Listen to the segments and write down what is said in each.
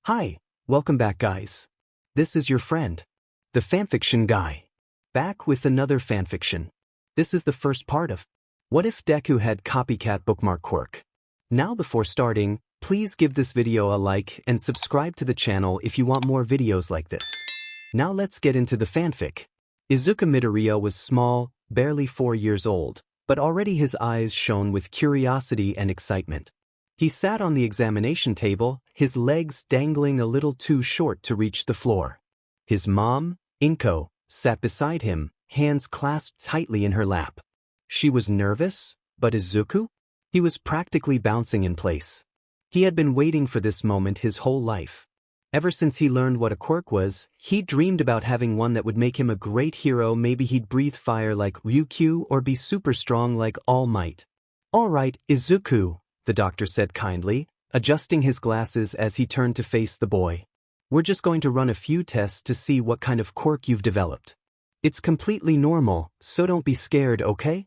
Hi, welcome back guys. This is your friend, the fanfiction guy. Back with another fanfiction. This is the first part of What If Deku Had Copycat Bookmark Quirk? Now before starting, please give this video a like and subscribe to the channel if you want more videos like this. Now let's get into the fanfic. Izuku Midoriya was small, barely 4 years old, but already his eyes shone with curiosity and excitement. He sat on the examination table, his legs dangling a little too short to reach the floor. His mom, Inko, sat beside him, hands clasped tightly in her lap. She was nervous, but Izuku? He was practically bouncing in place. He had been waiting for this moment his whole life. Ever since he learned what a quirk was, he dreamed about having one that would make him a great hero. Maybe he'd breathe fire like Ryukyu or be super strong like All Might. All right, Izuku, the doctor said kindly, adjusting his glasses as he turned to face the boy. We're just going to run a few tests to see what kind of quirk you've developed. It's completely normal, so don't be scared, okay?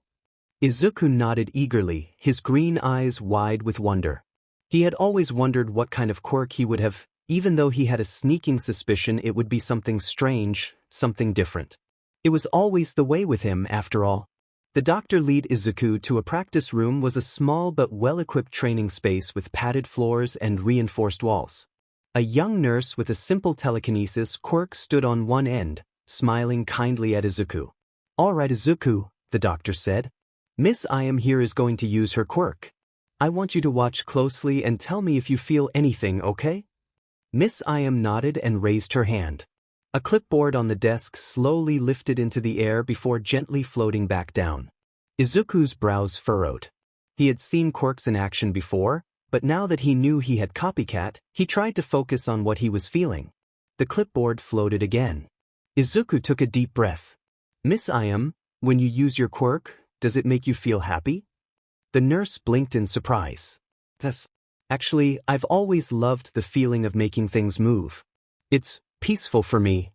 Izuku nodded eagerly, his green eyes wide with wonder. He had always wondered what kind of quirk he would have, even though he had a sneaking suspicion it would be something strange, something different. It was always the way with him, after all. The doctor led Izuku to a practice room. Was a small but well-equipped training space with padded floors and reinforced walls. A young nurse with a simple telekinesis quirk stood on one end, smiling kindly at Izuku. All right, Izuku, the doctor said. Miss Iam here is going to use her quirk. I want you to watch closely and tell me if you feel anything, okay? Miss Iam nodded and raised her hand. A clipboard on the desk slowly lifted into the air before gently floating back down. Izuku's brows furrowed. He had seen quirks in action before, but now that he knew he had copycat, he tried to focus on what he was feeling. The clipboard floated again. Izuku took a deep breath. Miss Iam, when you use your quirk, does it make you feel happy? The nurse blinked in surprise. Yes. Actually, I've always loved the feeling of making things move. It's peaceful for me.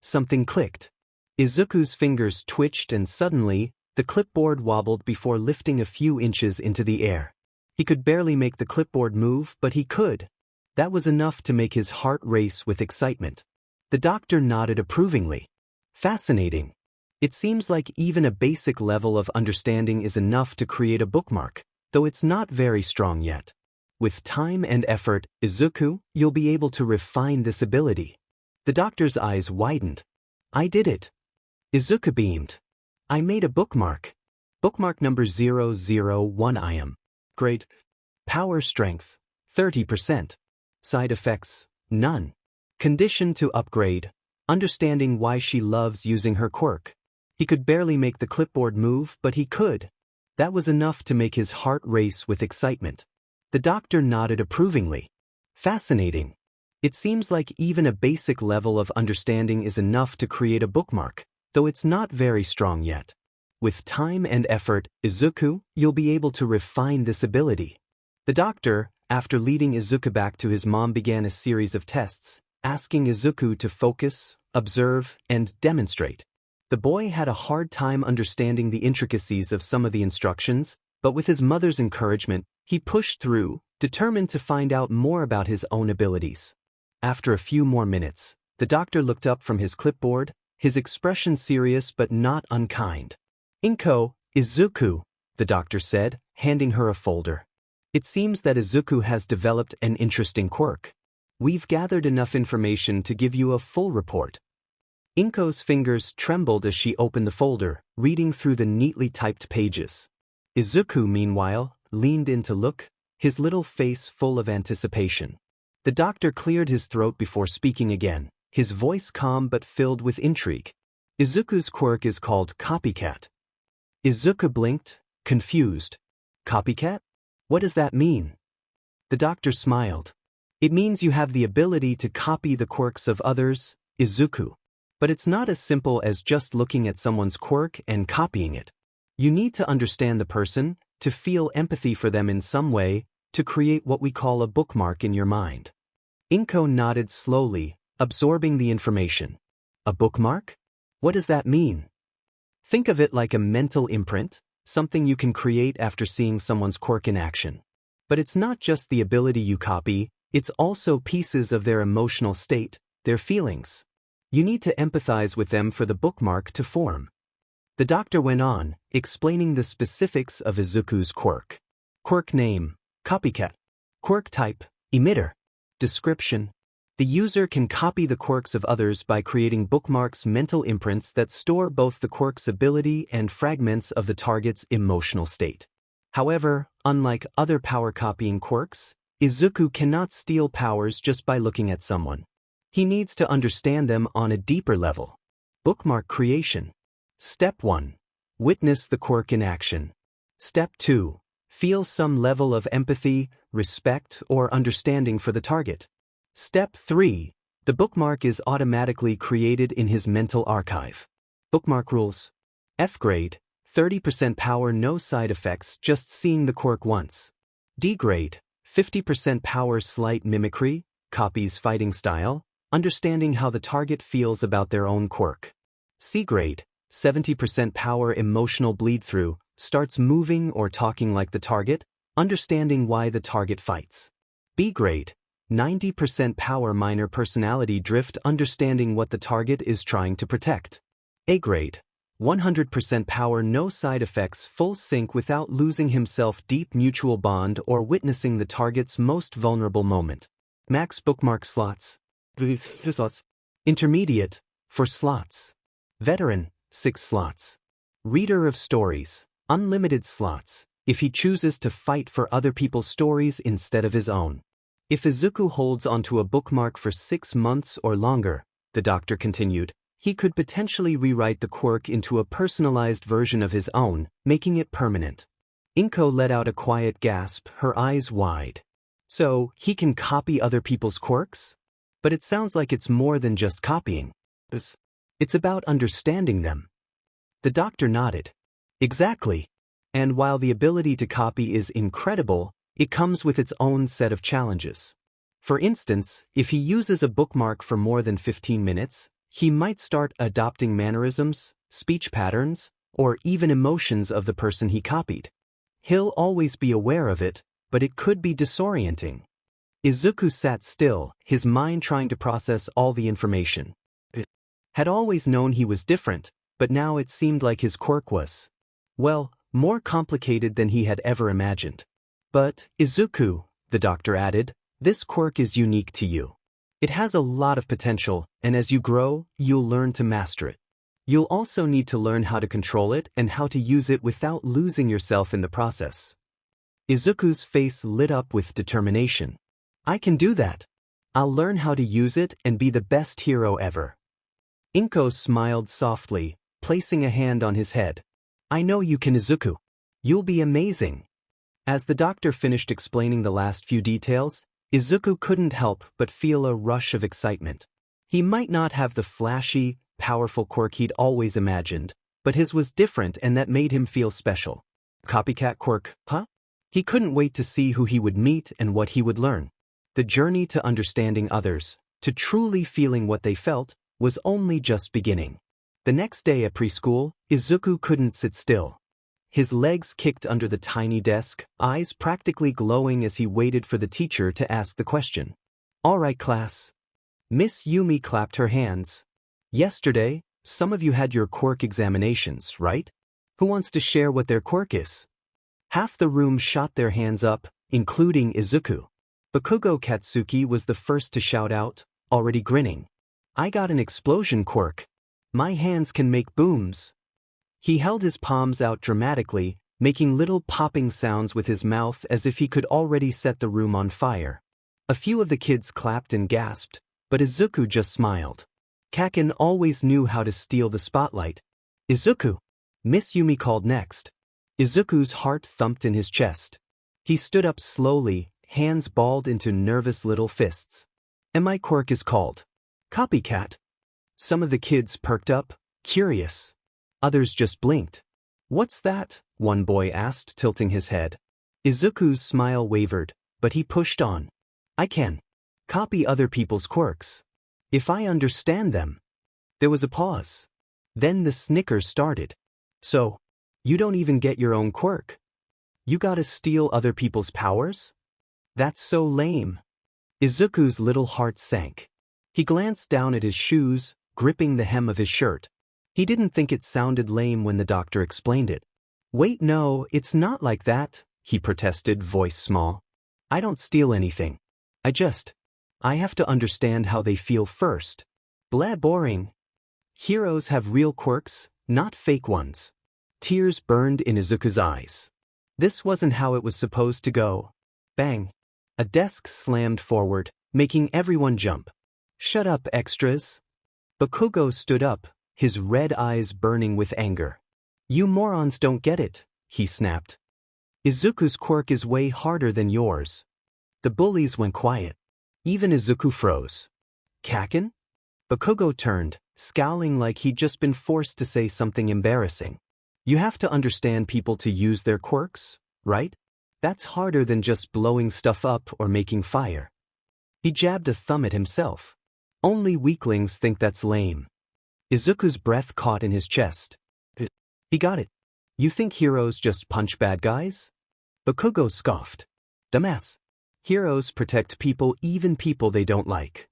Something clicked. Izuku's fingers twitched and suddenly, the clipboard wobbled before lifting a few inches into the air. He could barely make the clipboard move, but he could. That was enough to make his heart race with excitement. The doctor nodded approvingly. Fascinating. It seems like even a basic level of understanding is enough to create a bookmark, though it's not very strong yet. With time and effort, Izuku, you'll be able to refine this ability. The doctor's eyes widened. I did it. Izuku beamed. I made a bookmark. Bookmark number 001 Iam. Great. Power strength, 30%. Side effects, none. Condition to upgrade, understanding why she loves using her quirk. He could barely make the clipboard move, but he could. That was enough to make his heart race with excitement. The doctor nodded approvingly. Fascinating. It seems like even a basic level of understanding is enough to create a bookmark, though it's not very strong yet. With time and effort, Izuku, you'll be able to refine this ability. The doctor, after leading Izuku back to his mom, began a series of tests, asking Izuku to focus, observe, and demonstrate. The boy had a hard time understanding the intricacies of some of the instructions, but with his mother's encouragement, he pushed through, determined to find out more about his own abilities. After a few more minutes, the doctor looked up from his clipboard, his expression serious but not unkind. Inko, Izuku, the doctor said, handing her a folder. It seems that Izuku has developed an interesting quirk. We've gathered enough information to give you a full report. Inko's fingers trembled as she opened the folder, reading through the neatly typed pages. Izuku, meanwhile, leaned in to look, his little face full of anticipation. The doctor cleared his throat before speaking again, his voice calm but filled with intrigue. Izuku's quirk is called Copycat. Izuku blinked, confused. Copycat? What does that mean? The doctor smiled. It means you have the ability to copy the quirks of others, Izuku. But it's not as simple as just looking at someone's quirk and copying it. You need to understand the person, to feel empathy for them in some way, to create what we call a bookmark in your mind. Inko nodded slowly, absorbing the information. A bookmark? What does that mean? Think of it like a mental imprint, something you can create after seeing someone's quirk in action. But it's not just the ability you copy, It's also pieces of their emotional state, their feelings. You need to empathize with them for the bookmark to form. The doctor went on, explaining the specifics of Izuku's quirk. Quirk name, Copycat. Quirk type, emitter. Description. The user can copy the quirks of others by creating bookmarks, mental imprints that store both the quirk's ability and fragments of the target's emotional state. However, unlike other power-copying quirks, Izuku cannot steal powers just by looking at someone. He needs to understand them on a deeper level. Bookmark creation. Step 1. Witness the quirk in action. Step 2. Feel some level of empathy, respect, or understanding for the target. Step 3. The bookmark is automatically created in his mental archive. Bookmark rules. F grade, 30% power, no side effects, just seeing the quirk once. D grade, 50% power, slight mimicry, copies fighting style, understanding how the target feels about their own quirk. C grade, 70% power, emotional bleed-through, starts moving or talking like the target, understanding why the target fights. B grade, 90% power, minor personality drift, understanding what the target is trying to protect. A grade, 100% power, no side effects, full sync without losing himself, deep mutual bond or witnessing the target's most vulnerable moment. Max bookmark slots. Intermediate, 4 slots. Veteran, 6 slots. Reader of stories, unlimited slots, if he chooses to fight for other people's stories instead of his own. If Izuku holds onto a bookmark for 6 months or longer, the doctor continued, he could potentially rewrite the quirk into a personalized version of his own, making it permanent. Inko let out a quiet gasp, her eyes wide. So, he can copy other people's quirks? But it sounds like it's more than just copying. It's about understanding them. The doctor nodded. Exactly. And while the ability to copy is incredible, it comes with its own set of challenges. For instance, if he uses a bookmark for more than 15 minutes, he might start adopting mannerisms, speech patterns, or even emotions of the person he copied. He'll always be aware of it, but it could be disorienting. Izuku sat still, his mind trying to process all the information. He had always known he was different, but now it seemed like his quirk was, well, more complicated than he had ever imagined. But, Izuku, the doctor added, this quirk is unique to you. It has a lot of potential, and as you grow, you'll learn to master it. You'll also need to learn how to control it and how to use it without losing yourself in the process. Izuku's face lit up with determination. I can do that. I'll learn how to use it and be the best hero ever. Inko smiled softly, placing a hand on his head. I know you can, Izuku. You'll be amazing. As the doctor finished explaining the last few details, Izuku couldn't help but feel a rush of excitement. He might not have the flashy, powerful quirk he'd always imagined, but his was different and that made him feel special. Copycat quirk, huh? He couldn't wait to see who he would meet and what he would learn. The journey to understanding others, to truly feeling what they felt, was only just beginning. The next day at preschool, Izuku couldn't sit still. His legs kicked under the tiny desk, eyes practically glowing as he waited for the teacher to ask the question. All right, class. Miss Yumi clapped her hands. Yesterday, some of you had your quirk examinations, right? Who wants to share what their quirk is? Half the room shot their hands up, including Izuku. Bakugo Katsuki was the first to shout out, already grinning. I got an explosion quirk. My hands can make booms. He held his palms out dramatically, making little popping sounds with his mouth as if he could already set the room on fire. A few of the kids clapped and gasped, but Izuku just smiled. Kaken always knew how to steal the spotlight. Izuku! Miss Yumi called next. Izuku's heart thumped in his chest. He stood up slowly, hands balled into nervous little fists. And my quirk is called Copycat. Some of the kids perked up, curious. Others just blinked. What's that? One boy asked, tilting his head. Izuku's smile wavered, but he pushed on. I can copy other people's quirks. If I understand them. There was a pause. Then the snickers started. So, you don't even get your own quirk? You gotta steal other people's powers? That's so lame. Izuku's little heart sank. He glanced down at his shoes, gripping the hem of his shirt. He didn't think it sounded lame when the doctor explained it. "Wait, no, it's not like that," he protested, voice small. "I don't steal anything. I have to understand how they feel first." "Blah, boring. Heroes have real quirks, not fake ones." Tears burned in Izuku's eyes. This wasn't how it was supposed to go. Bang. A desk slammed forward, making everyone jump. "Shut up, extras." Bakugo stood up, his red eyes burning with anger. "You morons don't get it," he snapped. "Izuku's quirk is way harder than yours." The bullies went quiet. Even Izuku froze. "Kaken?" Bakugo turned, scowling like he'd just been forced to say something embarrassing. "You have to understand people to use their quirks, right? That's harder than just blowing stuff up or making fire." He jabbed a thumb at himself. "Only weaklings think that's lame." Izuku's breath caught in his chest. He got it. "You think heroes just punch bad guys?" Bakugo scoffed. "Dumbass. Heroes protect people, even people they don't like."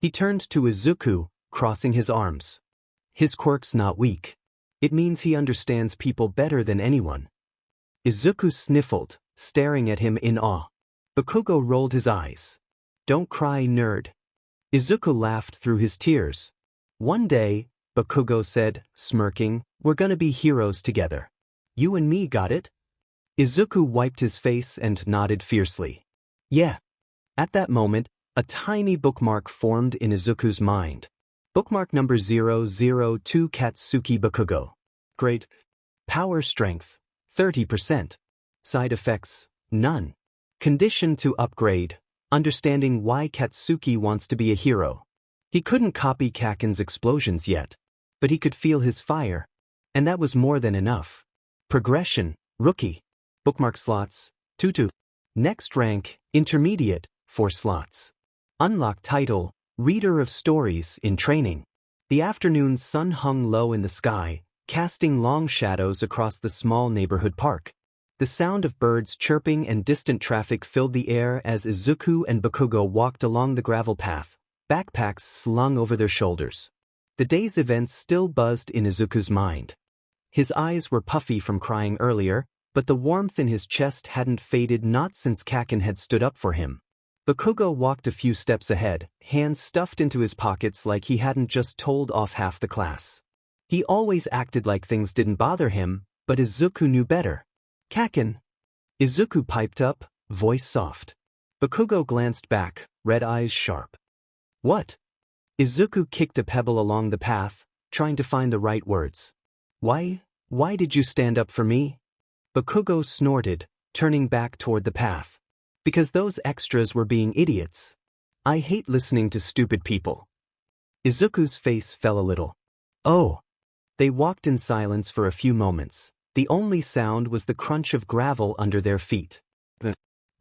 He turned to Izuku, crossing his arms. "His quirk's not weak. It means he understands people better than anyone." Izuku sniffled, staring at him in awe. Bakugo rolled his eyes. "Don't cry, nerd." Izuku laughed through his tears. "One day," Bakugo said, smirking, "we're gonna be heroes together. You and me, got it?" Izuku wiped his face and nodded fiercely. "Yeah." At that moment, a tiny bookmark formed in Izuku's mind. Bookmark number 002 Katsuki Bakugo. Grade: Power Strength, 30%. Side effects: none. Condition to upgrade: understanding why Katsuki wants to be a hero. He couldn't copy Kaken's explosions yet, but he could feel his fire, and that was more than enough. Progression: Rookie. Bookmark slots: 2. Next rank: Intermediate, 4 slots. Unlock title: Reader of Stories in Training. The afternoon sun hung low in the sky, casting long shadows across the small neighborhood park. The sound of birds chirping and distant traffic filled the air as Izuku and Bakugo walked along the gravel path, backpacks slung over their shoulders. The day's events still buzzed in Izuku's mind. His eyes were puffy from crying earlier, but the warmth in his chest hadn't faded, not since Kaken had stood up for him. Bakugo walked a few steps ahead, hands stuffed into his pockets like he hadn't just told off half the class. He always acted like things didn't bother him, but Izuku knew better. "Kaken!" Izuku piped up, voice soft. Bakugo glanced back, red eyes sharp. "What?" Izuku kicked a pebble along the path, trying to find the right words. Why did you stand up for me?" Bakugo snorted, turning back toward the path. "Because those extras were being idiots. I hate listening to stupid people." Izuku's face fell a little. "Oh." They walked in silence for a few moments. The only sound was the crunch of gravel under their feet.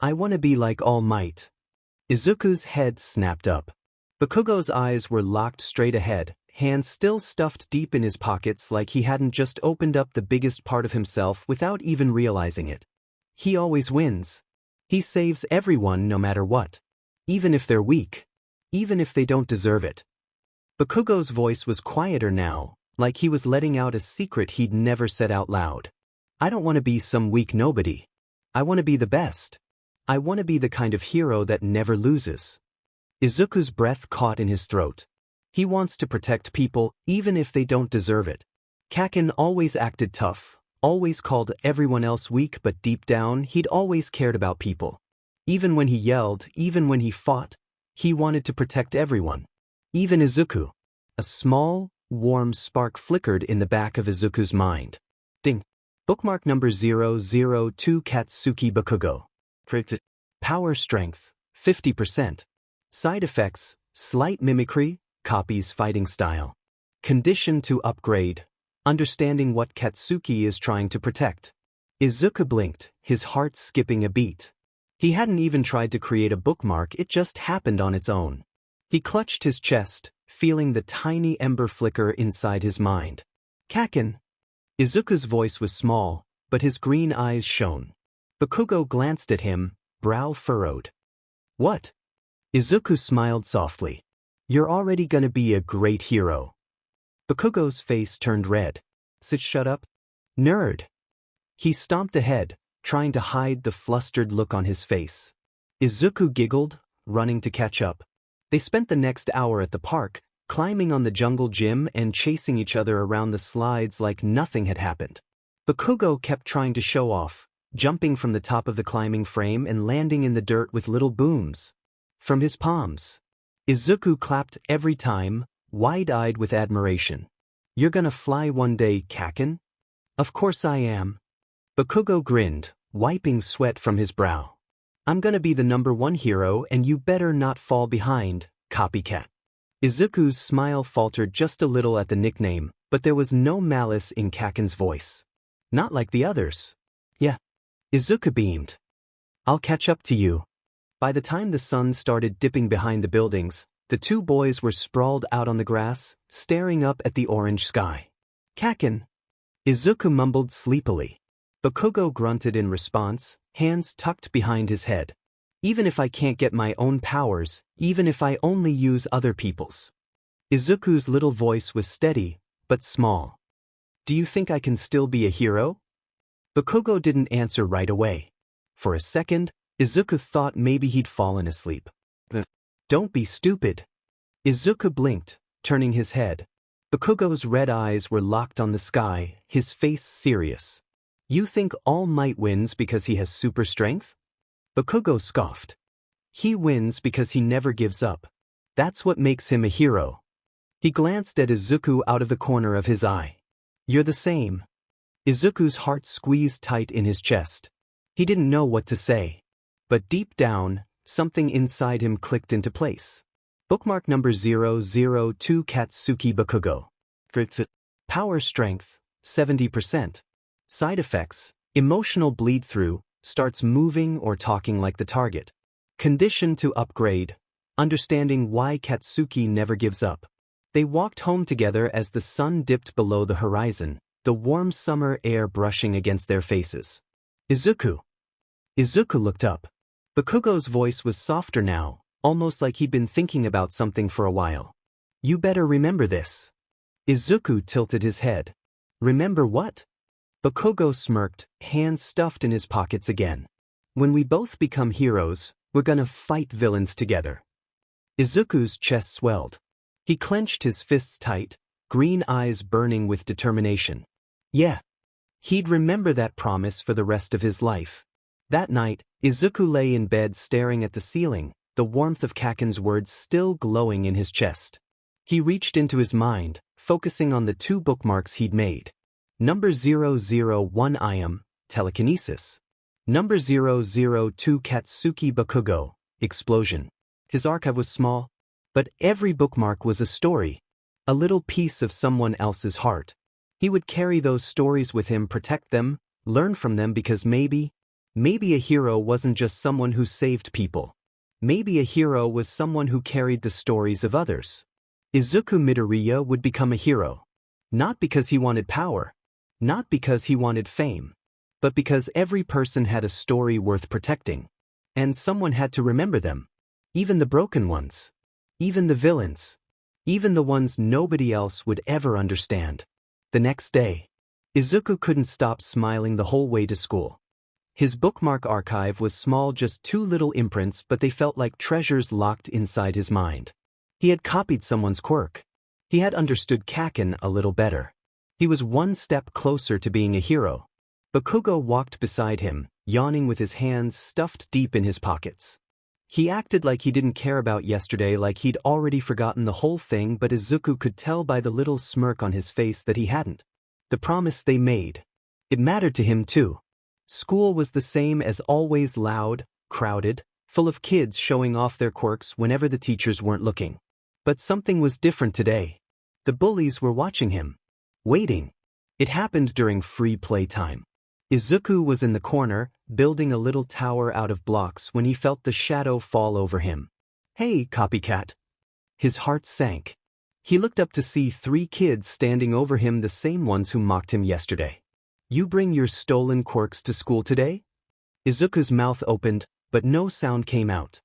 "I want to be like All Might." Izuku's head snapped up. Bakugo's eyes were locked straight ahead, hands still stuffed deep in his pockets like he hadn't just opened up the biggest part of himself without even realizing it. "He always wins. He saves everyone no matter what. Even if they're weak. Even if they don't deserve it." Bakugo's voice was quieter now, like he was letting out a secret he'd never said out loud. "I don't want to be some weak nobody. I want to be the best. I want to be the kind of hero that never loses." Izuku's breath caught in his throat. He wants to protect people, even if they don't deserve it. Kaken always acted tough, always called everyone else weak, but deep down he'd always cared about people. Even when he yelled, even when he fought, he wanted to protect everyone. Even Izuku. A small, warm spark flickered in the back of Izuku's mind. Ding. Bookmark number 002 Katsuki Bakugo. Power Strength, 50%. Side effects: slight mimicry, copies fighting style. Condition to upgrade: understanding what Katsuki is trying to protect. Izuku blinked, his heart skipping a beat. He hadn't even tried to create a bookmark, it just happened on its own. He clutched his chest, feeling the tiny ember flicker inside his mind. "Kaken!" Izuku's voice was small, but his green eyes shone. Bakugo glanced at him, brow furrowed. "What?" Izuku smiled softly. You're already gonna be a great hero. Bakugo's face turned red. Shut up. Nerd. He stomped ahead, trying to hide the flustered look on his face. Izuku giggled, running to catch up. They spent the next hour at the park, climbing on the jungle gym and chasing each other around the slides like nothing had happened. Bakugo kept trying to show off, jumping from the top of the climbing frame and landing in the dirt with little booms from his palms. Izuku clapped every time, wide-eyed with admiration. You're gonna fly one day, Kaken? Of course I am. Bakugo grinned, wiping sweat from his brow. I'm gonna be the #1 hero and you better not fall behind, Copycat. Izuku's smile faltered just a little at the nickname, but there was no malice in Kaken's voice. Not like the others. Yeah. Izuku beamed. I'll catch up to you. By the time the sun started dipping behind the buildings, the two boys were sprawled out on the grass, staring up at the orange sky. Kaken. Izuku mumbled sleepily. Bakugo grunted in response, hands tucked behind his head. Even if I can't get my own powers, even if I only use other people's. Izuku's little voice was steady, but small. Do you think I can still be a hero? Bakugo didn't answer right away. For a second, Izuku thought maybe he'd fallen asleep. Don't be stupid. Izuku blinked, turning his head. Bakugo's red eyes were locked on the sky, his face serious. You think All Might wins because he has super strength? Bakugo scoffed. He wins because he never gives up. That's what makes him a hero. He glanced at Izuku out of the corner of his eye. You're the same. Izuku's heart squeezed tight in his chest. He didn't know what to say. But deep down, something inside him clicked into place. Bookmark number 002 Katsuki Bakugo. Power strength, 70%. Side effects, emotional bleed-through, starts moving or talking like the target. Condition to upgrade, understanding why Katsuki never gives up. They walked home together as the sun dipped below the horizon, the warm summer air brushing against their faces. Izuku. Izuku looked up. Bakugo's voice was softer now, almost like he'd been thinking about something for a while. You better remember this. Izuku tilted his head. Remember what? Bakugo smirked, hands stuffed in his pockets again. When we both become heroes, we're gonna fight villains together. Izuku's chest swelled. He clenched his fists tight, green eyes burning with determination. Yeah. He'd remember that promise for the rest of his life. That night, Izuku lay in bed staring at the ceiling, the warmth of Kaken's words still glowing in his chest. He reached into his mind, focusing on the 2 bookmarks he'd made. Number 001 I am, telekinesis. Number 002 Katsuki Bakugo, explosion. His archive was small, but every bookmark was a story. A little piece of someone else's heart. He would carry those stories with him, protect them, learn from them because maybe a hero wasn't just someone who saved people. Maybe a hero was someone who carried the stories of others. Izuku Midoriya would become a hero. Not because he wanted power. Not because he wanted fame. But because every person had a story worth protecting. And someone had to remember them. Even the broken ones. Even the villains. Even the ones nobody else would ever understand. The next day, Izuku couldn't stop smiling the whole way to school. His bookmark archive was small, just 2 little imprints, but they felt like treasures locked inside his mind. He had copied someone's quirk. He had understood Kaken a little better. He was one step closer to being a hero. Bakugo walked beside him, yawning with his hands stuffed deep in his pockets. He acted like he didn't care about yesterday, like he'd already forgotten the whole thing, but Izuku could tell by the little smirk on his face that he hadn't. The promise they made. It mattered to him too. School was the same as always, loud, crowded, full of kids showing off their quirks whenever the teachers weren't looking. But something was different today. The bullies were watching him. Waiting. It happened during free play time. Izuku was in the corner, building a little tower out of blocks when he felt the shadow fall over him. Hey, Copycat. His heart sank. He looked up to see 3 kids standing over him, the same ones who mocked him yesterday. You bring your stolen quirks to school today? Izuku's mouth opened, but no sound came out.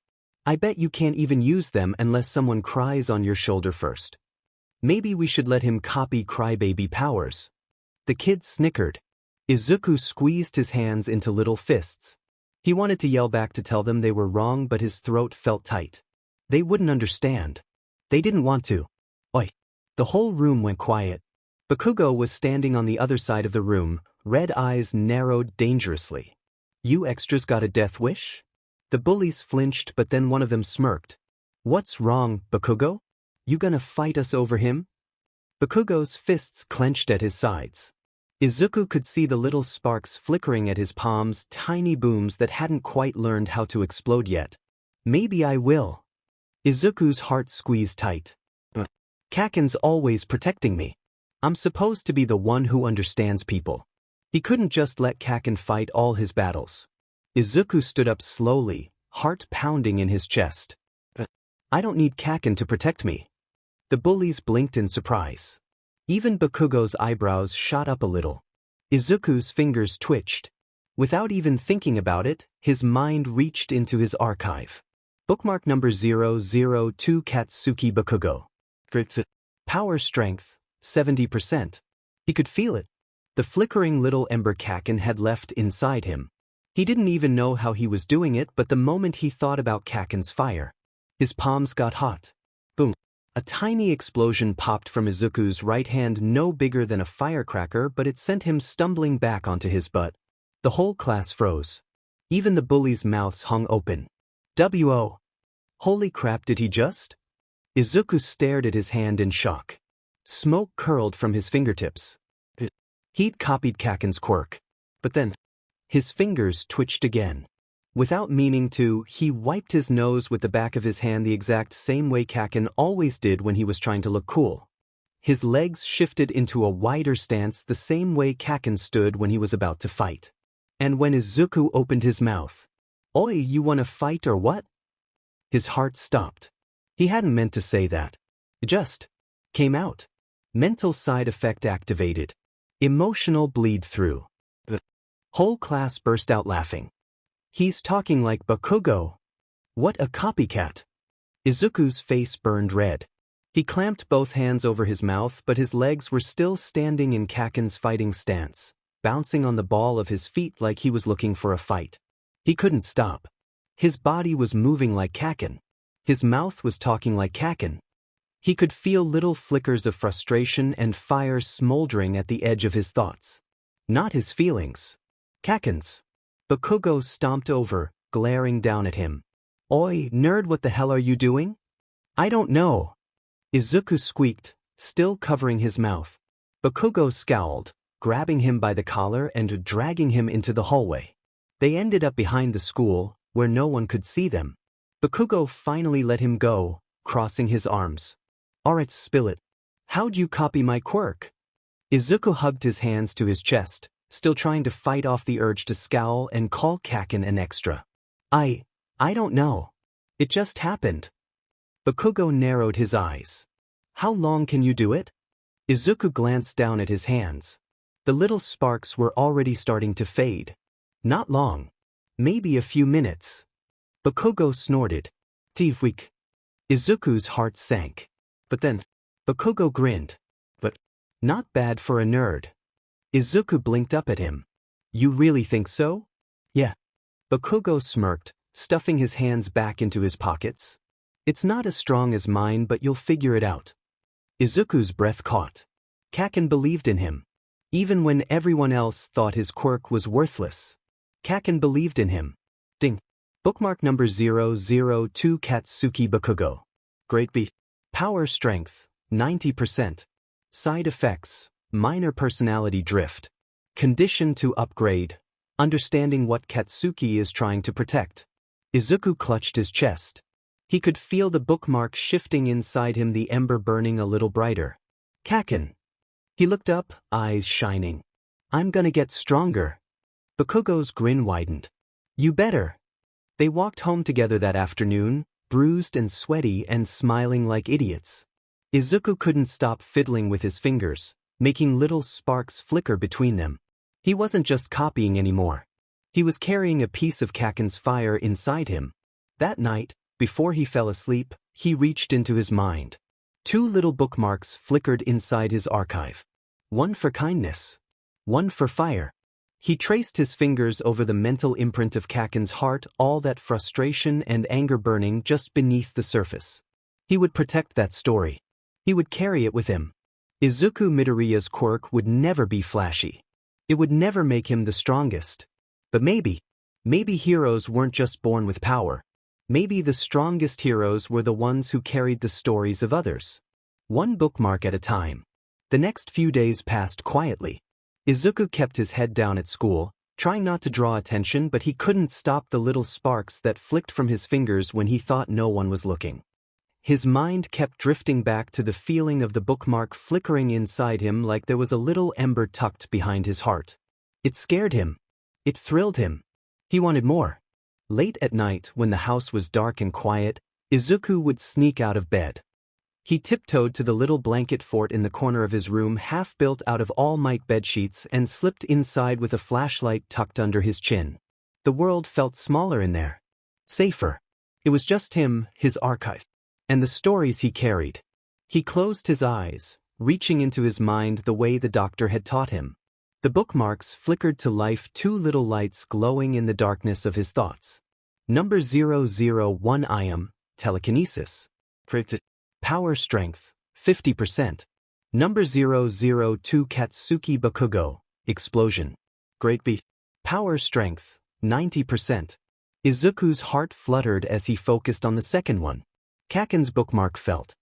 I bet you can't even use them unless someone cries on your shoulder first. Maybe we should let him copy crybaby powers. The kids snickered. Izuku squeezed his hands into little fists. He wanted to yell back to tell them they were wrong, but his throat felt tight. They wouldn't understand. They didn't want to. Oi! The whole room went quiet. Bakugo was standing on the other side of the room, red eyes narrowed dangerously. You extras got a death wish? The bullies flinched, but then one of them smirked. What's wrong, Bakugo? You gonna fight us over him? Bakugo's fists clenched at his sides. Izuku could see the little sparks flickering at his palms, tiny booms that hadn't quite learned how to explode yet. Maybe I will. Izuku's heart squeezed tight. Kaken's always protecting me. I'm supposed to be the one who understands people. He couldn't just let Kaken fight all his battles. Izuku stood up slowly, heart pounding in his chest. I don't need Kaken to protect me. The bullies blinked in surprise. Even Bakugo's eyebrows shot up a little. Izuku's fingers twitched. Without even thinking about it, his mind reached into his archive. Bookmark number 002 Katsuki Bakugo. Power strength, 70%. He could feel it. The flickering little ember Kaken had left inside him. He didn't even know how he was doing it, but the moment he thought about Kaken's fire, his palms got hot. Boom. A tiny explosion popped from Izuku's right hand, no bigger than a firecracker, but it sent him stumbling back onto his butt. The whole class froze. Even the bullies' mouths hung open. W.O. Holy crap, did he just? Izuku stared at his hand in shock. Smoke curled from his fingertips. He'd copied Kaken's quirk. But then, his fingers twitched again. Without meaning to, he wiped his nose with the back of his hand the exact same way Kaken always did when he was trying to look cool. His legs shifted into a wider stance the same way Kaken stood when he was about to fight. And when Izuku opened his mouth, "Oi, you wanna fight or what?" His heart stopped. He hadn't meant to say that. It just came out. Mental side effect activated. Emotional bleed through. The whole class burst out laughing. He's talking like Bakugo. What a copycat. Izuku's face burned red. He clamped both hands over his mouth, but his legs were still standing in Kaken's fighting stance, bouncing on the ball of his feet like he was looking for a fight. He couldn't stop. His body was moving like Kaken. His mouth was talking like Kaken. He could feel little flickers of frustration and fire smoldering at the edge of his thoughts. Not his feelings. Kaken's. Bakugo stomped over, glaring down at him. Oi, nerd, what the hell are you doing? I don't know. Izuku squeaked, still covering his mouth. Bakugo scowled, grabbing him by the collar and dragging him into the hallway. They ended up behind the school, where no one could see them. Bakugo finally let him go, crossing his arms. Alright, spill it. How'd you copy my quirk? Izuku hugged his hands to his chest, still trying to fight off the urge to scowl and call Kaken an extra. I don't know. It just happened. Bakugo narrowed his eyes. How long can you do it? Izuku glanced down at his hands. The little sparks were already starting to fade. Not long. Maybe a few minutes. Bakugo snorted. Weak. Izuku's heart sank. But then, Bakugo grinned. But not bad for a nerd. Izuku blinked up at him. You really think so? Yeah. Bakugo smirked, stuffing his hands back into his pockets. It's not as strong as mine, but you'll figure it out. Izuku's breath caught. Kaken believed in him. Even when everyone else thought his quirk was worthless. Kaken believed in him. Ding. Bookmark number 002 Katsuki Bakugo. Great beat. Power strength, 90%. Side effects, minor personality drift. Condition to upgrade. Understanding what Katsuki is trying to protect. Izuku clutched his chest. He could feel the bookmark shifting inside him, the ember burning a little brighter. Kaken. He looked up, eyes shining. I'm gonna get stronger. Bakugo's grin widened. You better. They walked home together that afternoon, bruised and sweaty and smiling like idiots. Izuku couldn't stop fiddling with his fingers, making little sparks flicker between them. He wasn't just copying anymore. He was carrying a piece of Kaken's fire inside him. That night, Before he fell asleep, he reached into his mind. 2 little bookmarks flickered inside his archive. One for kindness. One for fire. He traced his fingers over the mental imprint of Kaken's heart, all that frustration and anger burning just beneath the surface. He would protect that story. He would carry it with him. Izuku Midoriya's quirk would never be flashy. It would never make him the strongest. But maybe heroes weren't just born with power. Maybe the strongest heroes were the ones who carried the stories of others. One bookmark at a time. The next few days passed quietly. Izuku kept his head down at school, trying not to draw attention, but he couldn't stop the little sparks that flicked from his fingers when he thought no one was looking. His mind kept drifting back to the feeling of the bookmark flickering inside him like there was a little ember tucked behind his heart. It scared him. It thrilled him. He wanted more. Late at night, when the house was dark and quiet, Izuku would sneak out of bed. He tiptoed to the little blanket fort in the corner of his room, half built out of all-might bedsheets, and slipped inside with a flashlight tucked under his chin. The world felt smaller in there. Safer. It was just him, his archive, and the stories he carried. He closed his eyes, reaching into his mind the way the doctor had taught him. The bookmarks flickered to life, 2 little lights glowing in the darkness of his thoughts. Number 001 I am, telekinesis. Power strength, 50%. Number 002 Katsuki Bakugo, explosion. Great beat. Power strength, 90%. Izuku's heart fluttered as he focused on the second one. Kaken's bookmark felt.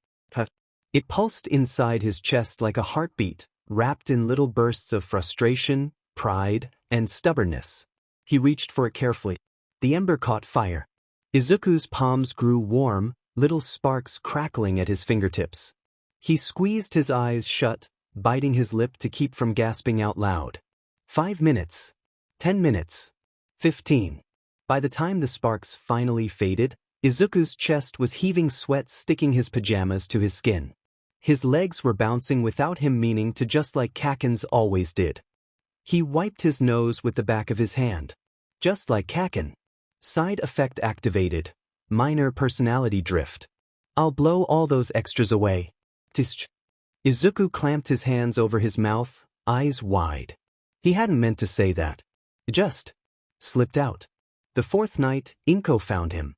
It pulsed inside his chest like a heartbeat, wrapped in little bursts of frustration, pride, and stubbornness. He reached for it carefully. The ember caught fire. Izuku's palms grew warm, little sparks crackling at his fingertips. He squeezed his eyes shut, biting his lip to keep from gasping out loud. 5 minutes. 10 minutes. 15. By the time the sparks finally faded, Izuku's chest was heaving, sweat sticking his pajamas to his skin. His legs were bouncing without him meaning to, just like Kaken's always did. He wiped his nose with the back of his hand. Just like Kaken. Side effect activated. Minor personality drift. I'll blow all those extras away. Tsh. Izuku clamped his hands over his mouth, eyes wide. He hadn't meant to say that. It just slipped out. The 4th night, Inko found him.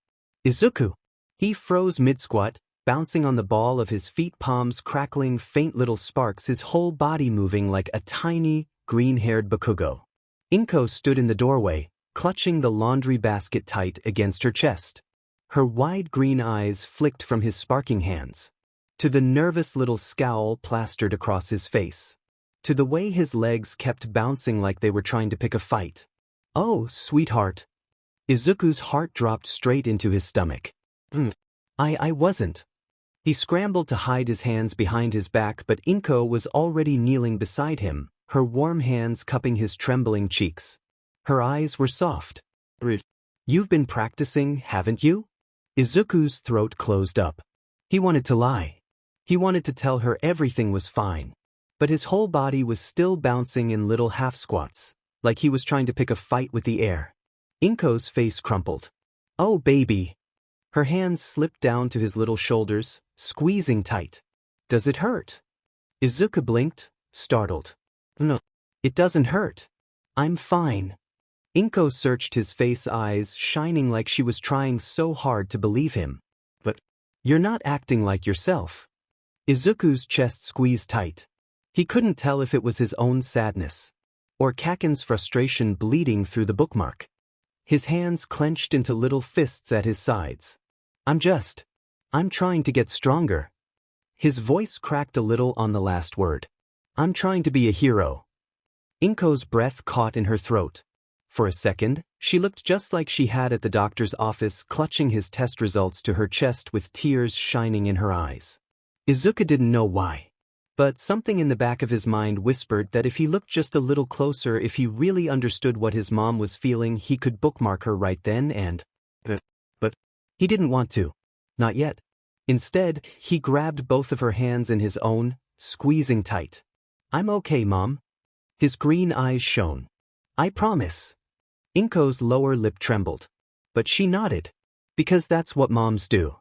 Izuku. He froze mid-squat, bouncing on the ball of his feet, palms crackling faint little sparks, his whole body moving like a tiny, green-haired Bakugo. Inko stood in the doorway, clutching the laundry basket tight against her chest. Her wide green eyes flicked from his sparking hands. To the nervous little scowl plastered across his face. To the way his legs kept bouncing like they were trying to pick a fight. Oh, sweetheart. Izuku's heart dropped straight into his stomach. I wasn't. He scrambled to hide his hands behind his back, but Inko was already kneeling beside him, her warm hands cupping his trembling cheeks. Her eyes were soft. You've been practicing, haven't you? Izuku's throat closed up. He wanted to lie. He wanted to tell her everything was fine. But his whole body was still bouncing in little half-squats, like he was trying to pick a fight with the air. Inko's face crumpled. Oh, baby. Her hands slipped down to his little shoulders, squeezing tight. Does it hurt? Izuku blinked, startled. No, it doesn't hurt. I'm fine. Inko searched his face, eyes shining like she was trying so hard to believe him. But you're not acting like yourself. Izuku's chest squeezed tight. He couldn't tell if it was his own sadness or Kaken's frustration bleeding through the bookmark. His hands clenched into little fists at his sides. I'm trying to get stronger. His voice cracked a little on the last word. I'm trying to be a hero. Inko's breath caught in her throat. For a second, she looked just like she had at the doctor's office, clutching his test results to her chest with tears shining in her eyes. Izuku didn't know why. But something in the back of his mind whispered that if he looked just a little closer, if he really understood what his mom was feeling, he could bookmark her right then and... But he didn't want to. Not yet. Instead, he grabbed both of her hands in his own, squeezing tight. I'm okay, Mom. His green eyes shone. I promise. Inko's lower lip trembled. But she nodded. Because that's what moms do.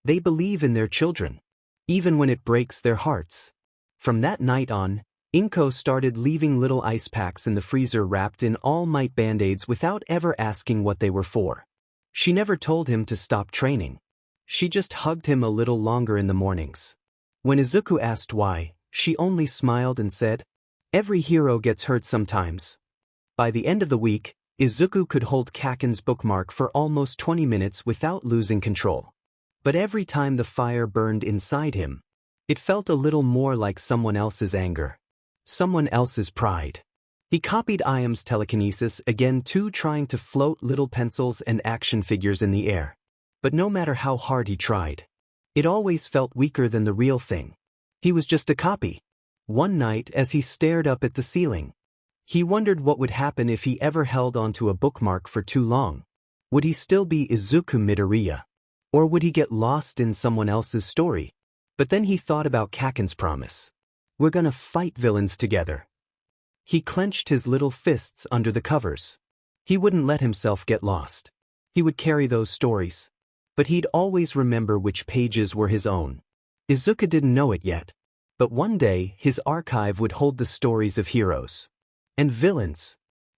They believe in their children, even when it breaks their hearts. From that night on, Inko started leaving little ice packs in the freezer wrapped in All Might Band-Aids without ever asking what they were for. She never told him to stop training. She just hugged him a little longer in the mornings. When Izuku asked why, she only smiled and said, "Every hero gets hurt sometimes." By the end of the week, Izuku could hold Kaken's bookmark for almost 20 minutes without losing control. But every time the fire burned inside him, it felt a little more like someone else's anger. Someone else's pride. He copied Iam's telekinesis again too, trying to float little pencils and action figures in the air. But no matter how hard he tried, it always felt weaker than the real thing. He was just a copy. One night, as he stared up at the ceiling, he wondered what would happen if he ever held onto a bookmark for too long. Would he still be Izuku Midoriya? Or would he get lost in someone else's story? But then he thought about Kaken's promise. "We're gonna fight villains together." He clenched his little fists under the covers. He wouldn't let himself get lost. He would carry those stories. But he'd always remember which pages were his own. Izuku didn't know it yet. But one day, his archive would hold the stories of heroes. And villains.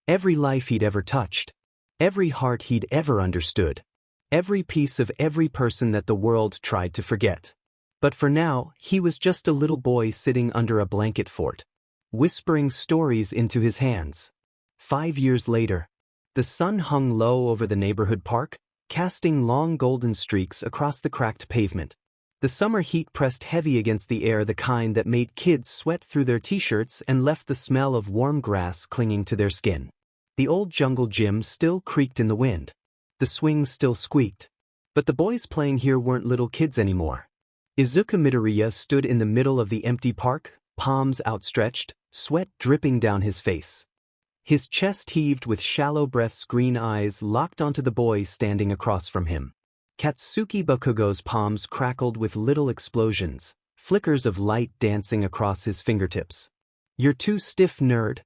Every life he'd ever touched. Every heart he'd ever understood. Every piece of every person that the world tried to forget. But for now, he was just a little boy sitting under a blanket fort, whispering stories into his hands. 5 years later, the sun hung low over the neighborhood park, casting long golden streaks across the cracked pavement. The summer heat pressed heavy against the air, the kind that made kids sweat through their t-shirts and left the smell of warm grass clinging to their skin. The old jungle gym still creaked in the wind. The swings still squeaked. But the boys playing here weren't little kids anymore. Izuku Midoriya stood in the middle of the empty park, palms outstretched, sweat dripping down his face. His chest heaved with shallow breaths, green eyes locked onto the boy standing across from him. Katsuki Bakugo's palms crackled with little explosions, flickers of light dancing across his fingertips. "You're too stiff, nerd."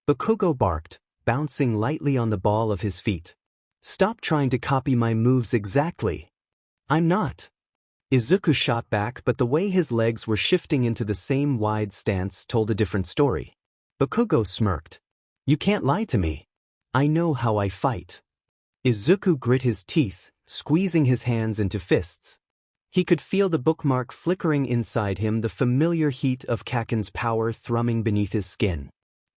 Bakugo barked, bouncing lightly on the ball of his feet. "Stop trying to copy my moves exactly." "I'm not." Izuku shot back, but the way his legs were shifting into the same wide stance told a different story. Bakugo smirked. "You can't lie to me. I know how I fight." Izuku grit his teeth, squeezing his hands into fists. He could feel the bookmark flickering inside him, the familiar heat of Kaken's power thrumming beneath his skin.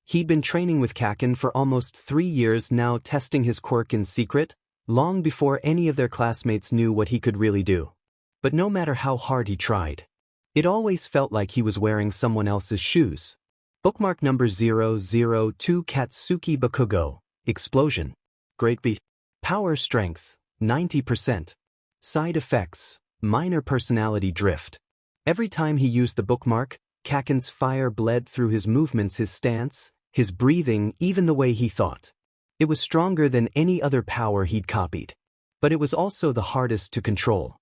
He'd been training with Kaken for almost 3 years now, testing his quirk in secret, long before any of their classmates knew what he could really do. But no matter how hard he tried, it always felt like he was wearing someone else's shoes. Bookmark number 002, Katsuki Bakugo. Explosion. Great beat. Power strength, 90%. Side effects, minor personality drift. Every time he used the bookmark, Kaken's fire bled through his movements, his stance, his breathing, even the way he thought. It was stronger than any other power he'd copied. But it was also the hardest to control.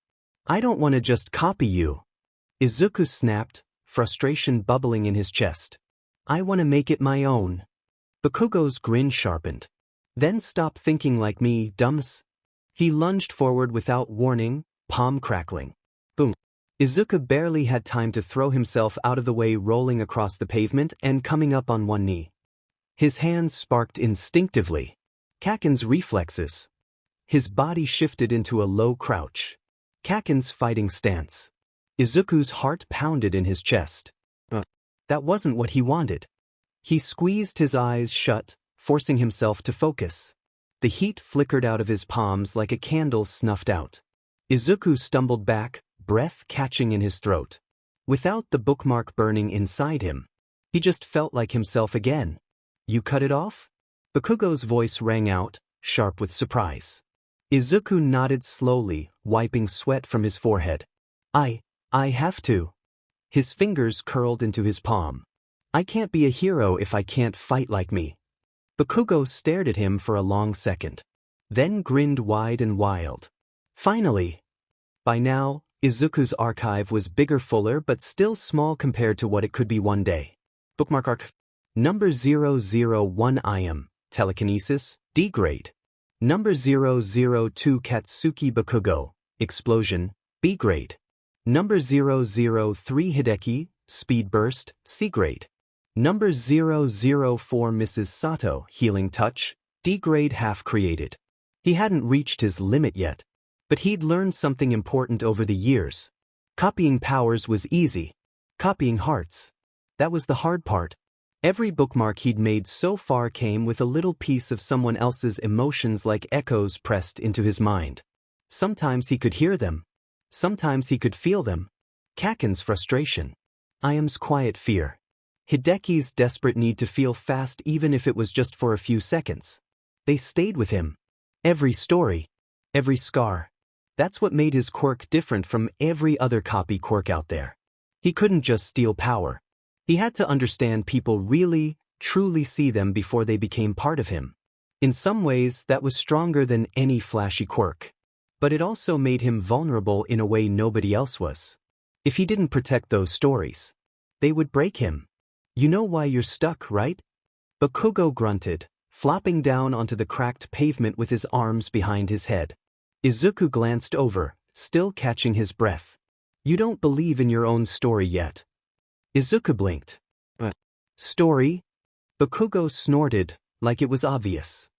"I don't want to just copy you." Izuku snapped, frustration bubbling in his chest. "I want to make it my own." Bakugo's grin sharpened. "Then stop thinking like me, dumps." He lunged forward without warning, palm crackling. Boom. Izuku barely had time to throw himself out of the way, rolling across the pavement and coming up on one knee. His hands sparked instinctively. Kaken's reflexes. His body shifted into a low crouch. Kaken's fighting stance. Izuku's heart pounded in his chest. That wasn't what he wanted. He squeezed his eyes shut, forcing himself to focus. The heat flickered out of his palms like a candle snuffed out. Izuku stumbled back, breath catching in his throat. Without the bookmark burning inside him, he just felt like himself again. "You cut it off?" Bakugo's voice rang out, sharp with surprise. Izuku nodded slowly, wiping sweat from his forehead. I have to." His fingers curled into his palm. "I can't be a hero if I can't fight like me." Bakugo stared at him for a long second, then grinned wide and wild. "Finally." By now, Izuku's archive was bigger, fuller, but still small compared to what it could be one day. Bookmark arc. Number 001, Iam, telekinesis, D grade. Number 002 Katsuki Bakugo, Explosion, B grade. Number 003 Hideki, Speed Burst, C grade. Number 004 Mrs. Sato, Healing Touch, D grade half created. He hadn't reached his limit yet, but he'd learned something important over the years. Copying powers was easy. Copying hearts, that was the hard part. Every bookmark he'd made so far came with a little piece of someone else's emotions like echoes pressed into his mind. Sometimes he could hear them. Sometimes he could feel them. Kaken's frustration. Ayam's quiet fear. Hideki's desperate need to feel fast even if it was just for a few seconds. They stayed with him. Every story. Every scar. That's what made his quirk different from every other copy quirk out there. He couldn't just steal power. He had to understand people really, truly see them before they became part of him. In some ways, that was stronger than any flashy quirk. But it also made him vulnerable in a way nobody else was. If he didn't protect those stories, they would break him. You know why you're stuck, right? Bakugo grunted, flopping down onto the cracked pavement with his arms behind his head. Izuku glanced over, still catching his breath. You don't believe in your own story yet. Izuku blinked. Story? Bakugo snorted, like it was obvious.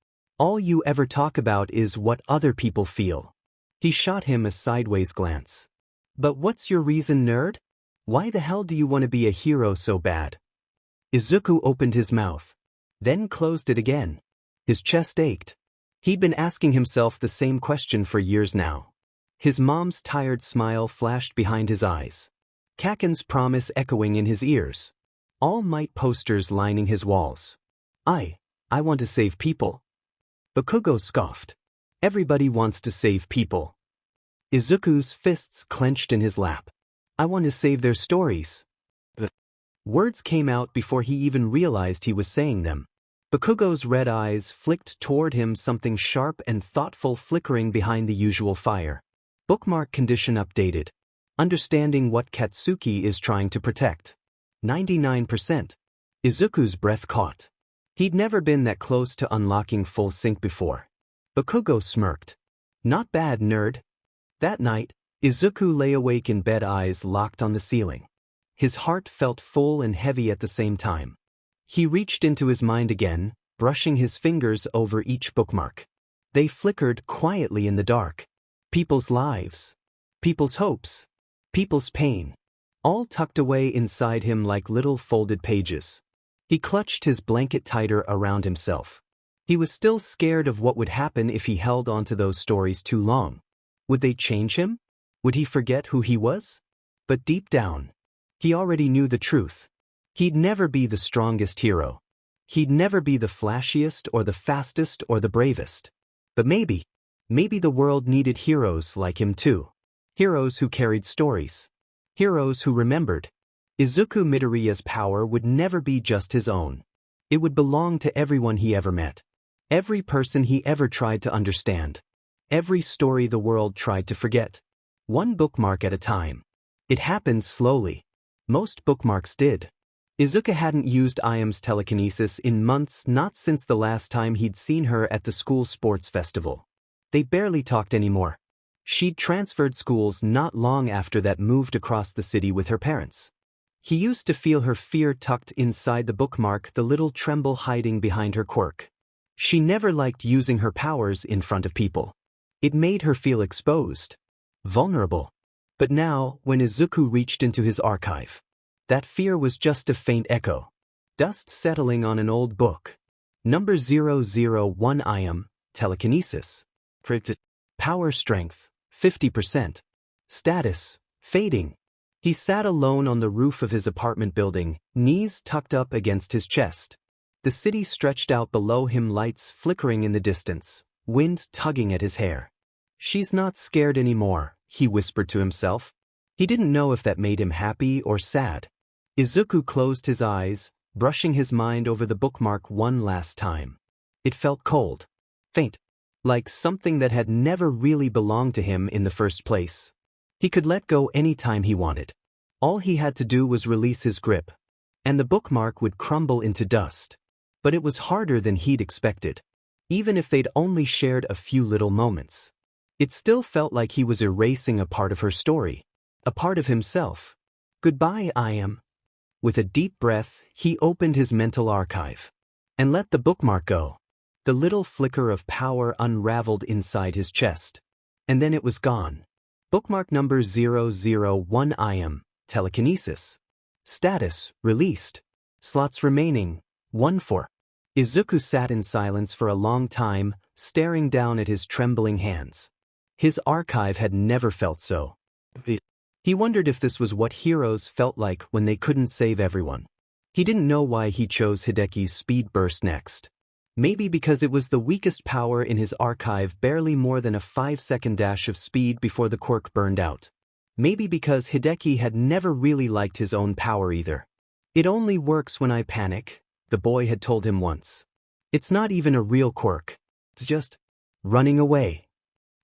All you ever talk about is what other people feel. He shot him a sideways glance. But what's your reason, nerd? Why the hell do you want to be a hero so bad? Izuku opened his mouth, then closed it again. His chest ached. He'd been asking himself the same question for years now. His mom's tired smile flashed behind his eyes. Kaken's promise echoing in his ears. All Might posters lining his walls. I want to save people. Bakugo scoffed. Everybody wants to save people. Izuku's fists clenched in his lap. I want to save their stories. Words came out before he even realized he was saying them. Bakugo's red eyes flicked toward him, something sharp and thoughtful flickering behind the usual fire. Bookmark condition updated. Understanding what Katsuki is trying to protect. 99%. Izuku's breath caught. He'd never been that close to unlocking full sync before. Bakugo smirked. Not bad, nerd. That night, Izuku lay awake in bed, eyes locked on the ceiling. His heart felt full and heavy at the same time. He reached into his mind again, brushing his fingers over each bookmark. They flickered quietly in the dark. People's lives. People's hopes. People's pain. All tucked away inside him like little folded pages. He clutched his blanket tighter around himself. He was still scared of what would happen if he held onto those stories too long. Would they change him? Would he forget who he was? But deep down, he already knew the truth. He'd never be the strongest hero. He'd never be the flashiest or the fastest or the bravest. But maybe the world needed heroes like him too. Heroes who carried stories. Heroes who remembered. Izuku Midoriya's power would never be just his own. It would belong to everyone he ever met. Every person he ever tried to understand. Every story the world tried to forget. One bookmark at a time. It happened slowly. Most bookmarks did. Izuku hadn't used Ayam's telekinesis in months, not since the last time he'd seen her at the school sports festival. They barely talked anymore. She'd transferred schools not long after that, moved across the city with her parents. He used to feel her fear tucked inside the bookmark, the little tremble hiding behind her quirk. She never liked using her powers in front of people. It made her feel exposed. Vulnerable. But now, when Izuku reached into his archive, that fear was just a faint echo. Dust settling on an old book. Number 001 Ayam, telekinesis. Power strength, 50%. Status, fading. He sat alone on the roof of his apartment building, knees tucked up against his chest. The city stretched out below him, lights flickering in the distance, wind tugging at his hair. She's not scared anymore, he whispered to himself. He didn't know if that made him happy or sad. Izuku closed his eyes, brushing his mind over the bookmark one last time. It felt cold. Faint. Like something that had never really belonged to him in the first place. He could let go any time he wanted. All he had to do was release his grip, and the bookmark would crumble into dust. But it was harder than he'd expected. even if they'd only shared a few little moments. It still felt like he was erasing a part of her story, a part of himself. Goodbye, I am. With a deep breath, he opened his mental archive and let the bookmark go. The little flicker of power unraveled inside his chest, and then it was gone. Bookmark number 001 I am, telekinesis. Status, released. Slots remaining, 1-4. Izuku sat in silence for a long time, staring down at his trembling hands. His archive had never felt so. He wondered if this was what heroes felt like when they couldn't save everyone. He didn't know why he chose Hideki's speed burst next. Maybe because it was the weakest power in his archive, barely more than a 5-second dash of speed before the quirk burned out. Maybe because Hideki had never really liked his own power either. It only works when I panic, the boy had told him once. It's not even a real quirk. It's just running away.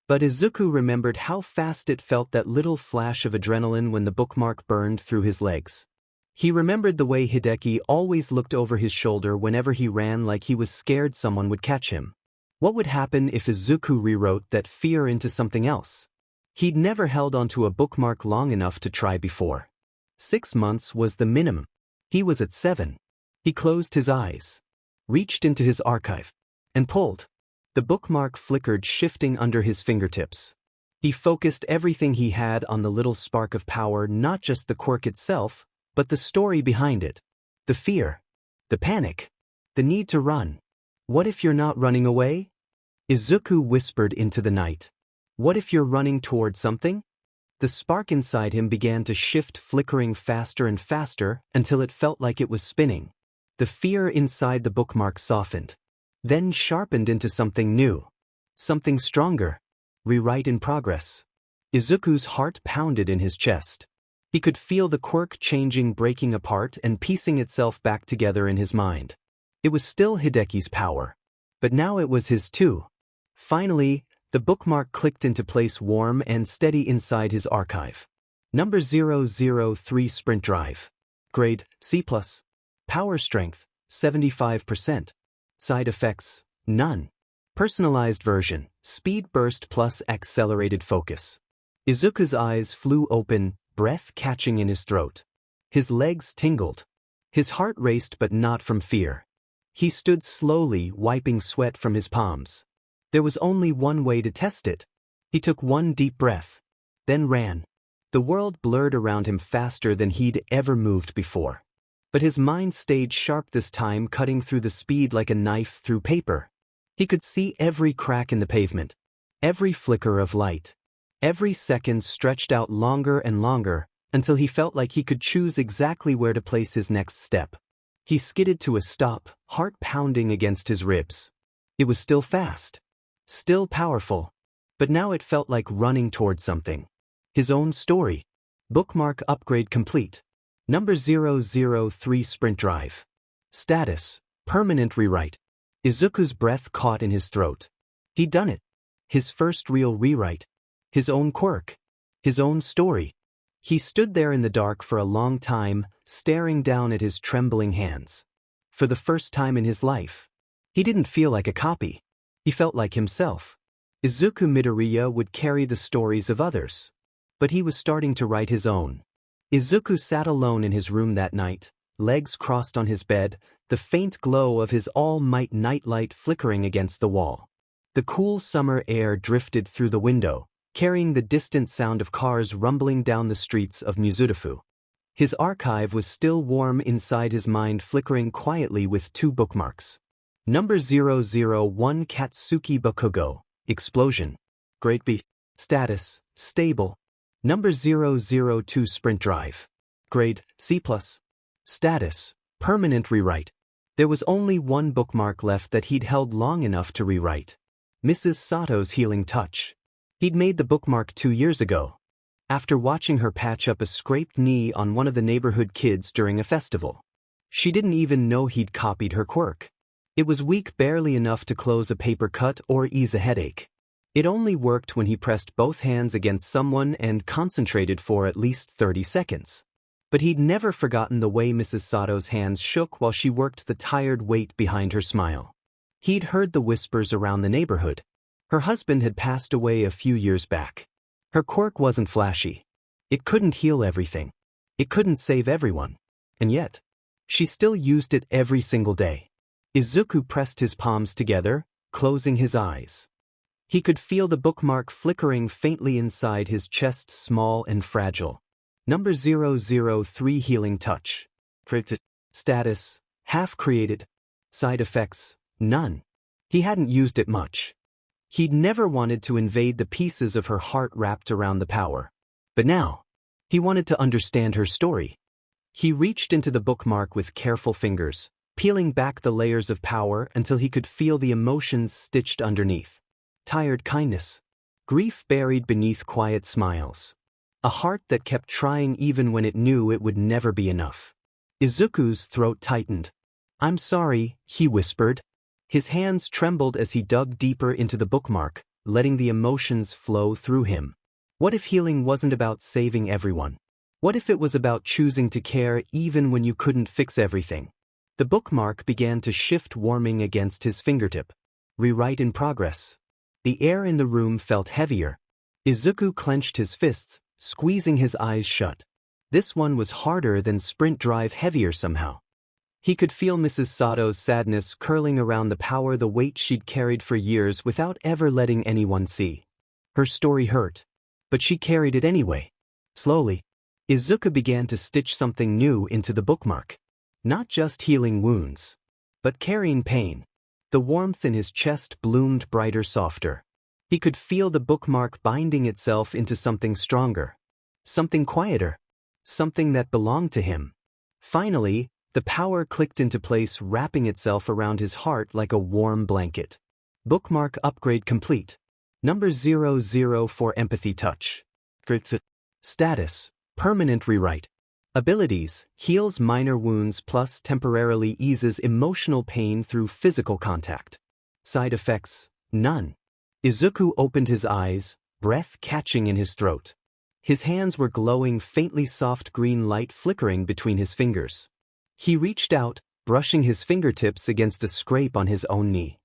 But Izuku remembered how fast it felt, that little flash of adrenaline when the bookmark burned through his legs. He remembered the way Hideki always looked over his shoulder whenever he ran, like he was scared someone would catch him. What would happen if Izuku rewrote that fear into something else? He'd never held onto a bookmark long enough to try before. 6 months was the minimum. He was at 7. He closed his eyes, reached into his archive, and pulled. The bookmark flickered, shifting under his fingertips. He focused everything he had on the little spark of power, not just the quirk itself, but the story behind it. The fear. The panic. The need to run. What if you're not running away? Izuku whispered into the night. What if you're running toward something? The spark inside him began to shift, flickering faster and faster until it felt like it was spinning. The fear inside the bookmark softened, then sharpened into something new. Something stronger. Rewrite in progress. Izuku's heart pounded in his chest. He could feel the quirk changing, breaking apart, and piecing itself back together in his mind. It was still Hideki's power, but now it was his too. Finally, the bookmark clicked into place, warm and steady inside his archive. Number 003 Sprint Drive. Grade, C+. Power strength, 75%. Side effects, none. Personalized version, speed burst plus accelerated focus. Izuku's eyes flew open, breath catching in his throat. His legs tingled. His heart raced, but not from fear. He stood slowly, wiping sweat from his palms. There was only one way to test it. He took one deep breath, then ran. The world blurred around him faster than he'd ever moved before. But his mind stayed sharp this time, cutting through the speed like a knife through paper. He could see every crack in the pavement, every flicker of light. Every second stretched out longer and longer, until he felt like he could choose exactly where to place his next step. He skidded to a stop, heart pounding against his ribs. It was still fast, still powerful, but now it felt like running toward something. His own story. Bookmark upgrade complete. Number 003 Sprint Drive. Status, permanent rewrite. Izuku's breath caught in his throat. He'd done it. His first real rewrite. His own quirk. His own story. He stood there in the dark for a long time, staring down at his trembling hands. For the first time in his life, he didn't feel like a copy. He felt like himself. Izuku Midoriya would carry the stories of others, but he was starting to write his own. Izuku sat alone in his room that night, legs crossed on his bed, the faint glow of his all-might nightlight flickering against the wall. The cool summer air drifted through the window, carrying the distant sound of cars rumbling down the streets of Mizudafu. His archive was still warm inside his mind, flickering quietly with 2 bookmarks. Number 001 Katsuki Bakugo, Explosion. Grade B. Status, stable. Number 002 Sprint Drive. Grade, C+. Status, permanent rewrite. There was only one bookmark left that he'd held long enough to rewrite. Mrs. Sato's healing touch. He'd made the bookmark 2 years ago, after watching her patch up a scraped knee on one of the neighborhood kids during a festival. She didn't even know he'd copied her quirk. It was weak, barely enough to close a paper cut or ease a headache. It only worked when he pressed both hands against someone and concentrated for at least 30 seconds. But he'd never forgotten the way Mrs. Sato's hands shook while she worked, the tired weight behind her smile. He'd heard the whispers around the neighborhood. Her husband had passed away a few years back. Her quirk wasn't flashy. It couldn't heal everything. It couldn't save everyone. And yet, she still used it every single day. Izuku pressed his palms together, closing his eyes. He could feel the bookmark flickering faintly inside his chest, small and fragile. Number 003 Healing Touch. Status, half created. Side effects, none. He hadn't used it much. He'd never wanted to invade the pieces of her heart wrapped around the power. But now, he wanted to understand her story. He reached into the bookmark with careful fingers, peeling back the layers of power until he could feel the emotions stitched underneath. Tired kindness. Grief buried beneath quiet smiles. A heart that kept trying even when it knew it would never be enough. Izuku's throat tightened. "I'm sorry," he whispered. His hands trembled as he dug deeper into the bookmark, letting the emotions flow through him. What if healing wasn't about saving everyone? What if it was about choosing to care even when you couldn't fix everything? The bookmark began to shift, warming against his fingertip. Rewrite in progress. The air in the room felt heavier. Izuku clenched his fists, squeezing his eyes shut. This one was harder than Sprint Drive, heavier somehow. He could feel Mrs. Sato's sadness curling around the power, the weight she'd carried for years without ever letting anyone see. Her story hurt, but she carried it anyway. Slowly, Izuku began to stitch something new into the bookmark. Not just healing wounds, but carrying pain. The warmth in his chest bloomed brighter, softer. He could feel the bookmark binding itself into something stronger. Something quieter. Something that belonged to him. Finally, the power clicked into place, wrapping itself around his heart like a warm blanket. Bookmark upgrade complete. Number 004 Empathy Touch. Status, permanent rewrite. Abilities, heals minor wounds plus temporarily eases emotional pain through physical contact. Side effects, none. Izuku opened his eyes, breath catching in his throat. His hands were glowing faintly, soft green light flickering between his fingers. He reached out, brushing his fingertips against a scrape on his own knee.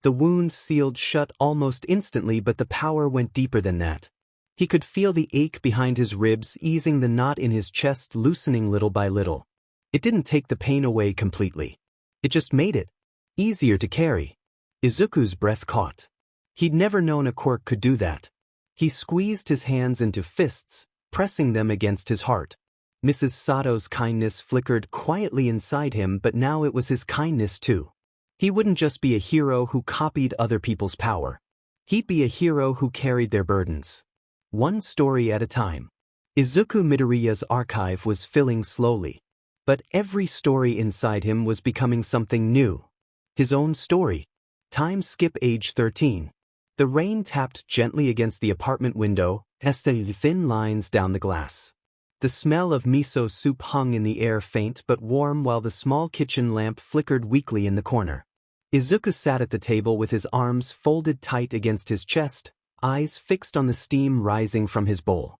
The wound sealed shut almost instantly, but the power went deeper than that. He could feel the ache behind his ribs, easing the knot in his chest, loosening little by little. It didn't take the pain away completely. It just made it easier to carry. Izuku's breath caught. He'd never known a quirk could do that. He squeezed his hands into fists, pressing them against his heart. Mrs. Sato's kindness flickered quietly inside him, but now it was his kindness too. He wouldn't just be a hero who copied other people's power. He'd be a hero who carried their burdens. One story at a time. Izuku Midoriya's archive was filling slowly. But every story inside him was becoming something new. His own story. Time skip age 13. The rain tapped gently against the apartment window, casting thin lines down the glass. The smell of miso soup hung in the air, faint but warm, while the small kitchen lamp flickered weakly in the corner. Izuku sat at the table with his arms folded tight against his chest, eyes fixed on the steam rising from his bowl.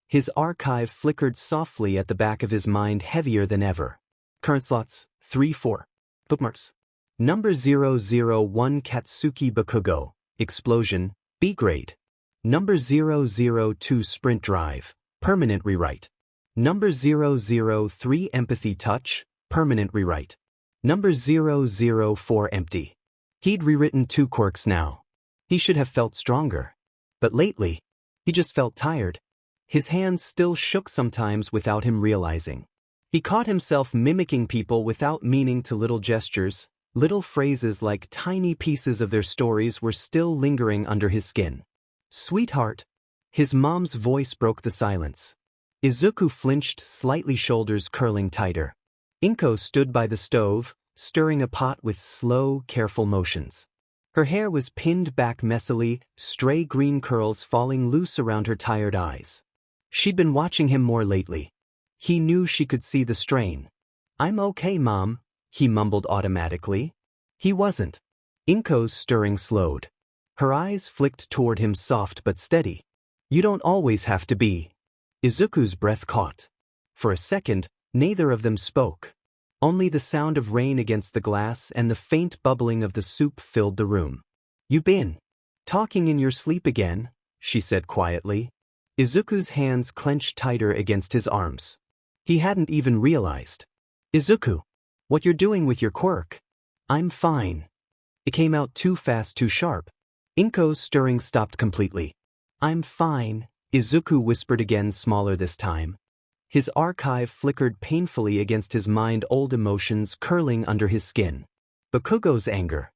His archive flickered softly at the back of his mind, heavier than ever. Current slots, 3-4. Bookmarks. Number 001 Katsuki Bakugo, Explosion, B grade. Number 002 Sprint Drive, Permanent Rewrite. Number 003 Empathy Touch, Permanent Rewrite. Number 004 Empty. He'd rewritten 2 quirks now. He should have felt stronger. But lately, he just felt tired. His hands still shook sometimes without him realizing. He caught himself mimicking people without meaning to, little gestures, little phrases like tiny pieces of their stories were still lingering under his skin. "Sweetheart." His mom's voice broke the silence. Izuku flinched slightly, shoulders curling tighter. Inko stood by the stove, stirring a pot with slow, careful motions. Her hair was pinned back messily, stray green curls falling loose around her tired eyes. She'd been watching him more lately. He knew she could see the strain. "I'm okay, Mom," he mumbled automatically. He wasn't. Inko's stirring slowed. Her eyes flicked toward him, soft but steady. "You don't always have to be." Izuku's breath caught. For a second, neither of them spoke. Only the sound of rain against the glass and the faint bubbling of the soup filled the room. "You been talking in your sleep again?" she said quietly. Izuku's hands clenched tighter against his arms. He hadn't even realized. "Izuku, what you're doing with your quirk?" "I'm fine." It came out too fast, too sharp. Inko's stirring stopped completely. "I'm fine," Izuku whispered again, smaller this time. His archive flickered painfully against his mind, old emotions curling under his skin. Bakugo's anger.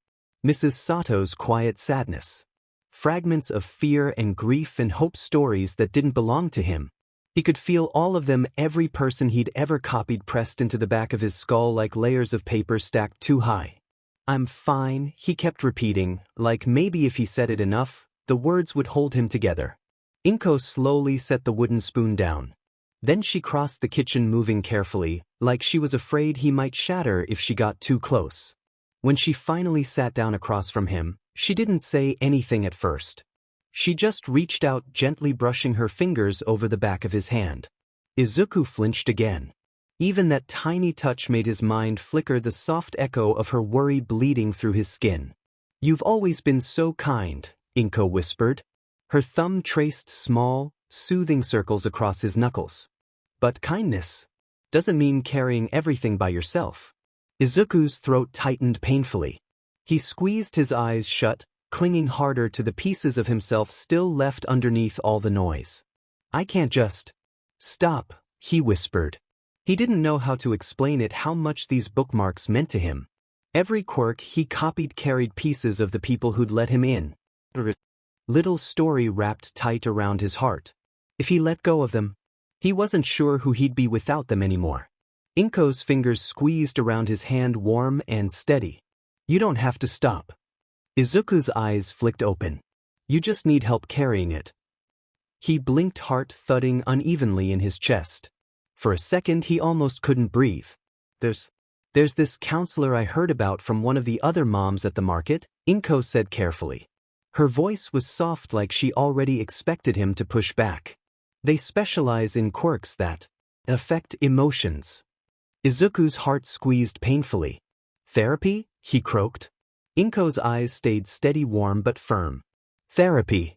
Mrs. Sato's quiet sadness. Fragments of fear and grief and hope, stories that didn't belong to him. He could feel all of them, every person he'd ever copied pressed into the back of his skull like layers of paper stacked too high. "I'm fine," he kept repeating, like maybe if he said it enough, the words would hold him together. Inko slowly set the wooden spoon down. Then she crossed the kitchen, moving carefully, like she was afraid he might shatter if she got too close. When she finally sat down across from him, she didn't say anything at first. She just reached out, gently brushing her fingers over the back of his hand. Izuku flinched again. Even that tiny touch made his mind flicker, the soft echo of her worry bleeding through his skin. "You've always been so kind," Inko whispered. Her thumb traced small, soothing circles across his knuckles. "But kindness doesn't mean carrying everything by yourself." Izuku's throat tightened painfully. He squeezed his eyes shut, clinging harder to the pieces of himself still left underneath all the noise. "I can't just stop," he whispered. He didn't know how to explain it, how much these bookmarks meant to him. Every quirk he copied carried pieces of the people who'd let him in. Little story wrapped tight around his heart. If he let go of them, he wasn't sure who he'd be without them anymore. Inko's fingers squeezed around his hand, warm and steady. "You don't have to stop." Izuku's eyes flicked open. "You just need help carrying it." He blinked, heart thudding unevenly in his chest. For a second he almost couldn't breathe. There's this counselor I heard about from one of the other moms at the market," Inko said carefully. Her voice was soft, like she already expected him to push back. "They specialize in quirks that affect emotions." Izuku's heart squeezed painfully. "Therapy?" he croaked. Inko's eyes stayed steady, warm but firm. "Therapy."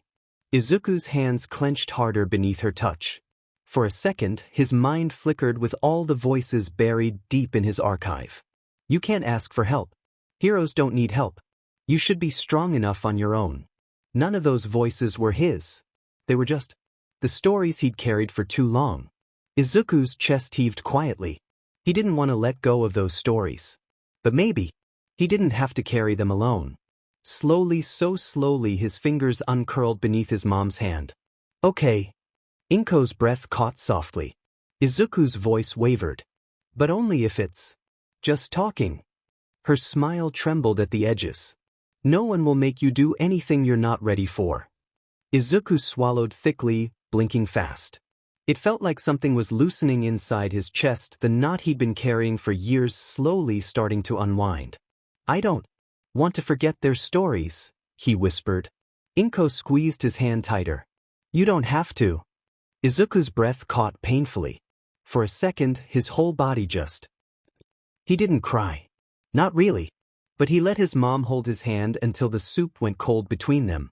Izuku's hands clenched harder beneath her touch. For a second, his mind flickered with all the voices buried deep in his archive. "You can't ask for help. Heroes don't need help. You should be strong enough on your own." None of those voices were his. They were just the stories he'd carried for too long. Izuku's chest heaved quietly. He didn't want to let go of those stories. But maybe he didn't have to carry them alone. Slowly, so slowly, his fingers uncurled beneath his mom's hand. "Okay." Inko's breath caught softly. Izuku's voice wavered. "But only if it's just talking." Her smile trembled at the edges. "No one will make you do anything you're not ready for." Izuku swallowed thickly, blinking fast. It felt like something was loosening inside his chest, the knot he'd been carrying for years slowly starting to unwind. "I don't want to forget their stories," he whispered. Inko squeezed his hand tighter. "You don't have to." Izuku's breath caught painfully. For a second, his whole body just... He didn't cry. Not really. But he let his mom hold his hand until the soup went cold between them.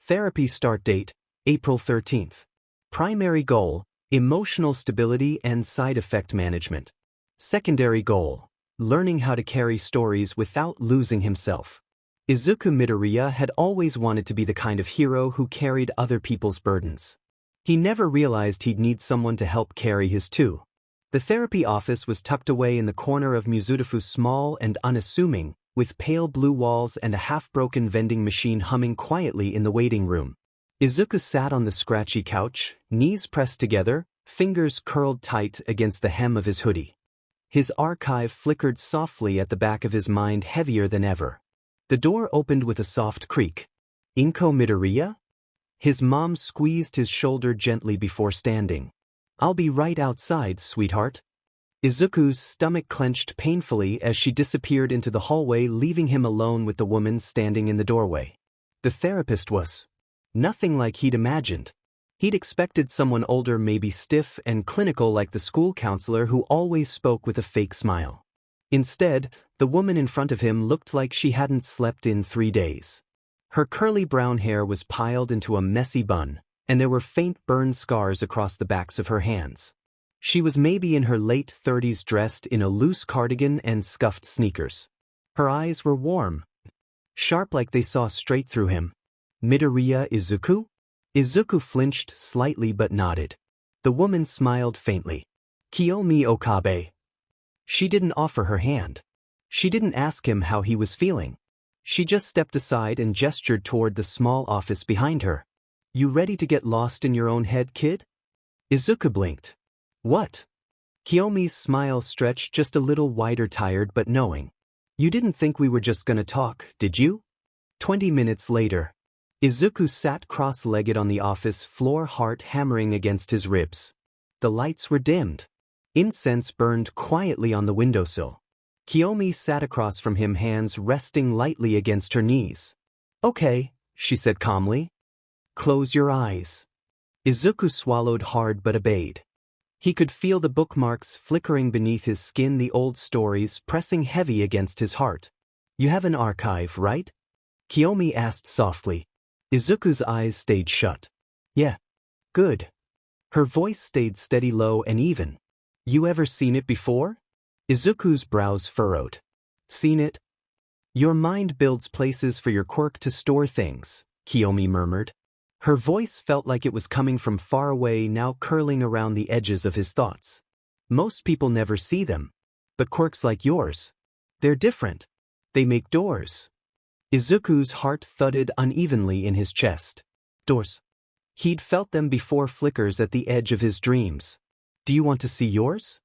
Therapy start date, April 13th. Primary goal, emotional stability and side effect management. Secondary goal, learning how to carry stories without losing himself. Izuku Midoriya had always wanted to be the kind of hero who carried other people's burdens. He never realized he'd need someone to help carry his too. The therapy office was tucked away in the corner of Muzutafu's, small and unassuming, with pale blue walls and a half-broken vending machine humming quietly in the waiting room. Izuku sat on the scratchy couch, knees pressed together, fingers curled tight against the hem of his hoodie. His archive flickered softly at the back of his mind, heavier than ever. The door opened with a soft creak. "Inko Midoriya?" His mom squeezed his shoulder gently before standing. "I'll be right outside, sweetheart." Izuku's stomach clenched painfully as she disappeared into the hallway, leaving him alone with the woman standing in the doorway. The therapist was nothing like he'd imagined. He'd expected someone older, maybe stiff and clinical like the school counselor who always spoke with a fake smile. Instead, the woman in front of him looked like she hadn't slept in 3 days. Her curly brown hair was piled into a messy bun, and there were faint burn scars across the backs of her hands. She was maybe in her late 30s, dressed in a loose cardigan and scuffed sneakers. Her eyes were warm, sharp, like they saw straight through him. "Midoriya Izuku?" Izuku flinched slightly but nodded. The woman smiled faintly. "Kiyomi Okabe." She didn't offer her hand. She didn't ask him how he was feeling. She just stepped aside and gestured toward the small office behind her. "You ready to get lost in your own head, kid?" Izuku blinked. "What?" Kiyomi's smile stretched just a little wider, tired but knowing. "You didn't think we were just gonna talk, did you?" 20 minutes later. Izuku sat cross-legged on the office floor, heart hammering against his ribs. The lights were dimmed. Incense burned quietly on the windowsill. Kiyomi sat across from him, hands resting lightly against her knees. "Okay," she said calmly. "Close your eyes." Izuku swallowed hard but obeyed. He could feel the bookmarks flickering beneath his skin, the old stories pressing heavy against his heart. "You have an archive, right?" Kiyomi asked softly. Izuku's eyes stayed shut. "Yeah." "Good." Her voice stayed steady, low and even. "You ever seen it before?" Izuku's brows furrowed. "Seen it?" "Your mind builds places for your quirk to store things," Kiyomi murmured. Her voice felt like it was coming from far away, now curling around the edges of his thoughts. "Most people never see them. But quirks like yours, they're different. They make doors." Izuku's heart thudded unevenly in his chest. Doors. He'd felt them before, flickers at the edge of his dreams. "Do you want to see yours?"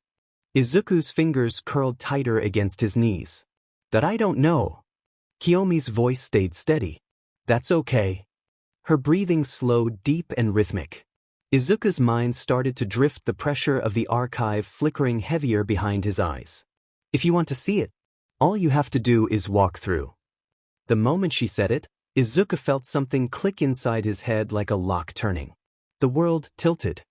Izuku's fingers curled tighter against his knees. "That I don't know." Kiyomi's voice stayed steady. "That's okay." Her breathing slowed, deep and rhythmic. Izuku's mind started to drift, the pressure of the archive flickering heavier behind his eyes. "If you want to see it, all you have to do is walk through." The moment she said it, Izuku felt something click inside his head, like a lock turning. The world tilted.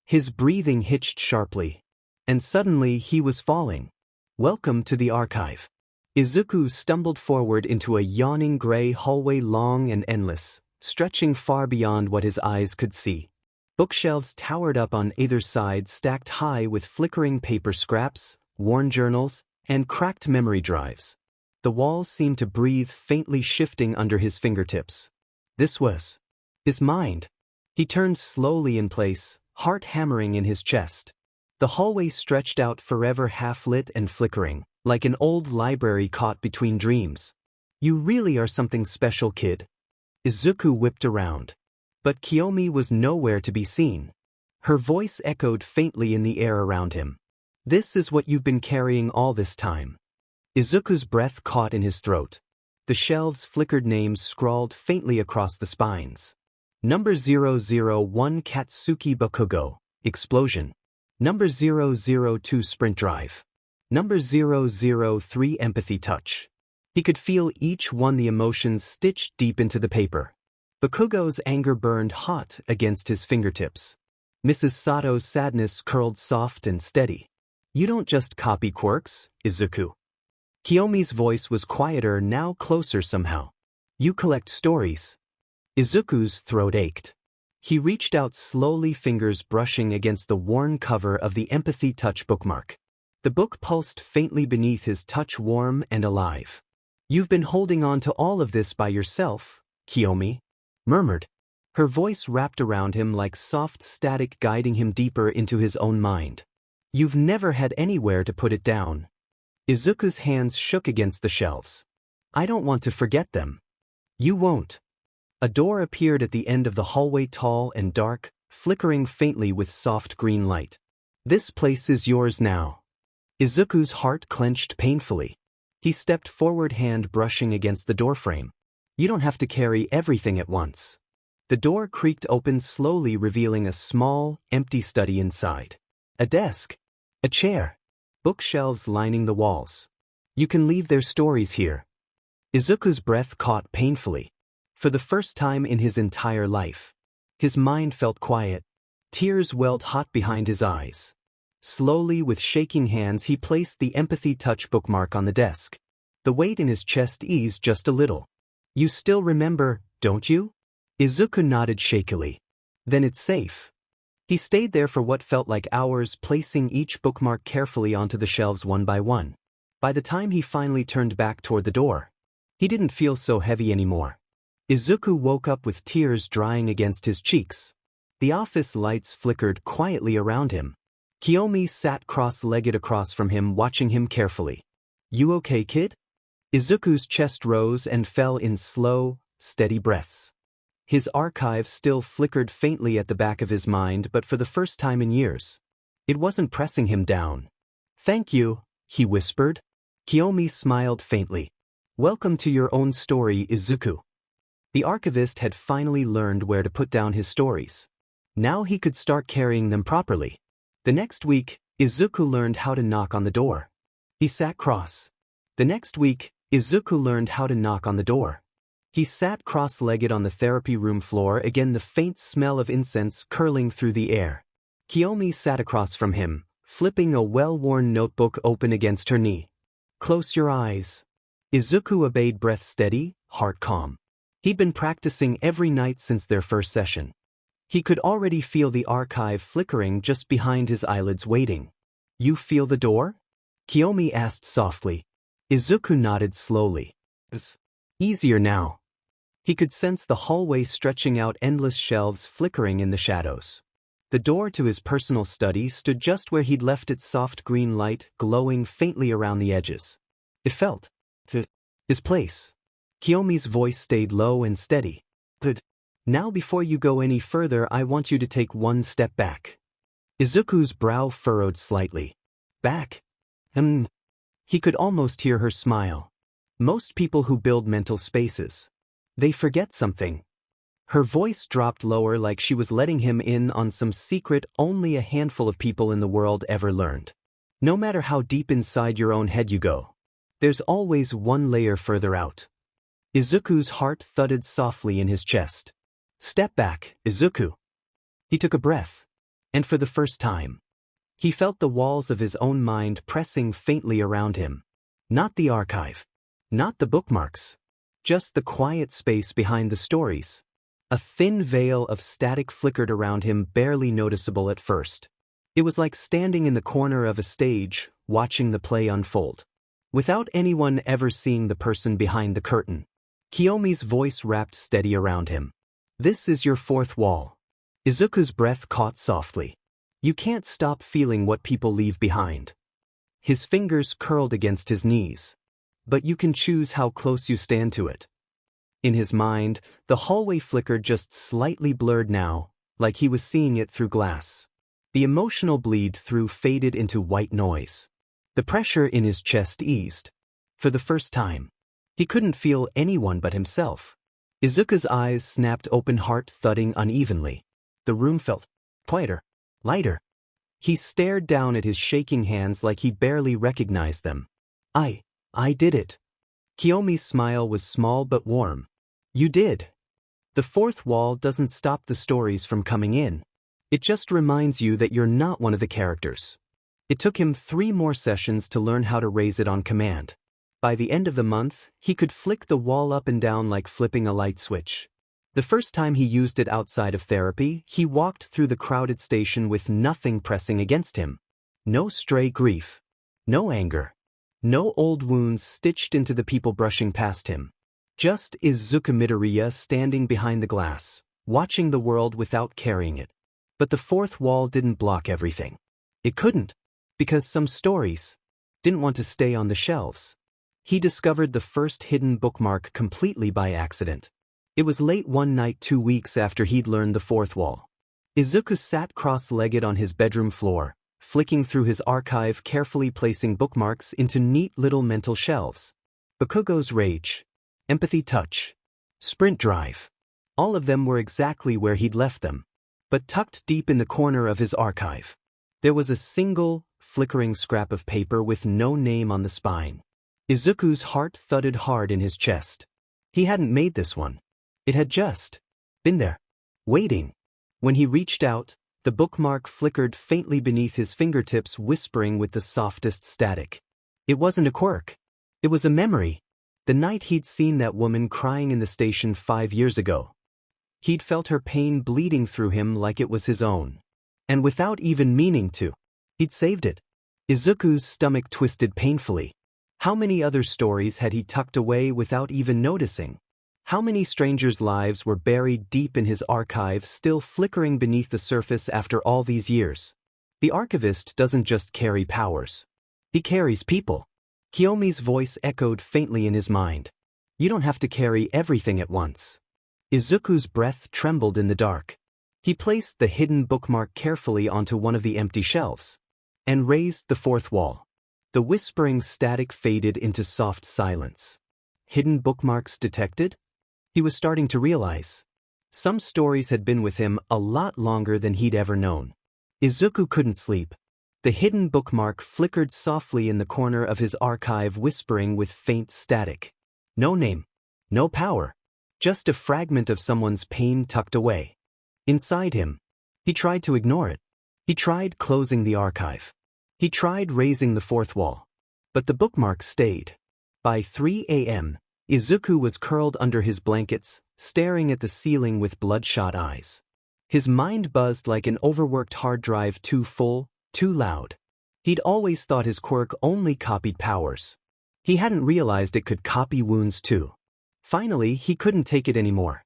His breathing hitched sharply. And suddenly he was falling. "Welcome to the archive." Izuku stumbled forward into a yawning gray hallway, long and endless, stretching far beyond what his eyes could see. Bookshelves towered up on either side, stacked high with flickering paper scraps, worn journals, and cracked memory drives. The walls seemed to breathe, faintly shifting under his fingertips. This was his mind. He turned slowly in place, heart hammering in his chest. The hallway stretched out forever, half-lit and flickering, like an old library caught between dreams. "You really are something special, kid." Izuku whipped around. But Kiyomi was nowhere to be seen. Her voice echoed faintly in the air around him. "This is what you've been carrying all this time." Izuku's breath caught in his throat. The shelves flickered, names scrawled faintly across the spines. Number 001 Katsuki Bakugo, Explosion. Number 002 Sprint Drive. Number 003 Empathy Touch. He could feel each one, the emotions stitched deep into the paper. Bakugo's anger burned hot against his fingertips. Mrs. Sato's sadness curled soft and steady. "You don't just copy quirks, Izuku." Kiyomi's voice was quieter, now closer somehow. "You collect stories." Izuku's throat ached. He reached out slowly, fingers brushing against the worn cover of the Empathy Touch bookmark. The book pulsed faintly beneath his touch, warm and alive. "You've been holding on to all of this by yourself," Kiyomi murmured. Her voice wrapped around him like soft static, guiding him deeper into his own mind. "You've never had anywhere to put it down." Izuku's hands shook against the shelves. "I don't want to forget them." "You won't." A door appeared at the end of the hallway, tall and dark, flickering faintly with soft green light. "This place is yours now." Izuku's heart clenched painfully. He stepped forward, hand brushing against the doorframe. "You don't have to carry everything at once." The door creaked open slowly, revealing a small, empty study inside. A desk. A chair. Bookshelves lining the walls. "You can leave their stories here." Izuku's breath caught painfully. For the first time in his entire life, his mind felt quiet. Tears welled hot behind his eyes. Slowly, with shaking hands, he placed the Empathy Touch bookmark on the desk. The weight in his chest eased just a little. You still remember, don't you? Izuku nodded shakily. Then it's safe. He stayed there for what felt like hours, placing each bookmark carefully onto the shelves one by one. By the time he finally turned back toward the door, he didn't feel so heavy anymore. Izuku woke up with tears drying against his cheeks. The office lights flickered quietly around him. Kiyomi sat cross-legged across from him, watching him carefully. You okay, kid? Izuku's chest rose and fell in slow, steady breaths. His archive still flickered faintly at the back of his mind, but for the first time in years, it wasn't pressing him down. Thank you, he whispered. Kiyomi smiled faintly. Welcome to your own story, Izuku. The archivist had finally learned where to put down his stories. Now he could start carrying them properly. The next week, Izuku learned how to knock on the door. He sat cross. The next week, Izuku learned how to knock on the door. He sat cross-legged on the therapy room floor, again the faint smell of incense curling through the air. Kiyomi sat across from him, flipping a well-worn notebook open against her knee. Close your eyes. Izuku obeyed, breath steady, heart calm. He'd been practicing every night since their first session. He could already feel the archive flickering just behind his eyelids, waiting. You feel the door? Kiyomi asked softly. Izuku nodded slowly. It's easier now. He could sense the hallway stretching out, endless shelves flickering in the shadows. The door to his personal study stood just where he'd left its soft green light glowing faintly around the edges. It felt his place. Kiyomi's voice stayed low and steady. But now, before you go any further, I want you to take one step back. Izuku's brow furrowed slightly. Back? He could almost hear her smile. Most people who build mental spaces, they forget something. Her voice dropped lower, like she was letting him in on some secret only a handful of people in the world ever learned. No matter how deep inside your own head you go, there's always one layer further out. Izuku's heart thudded softly in his chest. Step back, Izuku. He took a breath, and for the first time, he felt the walls of his own mind pressing faintly around him. Not the archive, not the bookmarks, just the quiet space behind the stories. A thin veil of static flickered around him, barely noticeable at first. It was like standing in the corner of a stage, watching the play unfold, without anyone ever seeing the person behind the curtain. Kiyomi's voice rapped steady around him. This is your fourth wall. Izuku's breath caught softly. You can't stop feeling what people leave behind. His fingers curled against his knees. But you can choose how close you stand to it. In his mind, the hallway flickered just slightly blurred now, like he was seeing it through glass. The emotional bleed through faded into white noise. The pressure in his chest eased. For the first time, he couldn't feel anyone but himself. Izuku's eyes snapped open, heart thudding unevenly. The room felt quieter, lighter. He stared down at his shaking hands like he barely recognized them. I did it. Kiyomi's smile was small but warm. You did. The fourth wall doesn't stop the stories from coming in. It just reminds you that you're not one of the characters. It took him 3 more sessions to learn how to raise it on command. By the end of the month, he could flick the wall up and down like flipping a light switch. The first time he used it outside of therapy, he walked through the crowded station with nothing pressing against him. No stray grief. No anger. No old wounds stitched into the people brushing past him. Just Izuku Midoriya standing behind the glass, watching the world without carrying it. But the fourth wall didn't block everything. It couldn't, because some stories didn't want to stay on the shelves. He discovered the first hidden bookmark completely by accident. It was late one night 2 weeks after he'd learned the fourth wall. Izuku sat cross-legged on his bedroom floor, flicking through his archive, carefully placing bookmarks into neat little mental shelves. Bakugo's Rage, Empathy Touch, Sprint Drive. All of them were exactly where he'd left them. But tucked deep in the corner of his archive, there was a single, flickering scrap of paper with no name on the spine. Izuku's heart thudded hard in his chest. He hadn't made this one. It had just been there, waiting. When he reached out, The bookmark flickered faintly beneath his fingertips, whispering with the softest static. It wasn't a quirk. It was a memory. The night he'd seen that woman crying in the station 5 years ago. He'd felt her pain bleeding through him like it was his own. And without even meaning to, he'd saved it. Izuku's stomach twisted painfully. How many other stories had he tucked away without even noticing? How many strangers' lives were buried deep in his archive, still flickering beneath the surface after all these years? The archivist doesn't just carry powers. He carries people. Kiyomi's voice echoed faintly in his mind. You don't have to carry everything at once. Izuku's breath trembled in the dark. He placed the hidden bookmark carefully onto one of the empty shelves and raised the fourth wall. The whispering static faded into soft silence. Hidden bookmarks detected? He was starting to realize. Some stories had been with him a lot longer than he'd ever known. Izuku couldn't sleep. The hidden bookmark flickered softly in the corner of his archive, whispering with faint static. No name. No power. Just a fragment of someone's pain tucked away. Inside him. He tried to ignore it. He tried closing the archive. He tried raising the fourth wall. But the bookmark stayed. By 3 a.m., Izuku was curled under his blankets, staring at the ceiling with bloodshot eyes. His mind buzzed like an overworked hard drive, too full, too loud. He'd always thought his quirk only copied powers. He hadn't realized it could copy wounds too. Finally, he couldn't take it anymore.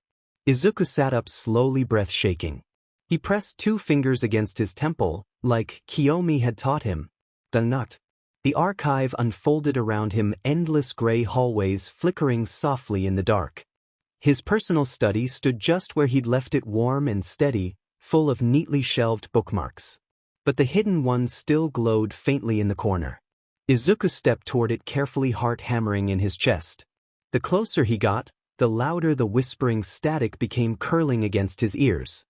Izuku sat up slowly, breath shaking. He pressed 2 fingers against his temple, like Kiyomi had taught him. The nut. The archive unfolded around him, endless gray hallways flickering softly in the dark. His personal study stood just where he'd left it, warm and steady, full of neatly shelved bookmarks. But the hidden one still glowed faintly in the corner. Izuku stepped toward it, carefully, heart hammering in his chest. The closer he got, the louder the whispering static became, curling against his ears.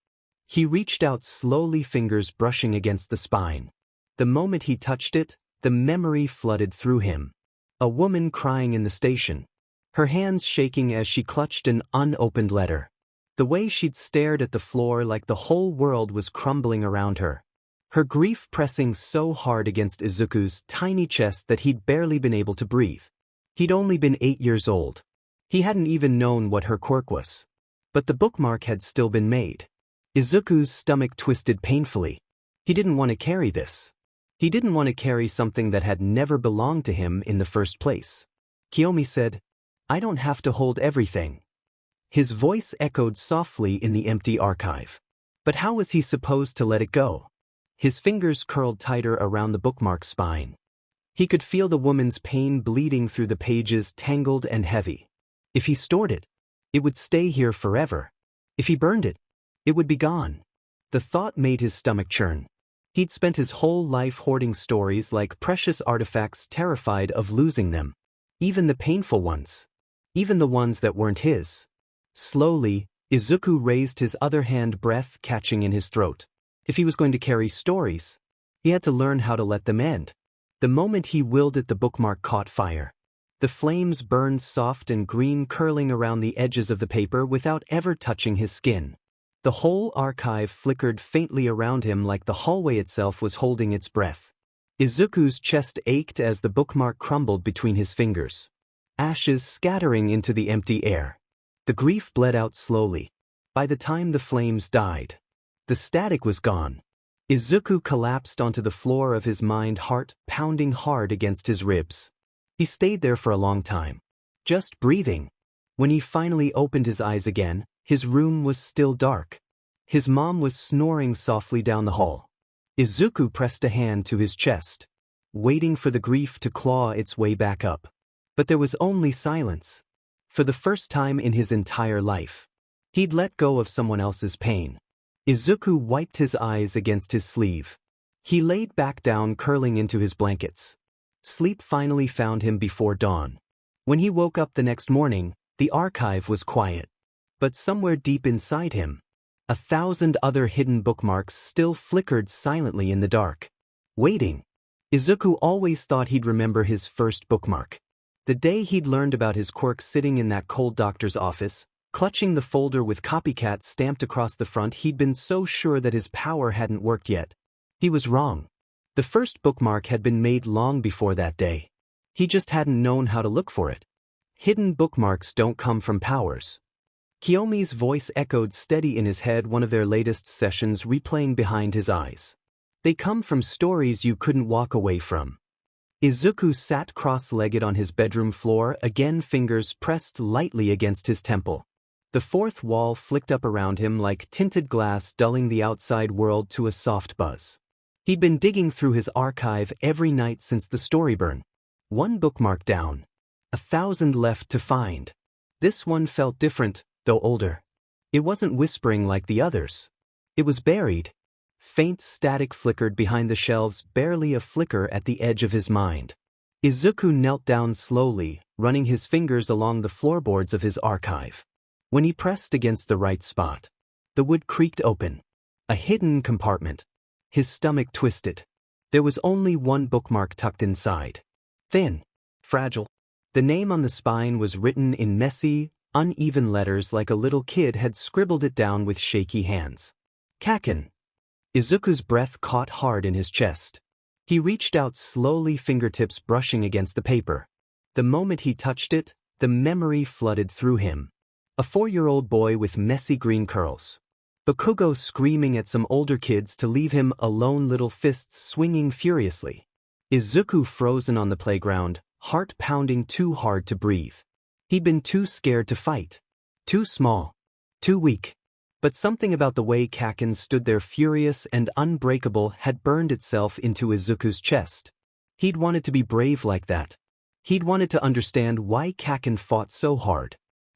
He reached out slowly, fingers brushing against the spine. The moment he touched it, the memory flooded through him. A woman crying in the station. Her hands shaking as she clutched an unopened letter. The way she'd stared at the floor like the whole world was crumbling around her. Her grief pressing so hard against Izuku's tiny chest that he'd barely been able to breathe. He'd only been 8 years old. He hadn't even known what her quirk was. But the bookmark had still been made. Izuku's stomach twisted painfully. He didn't want to carry this. He didn't want to carry something that had never belonged to him in the first place. Kiyomi said, I don't have to hold everything. His voice echoed softly in the empty archive. But how was he supposed to let it go? His fingers curled tighter around the bookmark's spine. He could feel the woman's pain bleeding through the pages, tangled and heavy. If he stored it, it would stay here forever. If he burned it, it would be gone. The thought made his stomach churn. He'd spent his whole life hoarding stories like precious artifacts, terrified of losing them. Even the painful ones. Even the ones that weren't his. Slowly, Izuku raised his other hand, breath catching in his throat. If he was going to carry stories, he had to learn how to let them end. The moment he willed it, the bookmark caught fire. The flames burned soft and green, curling around the edges of the paper without ever touching his skin. The whole archive flickered faintly around him like the hallway itself was holding its breath. Izuku's chest ached as the bookmark crumbled between his fingers. Ashes scattering into the empty air. The grief bled out slowly. By the time the flames died, the static was gone. Izuku collapsed onto the floor of his mind, heart pounding hard against his ribs. He stayed there for a long time, just breathing. When he finally opened his eyes again, his room was still dark. His mom was snoring softly down the hall. Izuku pressed a hand to his chest, waiting for the grief to claw its way back up. But there was only silence. For the first time in his entire life, he'd let go of someone else's pain. Izuku wiped his eyes against his sleeve. He laid back down, curling into his blankets. Sleep finally found him before dawn. When he woke up the next morning, the archive was quiet. But somewhere deep inside him, 1,000 other hidden bookmarks still flickered silently in the dark. Waiting. Izuku always thought he'd remember his first bookmark. The day he'd learned about his quirk, sitting in that cold doctor's office, Clutching the folder with Copycat stamped across the front, he'd been so sure that his power hadn't worked yet. He was wrong. The first bookmark had been made long before that day. He just hadn't known how to look for it. Hidden bookmarks don't come from powers. Kiyomi's voice echoed steady in his head, one of their latest sessions replaying behind his eyes. They come from stories you couldn't walk away from. Izuku sat cross-legged on his bedroom floor, again fingers pressed lightly against his temple. The fourth wall flicked up around him like tinted glass, dulling the outside world to a soft buzz. He'd been digging through his archive every night since the story burn. One bookmark down. 1,000 left to find. This one felt different, though older. It wasn't whispering like the others. It was buried. Faint static flickered behind the shelves, barely a flicker at the edge of his mind. Izuku knelt down slowly, running his fingers along the floorboards of his archive. When he pressed against the right spot, the wood creaked open. A hidden compartment. His stomach twisted. There was only one bookmark tucked inside. Thin. Fragile. The name on the spine was written in messy, uneven letters like a little kid had scribbled it down with shaky hands. Kaken. Izuku's breath caught hard in his chest. He reached out slowly, fingertips brushing against the paper. The moment he touched it, the memory flooded through him. A 4-year-old boy with messy green curls. Bakugo screaming at some older kids to leave him alone, little fists swinging furiously. Izuku frozen on the playground, heart pounding too hard to breathe. He'd been too scared to fight. Too small. Too weak. But something about the way Kaken stood there furious and unbreakable had burned itself into Izuku's chest. He'd wanted to be brave like that. He'd wanted to understand why Kaken fought so hard.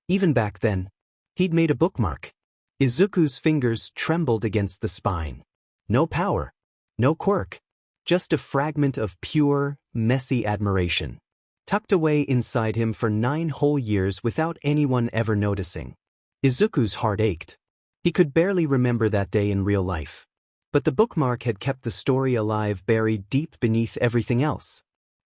Even back then, he'd made a bookmark. Izuku's fingers trembled against the spine. No power. No quirk. Just a fragment of pure, messy admiration. Tucked away inside him for 9 whole years without anyone ever noticing. Izuku's heart ached. He could barely remember that day in real life. But the bookmark had kept the story alive, buried deep beneath everything else.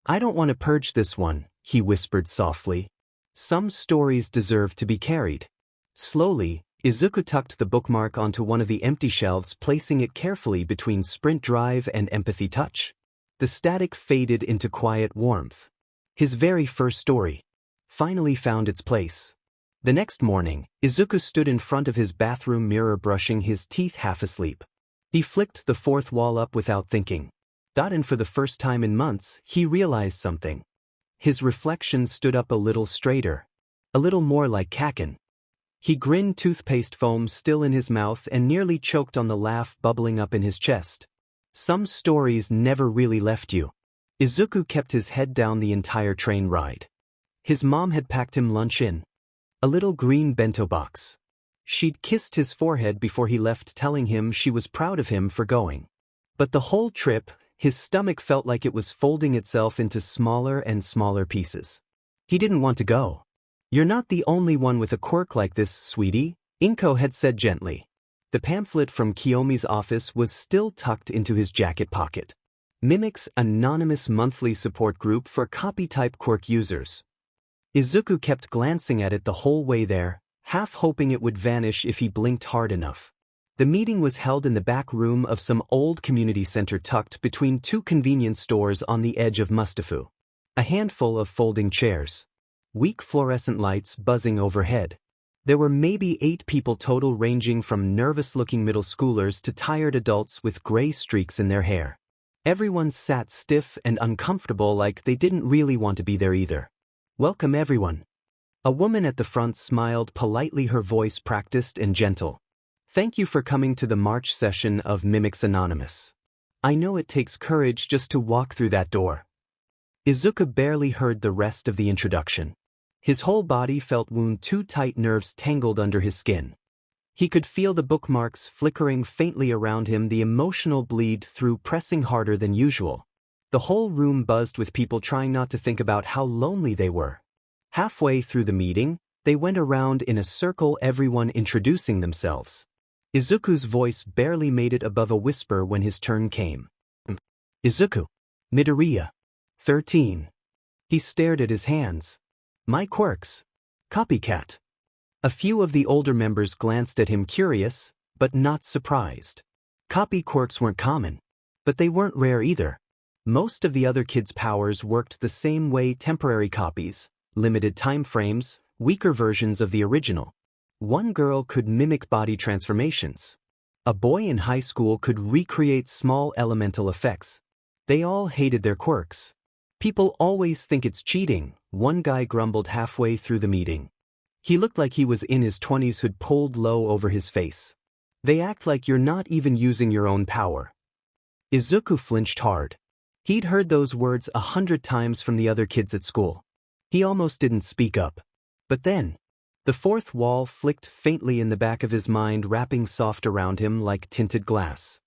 I don't want to purge this one, he whispered softly. Some stories deserve to be carried. Slowly, Izuku tucked the bookmark onto one of the empty shelves, placing it carefully between Sprint Drive and Empathy Touch. The static faded into quiet warmth. His very first story finally found its place. The next morning, Izuku stood in front of his bathroom mirror, brushing his teeth, half asleep. He flicked the fourth wall up without thinking. And for the first time in months, he realized something. His reflection stood up a little straighter. A little more like Kaken. He grinned, toothpaste foam still in his mouth, and nearly choked on the laugh bubbling up in his chest. Some stories never really left you. Izuku kept his head down the entire train ride. His mom had packed him lunch in a little green bento box. She'd kissed his forehead before he left, telling him she was proud of him for going. But the whole trip, his stomach felt like it was folding itself into smaller and smaller pieces. He didn't want to go. You're not the only one with a quirk like this, sweetie, Inko had said gently. The pamphlet from Kiyomi's office was still tucked into his jacket pocket. Mimic's anonymous monthly support group for copy-type quirk users. Izuku kept glancing at it the whole way there, half hoping it would vanish if he blinked hard enough. The meeting was held in the back room of some old community center tucked between 2 convenience stores on the edge of Mustafu. A handful of folding chairs. Weak fluorescent lights buzzing overhead. There were maybe 8 people total, ranging from nervous-looking middle schoolers to tired adults with gray streaks in their hair. Everyone sat stiff and uncomfortable, like they didn't really want to be there either. Welcome everyone. A woman at the front smiled politely, her voice practiced and gentle. Thank you for coming to the March session of Mimics Anonymous. I know it takes courage just to walk through that door. Izuku barely heard the rest of the introduction. His whole body felt wound, 2 tight nerves tangled under his skin. He could feel the bookmarks flickering faintly around him, the emotional bleed through pressing harder than usual. The whole room buzzed with people trying not to think about how lonely they were. Halfway through the meeting, they went around in a circle, everyone introducing themselves. Izuku's voice barely made it above a whisper when his turn came. Izuku Midoriya, 13. He stared at his hands. My quirks. Copycat. A few of the older members glanced at him curious, but not surprised. Copy quirks weren't common, but they weren't rare either. Most of the other kids' powers worked the same way: temporary copies, limited time frames, weaker versions of the original. One girl could mimic body transformations. A boy in high school could recreate small elemental effects. They all hated their quirks. People always think it's cheating, one guy grumbled halfway through the meeting. He looked like he was in his 20s, hood pulled low over his face. They act like you're not even using your own power. Izuku flinched hard. He'd heard those words 100 times from the other kids at school. He almost didn't speak up. But then, the fourth wall flicked faintly in the back of his mind, wrapping soft around him like tinted glass.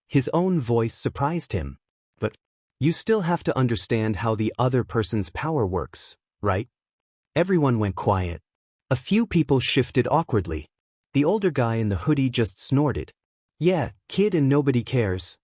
His own voice surprised him. But you still have to understand how the other person's power works, right? Everyone went quiet. A few people shifted awkwardly. The older guy in the hoodie just snorted. Yeah, kid, and nobody cares.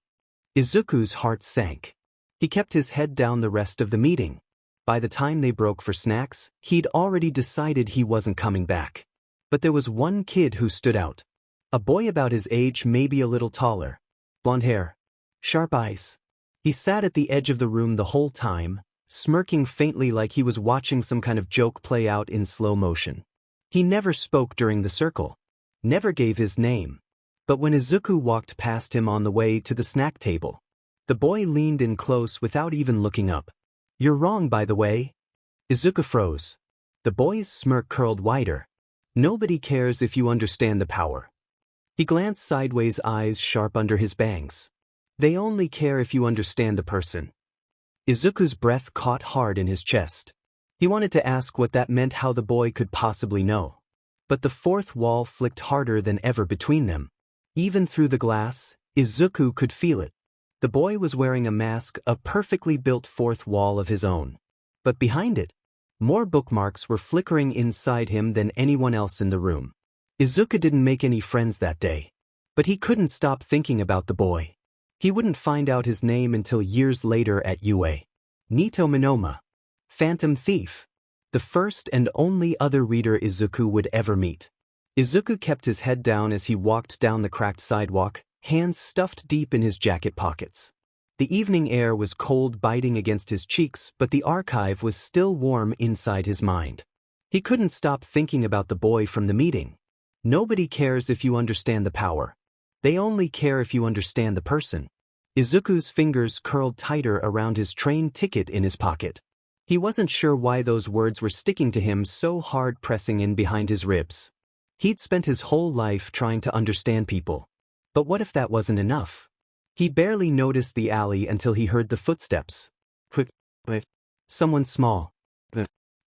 Izuku's heart sank. He kept his head down the rest of the meeting. By the time they broke for snacks, he'd already decided he wasn't coming back. But there was one kid who stood out. A boy about his age, maybe a little taller. Blonde hair. Sharp eyes. He sat at the edge of the room the whole time, smirking faintly like he was watching some kind of joke play out in slow motion. He never spoke during the circle. Never gave his name. But when Izuku walked past him on the way to the snack table, the boy leaned in close without even looking up. You're wrong, by the way. Izuku froze. The boy's smirk curled wider. Nobody cares if you understand the power. He glanced sideways, eyes sharp under his bangs. They only care if you understand the person. Izuku's breath caught hard in his chest. He wanted to ask what that meant, how the boy could possibly know. But the fourth wall flicked harder than ever between them. Even through the glass, Izuku could feel it. The boy was wearing a mask, a perfectly built fourth wall of his own. But behind it, more bookmarks were flickering inside him than anyone else in the room. Izuku didn't make any friends that day. But he couldn't stop thinking about the boy. He wouldn't find out his name until years later at UA. Nito Monoma. Phantom Thief. The first and only other reader Izuku would ever meet. Izuku kept his head down as he walked down the cracked sidewalk, hands stuffed deep in his jacket pockets. The evening air was cold, biting against his cheeks, but the archive was still warm inside his mind. He couldn't stop thinking about the boy from the meeting. Nobody cares if you understand the power. They only care if you understand the person. Izuku's fingers curled tighter around his train ticket in his pocket. He wasn't sure why those words were sticking to him so hard, pressing in behind his ribs. He'd spent his whole life trying to understand people. But what if that wasn't enough? He barely noticed the alley until he heard the footsteps. Quick. Someone small.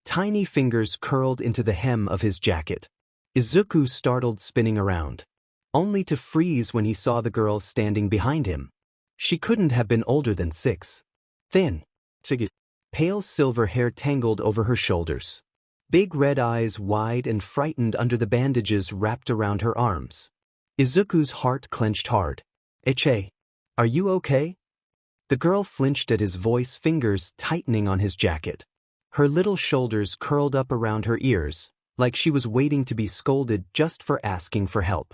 Tiny fingers curled into the hem of his jacket. Izuku startled, spinning around. Only to freeze when he saw the girl standing behind him. She couldn't have been older than 6. Thin. Pale silver hair tangled over her shoulders. Big red eyes wide and frightened under the bandages wrapped around her arms. Izuku's heart clenched hard. Eche, are you okay? The girl flinched at his voice, fingers tightening on his jacket. Her little shoulders curled up around her ears, like she was waiting to be scolded just for asking for help.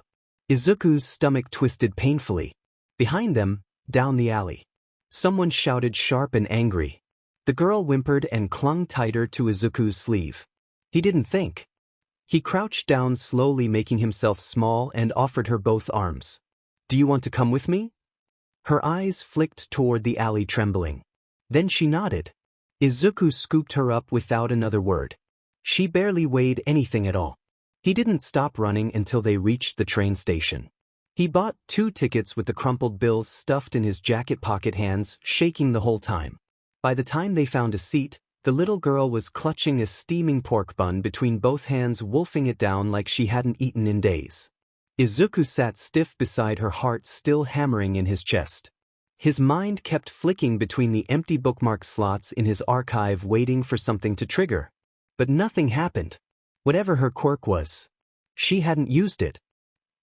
Izuku's stomach twisted painfully. Behind them, down the alley, someone shouted, sharp and angry. The girl whimpered and clung tighter to Izuku's sleeve. He didn't think. He crouched down slowly, making himself small, and offered her both arms. Do you want to come with me? Her eyes flicked toward the alley, trembling. Then she nodded. Izuku scooped her up without another word. She barely weighed anything at all. He didn't stop running until they reached the train station. He bought 2 tickets with the crumpled bills stuffed in his jacket pocket, hands shaking the whole time. By the time they found a seat, the little girl was clutching a steaming pork bun between both hands, wolfing it down like she hadn't eaten in days. Izuku sat stiff beside her, heart still hammering in his chest. His mind kept flicking between the empty bookmark slots in his archive, waiting for something to trigger. But nothing happened. Whatever her quirk was, she hadn't used it.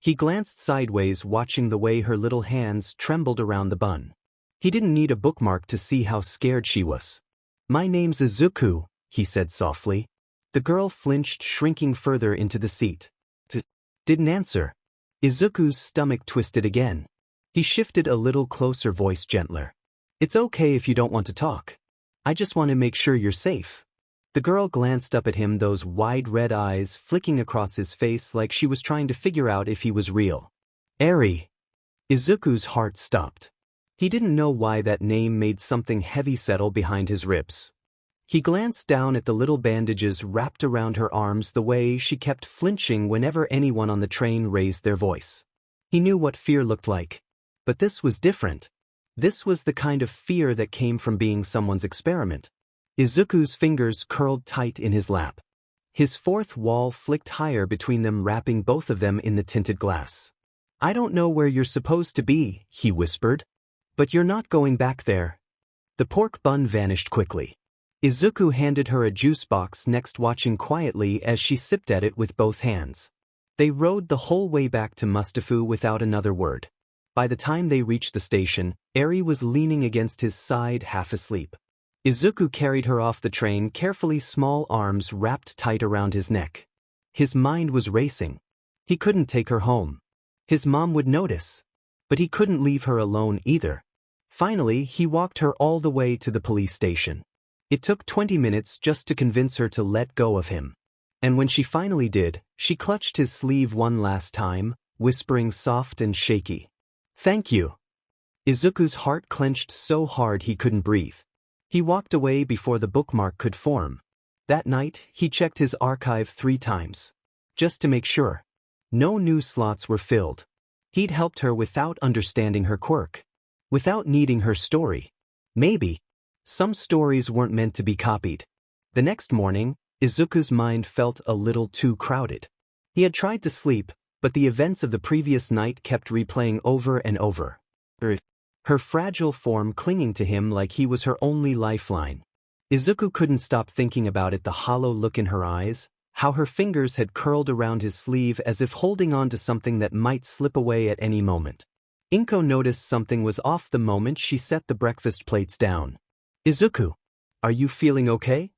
He glanced sideways, watching the way her little hands trembled around the bun. He didn't need a bookmark to see how scared she was. My name's Izuku, he said softly. The girl flinched, shrinking further into the seat. Didn't answer. Izuku's stomach twisted again. He shifted a little closer, voice gentler. It's okay if you don't want to talk. I just want to make sure you're safe. The girl glanced up at him, those wide red eyes flicking across his face like she was trying to figure out if he was real. Eri. Izuku's heart stopped. He didn't know why that name made something heavy settle behind his ribs. He glanced down at the little bandages wrapped around her arms, the way she kept flinching whenever anyone on the train raised their voice. He knew what fear looked like. But this was different. This was the kind of fear that came from being someone's experiment. Izuku's fingers curled tight in his lap. His fourth wall flicked higher between them, wrapping both of them in the tinted glass. I don't know where you're supposed to be, he whispered. But you're not going back there. The pork bun vanished quickly. Izuku handed her a juice box next, watching quietly as she sipped at it with both hands. They rode the whole way back to Mustafu without another word. By the time they reached the station, Eri was leaning against his side, half asleep. Izuku carried her off the train carefully, small arms wrapped tight around his neck. His mind was racing. He couldn't take her home. His mom would notice. But he couldn't leave her alone either. Finally, he walked her all the way to the police station. It took 20 minutes just to convince her to let go of him. And when she finally did, she clutched his sleeve one last time, whispering soft and shaky, "Thank you." Izuku's heart clenched so hard he couldn't breathe. He walked away before the bookmark could form. That night, he checked his archive 3 times. Just to make sure. No new slots were filled. He'd helped her without understanding her quirk. Without needing her story. Maybe. Some stories weren't meant to be copied. The next morning, Izuku's mind felt a little too crowded. He had tried to sleep, but the events of the previous night kept replaying over and over. Her fragile form clinging to him like he was her only lifeline. Izuku couldn't stop thinking about it, the hollow look in her eyes, how her fingers had curled around his sleeve as if holding on to something that might slip away at any moment. Inko noticed something was off the moment she set the breakfast plates down. "Izuku, are you feeling okay?"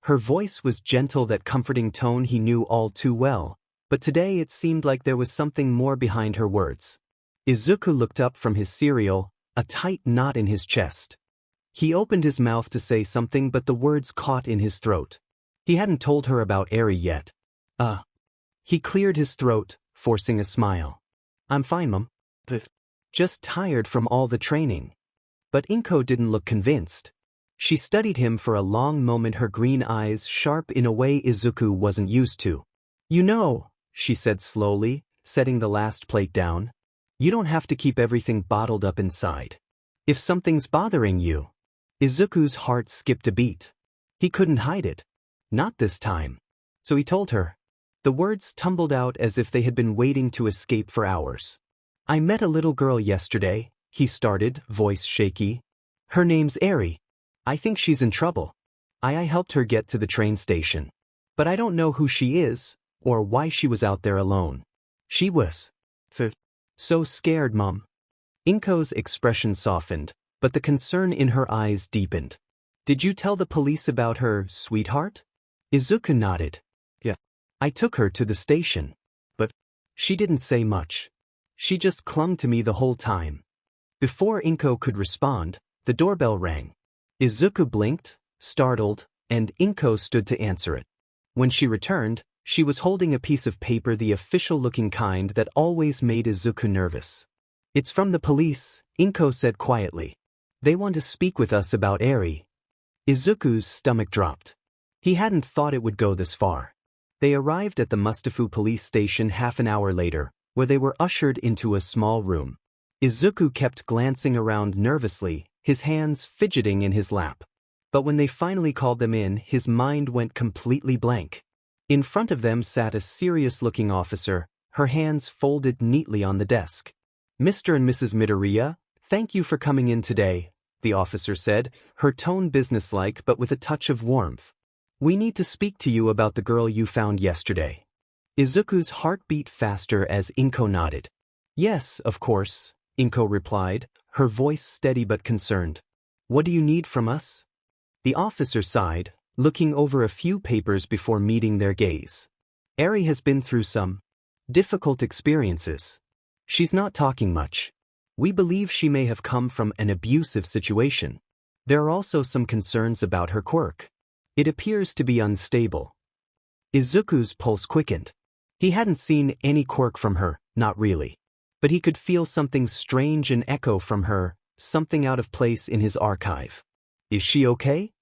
Her voice was gentle, that comforting tone he knew all too well, but today it seemed like there was something more behind her words. Izuku looked up from his cereal, a tight knot in his chest. He opened his mouth to say something, but the words caught in his throat. He hadn't told her about Eri yet. He cleared his throat, forcing a smile. "I'm fine, Mom. Just tired from all the training." But Inko didn't look convinced. She studied him for a long moment, her green eyes sharp in a way Izuku wasn't used to. "You know," she said slowly, setting the last plate down, "you don't have to keep everything bottled up inside. If something's bothering you." Izuku's heart skipped a beat. He couldn't hide it. Not this time. So he told her. The words tumbled out as if they had been waiting to escape for hours. "I met a little girl yesterday," he started, voice shaky. "Her name's Eri. I think she's in trouble. I helped her get to the train station. But I don't know who she is, or why she was out there alone. She was so scared, Mom." Inko's expression softened, but the concern in her eyes deepened. "Did you tell the police about her, sweetheart?" Izuku nodded. "Yeah. I took her to the station. But she didn't say much. She just clung to me the whole time." Before Inko could respond, the doorbell rang. Izuku blinked, startled, and Inko stood to answer it. When she returned, she was holding a piece of paper, the official-looking kind that always made Izuku nervous. "It's from the police," Inko said quietly. "They want to speak with us about Eri." Izuku's stomach dropped. He hadn't thought it would go this far. They arrived at the Mustafu police station half an hour later, where they were ushered into a small room. Izuku kept glancing around nervously, his hands fidgeting in his lap. But when they finally called them in, his mind went completely blank. In front of them sat a serious-looking officer, her hands folded neatly on the desk. "Mr. and Mrs. Midoriya, thank you for coming in today," the officer said, her tone businesslike but with a touch of warmth. "We need to speak to you about the girl you found yesterday." Izuku's heart beat faster as Inko nodded. "Yes, of course," Inko replied, her voice steady but concerned. "What do you need from us?" The officer sighed, looking over a few papers before meeting their gaze. Eri has been through some difficult experiences. She's not talking much. We believe she may have come from an abusive situation. There are also some concerns about her quirk. It appears to be unstable. Izuku's pulse quickened. He hadn't seen any quirk from her, not really. But he could feel something strange and echo from her, something out of place in his archive. Is she okay?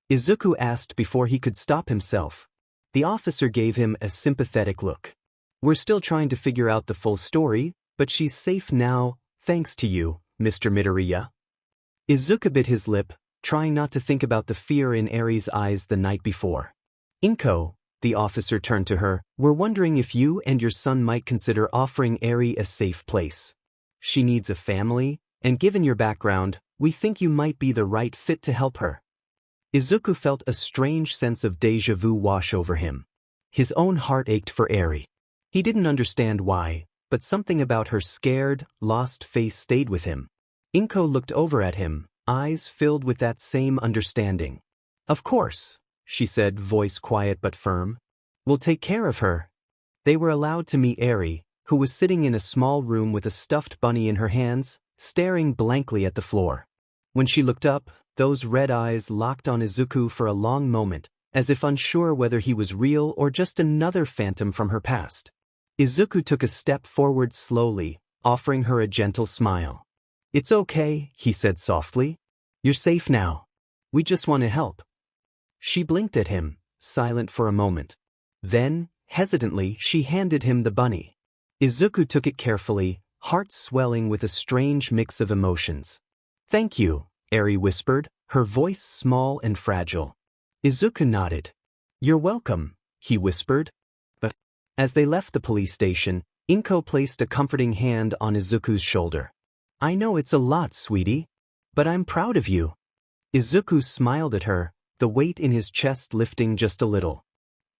Izuku asked before he could stop himself. The officer gave him a sympathetic look. We're still trying to figure out the full story, but she's safe now, thanks to you, Mr. Midoriya. Izuku bit his lip, trying not to think about the fear in Eri's eyes the night before. Inko, the officer turned to her, we're wondering if you and your son might consider offering Eri a safe place. She needs a family, and given your background, we think you might be the right fit to help her. Izuku felt a strange sense of déjà vu wash over him. His own heart ached for Eri. He didn't understand why, but something about her scared, lost face stayed with him. Inko looked over at him, eyes filled with that same understanding. Of course, she said, voice quiet but firm. We'll take care of her. They were allowed to meet Eri, who was sitting in a small room with a stuffed bunny in her hands, staring blankly at the floor. When she looked up, those red eyes locked on Izuku for a long moment, as if unsure whether he was real or just another phantom from her past. Izuku took a step forward slowly, offering her a gentle smile. It's okay, he said softly. You're safe now. We just want to help. She blinked at him, silent for a moment. Then, hesitantly, she handed him the bunny. Izuku took it carefully, heart swelling with a strange mix of emotions. Thank you, Eri whispered, her voice small and fragile. Izuku nodded. You're welcome, he whispered. But as they left the police station, Inko placed a comforting hand on Izuku's shoulder. I know it's a lot, sweetie, but I'm proud of you. Izuku smiled at her, the weight in his chest lifting just a little.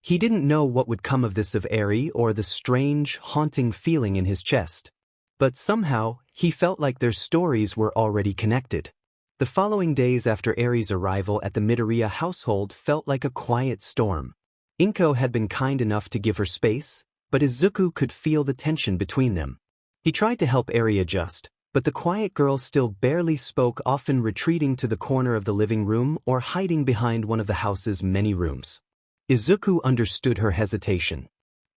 He didn't know what would come of this of Eri or the strange, haunting feeling in his chest. But somehow, he felt like their stories were already connected. The following days after Eri's arrival at the Midoriya household felt like a quiet storm. Inko had been kind enough to give her space, but Izuku could feel the tension between them. He tried to help Eri adjust, but the quiet girl still barely spoke, often retreating to the corner of the living room or hiding behind one of the house's many rooms. Izuku understood her hesitation.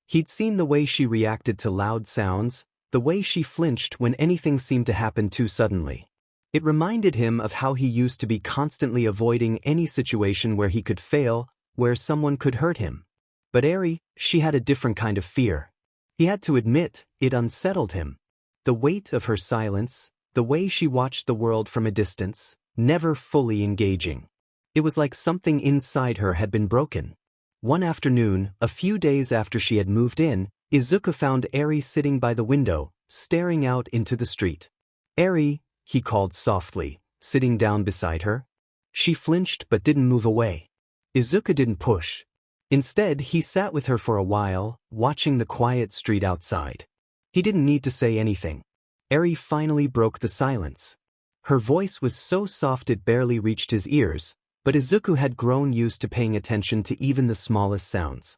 He'd seen the way she reacted to loud sounds, the way she flinched when anything seemed to happen too suddenly. It reminded him of how he used to be constantly avoiding any situation where he could fail, where someone could hurt him. But Eri, she had a different kind of fear. He had to admit, it unsettled him. The weight of her silence, the way she watched the world from a distance, never fully engaging. It was like something inside her had been broken. One afternoon, a few days after she had moved in, Izuku found Eri sitting by the window, staring out into the street. Eri, he called softly, sitting down beside her. She flinched but didn't move away. Izuku didn't push. Instead, he sat with her for a while, watching the quiet street outside. He didn't need to say anything. Eri finally broke the silence. Her voice was so soft it barely reached his ears, but Izuku had grown used to paying attention to even the smallest sounds.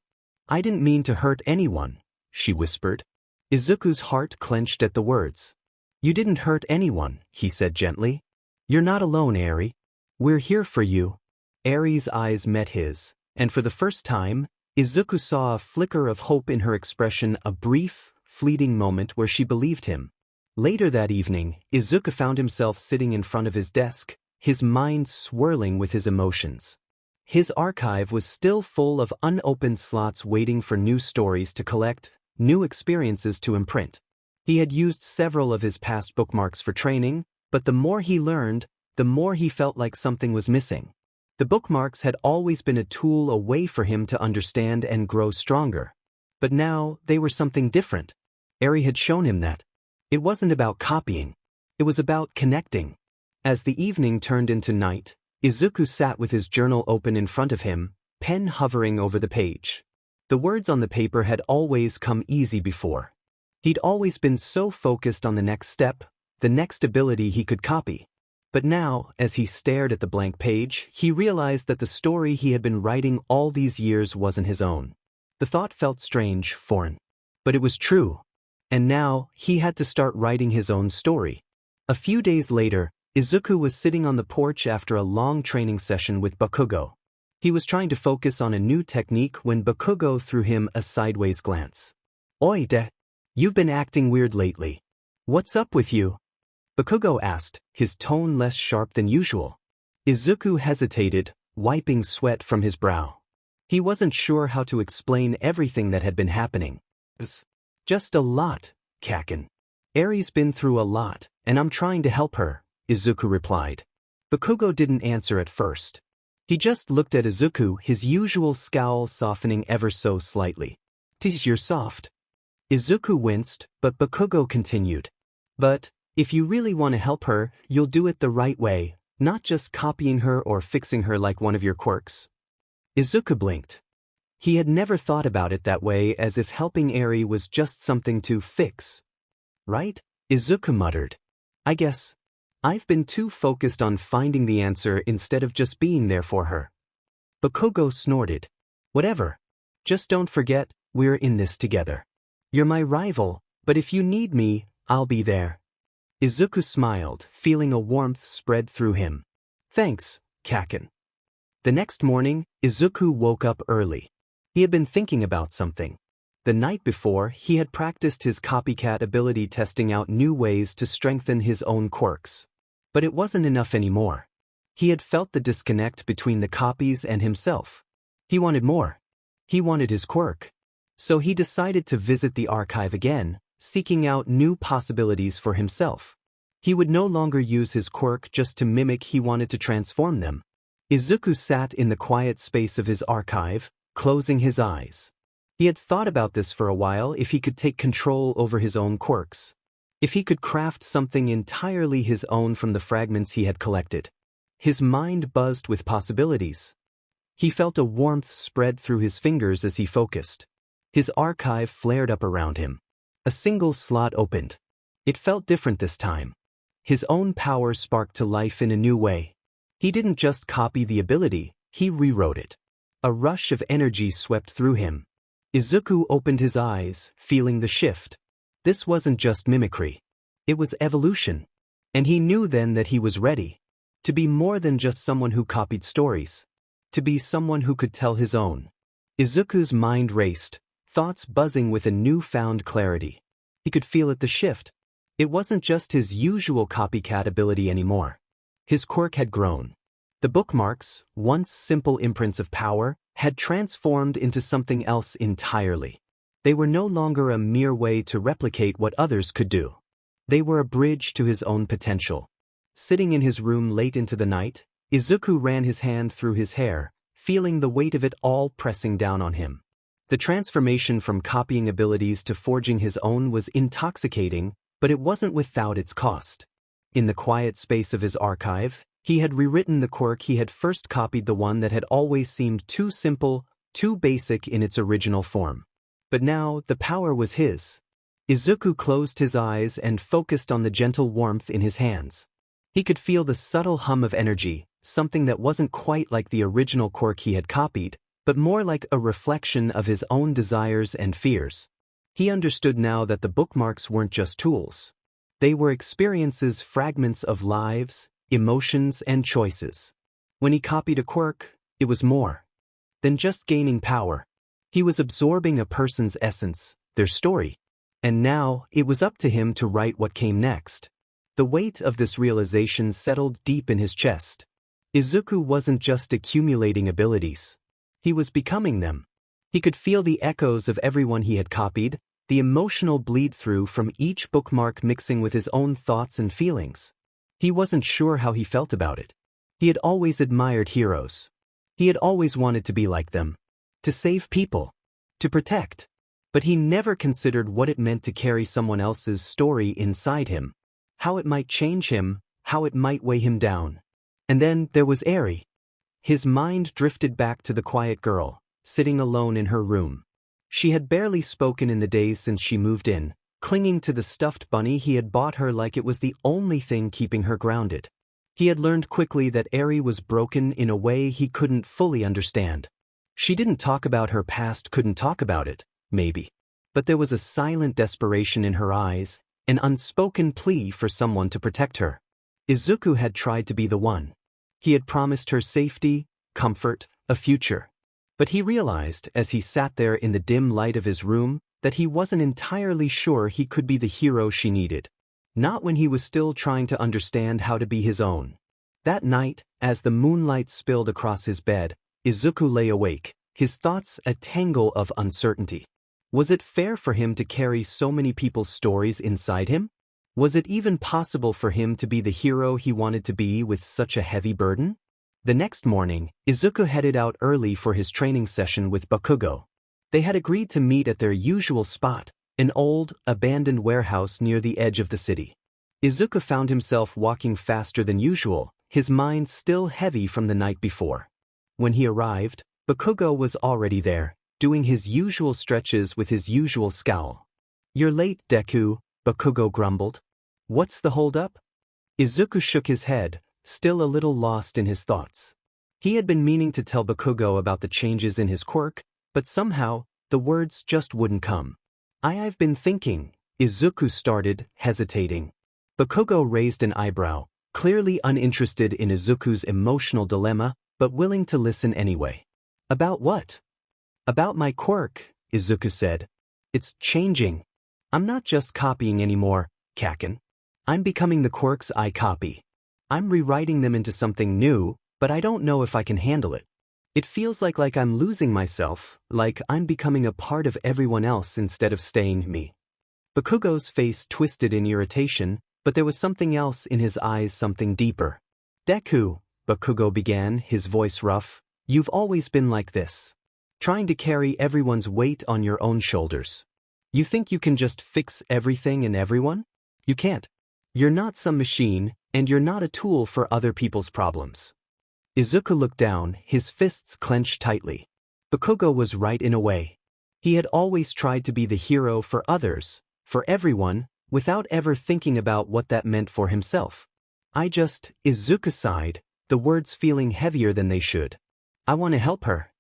I didn't mean to hurt anyone, she whispered. Izuku's heart clenched at the words. You didn't hurt anyone, he said gently. You're not alone, Eri. We're here for you. Eri's eyes met his, and for the first time, Izuku saw a flicker of hope in her expression, a brief, fleeting moment where she believed him. Later that evening, Izuku found himself sitting in front of his desk, his mind swirling with his emotions. His archive was still full of unopened slots waiting for new stories to collect, new experiences to imprint. He had used several of his past bookmarks for training, but the more he learned, the more he felt like something was missing. The bookmarks had always been a tool, a way for him to understand and grow stronger. But now, they were something different. Eri had shown him that. It wasn't about copying. It was about connecting. As the evening turned into night, Izuku sat with his journal open in front of him, pen hovering over the page. The words on the paper had always come easy before. He'd always been so focused on the next step, the next ability he could copy. But now, as he stared at the blank page, he realized that the story he had been writing all these years wasn't his own. The thought felt strange, foreign. But it was true. And now, he had to start writing his own story. A few days later, Izuku was sitting on the porch after a long training session with Bakugo. He was trying to focus on a new technique when Bakugo threw him a sideways glance. "Oi, you've been acting weird lately. What's up with you?" Bakugo asked, his tone less sharp than usual. Izuku hesitated, wiping sweat from his brow. He wasn't sure how to explain everything that had been happening. "Just a lot, Kaken. Eri's been through a lot, and I'm trying to help her," Izuku replied. Bakugo didn't answer at first. He just looked at Izuku, his usual scowl softening ever so slightly. "You're soft." Izuku winced, but Bakugo continued. "But if you really want to help her, you'll do it the right way, not just copying her or fixing her like one of your quirks." Izuku blinked. He had never thought about it that way, as if helping Eri was just something to fix. "Right?" Izuku muttered. "I guess. I've been too focused on finding the answer instead of just being there for her." Bakugo snorted. "Whatever. Just don't forget, we're in this together. You're my rival, but if you need me, I'll be there." Izuku smiled, feeling a warmth spread through him. "Thanks, Kaken." The next morning, Izuku woke up early. He had been thinking about something. The night before, he had practiced his copycat ability, testing out new ways to strengthen his own quirks. But it wasn't enough anymore. He had felt the disconnect between the copies and himself. He wanted more. He wanted his quirk. So he decided to visit the archive again, seeking out new possibilities for himself. He would no longer use his quirk just to mimic, he wanted to transform them. Izuku sat in the quiet space of his archive, closing his eyes. He had thought about this for a while, if he could take control over his own quirks. If he could craft something entirely his own from the fragments he had collected. His mind buzzed with possibilities. He felt a warmth spread through his fingers as he focused. His archive flared up around him. A single slot opened. It felt different this time. His own power sparked to life in a new way. He didn't just copy the ability, he rewrote it. A rush of energy swept through him. Izuku opened his eyes, feeling the shift. This wasn't just mimicry. It was evolution. And he knew then that he was ready. To be more than just someone who copied stories. To be someone who could tell his own. Izuku's mind raced, thoughts buzzing with a newfound clarity. He could feel it, the shift. It wasn't just his usual copycat ability anymore. His quirk had grown. The bookmarks, once simple imprints of power, had transformed into something else entirely. They were no longer a mere way to replicate what others could do. They were a bridge to his own potential. Sitting in his room late into the night, Izuku ran his hand through his hair, feeling the weight of it all pressing down on him. The transformation from copying abilities to forging his own was intoxicating, but it wasn't without its cost. In the quiet space of his archive, he had rewritten the quirk he had first copied, the one that had always seemed too simple, too basic in its original form. But now, the power was his. Izuku closed his eyes and focused on the gentle warmth in his hands. He could feel the subtle hum of energy, something that wasn't quite like the original quirk he had copied, but more like a reflection of his own desires and fears. He understood now that the bookmarks weren't just tools. They were experiences, fragments of lives, emotions, and choices. When he copied a quirk, it was more than just gaining power. He was absorbing a person's essence, their story. And now, it was up to him to write what came next. The weight of this realization settled deep in his chest. Izuku wasn't just accumulating abilities. He was becoming them. He could feel the echoes of everyone he had copied, the emotional bleed-through from each bookmark mixing with his own thoughts and feelings. He wasn't sure how he felt about it. He had always admired heroes. He had always wanted to be like them. To save people. To protect. But he never considered what it meant to carry someone else's story inside him. How it might change him, how it might weigh him down. And then there was Eri. His mind drifted back to the quiet girl, sitting alone in her room. She had barely spoken in the days since she moved in, clinging to the stuffed bunny he had bought her like it was the only thing keeping her grounded. He had learned quickly that Eri was broken in a way he couldn't fully understand. She didn't talk about her past, couldn't talk about it, maybe. But there was a silent desperation in her eyes, an unspoken plea for someone to protect her. Izuku had tried to be the one. He had promised her safety, comfort, a future. But he realized, as he sat there in the dim light of his room, that he wasn't entirely sure he could be the hero she needed. Not when he was still trying to understand how to be his own. That night, as the moonlight spilled across his bed, Izuku lay awake, his thoughts a tangle of uncertainty. Was it fair for him to carry so many people's stories inside him? Was it even possible for him to be the hero he wanted to be with such a heavy burden? The next morning, Izuku headed out early for his training session with Bakugo. They had agreed to meet at their usual spot, an old, abandoned warehouse near the edge of the city. Izuku found himself walking faster than usual, his mind still heavy from the night before. When he arrived, Bakugo was already there, doing his usual stretches with his usual scowl. "You're late, Deku," Bakugo grumbled. "What's the hold-up?" Izuku shook his head, still a little lost in his thoughts. He had been meaning to tell Bakugo about the changes in his quirk, but somehow, the words just wouldn't come. I've been thinking," Izuku started, hesitating. Bakugo raised an eyebrow, clearly uninterested in Izuku's emotional dilemma, but willing to listen anyway. "About what?" "About my quirk," Izuku said. "It's changing. I'm not just copying anymore, Kaken. I'm becoming the quirks I copy. I'm rewriting them into something new, but I don't know if I can handle it. It feels like I'm losing myself, like I'm becoming a part of everyone else instead of staying me." Bakugo's face twisted in irritation, but there was something else in his eyes, something deeper. "Deku," Bakugo began, his voice rough, "you've always been like this. Trying to carry everyone's weight on your own shoulders. You think you can just fix everything and everyone? You can't. You're not some machine, and you're not a tool for other people's problems." Izuku looked down, his fists clenched tightly. Bakugo was right in a way. He had always tried to be the hero for others, for everyone, without ever thinking about what that meant for himself. Izuku sighed, the words feeling heavier than they should. "I want to help her.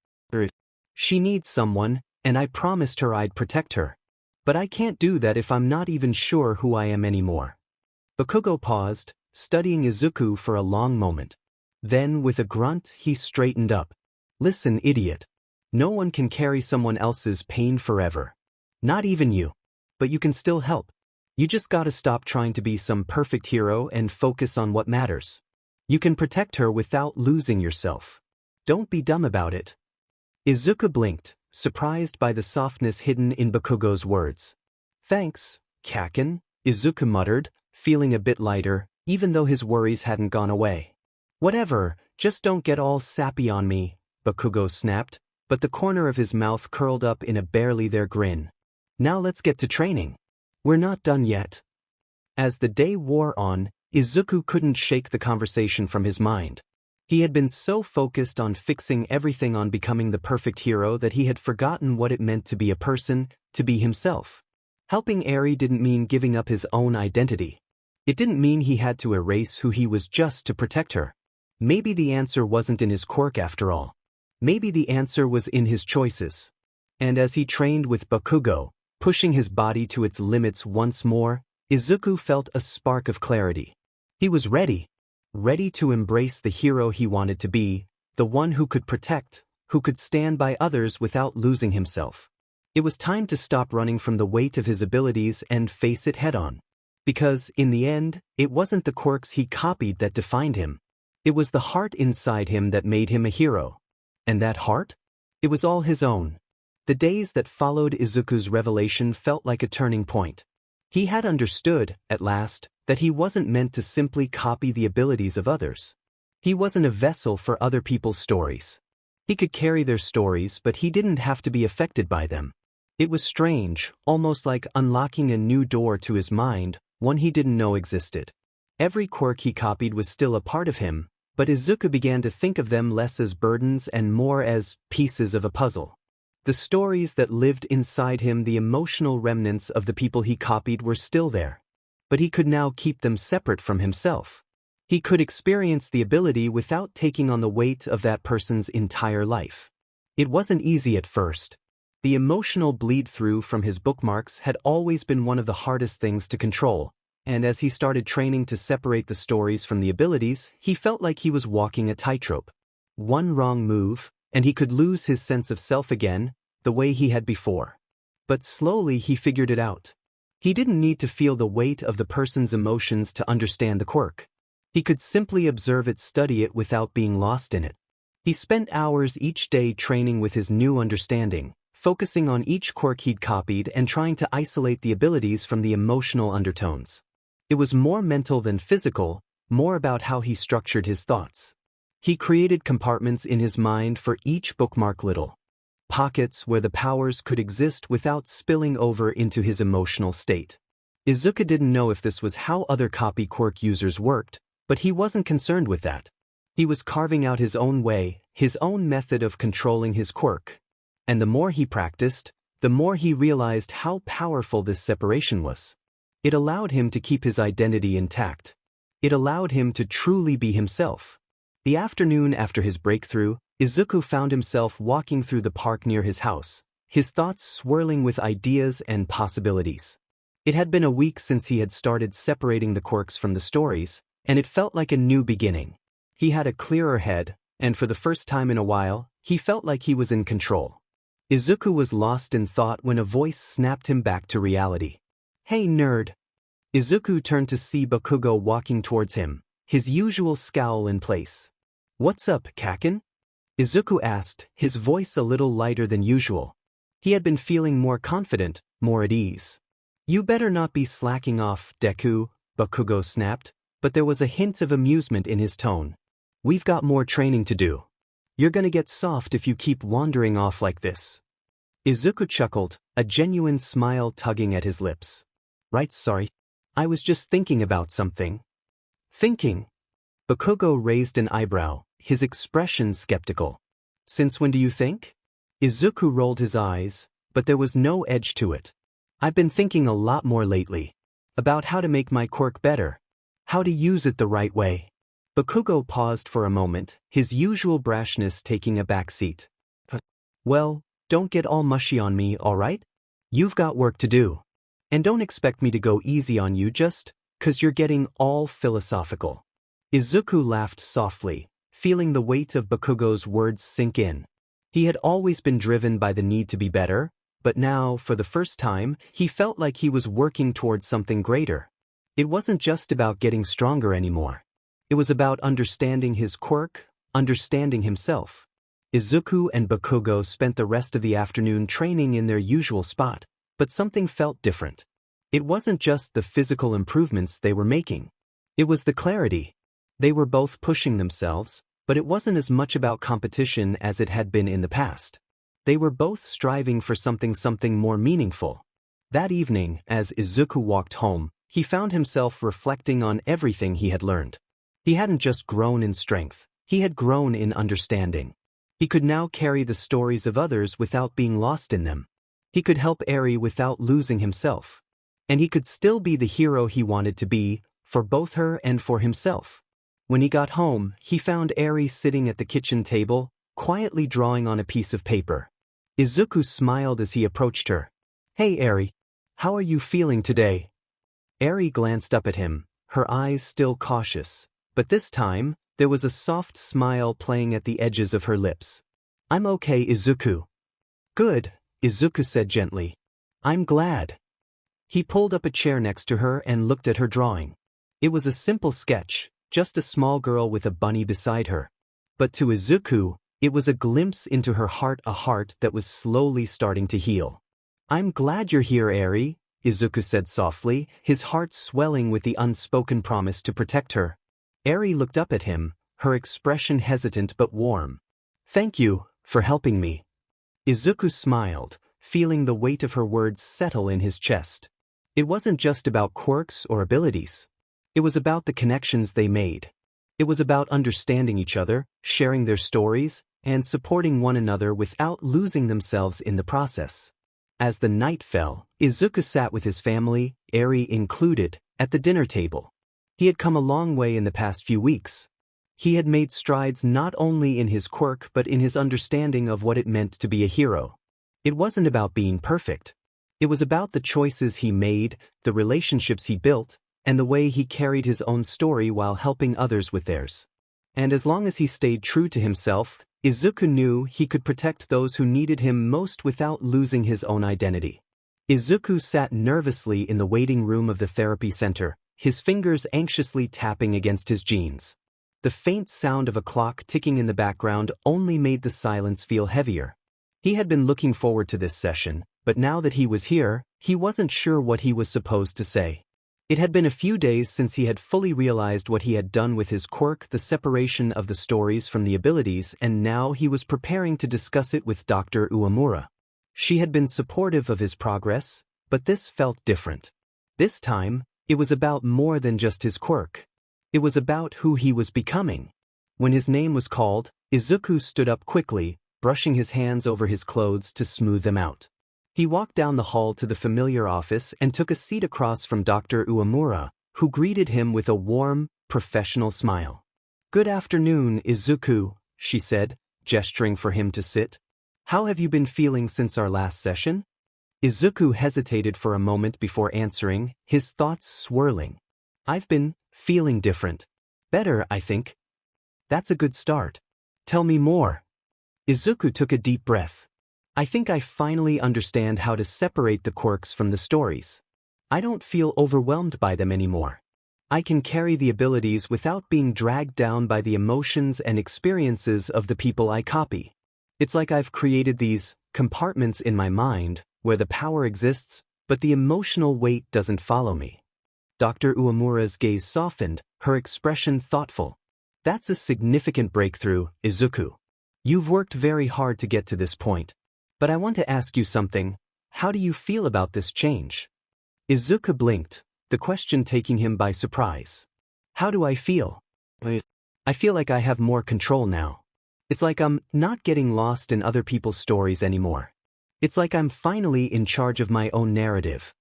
She needs someone, and I promised her I'd protect her. But I can't do that if I'm not even sure who I am anymore." Bakugo paused, studying Izuku for a long moment. Then, with a grunt, he straightened up. "Listen, idiot. No one can carry someone else's pain forever. Not even you. But you can still help. You just gotta stop trying to be some perfect hero and focus on what matters. You can protect her without losing yourself. Don't be dumb about it." Izuku blinked, surprised by the softness hidden in Bakugo's words. "Thanks, Kaken," Izuku muttered, feeling a bit lighter, even though his worries hadn't gone away. "Whatever, just don't get all sappy on me," Bakugo snapped, but the corner of his mouth curled up in a barely there grin. "Now let's get to training. We're not done yet." As the day wore on, Izuku couldn't shake the conversation from his mind. He had been so focused on fixing everything, on becoming the perfect hero, that he had forgotten what it meant to be a person, to be himself. Helping Eri didn't mean giving up his own identity. It didn't mean he had to erase who he was just to protect her. Maybe the answer wasn't in his quirk after all. Maybe the answer was in his choices. And as he trained with Bakugo, pushing his body to its limits once more, Izuku felt a spark of clarity. He was ready. Ready to embrace the hero he wanted to be, the one who could protect, who could stand by others without losing himself. It was time to stop running from the weight of his abilities and face it head-on. Because, in the end, it wasn't the quirks he copied that defined him. It was the heart inside him that made him a hero. And that heart? It was all his own. The days that followed Izuku's revelation felt like a turning point. He had understood, at last, that he wasn't meant to simply copy the abilities of others. He wasn't a vessel for other people's stories. He could carry their stories, but he didn't have to be affected by them. It was strange, almost like unlocking a new door to his mind, one he didn't know existed. Every quirk he copied was still a part of him, but Izuku began to think of them less as burdens and more as pieces of a puzzle. The stories that lived inside him, the emotional remnants of the people he copied, were still there. But he could now keep them separate from himself. He could experience the ability without taking on the weight of that person's entire life. It wasn't easy at first. The emotional bleed-through from his bookmarks had always been one of the hardest things to control, and as he started training to separate the stories from the abilities, he felt like he was walking a tightrope. One wrong move, and he could lose his sense of self again, the way he had before. But slowly he figured it out. He didn't need to feel the weight of the person's emotions to understand the quirk. He could simply observe it, study it without being lost in it. He spent hours each day training with his new understanding, focusing on each quirk he'd copied and trying to isolate the abilities from the emotional undertones. It was more mental than physical, more about how he structured his thoughts. He created compartments in his mind for each bookmark, little pockets where the powers could exist without spilling over into his emotional state. Izuku didn't know if this was how other copy quirk users worked, but he wasn't concerned with that. He was carving out his own way, his own method of controlling his quirk. And the more he practiced, the more he realized how powerful this separation was. It allowed him to keep his identity intact. It allowed him to truly be himself. The afternoon after his breakthrough, Izuku found himself walking through the park near his house, his thoughts swirling with ideas and possibilities. It had been a week since he had started separating the quirks from the stories, and it felt like a new beginning. He had a clearer head, and for the first time in a while, he felt like he was in control. Izuku was lost in thought when a voice snapped him back to reality. "Hey, nerd." Izuku turned to see Bakugo walking towards him, his usual scowl in place. "What's up, Kaken?" Izuku asked, his voice a little lighter than usual. He had been feeling more confident, more at ease. "You better not be slacking off, Deku," Bakugo snapped, but there was a hint of amusement in his tone. "We've got more training to do. You're gonna get soft if you keep wandering off like this." Izuku chuckled, a genuine smile tugging at his lips. "Right, sorry. I was just thinking about something." "Thinking?" Bakugo raised an eyebrow, his expression skeptical. "Since when do you think?" Izuku rolled his eyes, but there was no edge to it. "I've been thinking a lot more lately. About how to make my quirk better. How to use it the right way." Bakugo paused for a moment, his usual brashness taking a back seat. "Well, don't get all mushy on me, all right? You've got work to do. And don't expect me to go easy on you just 'cause you're getting all philosophical." Izuku laughed softly, feeling the weight of Bakugo's words sink in. He had always been driven by the need to be better, but now, for the first time, he felt like he was working towards something greater. It wasn't just about getting stronger anymore. It was about understanding his quirk, understanding himself. Izuku and Bakugo spent the rest of the afternoon training in their usual spot, but something felt different. It wasn't just the physical improvements they were making. It was the clarity. They were both pushing themselves, but it wasn't as much about competition as it had been in the past. They were both striving for something more meaningful. That evening, as Izuku walked home, he found himself reflecting on everything he had learned. He hadn't just grown in strength, he had grown in understanding. He could now carry the stories of others without being lost in them. He could help Eri without losing himself. And he could still be the hero he wanted to be, for both her and for himself. When he got home, he found Eri sitting at the kitchen table, quietly drawing on a piece of paper. Izuku smiled as he approached her. "Hey Eri, how are you feeling today?" Eri glanced up at him, her eyes still cautious, but this time, there was a soft smile playing at the edges of her lips. "I'm okay, Izuku." "Good," Izuku said gently. "I'm glad." He pulled up a chair next to her and looked at her drawing. It was a simple sketch, just a small girl with a bunny beside her. But to Izuku, it was a glimpse into her heart, a heart that was slowly starting to heal. "I'm glad you're here, Eri," Izuku said softly, his heart swelling with the unspoken promise to protect her. Eri looked up at him, her expression hesitant but warm. "Thank you for helping me." Izuku smiled, feeling the weight of her words settle in his chest. It wasn't just about quirks or abilities. It was about the connections they made. It was about understanding each other, sharing their stories, and supporting one another without losing themselves in the process. As the night fell, Izuku sat with his family, Eri included, at the dinner table. He had come a long way in the past few weeks. He had made strides not only in his quirk but in his understanding of what it meant to be a hero. It wasn't about being perfect. It was about the choices he made, the relationships he built, and the way he carried his own story while helping others with theirs. And as long as he stayed true to himself, Izuku knew he could protect those who needed him most without losing his own identity. Izuku sat nervously in the waiting room of the therapy center, his fingers anxiously tapping against his jeans. The faint sound of a clock ticking in the background only made the silence feel heavier. He had been looking forward to this session, but now that he was here, he wasn't sure what he was supposed to say. It had been a few days since he had fully realized what he had done with his quirk, the separation of the stories from the abilities, and now he was preparing to discuss it with Dr. Uemura. She had been supportive of his progress, but this felt different. This time, it was about more than just his quirk. It was about who he was becoming. When his name was called, Izuku stood up quickly, brushing his hands over his clothes to smooth them out. He walked down the hall to the familiar office and took a seat across from Dr. Uemura, who greeted him with a warm, professional smile. "Good afternoon, Izuku," she said, gesturing for him to sit. "How have you been feeling since our last session?" Izuku hesitated for a moment before answering, his thoughts swirling. "I've been feeling different. Better, I think." "That's a good start. Tell me more." Izuku took a deep breath. "I think I finally understand how to separate the quirks from the stories. I don't feel overwhelmed by them anymore. I can carry the abilities without being dragged down by the emotions and experiences of the people I copy. It's like I've created these compartments in my mind where the power exists, but the emotional weight doesn't follow me." Dr. Uemura's gaze softened, her expression thoughtful. "That's a significant breakthrough, Izuku. You've worked very hard to get to this point. But I want to ask you something. How do you feel about this change?" Izuku blinked, the question taking him by surprise. "How do I feel?" "I feel like I have more control now. It's like I'm not getting lost in other people's stories anymore. It's like I'm finally in charge of my own narrative."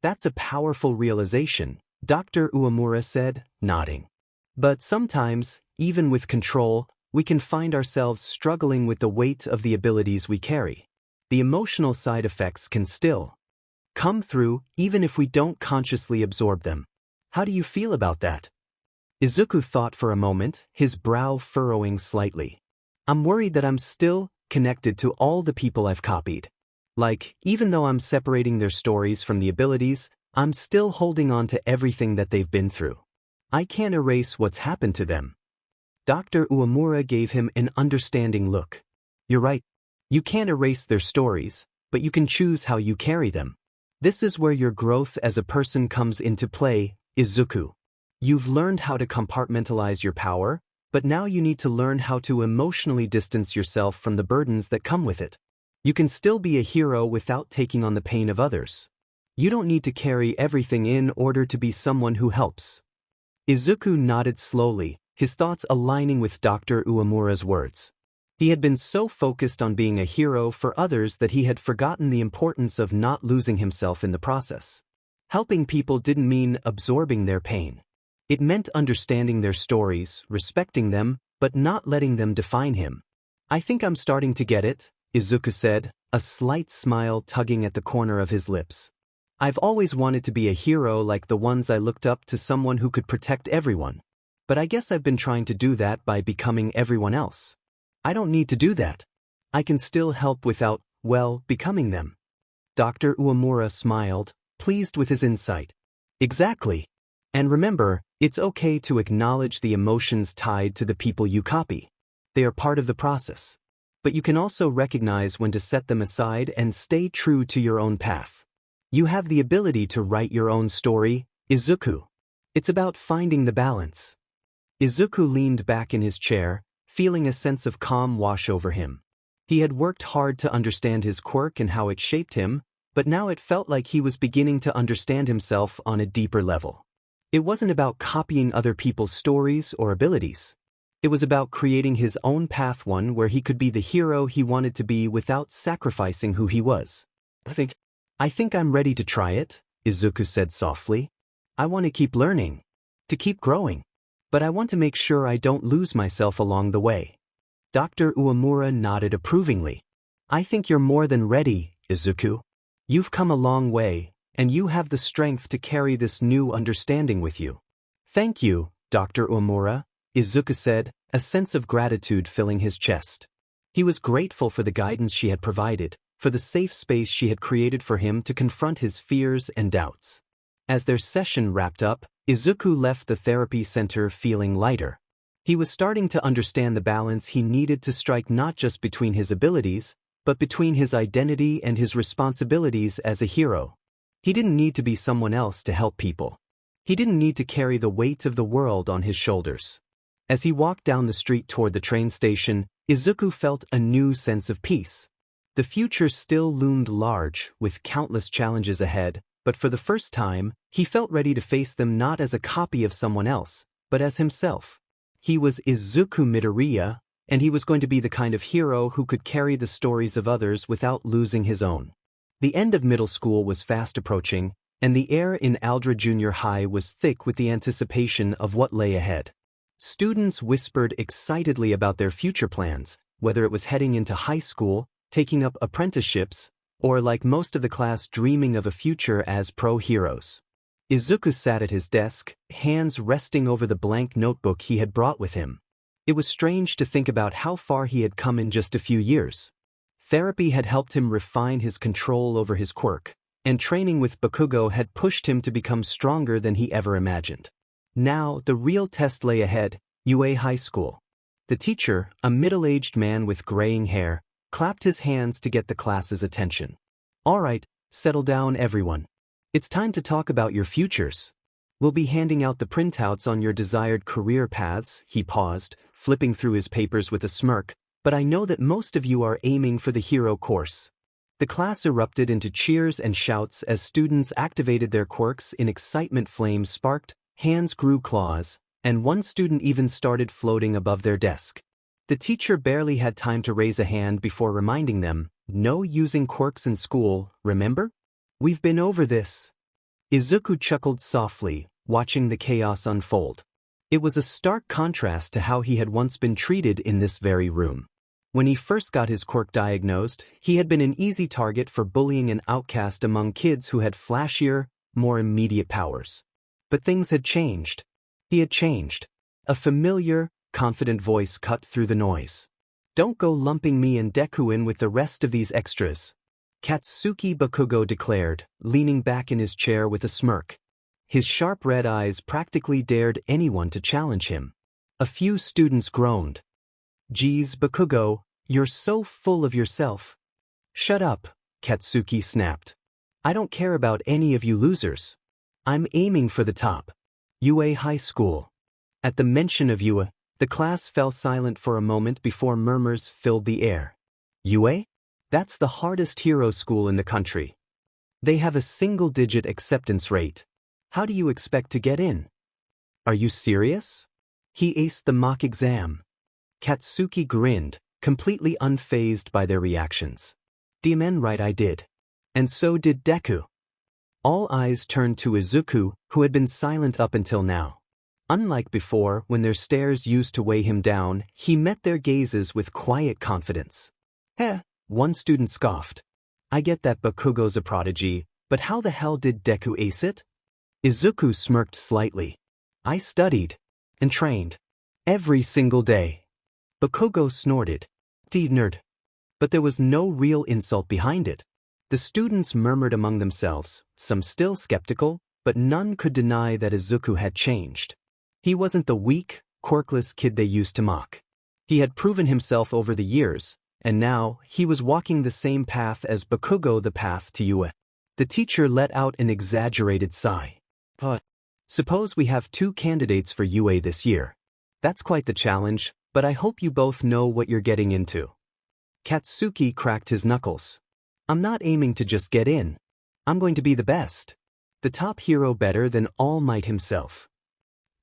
"That's a powerful realization," Dr. Uemura said, nodding. "But sometimes, even with control, we can find ourselves struggling with the weight of the abilities we carry. The emotional side effects can still come through even if we don't consciously absorb them. How do you feel about that?" Izuku thought for a moment, his brow furrowing slightly. "I'm worried that I'm still connected to all the people I've copied. Like, even though I'm separating their stories from the abilities, I'm still holding on to everything that they've been through. I can't erase what's happened to them." Dr. Uemura gave him an understanding look. "You're right. You can't erase their stories, but you can choose how you carry them. This is where your growth as a person comes into play, Izuku. You've learned how to compartmentalize your power, but now you need to learn how to emotionally distance yourself from the burdens that come with it. You can still be a hero without taking on the pain of others. You don't need to carry everything in order to be someone who helps." Izuku nodded slowly, his thoughts aligning with Dr. Uemura's words. He had been so focused on being a hero for others that he had forgotten the importance of not losing himself in the process. Helping people didn't mean absorbing their pain. It meant understanding their stories, respecting them, but not letting them define him. "I think I'm starting to get it," Izuku said, a slight smile tugging at the corner of his lips. "I've always wanted to be a hero like the ones I looked up to, someone who could protect everyone. But I guess I've been trying to do that by becoming everyone else. I don't need to do that. I can still help without, well, becoming them." Dr. Uemura smiled, pleased with his insight. "Exactly. And remember, it's okay to acknowledge the emotions tied to the people you copy. They are part of the process. But you can also recognize when to set them aside and stay true to your own path. You have the ability to write your own story, Izuku. It's about finding the balance." Izuku leaned back in his chair, feeling a sense of calm wash over him. He had worked hard to understand his quirk and how it shaped him, but now it felt like he was beginning to understand himself on a deeper level. It wasn't about copying other people's stories or abilities. It was about creating his own path, one where he could be the hero he wanted to be without sacrificing who he was. I think I'm ready to try it," Izuku said softly. "I want to keep learning." to keep growing. But I want to make sure I don't lose myself along the way. Dr. Uemura nodded approvingly. I think you're more than ready, Izuku. You've come a long way, and you have the strength to carry this new understanding with you. Thank you, Dr. Uemura, Izuku said, a sense of gratitude filling his chest. He was grateful for the guidance she had provided, for the safe space she had created for him to confront his fears and doubts. As their session wrapped up, Izuku left the therapy center feeling lighter. He was starting to understand the balance he needed to strike not just between his abilities, but between his identity and his responsibilities as a hero. He didn't need to be someone else to help people. He didn't need to carry the weight of the world on his shoulders. As he walked down the street toward the train station, Izuku felt a new sense of peace. The future still loomed large, with countless challenges ahead, but for the first time, he felt ready to face them not as a copy of someone else, but as himself. He was Izuku Midoriya, and he was going to be the kind of hero who could carry the stories of others without losing his own. The end of middle school was fast approaching, and the air in Aldra Junior High was thick with the anticipation of what lay ahead. Students whispered excitedly about their future plans, whether it was heading into high school, taking up apprenticeships, or like most of the class dreaming of a future as pro-heroes. Izuku sat at his desk, hands resting over the blank notebook he had brought with him. It was strange to think about how far he had come in just a few years. Therapy had helped him refine his control over his quirk, and training with Bakugo had pushed him to become stronger than he ever imagined. Now, the real test lay ahead, UA High School. The teacher, a middle-aged man with graying hair, clapped his hands to get the class's attention. All right, settle down everyone. It's time to talk about your futures. We'll be handing out the printouts on your desired career paths, he paused, flipping through his papers with a smirk, but I know that most of you are aiming for the hero course. The class erupted into cheers and shouts as students activated their quirks in excitement. Flames sparked, hands grew claws, and one student even started floating above their desk. The teacher barely had time to raise a hand before reminding them, no using quirks in school, remember? We've been over this. Izuku chuckled softly, watching the chaos unfold. It was a stark contrast to how he had once been treated in this very room. When he first got his quirk diagnosed, he had been an easy target for bullying and outcast among kids who had flashier, more immediate powers. But things had changed. He had changed. A familiar, confident voice cut through the noise. Don't go lumping me and Deku in with the rest of these extras, Katsuki Bakugo declared, leaning back in his chair with a smirk. His sharp red eyes practically dared anyone to challenge him. A few students groaned. Geez, Bakugo, you're so full of yourself. Shut up, Katsuki snapped. I don't care about any of you losers. I'm aiming for the top. UA High School. At the mention of UA, the class fell silent for a moment before murmurs filled the air. UA? That's the hardest hero school in the country. They have a single-digit acceptance rate. How do you expect to get in? Are you serious? He aced the mock exam. Katsuki grinned, completely unfazed by their reactions. Damen right, I did. And so did Deku. All eyes turned to Izuku, who had been silent up until now. Unlike before, when their stares used to weigh him down, he met their gazes with quiet confidence. One student scoffed. I get that Bakugo's a prodigy, but how the hell did Deku ace it? Izuku smirked slightly. I studied and trained every single day. Bakugo snorted. Nerd. But there was no real insult behind it. The students murmured among themselves, some still skeptical, but none could deny that Izuku had changed. He wasn't the weak, quirkless kid they used to mock. He had proven himself over the years, and now he was walking the same path as Bakugo, the path to UA. The teacher let out an exaggerated sigh. Suppose we have 2 candidates for UA this year. That's quite the challenge, but I hope you both know what you're getting into. Katsuki cracked his knuckles. I'm not aiming to just get in. I'm going to be the best. The top hero better than All Might himself.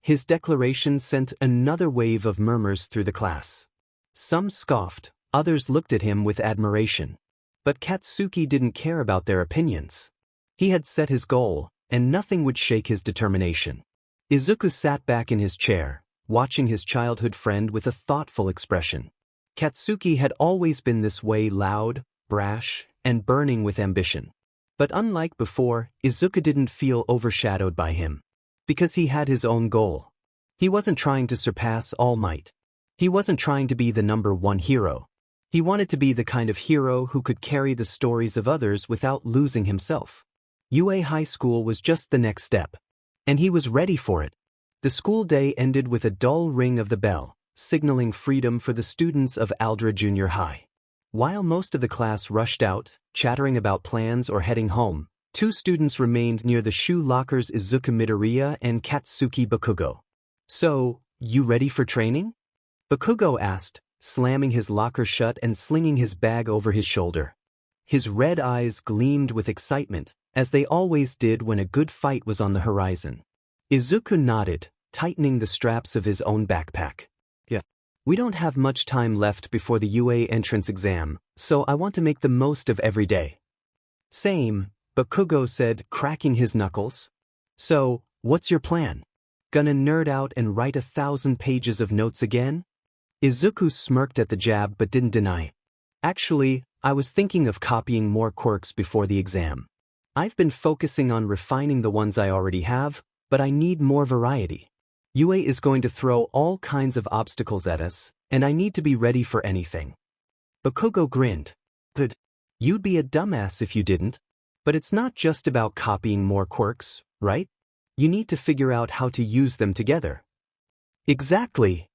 His declaration sent another wave of murmurs through the class. Some scoffed, others looked at him with admiration. But Katsuki didn't care about their opinions. He had set his goal, and nothing would shake his determination. Izuku sat back in his chair, watching his childhood friend with a thoughtful expression. Katsuki had always been this way, loud, brash, and burning with ambition. But unlike before, Izuku didn't feel overshadowed by him. Because he had his own goal. He wasn't trying to surpass All Might. He wasn't trying to be the #1 hero. He wanted to be the kind of hero who could carry the stories of others without losing himself. UA High School was just the next step. And he was ready for it. The school day ended with a dull ring of the bell, signaling freedom for the students of Aldra Junior High. While most of the class rushed out, chattering about plans or heading home, 2 students remained near the shoe lockers, Izuku Midoriya and Katsuki Bakugo. "So, you ready for training?" Bakugo asked, slamming his locker shut and slinging his bag over his shoulder. His red eyes gleamed with excitement, as they always did when a good fight was on the horizon. Izuku nodded, tightening the straps of his own backpack. "Yeah. We don't have much time left before the UA entrance exam, so I want to make the most of every day." "Same," Bakugo said, cracking his knuckles. "So, what's your plan? Gonna nerd out and write 1,000 pages of notes again?" Izuku smirked at the jab but didn't deny. "Actually, I was thinking of copying more quirks before the exam. I've been focusing on refining the ones I already have, but I need more variety. UA is going to throw all kinds of obstacles at us, and I need to be ready for anything." Bakugo grinned. "But you'd be a dumbass if you didn't. But it's not just about copying more quirks, right? You need to figure out how to use them together." "Exactly."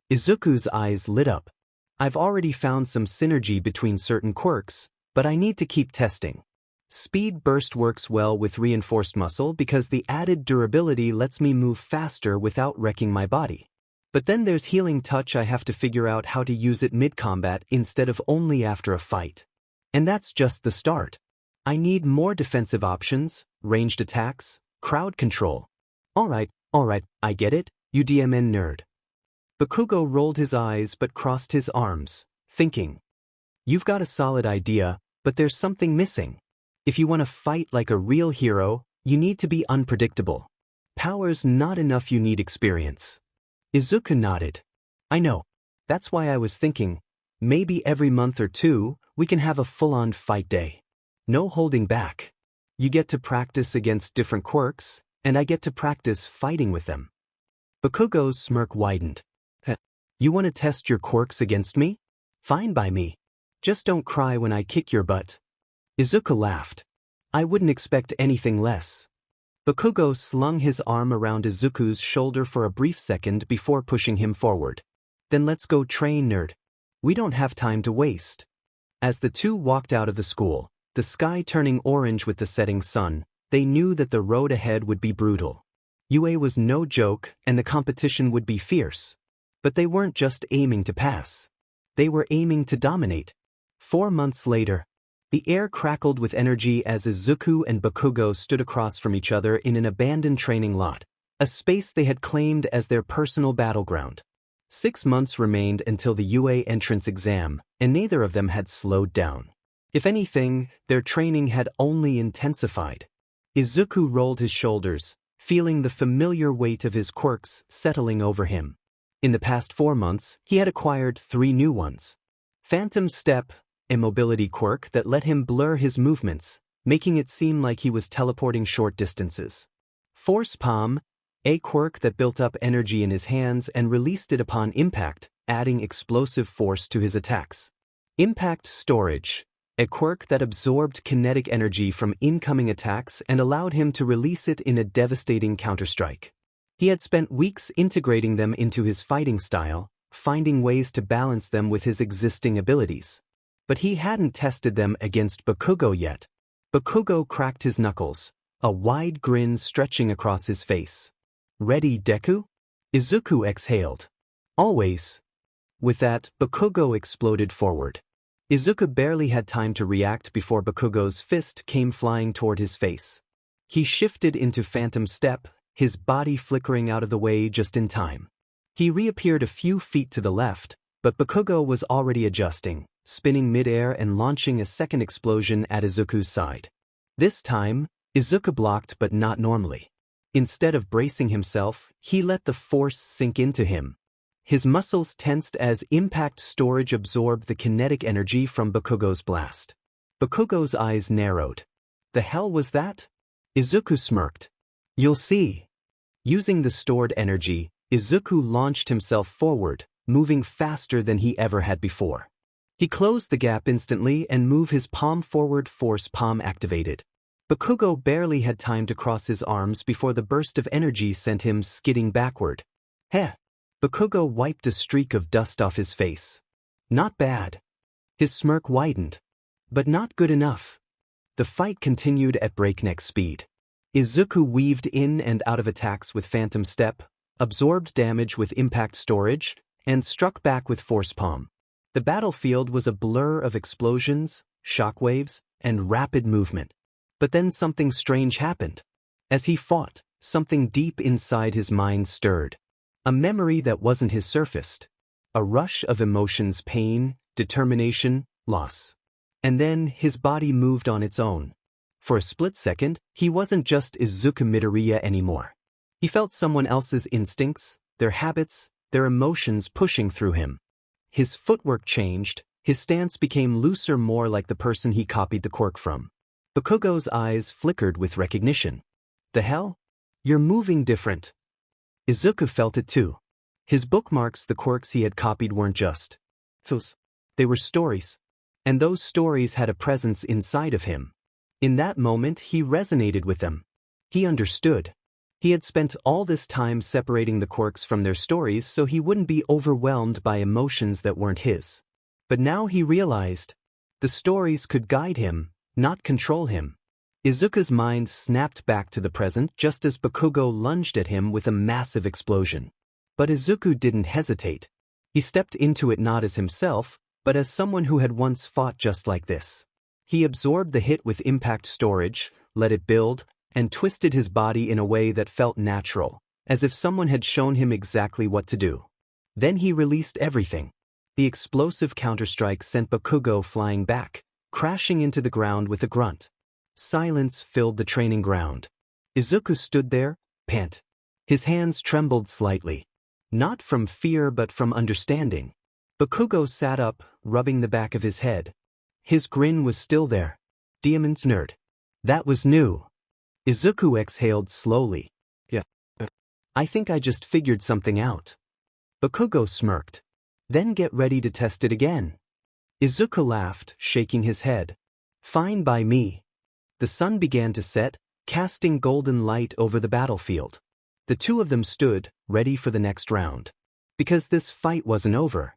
Izuku's eyes lit up. "I've already found some synergy between certain quirks, but I need to keep testing. Speed Burst works well with reinforced muscle because the added durability lets me move faster without wrecking my body. But then there's Healing Touch. I have to figure out how to use it mid-combat instead of only after a fight. And that's just the start. I need more defensive options, ranged attacks, crowd control." Alright, I get it, you DMN nerd." Bakugo rolled his eyes but crossed his arms, thinking. "You've got a solid idea, but there's something missing. If you want to fight like a real hero, you need to be unpredictable. Power's not enough, you need experience." Izuku nodded. "I know. That's why I was thinking, maybe every month or 2, we can have a full-on fight day. No holding back. You get to practice against different quirks, and I get to practice fighting with them." Bakugo's smirk widened. "You want to test your quirks against me? Fine by me. Just don't cry when I kick your butt." Izuku laughed. "I wouldn't expect anything less." Bakugo slung his arm around Izuku's shoulder for a brief second before pushing him forward. "Then let's go train, nerd. We don't have time to waste." As the two walked out of the school, the sky turning orange with the setting sun, they knew that the road ahead would be brutal. UA was no joke and the competition would be fierce. But they weren't just aiming to pass. They were aiming to dominate. 4 months later, the air crackled with energy as Izuku and Bakugo stood across from each other in an abandoned training lot, a space they had claimed as their personal battleground. 6 months remained until the UA entrance exam, and neither of them had slowed down. If anything, their training had only intensified. Izuku rolled his shoulders, feeling the familiar weight of his quirks settling over him. In the past 4 months, he had acquired 3 new ones. Phantom Step, a mobility quirk that let him blur his movements, making it seem like he was teleporting short distances. Force Palm, a quirk that built up energy in his hands and released it upon impact, adding explosive force to his attacks. Impact Storage, a quirk that absorbed kinetic energy from incoming attacks and allowed him to release it in a devastating counterstrike. He had spent weeks integrating them into his fighting style, finding ways to balance them with his existing abilities. But he hadn't tested them against Bakugo yet. Bakugo cracked his knuckles, a wide grin stretching across his face. "Ready, Deku?" Izuku exhaled. "Always." With that, Bakugo exploded forward. Izuku barely had time to react before Bakugo's fist came flying toward his face. He shifted into Phantom Step, his body flickering out of the way just in time. He reappeared a few feet to the left, but Bakugo was already adjusting, spinning mid-air and launching a second explosion at Izuku's side. This time, Izuku blocked but not normally. Instead of bracing himself, he let the force sink into him. His muscles tensed as impact storage absorbed the kinetic energy from Bakugo's blast. Bakugo's eyes narrowed. The hell was that? Izuku smirked. You'll see. Using the stored energy, Izuku launched himself forward, moving faster than he ever had before. He closed the gap instantly and moved his palm forward, force palm activated. Bakugo barely had time to cross his arms before the burst of energy sent him skidding backward. Heh! Bakugo wiped a streak of dust off his face. Not bad. His smirk widened. But not good enough. The fight continued at breakneck speed. Izuku weaved in and out of attacks with phantom step, absorbed damage with impact storage, and struck back with force palm. The battlefield was a blur of explosions, shockwaves, and rapid movement. But then something strange happened. As he fought, something deep inside his mind stirred. A memory that wasn't his surfaced. A rush of emotions: pain, determination, loss. And then his body moved on its own. For a split second, he wasn't just Izuku Midoriya anymore. He felt someone else's instincts, their habits, their emotions pushing through him. His footwork changed, his stance became looser, more like the person he copied the quirk from. Bakugo's eyes flickered with recognition. The hell? You're moving different. Izuku felt it too. His bookmarks, the quirks he had copied, weren't just those. They were stories. And those stories had a presence inside of him. In that moment, he resonated with them. He understood. He had spent all this time separating the quirks from their stories so he wouldn't be overwhelmed by emotions that weren't his. But now he realized the stories could guide him, not control him. Izuku's mind snapped back to the present just as Bakugo lunged at him with a massive explosion. But Izuku didn't hesitate. He stepped into it not as himself, but as someone who had once fought just like this. He absorbed the hit with impact storage, let it build, and twisted his body in a way that felt natural, as if someone had shown him exactly what to do. Then he released everything. The explosive counterstrike sent Bakugo flying back, crashing into the ground with a grunt. Silence filled the training ground. Izuku stood there, pant. His hands trembled slightly. Not from fear but from understanding. Bakugo sat up, rubbing the back of his head. His grin was still there. Diamond nerd. That was new. Izuku exhaled slowly. Yeah. I think I just figured something out. Bakugo smirked. Then get ready to test it again. Izuku laughed, shaking his head. Fine by me. The sun began to set, casting golden light over the battlefield. The two of them stood, ready for the next round. Because this fight wasn't over.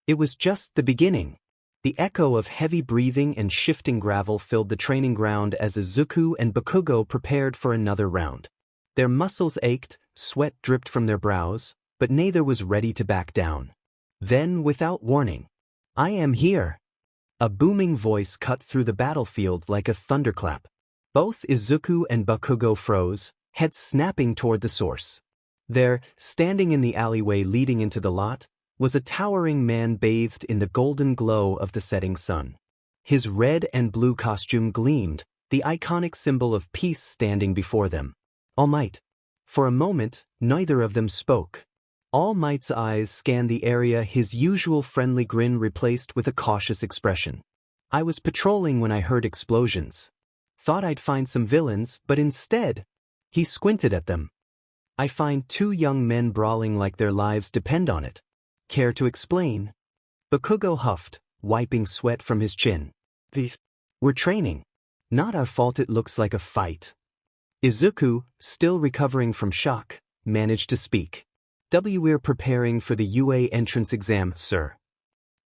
It was just the beginning. The echo of heavy breathing and shifting gravel filled the training ground as Izuku and Bakugo prepared for another round. Their muscles ached, sweat dripped from their brows, but neither was ready to back down. Then, without warning, I am here. A booming voice cut through the battlefield like a thunderclap. Both Izuku and Bakugo froze, heads snapping toward the source. There, standing in the alleyway leading into the lot, was a towering man bathed in the golden glow of the setting sun. His red and blue costume gleamed, the iconic symbol of peace standing before them. All Might. For a moment, neither of them spoke. All Might's eyes scanned the area, his usual friendly grin replaced with a cautious expression. I was patrolling when I heard explosions. Thought I'd find some villains, but instead, he squinted at them. I find two young men brawling like their lives depend on it. Care to explain? Bakugo huffed, wiping sweat from his chin. We're training. Not our fault it looks like a fight. Izuku, still recovering from shock, managed to speak. We're preparing for the UA entrance exam, sir.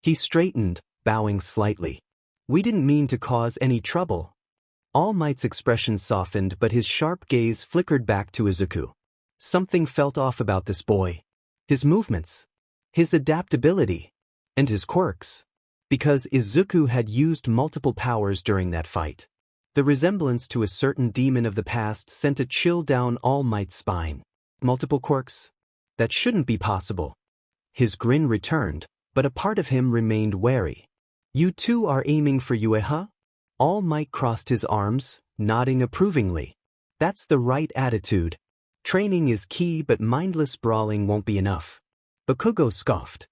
He straightened, bowing slightly. We didn't mean to cause any trouble. All Might's expression softened but his sharp gaze flickered back to Izuku. Something felt off about this boy. His movements. His adaptability. And his quirks. Because Izuku had used multiple powers during that fight. The resemblance to a certain demon of the past sent a chill down All Might's spine. Multiple quirks? That shouldn't be possible. His grin returned, but a part of him remained wary. You two are aiming for UA, huh? All Might crossed his arms, nodding approvingly. That's the right attitude. Training is key, but mindless brawling won't be enough. Bakugo scoffed.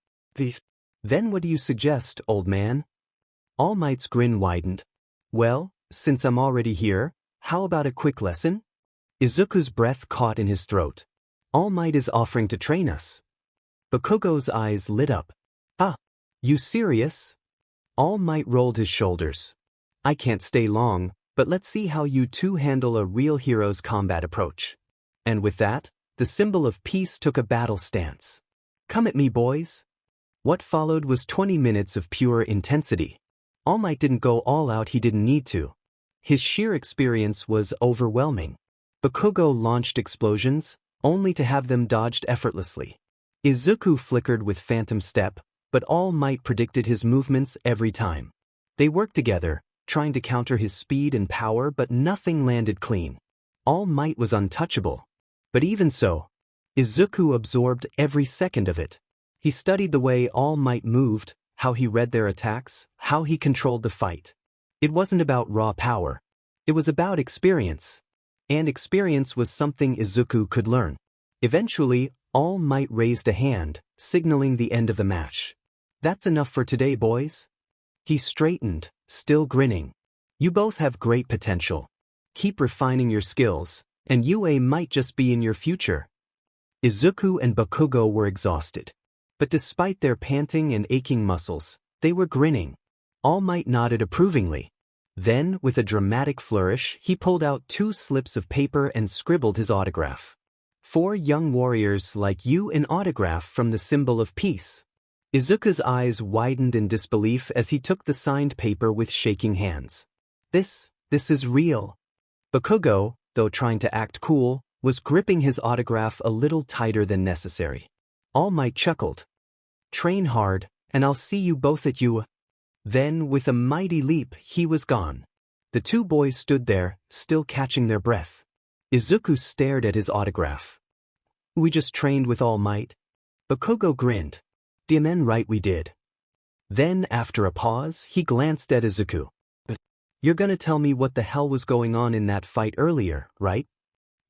Then what do you suggest, old man? All Might's grin widened. Well, since I'm already here, how about a quick lesson? Izuku's breath caught in his throat. All Might is offering to train us. Bakugo's eyes lit up. Ah, you serious? All Might rolled his shoulders. I can't stay long, but let's see how you two handle a real hero's combat approach. And with that, the symbol of peace took a battle stance. Come at me, boys. What followed was 20 minutes of pure intensity. All Might didn't go all out, he didn't need to. His sheer experience was overwhelming. Bakugo launched explosions, only to have them dodged effortlessly. Izuku flickered with phantom step, but All Might predicted his movements every time. They worked together, trying to counter his speed and power, but nothing landed clean. All Might was untouchable. But even so, Izuku absorbed every second of it. He studied the way All Might moved, how he read their attacks, how he controlled the fight. It wasn't about raw power. It was about experience. And experience was something Izuku could learn. Eventually, All Might raised a hand, signaling the end of the match. That's enough for today, boys. He straightened, still grinning. You both have great potential. Keep refining your skills, and UA might just be in your future. Izuku and Bakugo were exhausted. But despite their panting and aching muscles, they were grinning. All Might nodded approvingly. Then, with a dramatic flourish, he pulled out 2 slips of paper and scribbled his autograph. 4 young warriors like you, an autograph from the symbol of peace. Izuku's eyes widened in disbelief as he took the signed paper with shaking hands. This is real. Bakugo, though trying to act cool, was gripping his autograph a little tighter than necessary. All Might chuckled. Train hard, and I'll see you both at UA. Then, with a mighty leap, he was gone. The 2 boys stood there, still catching their breath. Izuku stared at his autograph. We just trained with All Might. Bakugo grinned. Damen right we did. Then, after a pause, he glanced at Izuku. You're gonna tell me what the hell was going on in that fight earlier, right?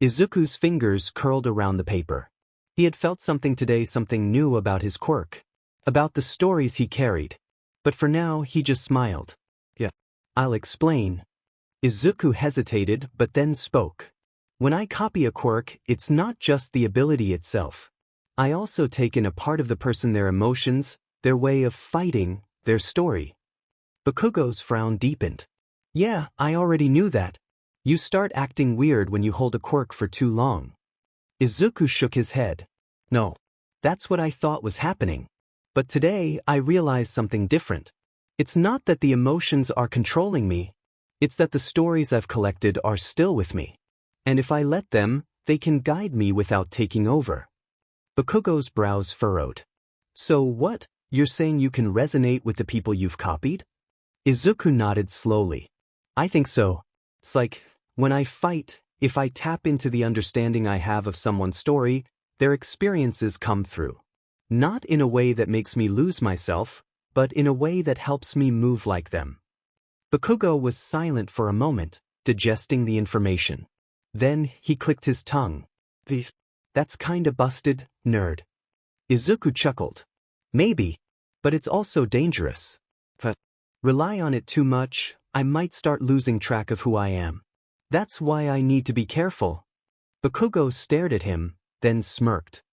Izuku's fingers curled around the paper. He had felt something today, something new about his quirk. About the stories he carried. But for now, he just smiled. Yeah, I'll explain. Izuku hesitated, but then spoke. When I copy a quirk, it's not just the ability itself. I also take in a part of the person, their emotions, their way of fighting, their story. Bakugo's frown deepened. Yeah, I already knew that. You start acting weird when you hold a quirk for too long. Izuku shook his head. No, that's what I thought was happening. But today, I realized something different. It's not that the emotions are controlling me. It's that the stories I've collected are still with me. And if I let them, they can guide me without taking over. Bakugo's brows furrowed. So what? You're saying you can resonate with the people you've copied? Izuku nodded slowly. I think so. It's like, when I fight, if I tap into the understanding I have of someone's story, their experiences come through. Not in a way that makes me lose myself, but in a way that helps me move like them. Bakugo was silent for a moment, digesting the information. Then he clicked his tongue. That's kinda busted, nerd. Izuku chuckled. Maybe, but it's also dangerous. Rely on it too much, I might start losing track of who I am. That's why I need to be careful. Bakugo stared at him, then smirked.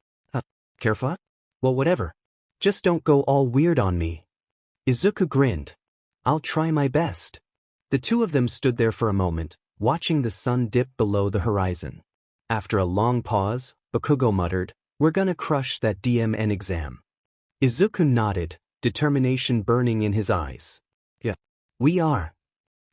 Careful? Well, whatever. Just don't go all weird on me. Izuku grinned. I'll try my best. The 2 of them stood there for a moment, watching the sun dip below the horizon. After a long pause, Bakugo muttered, We're gonna crush that DMN exam. Izuku nodded, determination burning in his eyes. Yeah, we are.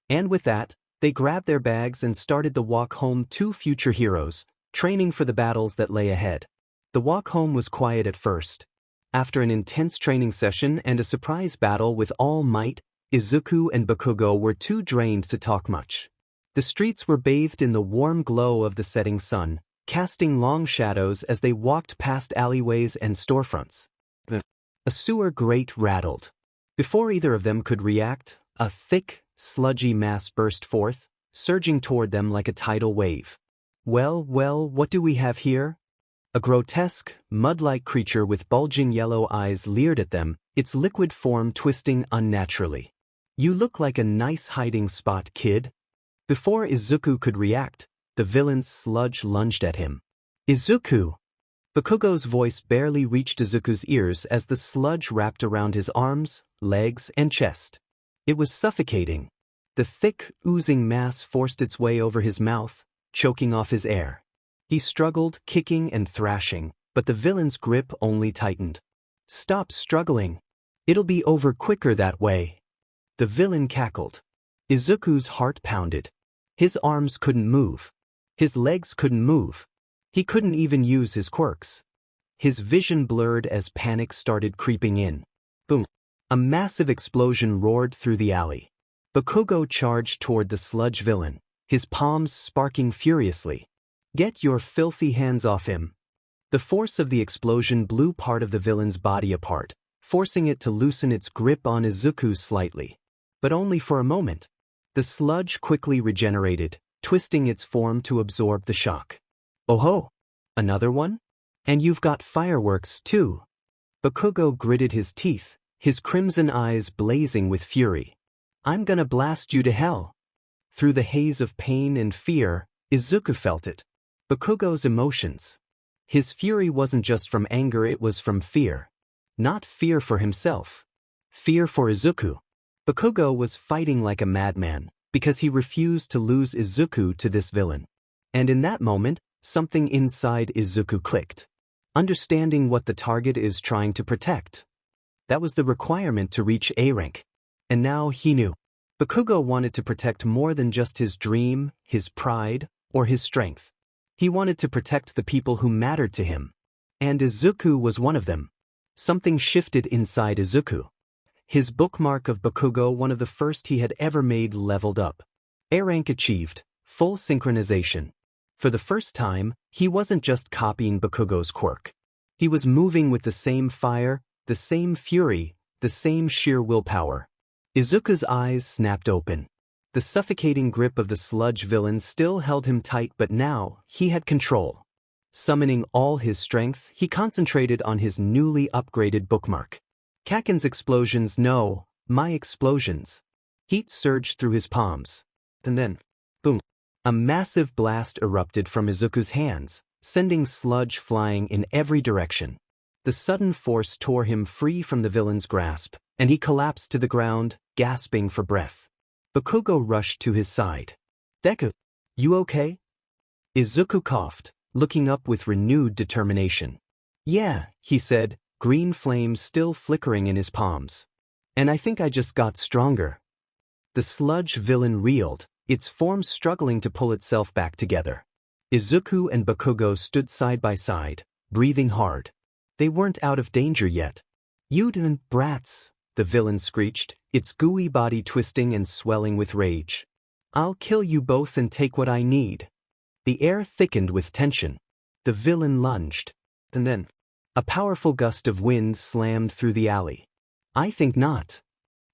And with that, they grabbed their bags and started the walk home, 2 future heroes, training for the battles that lay ahead. The walk home was quiet at first. After an intense training session and a surprise battle with All Might, Izuku and Bakugo were too drained to talk much. The streets were bathed in the warm glow of the setting sun, casting long shadows as they walked past alleyways and storefronts. A sewer grate rattled. Before either of them could react, a thick, sludgy mass burst forth, surging toward them like a tidal wave. Well, what do we have here? A grotesque, mud-like creature with bulging yellow eyes leered at them, its liquid form twisting unnaturally. You look like a nice hiding spot, kid. Before Izuku could react, the villain's Sludge lunged at him. Izuku! Bakugo's voice barely reached Izuku's ears as the sludge wrapped around his arms, legs, and chest. It was suffocating. The thick, oozing mass forced its way over his mouth, choking off his air. He struggled, kicking and thrashing, but the villain's grip only tightened. Stop struggling. It'll be over quicker that way. The villain cackled. Izuku's heart pounded. His arms couldn't move. His legs couldn't move. He couldn't even use his quirks. His vision blurred as panic started creeping in. Boom. A massive explosion roared through the alley. Bakugo charged toward the sludge villain, his palms sparking furiously. Get your filthy hands off him. The force of the explosion blew part of the villain's body apart, forcing it to loosen its grip on Izuku slightly. But only for a moment. The sludge quickly regenerated, twisting its form to absorb the shock. Oh ho! Another one? And you've got fireworks too. Bakugo gritted his teeth, his crimson eyes blazing with fury. I'm gonna blast you to hell. Through the haze of pain and fear, Izuku felt it. Bakugo's emotions. His fury wasn't just from anger, it was from fear. Not fear for himself. Fear for Izuku. Bakugo was fighting like a madman, because he refused to lose Izuku to this villain. And in that moment, something inside Izuku clicked. Understanding what the target is trying to protect. That was the requirement to reach A rank. And now he knew. Bakugo wanted to protect more than just his dream, his pride, or his strength. He wanted to protect the people who mattered to him. And Izuku was one of them. Something shifted inside Izuku. His bookmark of Bakugo, one of the first he had ever made, leveled up. A rank achieved, full synchronization. For the first time, he wasn't just copying Bakugo's quirk. He was moving with the same fire, the same fury, the same sheer willpower. Izuku's eyes snapped open. The suffocating grip of the sludge villain still held him tight, but now he had control. Summoning all his strength, he concentrated on his newly upgraded bookmark. Kaken's explosions, no, my explosions. Heat surged through his palms. And then, boom. A massive blast erupted from Izuku's hands, sending sludge flying in every direction. The sudden force tore him free from the villain's grasp, and he collapsed to the ground, gasping for breath. Bakugo rushed to his side. Deku, you okay? Izuku coughed, looking up with renewed determination. Yeah, he said, green flames still flickering in his palms. And I think I just got stronger. The sludge villain reeled, its form struggling to pull itself back together. Izuku and Bakugo stood side by side, breathing hard. They weren't out of danger yet. You brats, the villain screeched, its gooey body twisting and swelling with rage. I'll kill you both and take what I need. The air thickened with tension. The villain lunged. And then, a powerful gust of wind slammed through the alley. I think not.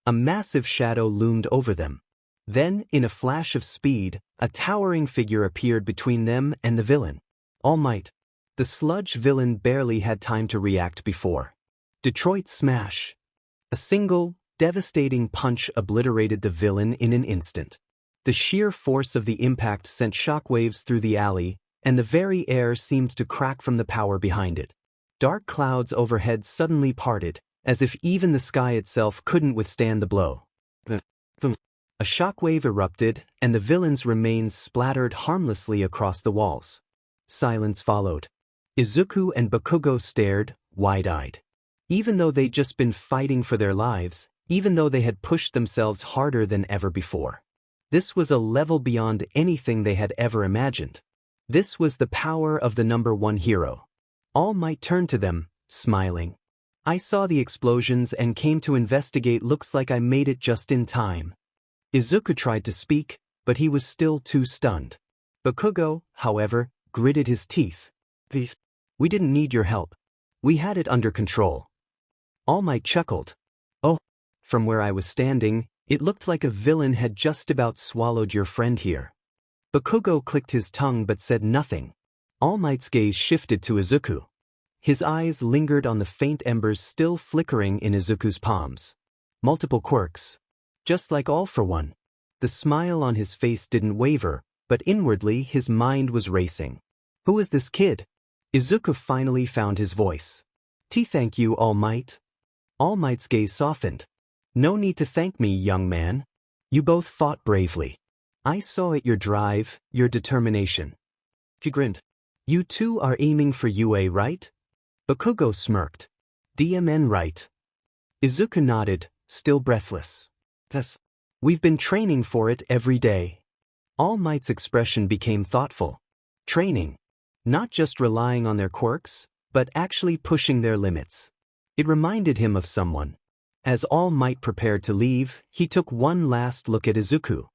A massive shadow loomed over them. Then, in a flash of speed, a towering figure appeared between them and the villain. All Might. The sludge villain barely had time to react before. Detroit Smash. A single, devastating punch obliterated the villain in an instant. The sheer force of the impact sent shockwaves through the alley, and the very air seemed to crack from the power behind it. Dark clouds overhead suddenly parted, as if even the sky itself couldn't withstand the blow. A shockwave erupted, and the villain's remains splattered harmlessly across the walls. Silence followed. Izuku and Bakugo stared, wide-eyed. Even though they'd just been fighting for their lives, even though they had pushed themselves harder than ever before. This was a level beyond anything they had ever imagined. This was the power of the #1 hero. All Might turned to them, smiling. I saw the explosions and came to investigate. Looks like I made it just in time. Izuku tried to speak, but he was still too stunned. Bakugo, however, gritted his teeth. We didn't need your help. We had it under control. All Might chuckled. Oh, from where I was standing, it looked like a villain had just about swallowed your friend here. Bakugo clicked his tongue but said nothing. All Might's gaze shifted to Izuku. His eyes lingered on the faint embers still flickering in Izuku's palms. Multiple quirks. Just like All for One. The smile on his face didn't waver, but inwardly his mind was racing. Who is this kid? Izuku finally found his voice. Thank you, All Might. All Might's gaze softened. No need to thank me, young man. You both fought bravely. I saw it, your drive, your determination. He grinned. You two are aiming for UA, right? Bakugo smirked. DMN, right? Izuku nodded, still breathless. Yes. We've been training for it every day. All Might's expression became thoughtful. Training. Not just relying on their quirks, but actually pushing their limits. It reminded him of someone. As All Might prepared to leave, he took one last look at Izuku.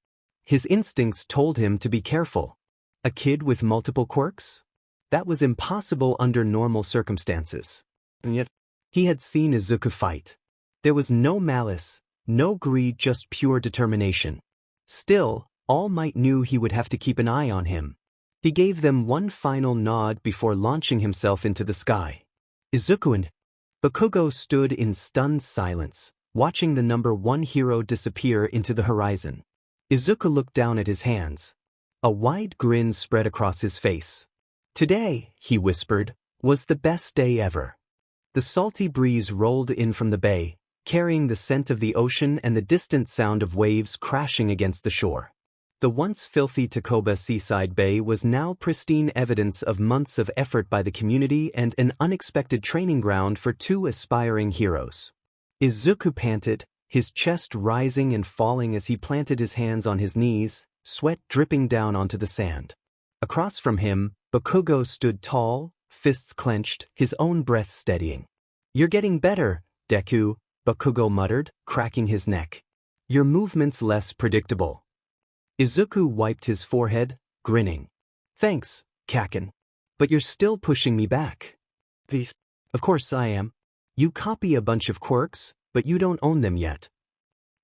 His instincts told him to be careful. A kid with multiple quirks? That was impossible under normal circumstances. And yet, he had seen Izuku fight. There was no malice, no greed, just pure determination. Still, All Might knew he would have to keep an eye on him. He gave them one final nod before launching himself into the sky. Izuku and Bakugo stood in stunned silence, watching the number one hero disappear into the horizon. Izuku looked down at his hands. A wide grin spread across his face. Today, he whispered, was the best day ever. The salty breeze rolled in from the bay, carrying the scent of the ocean and the distant sound of waves crashing against the shore. The once filthy Takoba seaside bay was now pristine evidence of months of effort by the community and an unexpected training ground for two aspiring heroes. Izuku panted, his chest rising and falling as he planted his hands on his knees, sweat dripping down onto the sand. Across from him, Bakugo stood tall, fists clenched, his own breath steadying. You're getting better, Deku, Bakugo muttered, cracking his neck. Your movement's less predictable. Izuku wiped his forehead, grinning. Thanks, Kaken. But you're still pushing me back. Of course I am. You copy a bunch of quirks, but you don't own them yet.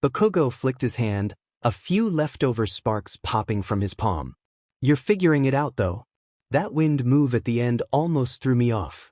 Bakugo flicked his hand, a few leftover sparks popping from his palm. You're figuring it out though. That wind move at the end almost threw me off.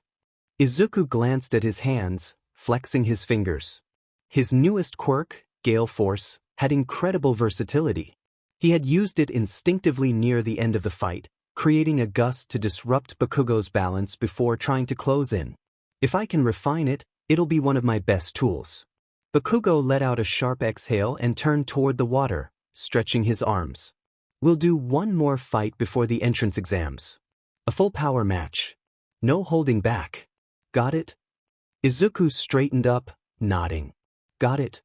Izuku glanced at his hands, flexing his fingers. His newest quirk, Gale Force, had incredible versatility. He had used it instinctively near the end of the fight, creating a gust to disrupt Bakugo's balance before trying to close in. If I can refine it, it'll be one of my best tools. Bakugo let out a sharp exhale and turned toward the water, stretching his arms. We'll do one more fight before the entrance exams. A full power match. No holding back. Got it? Izuku straightened up, nodding. Got it.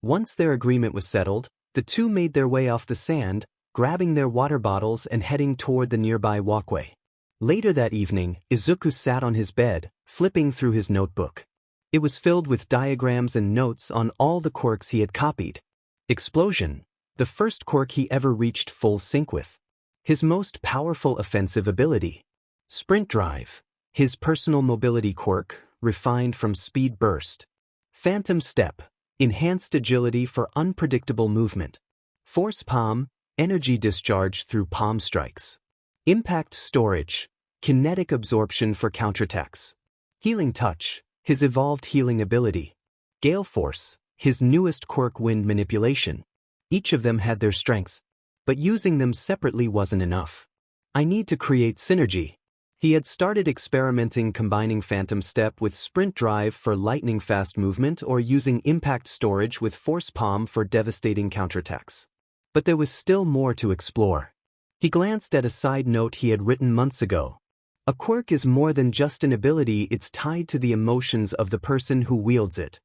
Once their agreement was settled, the two made their way off the sand, grabbing their water bottles and heading toward the nearby walkway. Later that evening, Izuku sat on his bed, flipping through his notebook. It was filled with diagrams and notes on all the quirks he had copied. Explosion, the first quirk he ever reached full sync with. His most powerful offensive ability. Sprint Drive, his personal mobility quirk, refined from Speed Burst. Phantom Step, enhanced agility for unpredictable movement. Force Palm, energy discharge through palm strikes. Impact Storage, kinetic absorption for counterattacks. Healing Touch, his evolved healing ability. Gale Force, his newest quirk, Wind Manipulation. Each of them had their strengths, but using them separately wasn't enough. I need to create synergy. He had started experimenting combining Phantom Step with Sprint Drive for lightning-fast movement or using Impact Storage with Force Palm for devastating counterattacks. But there was still more to explore. He glanced at a side note he had written months ago. A quirk is more than just an ability, it's tied to the emotions of the person who wields it.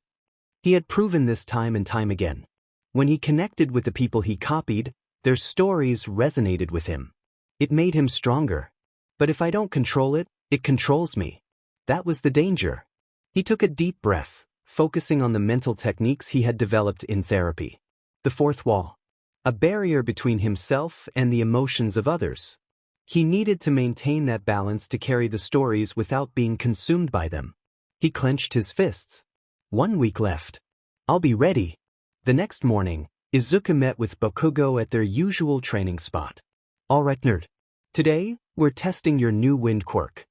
He had proven this time and time again. When he connected with the people he copied, their stories resonated with him. It made him stronger. But if I don't control it, it controls me. That was the danger. He took a deep breath, focusing on the mental techniques he had developed in therapy. The fourth wall. A barrier between himself and the emotions of others. He needed to maintain that balance to carry the stories without being consumed by them. He clenched his fists. 1 week left. I'll be ready. The next morning, Izuku met with Bakugo at their usual training spot. Alright nerd. Today, we're testing your new wind quirk.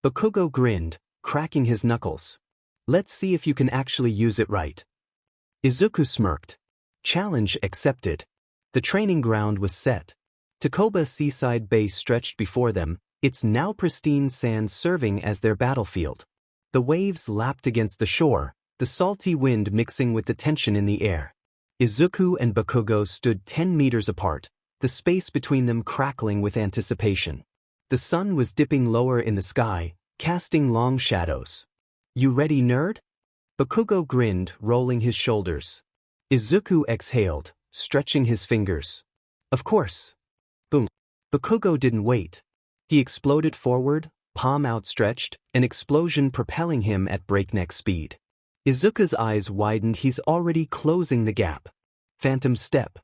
Bakugo grinned, cracking his knuckles. Let's see if you can actually use it right. Izuku smirked. Challenge accepted. The training ground was set. Takoba seaside base stretched before them, its now pristine sand serving as their battlefield. The waves lapped against the shore, the salty wind mixing with the tension in the air. Izuku and Bakugo stood 10 meters apart, the space between them crackling with anticipation. The sun was dipping lower in the sky, casting long shadows. You ready, nerd? Bakugo grinned, rolling his shoulders. Izuku exhaled, stretching his fingers. Of course. Boom. Bakugo didn't wait. He exploded forward, palm outstretched, an explosion propelling him at breakneck speed. Izuku's eyes widened. He's already closing the gap. Phantom step.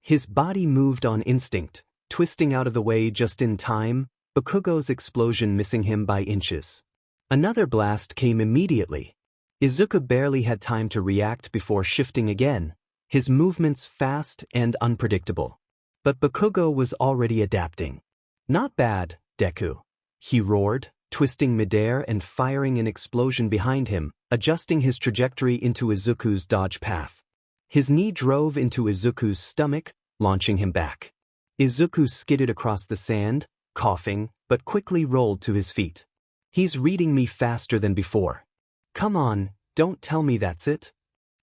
His body moved on instinct, twisting out of the way just in time, Bakugo's explosion missing him by inches. Another blast came immediately. Izuku barely had time to react before shifting again, his movements fast and unpredictable. But Bakugo was already adapting. Not bad, Deku. He roared, twisting midair and firing an explosion behind him, adjusting his trajectory into Izuku's dodge path. His knee drove into Izuku's stomach, launching him back. Izuku skidded across the sand, coughing, but quickly rolled to his feet. He's reading me faster than before. Come on, don't tell me that's it.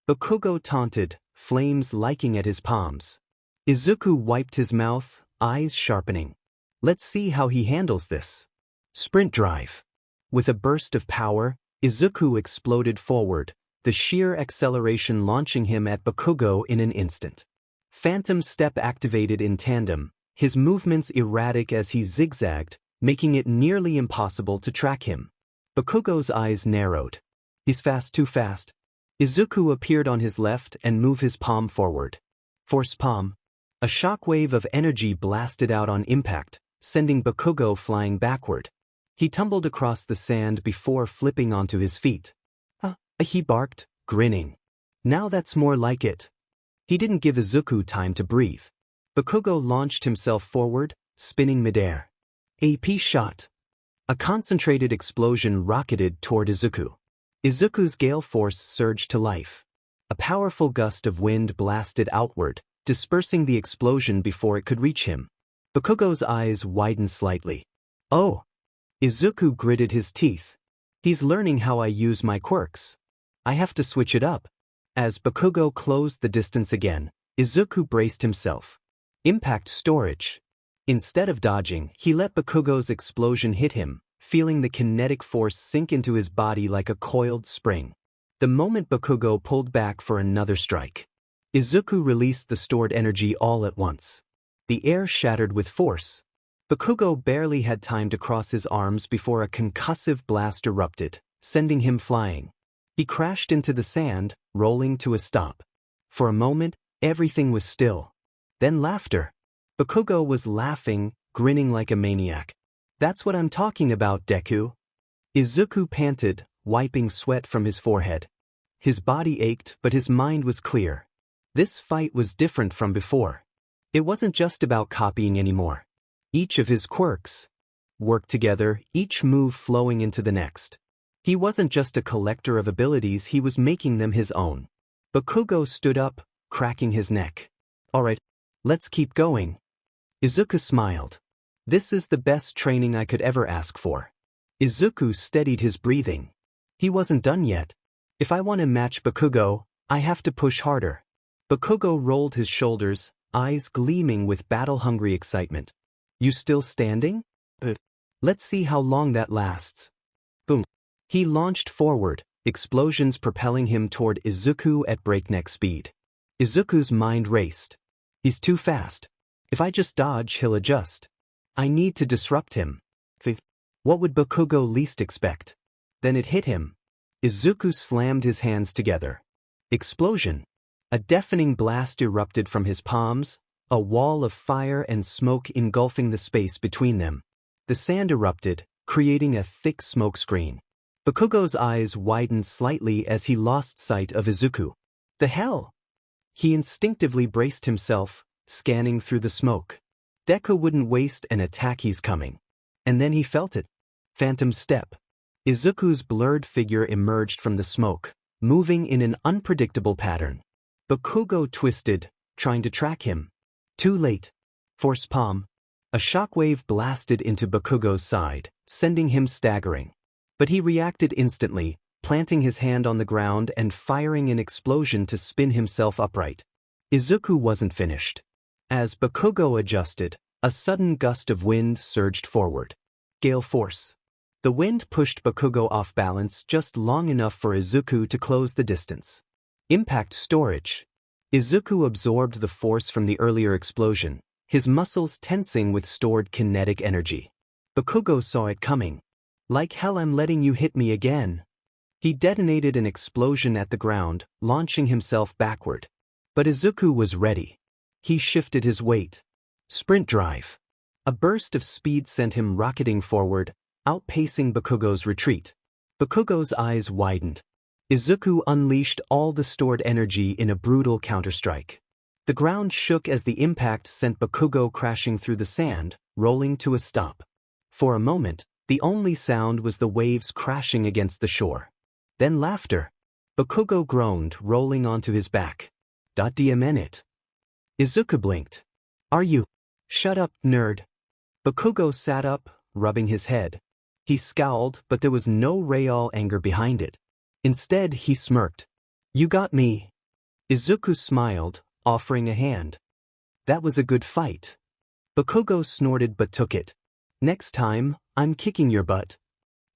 Bakugo taunted, flames liking at his palms. Izuku wiped his mouth, eyes sharpening. Let's see how he handles this. Sprint drive. With a burst of power, Izuku exploded forward, the sheer acceleration launching him at Bakugo in an instant. Phantom step activated in tandem, his movements erratic as he zigzagged, making it nearly impossible to track him. Bakugo's eyes narrowed. He's fast, too fast. Izuku appeared on his left and moved his palm forward. Force palm. A shockwave of energy blasted out on impact, sending Bakugo flying backward. He tumbled across the sand before flipping onto his feet. He barked, grinning. Now that's more like it. He didn't give Izuku time to breathe. Bakugo launched himself forward, spinning midair. AP shot. A concentrated explosion rocketed toward Izuku. Izuku's gale force surged to life. A powerful gust of wind blasted outward, dispersing the explosion before it could reach him. Bakugo's eyes widened slightly. Oh! Izuku gritted his teeth. He's learning how I use my quirks. I have to switch it up. As Bakugo closed the distance again, Izuku braced himself. Impact storage. Instead of dodging, he let Bakugo's explosion hit him, feeling the kinetic force sink into his body like a coiled spring. The moment Bakugo pulled back for another strike, Izuku released the stored energy all at once. The air shattered with force. Bakugo barely had time to cross his arms before a concussive blast erupted, sending him flying. He crashed into the sand, rolling to a stop. For a moment, everything was still. Then laughter. Bakugo was laughing, grinning like a maniac. That's what I'm talking about, Deku. Izuku panted, wiping sweat from his forehead. His body ached, but his mind was clear. This fight was different from before. It wasn't just about copying anymore. Each of his quirks worked together, each move flowing into the next. He wasn't just a collector of abilities, he was making them his own. Bakugo stood up, cracking his neck. Alright, let's keep going. Izuku smiled. This is the best training I could ever ask for. Izuku steadied his breathing. He wasn't done yet. If I want to match Bakugo, I have to push harder. Bakugo rolled his shoulders, eyes gleaming with battle-hungry excitement. You still standing? Let's see how long that lasts. Boom. He launched forward, explosions propelling him toward Izuku at breakneck speed. Izuku's mind raced. He's too fast. If I just dodge, he'll adjust. I need to disrupt him. What would Bakugo least expect? Then it hit him. Izuku slammed his hands together. Explosion. A deafening blast erupted from his palms, a wall of fire and smoke engulfing the space between them. The sand erupted, creating a thick smoke screen. Bakugo's eyes widened slightly as he lost sight of Izuku. The hell? He instinctively braced himself, scanning through the smoke. Deku wouldn't waste an attack. He's coming. And then he felt it. Phantom step. Izuku's blurred figure emerged from the smoke, moving in an unpredictable pattern. Bakugo twisted, trying to track him. Too late. Force palm. A shockwave blasted into Bakugo's side, sending him staggering. But he reacted instantly, planting his hand on the ground and firing an explosion to spin himself upright. Izuku wasn't finished. As Bakugo adjusted, a sudden gust of wind surged forward. Gale force. The wind pushed Bakugo off balance just long enough for Izuku to close the distance. Impact storage. Izuku absorbed the force from the earlier explosion, his muscles tensing with stored kinetic energy. Bakugo saw it coming. Like hell, I'm letting you hit me again. He detonated an explosion at the ground, launching himself backward. But Izuku was ready. He shifted his weight. Sprint drive. A burst of speed sent him rocketing forward, outpacing Bakugo's retreat. Bakugo's eyes widened. Izuku unleashed all the stored energy in a brutal counterstrike. The ground shook as the impact sent Bakugo crashing through the sand, rolling to a stop. For a moment, the only sound was the waves crashing against the shore. Then laughter. Bakugo groaned, rolling onto his back. "Damn it." Izuku blinked. "Are you?" "Shut up, nerd." Bakugo sat up, rubbing his head. He scowled, but there was no real anger behind it. Instead, he smirked. "You got me." Izuku smiled, offering a hand. "That was a good fight." Bakugo snorted but took it. "Next time, I'm kicking your butt."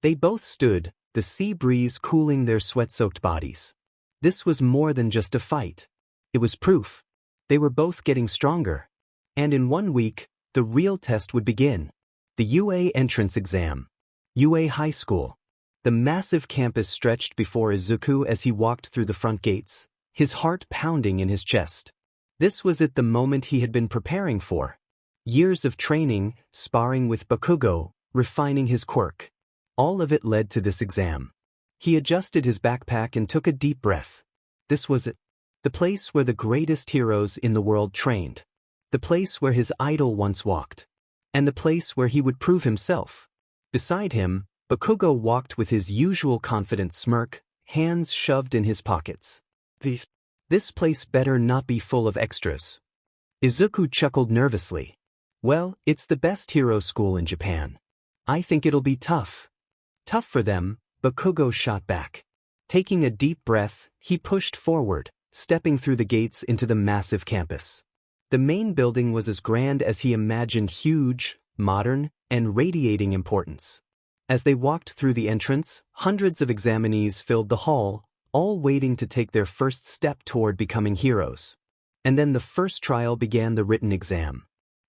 They both stood, the sea breeze cooling their sweat-soaked bodies. This was more than just a fight. It was proof. They were both getting stronger. And in 1 week, the real test would begin. The UA entrance exam. UA High School. The massive campus stretched before Izuku as he walked through the front gates, his heart pounding in his chest. This was the moment he had been preparing for. Years of training, sparring with Bakugo, refining his quirk. All of it led to this exam. He adjusted his backpack and took a deep breath. This was it. The place where the greatest heroes in the world trained. The place where his idol once walked. And the place where he would prove himself. Beside him, Bakugo walked with his usual confident smirk, hands shoved in his pockets. This place better not be full of extras. Izuku chuckled nervously. "Well, it's the best hero school in Japan. I think it'll be tough." "Tough for them," Bakugo shot back. Taking a deep breath, he pushed forward, stepping through the gates into the massive campus. The main building was as grand as he imagined, huge, modern, and radiating importance. As they walked through the entrance, hundreds of examinees filled the hall, all waiting to take their first step toward becoming heroes. And then the first trial began, the written exam.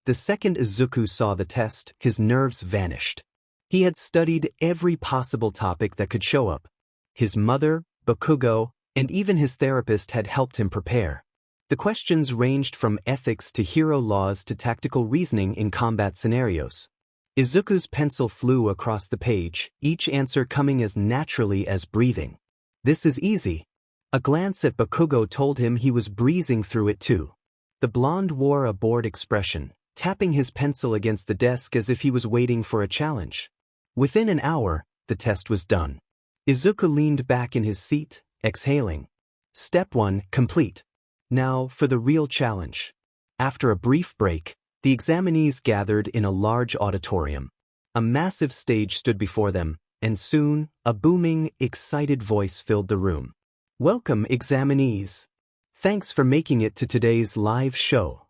The second Izuku saw the test, his nerves vanished. He had studied every possible topic that could show up. His mother, Bakugo, and even his therapist had helped him prepare. The questions ranged from ethics to hero laws to tactical reasoning in combat scenarios. Izuku's pencil flew across the page, each answer coming as naturally as breathing. "This is easy." A glance at Bakugo told him he was breezing through it too. The blonde wore a bored expression, tapping his pencil against the desk as if he was waiting for a challenge. Within an hour, the test was done. Izuku leaned back in his seat, exhaling. Step 1 complete. Now for the real challenge. After a brief break, the examinees gathered in a large auditorium. A massive stage stood before them, and soon, a booming, excited voice filled the room. "Welcome, examinees. Thanks for making it to today's live show."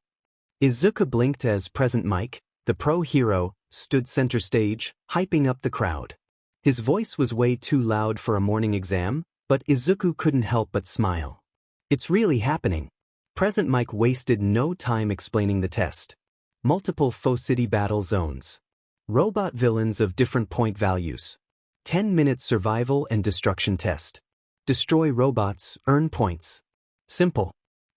Izuku blinked as Present Mike, the pro hero, stood center stage, hyping up the crowd. His voice was way too loud for a morning exam, but Izuku couldn't help but smile. "It's really happening." Present Mike wasted no time explaining the test. Multiple foe city battle zones. Robot villains of different point values. 10-minute survival and destruction test. Destroy robots, earn points. Simple.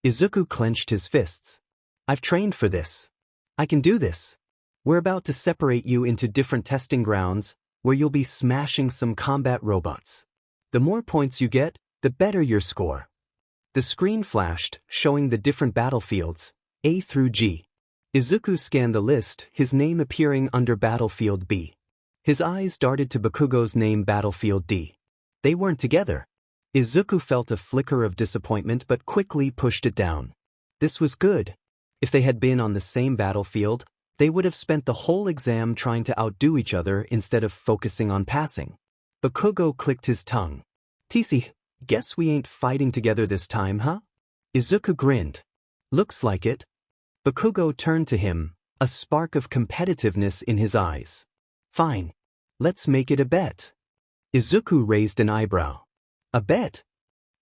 Izuku clenched his fists. "I've trained for this. I can do this. We're about to separate you into different testing grounds, where you'll be smashing some combat robots. The more points you get, the better your score." The screen flashed, showing the different battlefields, A through G. Izuku scanned the list, his name appearing under Battlefield B. His eyes darted to Bakugo's name Battlefield D. They weren't together. Izuku felt a flicker of disappointment but quickly pushed it down. This was good. If they had been on the same battlefield, they would have spent the whole exam trying to outdo each other instead of focusing on passing. Bakugo clicked his tongue. "TC, guess we ain't fighting together this time, huh?" Izuku grinned. "Looks like it." Bakugo turned to him, a spark of competitiveness in his eyes. "Fine. Let's make it a bet." Izuku raised an eyebrow. "A bet?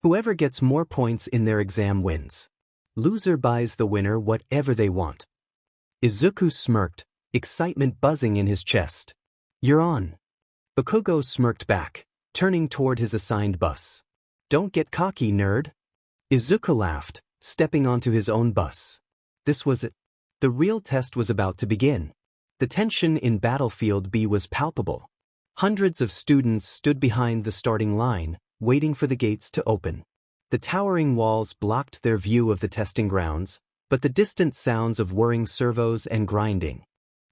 Whoever gets more points in their exam wins. Loser buys the winner whatever they want." Izuku smirked, excitement buzzing in his chest. "You're on." Bakugo smirked back, turning toward his assigned bus. "Don't get cocky, nerd." Izuku laughed, stepping onto his own bus. This was it. The real test was about to begin. The tension in Battlefield B was palpable. Hundreds of students stood behind the starting line, waiting for the gates to open. The towering walls blocked their view of the testing grounds, but the distant sounds of whirring servos and grinding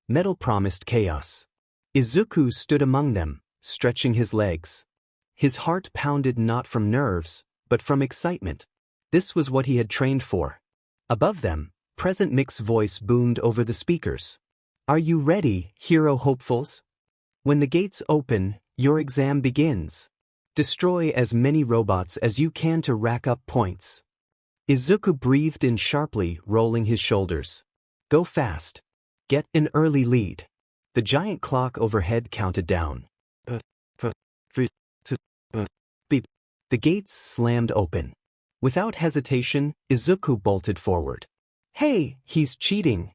metal promised chaos. Izuku stood among them, stretching his legs. His heart pounded not from nerves, but from excitement. This was what he had trained for. Above them, Present Mick's voice boomed over the speakers. "Are you ready, hero hopefuls? When the gates open, your exam begins. Destroy as many robots as you can to rack up points." Izuku breathed in sharply, rolling his shoulders. "Go fast. Get an early lead." The giant clock overhead counted down. Beep. The gates slammed open. Without hesitation, Izuku bolted forward. "Hey, he's cheating!"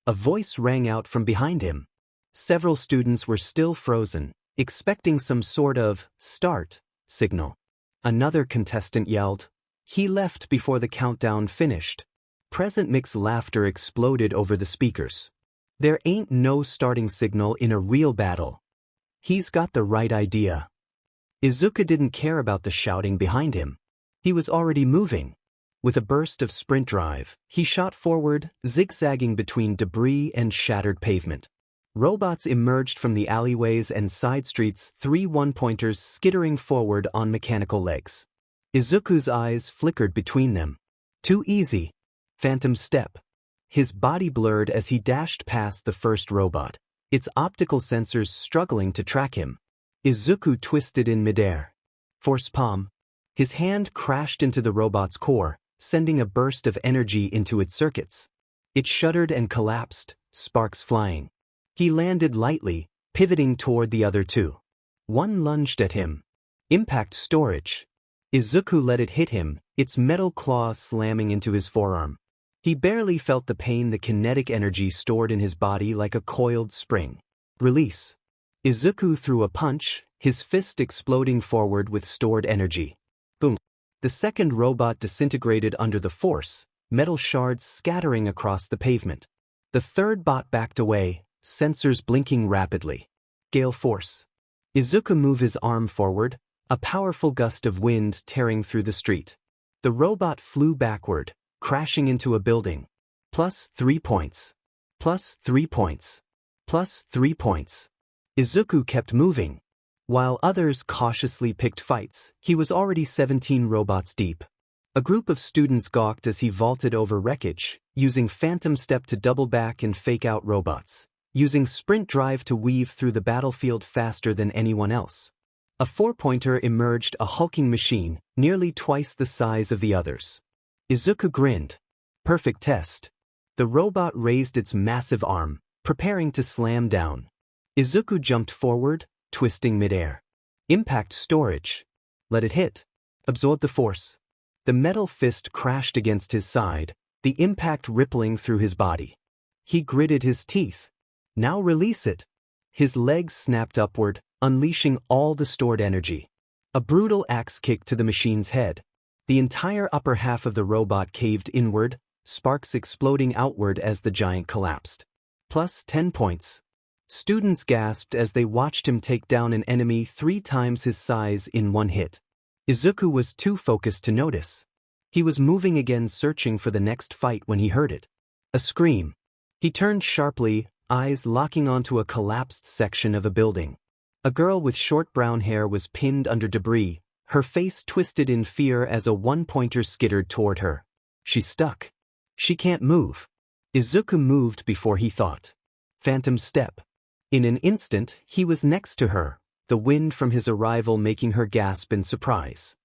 A voice rang out from behind him. Several students were still frozen, expecting some sort of start signal. Another contestant yelled. He left before the countdown finished. Present Mick's laughter exploded over the speakers. "There ain't no starting signal in a real battle." "He's got the right idea." Izuku didn't care about the shouting behind him. He was already moving. With a burst of sprint drive, he shot forward, zigzagging between debris and shattered pavement. Robots emerged from the alleyways and side streets, 3 one-pointers skittering forward on mechanical legs. Izuku's eyes flickered between them. Too easy. Phantom step. His body blurred as he dashed past the first robot, its optical sensors struggling to track him. Izuku twisted in midair. Force palm. His hand crashed into the robot's core, sending a burst of energy into its circuits. It shuddered and collapsed, sparks flying. He landed lightly, pivoting toward the other two. One lunged at him. Impact storage. Izuku let it hit him, its metal claw slamming into his forearm. He barely felt the pain, the kinetic energy stored in his body like a coiled spring. Release. Izuku threw a punch, his fist exploding forward with stored energy. Boom. The second robot disintegrated under the force, metal shards scattering across the pavement. The third bot backed away, sensors blinking rapidly. Gale force. Izuku moved his arm forward, a powerful gust of wind tearing through the street. The robot flew backward, crashing into a building. +3 points. +3 points. +3 points. Izuku kept moving. While others cautiously picked fights, he was already 17 robots deep. A group of students gawked as he vaulted over wreckage, using phantom step to double back and fake out robots, using sprint drive to weave through the battlefield faster than anyone else. A 4-pointer emerged, a hulking machine, nearly twice the size of the others. Izuku grinned. Perfect test. The robot raised its massive arm, preparing to slam down. Izuku jumped forward, twisting midair. Impact storage. Let it hit. Absorb the force. The metal fist crashed against his side, the impact rippling through his body. He gritted his teeth. Now release it. His legs snapped upward, unleashing all the stored energy. A brutal axe kick to the machine's head. The entire upper half of the robot caved inward, sparks exploding outward as the giant collapsed. +10 points. Students gasped as they watched him take down an enemy 3 times his size in one hit. Izuku was too focused to notice. He was moving again, searching for the next fight when he heard it. A scream. He turned sharply, eyes locking onto a collapsed section of a building. A girl with short brown hair was pinned under debris, her face twisted in fear as a one-pointer skittered toward her. She's stuck. She can't move. Izuku moved before he thought. Phantom step. In an instant, he was next to her, the wind from his arrival making her gasp in surprise.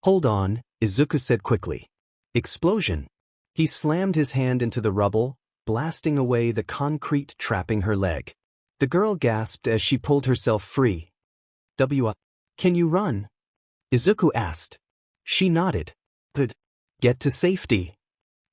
Hold on, Izuku said quickly. Explosion. He slammed his hand into the rubble, blasting away the concrete trapping her leg. The girl gasped as she pulled herself free. Can you run? Izuku asked. She nodded. But get to safety.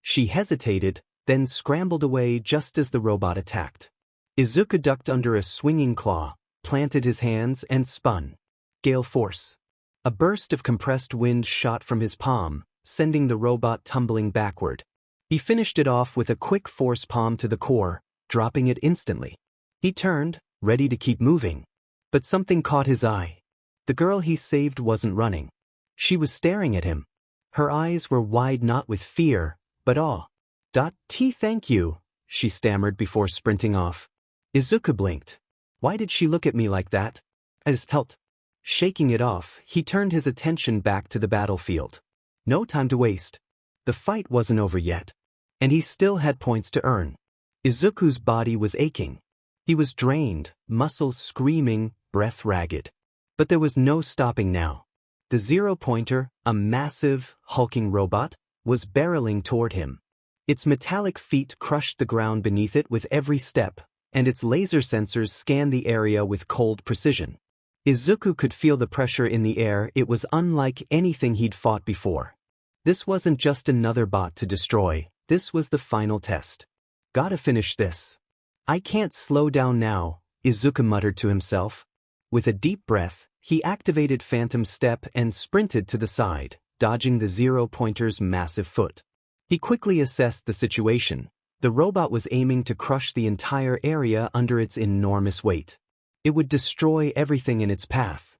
She hesitated, then scrambled away just as the robot attacked. Izuku ducked under a swinging claw, planted his hands and spun. Gale force. A burst of compressed wind shot from his palm, sending the robot tumbling backward. He finished it off with a quick force palm to the core, dropping it instantly. He turned, ready to keep moving. But something caught his eye. The girl he saved wasn't running. She was staring at him. Her eyes were wide not with fear, but awe. Thank you, she stammered before sprinting off. Izuku blinked. Why did she look at me like that? As helped. Shaking it off, he turned his attention back to the battlefield. No time to waste. The fight wasn't over yet. And he still had points to earn. Izuku's body was aching. He was drained, muscles screaming, breath ragged. But there was no stopping now. The zero-pointer, a massive, hulking robot, was barreling toward him. Its metallic feet crushed the ground beneath it with every step, and its laser sensors scanned the area with cold precision. Izuku could feel the pressure in the air. It was unlike anything he'd fought before. This wasn't just another bot to destroy, this was the final test. Gotta finish this. I can't slow down now, Izuku muttered to himself. With a deep breath, he activated Phantom Step and sprinted to the side, dodging the zero-pointer's massive foot. He quickly assessed the situation. The robot was aiming to crush the entire area under its enormous weight. It would destroy everything in its path.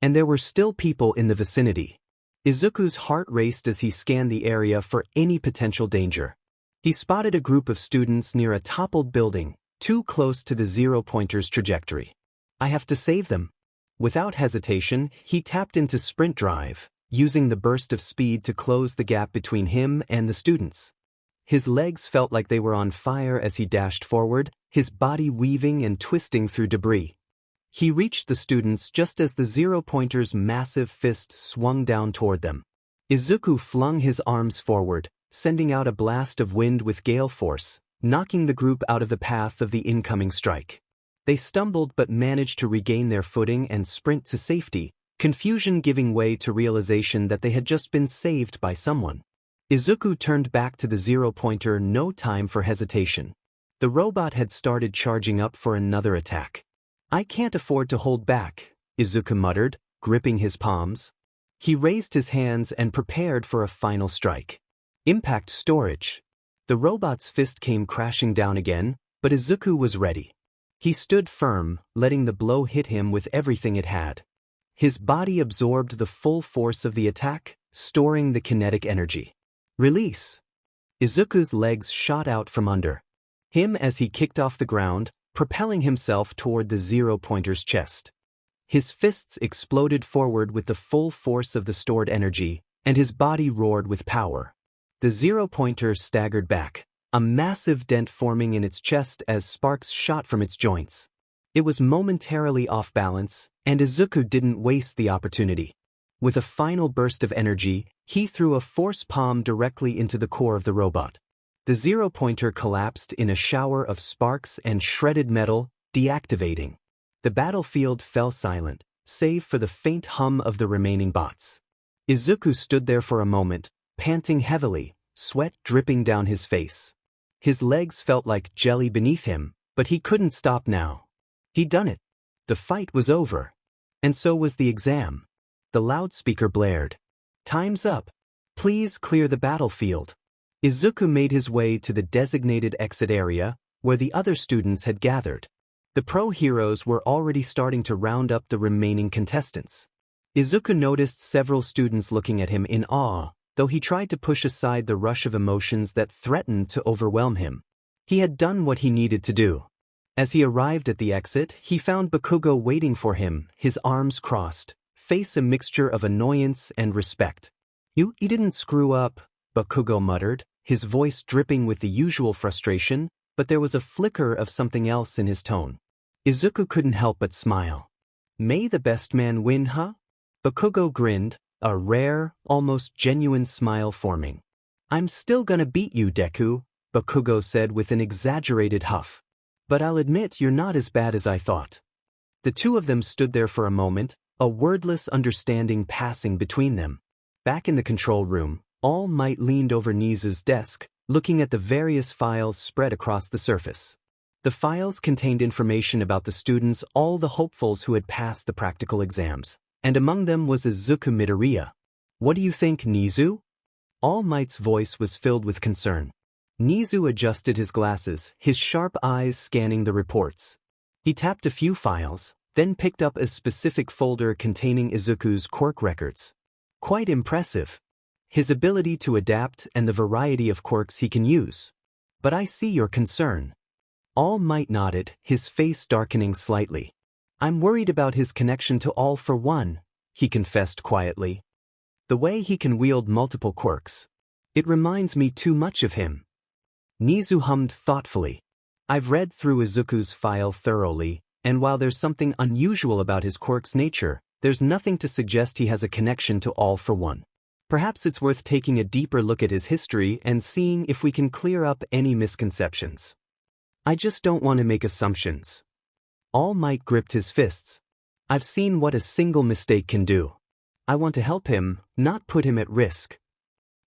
And there were still people in the vicinity. Izuku's heart raced as he scanned the area for any potential danger. He spotted a group of students near a toppled building, too close to the zero-pointer's trajectory. I have to save them. Without hesitation, he tapped into sprint drive, using the burst of speed to close the gap between him and the students. His legs felt like they were on fire as he dashed forward, his body weaving and twisting through debris. He reached the students just as the zero-pointer's massive fist swung down toward them. Izuku flung his arms forward, sending out a blast of wind with gale force, knocking the group out of the path of the incoming strike. They stumbled but managed to regain their footing and sprint to safety, confusion giving way to realization that they had just been saved by someone. Izuku turned back to the zero-pointer, no time for hesitation. The robot had started charging up for another attack. I can't afford to hold back, Izuku muttered, gripping his palms. He raised his hands and prepared for a final strike. Impact storage. The robot's fist came crashing down again, but Izuku was ready. He stood firm, letting the blow hit him with everything it had. His body absorbed the full force of the attack, storing the kinetic energy. Release. Izuku's legs shot out from under him as he kicked off the ground, propelling himself toward the zero-pointer's chest. His fists exploded forward with the full force of the stored energy, and his body roared with power. The zero-pointer staggered back, a massive dent forming in its chest as sparks shot from its joints. It was momentarily off balance, and Izuku didn't waste the opportunity. With a final burst of energy, he threw a force palm directly into the core of the robot. The zero-pointer collapsed in a shower of sparks and shredded metal, deactivating. The battlefield fell silent, save for the faint hum of the remaining bots. Izuku stood there for a moment, panting heavily, sweat dripping down his face. His legs felt like jelly beneath him, but he couldn't stop now. He'd done it. The fight was over. And so was the exam. The loudspeaker blared. Time's up. Please clear the battlefield. Izuku made his way to the designated exit area, where the other students had gathered. The pro-heroes were already starting to round up the remaining contestants. Izuku noticed several students looking at him in awe, though he tried to push aside the rush of emotions that threatened to overwhelm him. He had done what he needed to do. As he arrived at the exit, he found Bakugo waiting for him, his arms crossed, face a mixture of annoyance and respect. You didn't screw up, Bakugo muttered, his voice dripping with the usual frustration, but there was a flicker of something else in his tone. Izuku couldn't help but smile. May the best man win, huh? Bakugo grinned, a rare, almost genuine smile forming. I'm still gonna beat you, Deku, Bakugo said with an exaggerated huff. But I'll admit you're not as bad as I thought. The two of them stood there for a moment, a wordless understanding passing between them. Back in the control room, All Might leaned over Nizu's desk, looking at the various files spread across the surface. The files contained information about the students, all the hopefuls who had passed the practical exams, and among them was Izuku Midoriya. What do you think, Nizu? All Might's voice was filled with concern. Nizu adjusted his glasses, his sharp eyes scanning the reports. He tapped a few files, then picked up a specific folder containing Izuku's quirk records. Quite impressive. His ability to adapt and the variety of quirks he can use. But I see your concern. All Might nodded, his face darkening slightly. I'm worried about his connection to All for One, he confessed quietly. The way he can wield multiple quirks. It reminds me too much of him. Nizu hummed thoughtfully. I've read through Izuku's file thoroughly, and while there's something unusual about his quirk's nature, there's nothing to suggest he has a connection to All for One. Perhaps it's worth taking a deeper look at his history and seeing if we can clear up any misconceptions. I just don't want to make assumptions. All Might gripped his fists. I've seen what a single mistake can do. I want to help him, not put him at risk.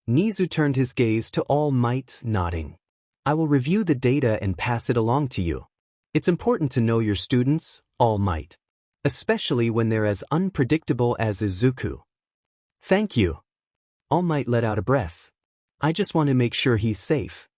Nizu turned his gaze to All Might, nodding. I will review the data and pass it along to you. It's important to know your students, All Might. Especially when they're as unpredictable as Izuku. Thank you. All Might let out a breath. I just want to make sure he's safe.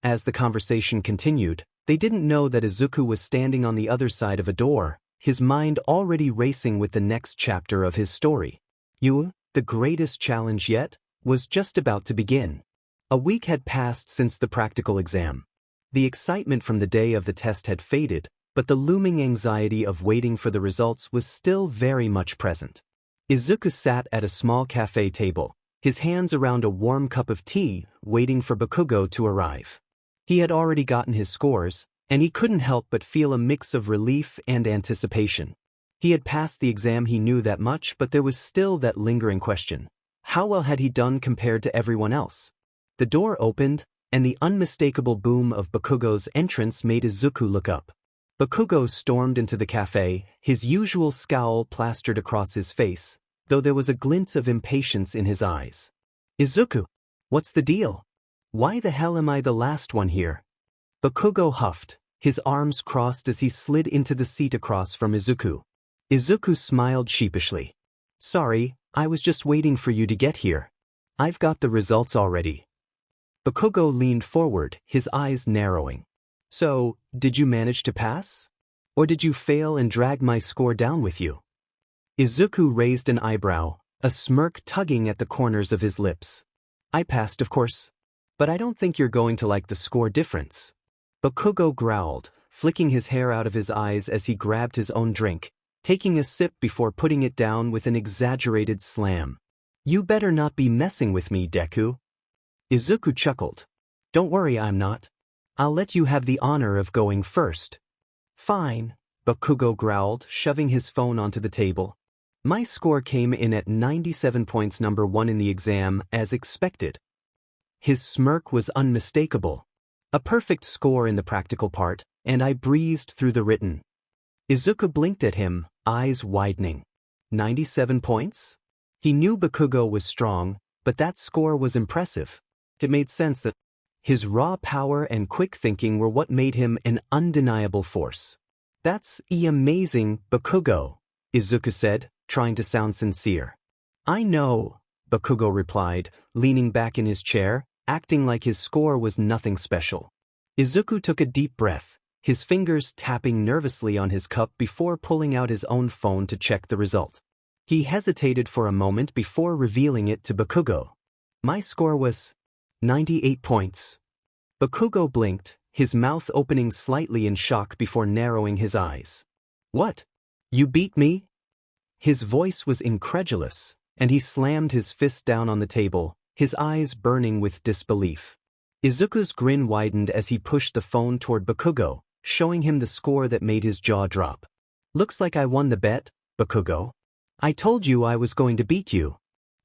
As the conversation continued, they didn't know that Izuku was standing on the other side of a door, his mind already racing with the next chapter of his story. The greatest challenge yet, was just about to begin. A week had passed since the practical exam. The excitement from the day of the test had faded, but the looming anxiety of waiting for the results was still very much present. Izuku sat at a small cafe table, his hands around a warm cup of tea, waiting for Bakugo to arrive. He had already gotten his scores, and he couldn't help but feel a mix of relief and anticipation. He had passed the exam, he knew that much, but there was still that lingering question. How well had he done compared to everyone else? The door opened, and the unmistakable boom of Bakugo's entrance made Izuku look up. Bakugo stormed into the cafe, his usual scowl plastered across his face, though there was a glint of impatience in his eyes. Izuku, what's the deal? Why the hell am I the last one here? Bakugo huffed, his arms crossed as he slid into the seat across from Izuku. Izuku smiled sheepishly. Sorry, I was just waiting for you to get here. I've got the results already. Bakugo leaned forward, his eyes narrowing. So, did you manage to pass? Or did you fail and drag my score down with you? Izuku raised an eyebrow, a smirk tugging at the corners of his lips. I passed, of course. But I don't think you're going to like the score difference. Bakugo growled, flicking his hair out of his eyes as he grabbed his own drink, taking a sip before putting it down with an exaggerated slam. You better not be messing with me, Deku. Izuku chuckled. Don't worry, I'm not. I'll let you have the honor of going first. Fine, Bakugo growled, shoving his phone onto the table. My score came in at 97 points, number 1 in the exam, as expected. His smirk was unmistakable. A perfect score in the practical part, and I breezed through the written. Izuku blinked at him, eyes widening. 97 points? He knew Bakugo was strong, but that score was impressive. It made sense that his raw power and quick thinking were what made him an undeniable force. That's amazing, Bakugo, Izuku said, trying to sound sincere. I know, Bakugo replied, leaning back in his chair, acting like his score was nothing special. Izuku took a deep breath, his fingers tapping nervously on his cup before pulling out his own phone to check the result. He hesitated for a moment before revealing it to Bakugo. My score was 98 points. Bakugo blinked, his mouth opening slightly in shock before narrowing his eyes. "What? You beat me?" His voice was incredulous, and he slammed his fist down on the table, his eyes burning with disbelief. Izuku's grin widened as he pushed the phone toward Bakugo, showing him the score that made his jaw drop. "Looks like I won the bet, Bakugo. I told you I was going to beat you.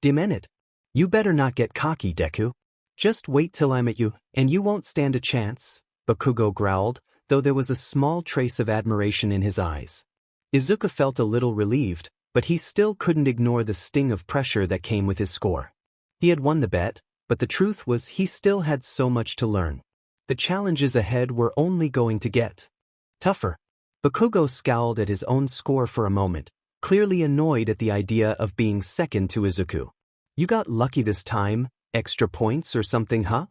Damn it. You better not get cocky, Deku. Just wait till I'm at you, and you won't stand a chance," Bakugo growled, though there was a small trace of admiration in his eyes. Izuku felt a little relieved, but he still couldn't ignore the sting of pressure that came with his score. He had won the bet, but the truth was he still had so much to learn. The challenges ahead were only going to get tougher. Bakugo scowled at his own score for a moment, clearly annoyed at the idea of being second to Izuku. "You got lucky this time, extra points or something, huh?"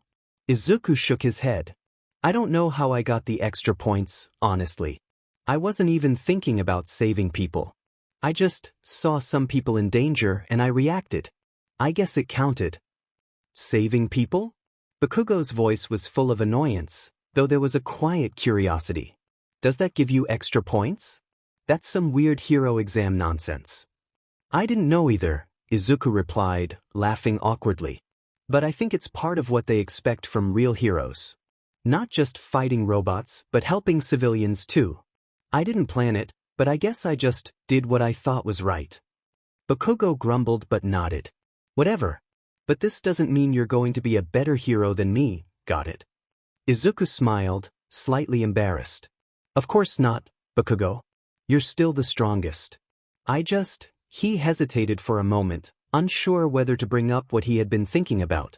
Izuku shook his head. "I don't know how I got the extra points, honestly. I wasn't even thinking about saving people. I just saw some people in danger and I reacted. I guess it counted." "Saving people?" Bakugo's voice was full of annoyance, though there was a quiet curiosity. "Does that give you extra points? That's some weird hero exam nonsense." "I didn't know either," Izuku replied, laughing awkwardly. "But I think it's part of what they expect from real heroes. Not just fighting robots, but helping civilians too. I didn't plan it, but I guess I just did what I thought was right." Bakugo grumbled but nodded. "Whatever. But this doesn't mean you're going to be a better hero than me, got it?" Izuku smiled, slightly embarrassed. "Of course not, Bakugo. You're still the strongest. He hesitated for a moment, unsure whether to bring up what he had been thinking about.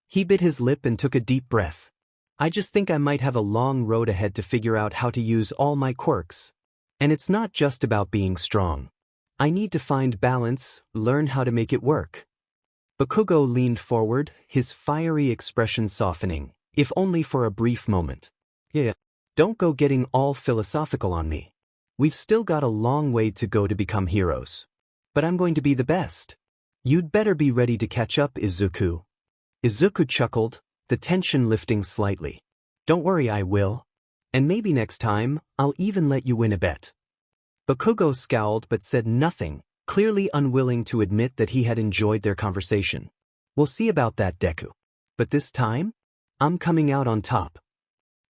He bit his lip and took a deep breath. "I just think I might have a long road ahead to figure out how to use all my quirks. And it's not just about being strong. I need to find balance, learn how to make it work." Bakugo leaned forward, his fiery expression softening, if only for a brief moment. "Yeah, don't go getting all philosophical on me. We've still got a long way to go to become heroes. But I'm going to be the best. You'd better be ready to catch up, Izuku." Izuku chuckled, the tension lifting slightly. "Don't worry, I will. And maybe next time, I'll even let you win a bet." Bakugo scowled but said nothing, clearly unwilling to admit that he had enjoyed their conversation. "We'll see about that, Deku. But this time, I'm coming out on top."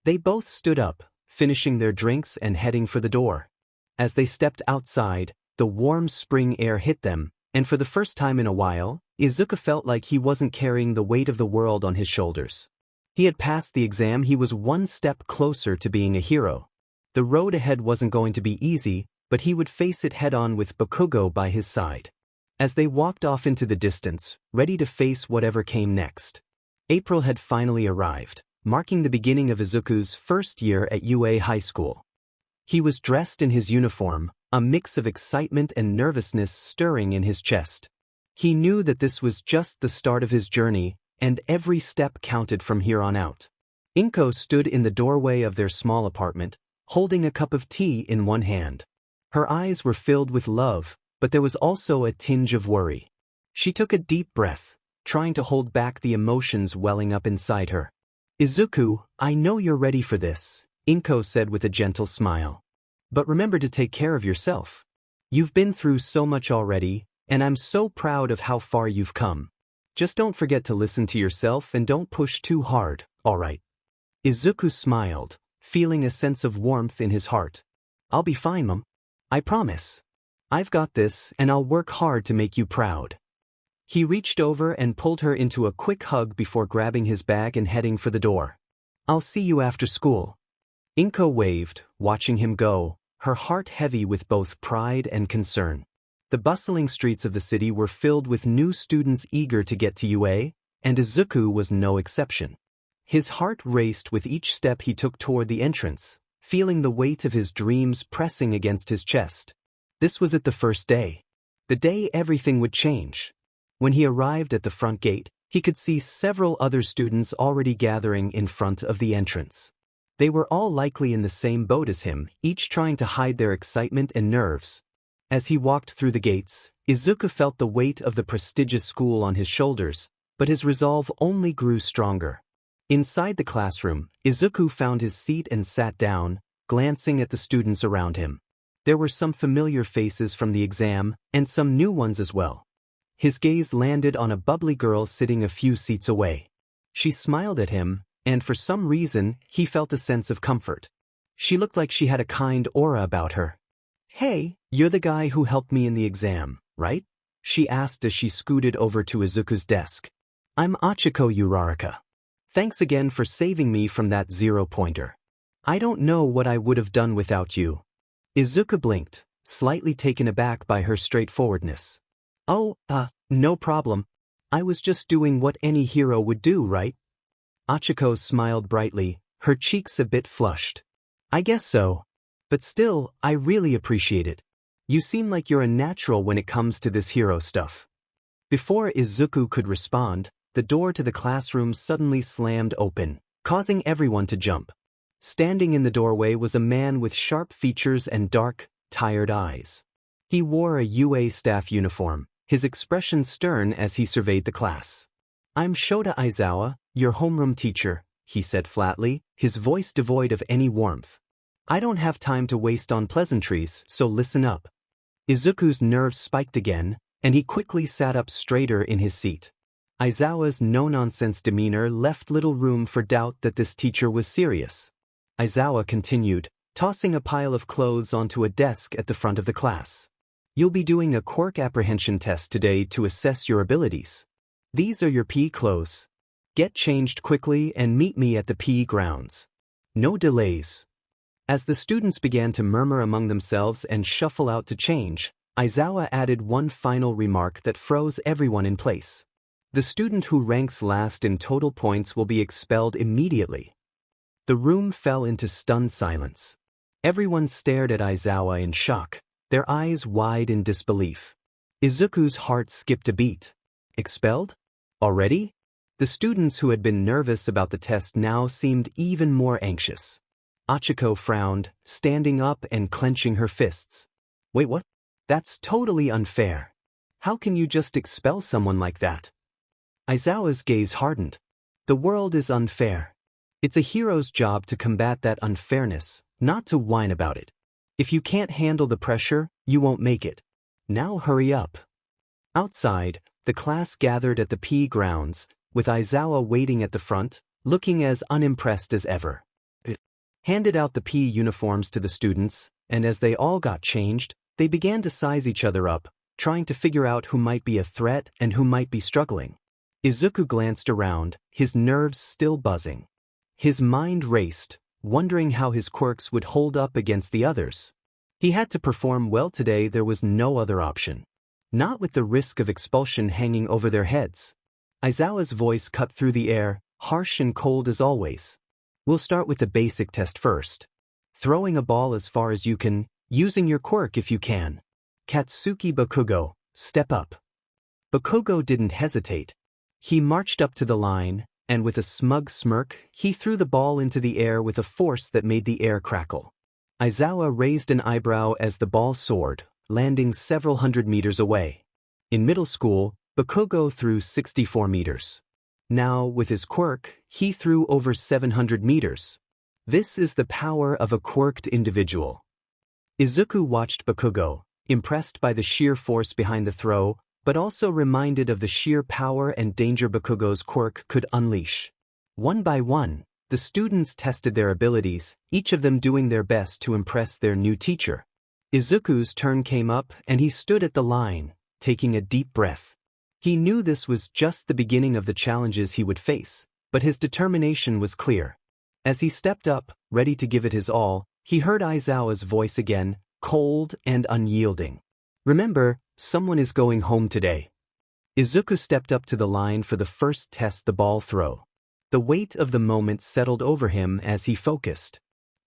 They both stood up, finishing their drinks and heading for the door. As they stepped outside, the warm spring air hit them, and for the first time in a while, Izuku felt like he wasn't carrying the weight of the world on his shoulders. He had passed the exam. He was one step closer to being a hero. The road ahead wasn't going to be easy, but he would face it head-on with Bakugo by his side. As they walked off into the distance, ready to face whatever came next, April had finally arrived, marking the beginning of Izuku's first year at UA High School. He was dressed in his uniform, a mix of excitement and nervousness stirring in his chest. He knew that this was just the start of his journey, and every step counted from here on out. Inko stood in the doorway of their small apartment, holding a cup of tea in one hand. Her eyes were filled with love, but there was also a tinge of worry. She took a deep breath, trying to hold back the emotions welling up inside her. "Izuku, I know you're ready for this," Inko said with a gentle smile. "But remember to take care of yourself. You've been through so much already, and I'm so proud of how far you've come. Just don't forget to listen to yourself and don't push too hard, all right?" Izuku smiled, feeling a sense of warmth in his heart. "I'll be fine, Mom. I promise. I've got this, and I'll work hard to make you proud." He reached over and pulled her into a quick hug before grabbing his bag and heading for the door. "I'll see you after school." Inko waved, watching him go, her heart heavy with both pride and concern. The bustling streets of the city were filled with new students eager to get to UA, and Izuku was no exception. His heart raced with each step he took toward the entrance, feeling the weight of his dreams pressing against his chest. This was it, the first day. The day everything would change. When he arrived at the front gate, he could see several other students already gathering in front of the entrance. They were all likely in the same boat as him, each trying to hide their excitement and nerves. As he walked through the gates, Izuku felt the weight of the prestigious school on his shoulders, but his resolve only grew stronger. Inside the classroom, Izuku found his seat and sat down, glancing at the students around him. There were some familiar faces from the exam, and some new ones as well. His gaze landed on a bubbly girl sitting a few seats away. She smiled at him, and for some reason, he felt a sense of comfort. She looked like she had a kind aura about her. "Hey, you're the guy who helped me in the exam, right?" she asked as she scooted over to Izuku's desk. "I'm Achiko Uraraka. Thanks again for saving me from that zero-pointer. I don't know what I would have done without you." Izuku blinked, slightly taken aback by her straightforwardness. "Oh, no problem. I was just doing what any hero would do, right?" Achiko smiled brightly, her cheeks a bit flushed. "I guess so. But still, I really appreciate it. You seem like you're a natural when it comes to this hero stuff." Before Izuku could respond, the door to the classroom suddenly slammed open, causing everyone to jump. Standing in the doorway was a man with sharp features and dark, tired eyes. He wore a UA staff uniform, his expression stern as he surveyed the class. "I'm Shota Aizawa, your homeroom teacher," he said flatly, his voice devoid of any warmth. "I don't have time to waste on pleasantries, so listen up." Izuku's nerves spiked again, and he quickly sat up straighter in his seat. Aizawa's no-nonsense demeanor left little room for doubt that this teacher was serious. Aizawa continued, tossing a pile of clothes onto a desk at the front of the class. "You'll be doing a quirk apprehension test today to assess your abilities. These are your PE clothes. Get changed quickly and meet me at the PE grounds. No delays." As the students began to murmur among themselves and shuffle out to change, Aizawa added one final remark that froze everyone in place. "The student who ranks last in total points will be expelled immediately." The room fell into stunned silence. Everyone stared at Aizawa in shock, their eyes wide in disbelief. Izuku's heart skipped a beat. Expelled? Already? The students who had been nervous about the test now seemed even more anxious. Achiko frowned, standing up and clenching her fists. "Wait, what? That's totally unfair. How can you just expel someone like that?" Aizawa's gaze hardened. "The world is unfair. It's a hero's job to combat that unfairness, not to whine about it. If you can't handle the pressure, you won't make it. Now hurry up." Outside, the class gathered at the PE grounds, with Aizawa waiting at the front, looking as unimpressed as ever. He handed out the PE uniforms to the students, and as they all got changed, they began to size each other up, trying to figure out who might be a threat and who might be struggling. Izuku glanced around, his nerves still buzzing. His mind raced, wondering how his quirks would hold up against the others. He had to perform well today, there was no other option. Not with the risk of expulsion hanging over their heads. Aizawa's voice cut through the air, harsh and cold as always. "We'll start with the basic test first. Throwing a ball as far as you can, using your quirk if you can. Katsuki Bakugo, step up." Bakugo didn't hesitate. He marched up to the line, and with a smug smirk, he threw the ball into the air with a force that made the air crackle. Aizawa raised an eyebrow as the ball soared, landing several hundred meters away. In middle school, Bakugo threw 64 meters. Now, with his quirk, he threw over 700 meters. This is the power of a quirked individual. Izuku watched Bakugo, impressed by the sheer force behind the throw, but also reminded of the sheer power and danger Bakugo's quirk could unleash. One by one, the students tested their abilities, each of them doing their best to impress their new teacher. Izuku's turn came up and he stood at the line, taking a deep breath. He knew this was just the beginning of the challenges he would face, but his determination was clear. As he stepped up, ready to give it his all, he heard Aizawa's voice again, cold and unyielding. "Remember, someone is going home today." Izuku stepped up to the line for the first test, the ball throw. The weight of the moment settled over him as he focused.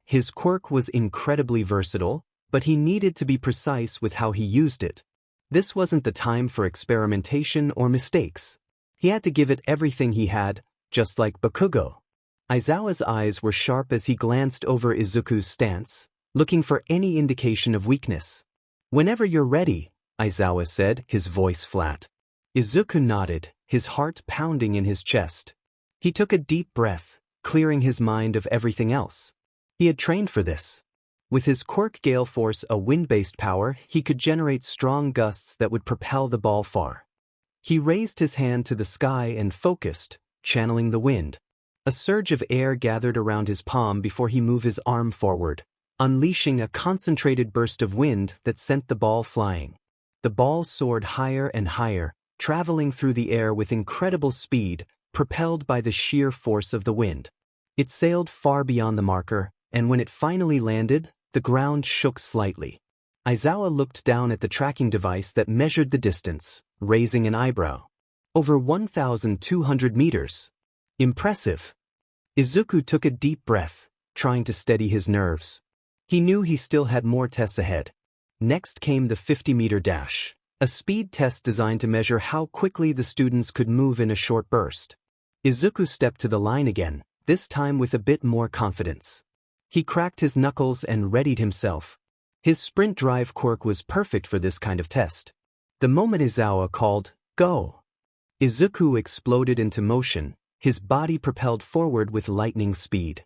His quirk was incredibly versatile, but he needed to be precise with how he used it. This wasn't the time for experimentation or mistakes. He had to give it everything he had, just like Bakugo. Aizawa's eyes were sharp as he glanced over Izuku's stance, looking for any indication of weakness. "Whenever you're ready," Aizawa said, his voice flat. Izuku nodded, his heart pounding in his chest. He took a deep breath, clearing his mind of everything else. He had trained for this. With his Quirk Gale Force, a wind-based power, he could generate strong gusts that would propel the ball far. He raised his hand to the sky and focused, channeling the wind. A surge of air gathered around his palm before he moved his arm forward, unleashing a concentrated burst of wind that sent the ball flying. The ball soared higher and higher, traveling through the air with incredible speed, propelled by the sheer force of the wind. It sailed far beyond the marker, and when it finally landed, the ground shook slightly. Aizawa looked down at the tracking device that measured the distance, raising an eyebrow. Over 1,200 meters. Impressive. Izuku took a deep breath, trying to steady his nerves. He knew he still had more tests ahead. Next came the 50-meter dash, a speed test designed to measure how quickly the students could move in a short burst. Izuku stepped to the line again, this time with a bit more confidence. He cracked his knuckles and readied himself. His sprint drive quirk was perfect for this kind of test. The moment Aizawa called, "Go!" Izuku exploded into motion, his body propelled forward with lightning speed.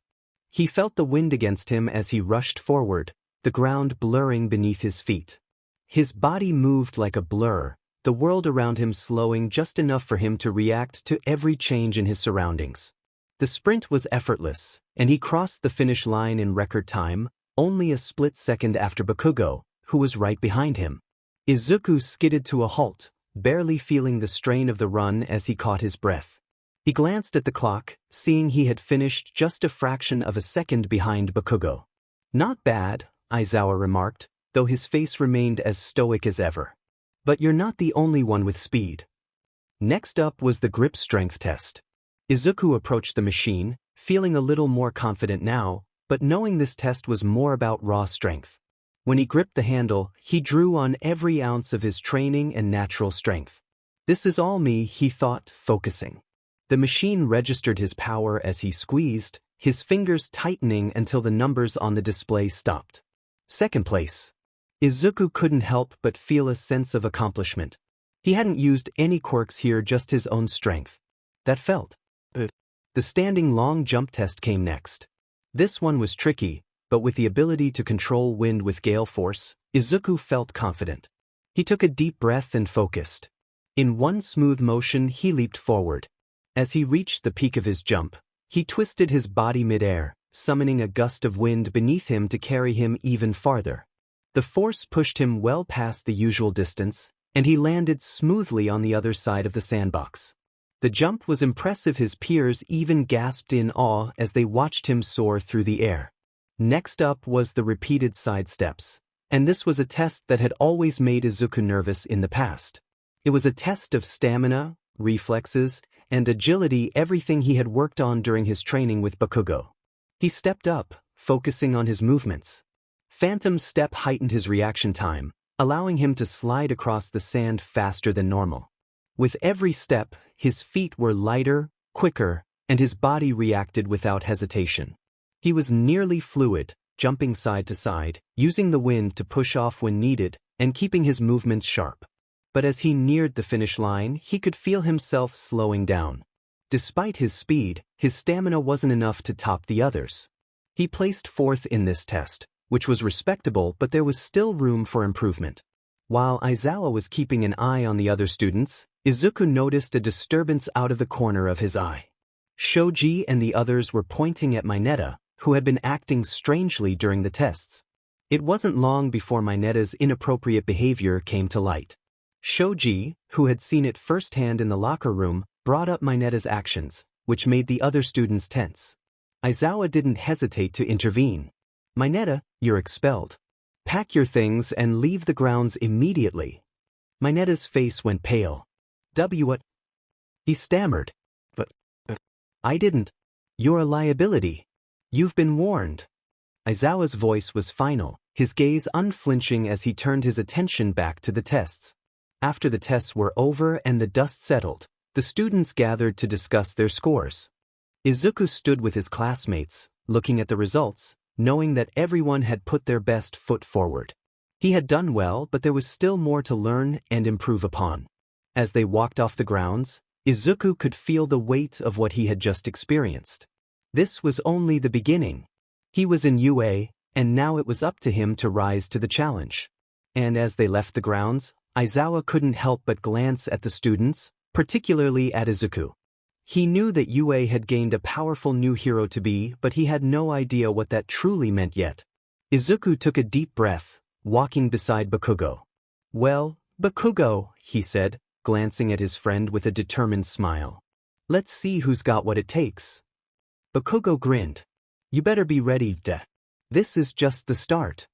He felt the wind against him as he rushed forward, the ground blurring beneath his feet. His body moved like a blur, the world around him slowing just enough for him to react to every change in his surroundings. The sprint was effortless, and he crossed the finish line in record time, only a split second after Bakugo, who was right behind him. Izuku skidded to a halt, barely feeling the strain of the run as he caught his breath. He glanced at the clock, seeing he had finished just a fraction of a second behind Bakugo. "Not bad," Aizawa remarked, though his face remained as stoic as ever. "But you're not the only one with speed." Next up was the grip strength test. Izuku approached the machine, feeling a little more confident now, but knowing this test was more about raw strength. When he gripped the handle, he drew on every ounce of his training and natural strength. "This is all me," he thought, focusing. The machine registered his power as he squeezed, his fingers tightening until the numbers on the display stopped. Second place. Izuku couldn't help but feel a sense of accomplishment. He hadn't used any quirks here, just his own strength. That felt good. The standing long jump test came next. This one was tricky, but with the ability to control wind with gale force, Izuku felt confident. He took a deep breath and focused. In one smooth motion, he leaped forward. As he reached the peak of his jump, he twisted his body mid-air, summoning a gust of wind beneath him to carry him even farther. The force pushed him well past the usual distance, and he landed smoothly on the other side of the sandbox. The jump was impressive. His peers even gasped in awe as they watched him soar through the air. Next up was the repeated side steps, and this was a test that had always made Izuku nervous in the past. It was a test of stamina, reflexes, and agility, everything he had worked on during his training with Bakugo. He stepped up, focusing on his movements. Phantom Step heightened his reaction time, allowing him to slide across the sand faster than normal. With every step, his feet were lighter, quicker, and his body reacted without hesitation. He was nearly fluid, jumping side to side, using the wind to push off when needed, and keeping his movements sharp. But as he neared the finish line, he could feel himself slowing down. Despite his speed, his stamina wasn't enough to top the others. He placed fourth in this test, which was respectable, but there was still room for improvement. While Aizawa was keeping an eye on the other students, Izuku noticed a disturbance out of the corner of his eye. Shoji and the others were pointing at Mineta, who had been acting strangely during the tests. It wasn't long before Mineta's inappropriate behavior came to light. Shoji, who had seen it firsthand in the locker room, brought up Mineta's actions, which made the other students tense. Aizawa didn't hesitate to intervene. "Mineta, you're expelled. Pack your things and leave the grounds immediately." Mineta's face went pale. What? He stammered. But I didn't. You're a liability. You've been warned." Aizawa's voice was final, his gaze unflinching as he turned his attention back to the tests. After the tests were over and the dust settled, the students gathered to discuss their scores. Izuku stood with his classmates, looking at the results, knowing that everyone had put their best foot forward. He had done well, but there was still more to learn and improve upon. As they walked off the grounds, Izuku could feel the weight of what he had just experienced. This was only the beginning. He was in UA, and now it was up to him to rise to the challenge. And as they left the grounds, Aizawa couldn't help but glance at the students, particularly at Izuku. He knew that UA had gained a powerful new hero to be, but he had no idea what that truly meant yet. Izuku took a deep breath, walking beside Bakugo. "Well, Bakugo," he said, glancing at his friend with a determined smile. "Let's see who's got what it takes." Bakugo grinned. "You better be ready, This is just the start."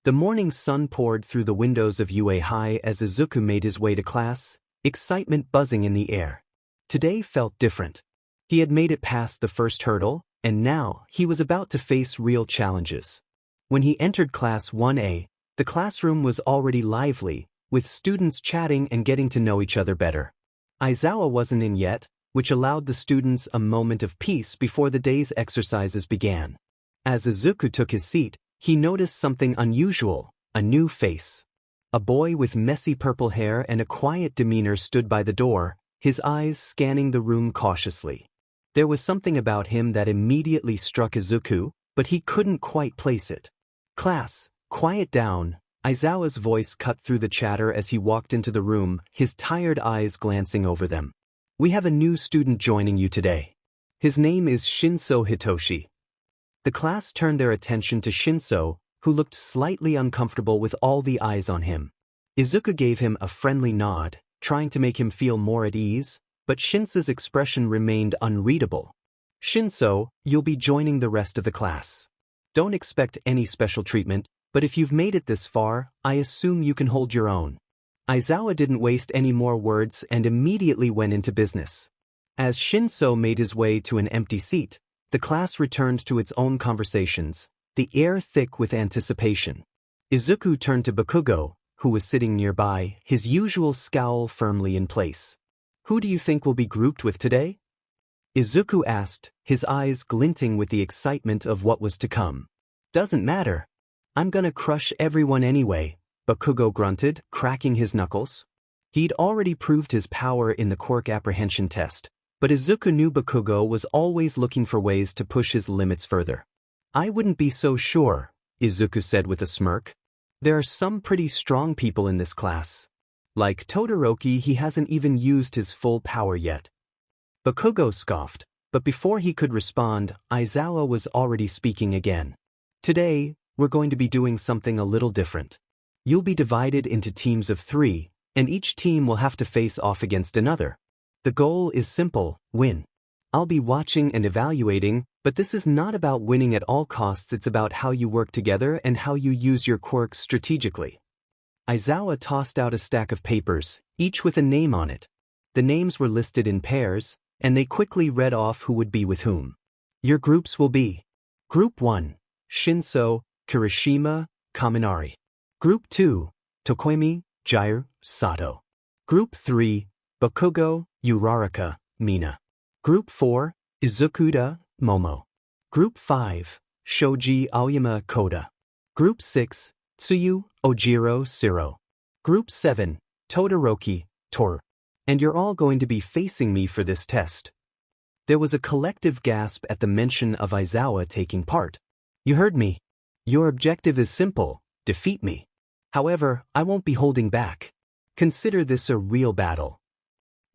The morning sun poured through the windows of UA High as Izuku made his way to class, excitement buzzing in the air. Today felt different. He had made it past the first hurdle, and now he was about to face real challenges. When he entered Class 1A, the classroom was already lively, with students chatting and getting to know each other better. Aizawa wasn't in yet, which allowed the students a moment of peace before the day's exercises began. As Izuku took his seat, he noticed something unusual, a new face. A boy with messy purple hair and a quiet demeanor stood by the door, his eyes scanning the room cautiously. There was something about him that immediately struck Izuku, but he couldn't quite place it. "Class, quiet down," Aizawa's voice cut through the chatter as he walked into the room, his tired eyes glancing over them. "We have a new student joining you today. His name is Shinso Hitoshi." The class turned their attention to Shinso, who looked slightly uncomfortable with all the eyes on him. Izuku gave him a friendly nod, trying to make him feel more at ease, but Shinso's expression remained unreadable. "Shinso, you'll be joining the rest of the class. Don't expect any special treatment, but if you've made it this far, I assume you can hold your own." Aizawa didn't waste any more words and immediately went into business. As Shinso made his way to an empty seat, the class returned to its own conversations, the air thick with anticipation. Izuku turned to Bakugo, who was sitting nearby, his usual scowl firmly in place. "Who do you think will be grouped with today?" Izuku asked, his eyes glinting with the excitement of what was to come. "Doesn't matter. I'm gonna crush everyone anyway," Bakugo grunted, cracking his knuckles. He'd already proved his power in the Quirk apprehension test, but Izuku knew Bakugo was always looking for ways to push his limits further. "I wouldn't be so sure," Izuku said with a smirk. "There are some pretty strong people in this class. Like Todoroki, he hasn't even used his full power yet." Bakugo scoffed, but before he could respond, Aizawa was already speaking again. "Today, we're going to be doing something a little different. You'll be divided into teams of 3, and each team will have to face off against another. The goal is simple: win. I'll be watching and evaluating, but this is not about winning at all costs, it's about how you work together and how you use your quirks strategically." Aizawa tossed out a stack of papers, each with a name on it. The names were listed in pairs, and they quickly read off who would be with whom. "Your groups will be: Group 1, Shinso, Kirishima, Kaminari. Group 2, Tokoemi, Jair, Sato. Group 3, Bakugo, Uraraka, Mina. Group 4, Izukuda, Momo. Group 5, Shoji Aoyama Koda. Group 6, Tsuyu, Ojiro Siro. Group 7, Todoroki, Toru. And you're all going to be facing me for this test." There was a collective gasp at the mention of Aizawa taking part. "You heard me. Your objective is simple: defeat me. However, I won't be holding back. Consider this a real battle."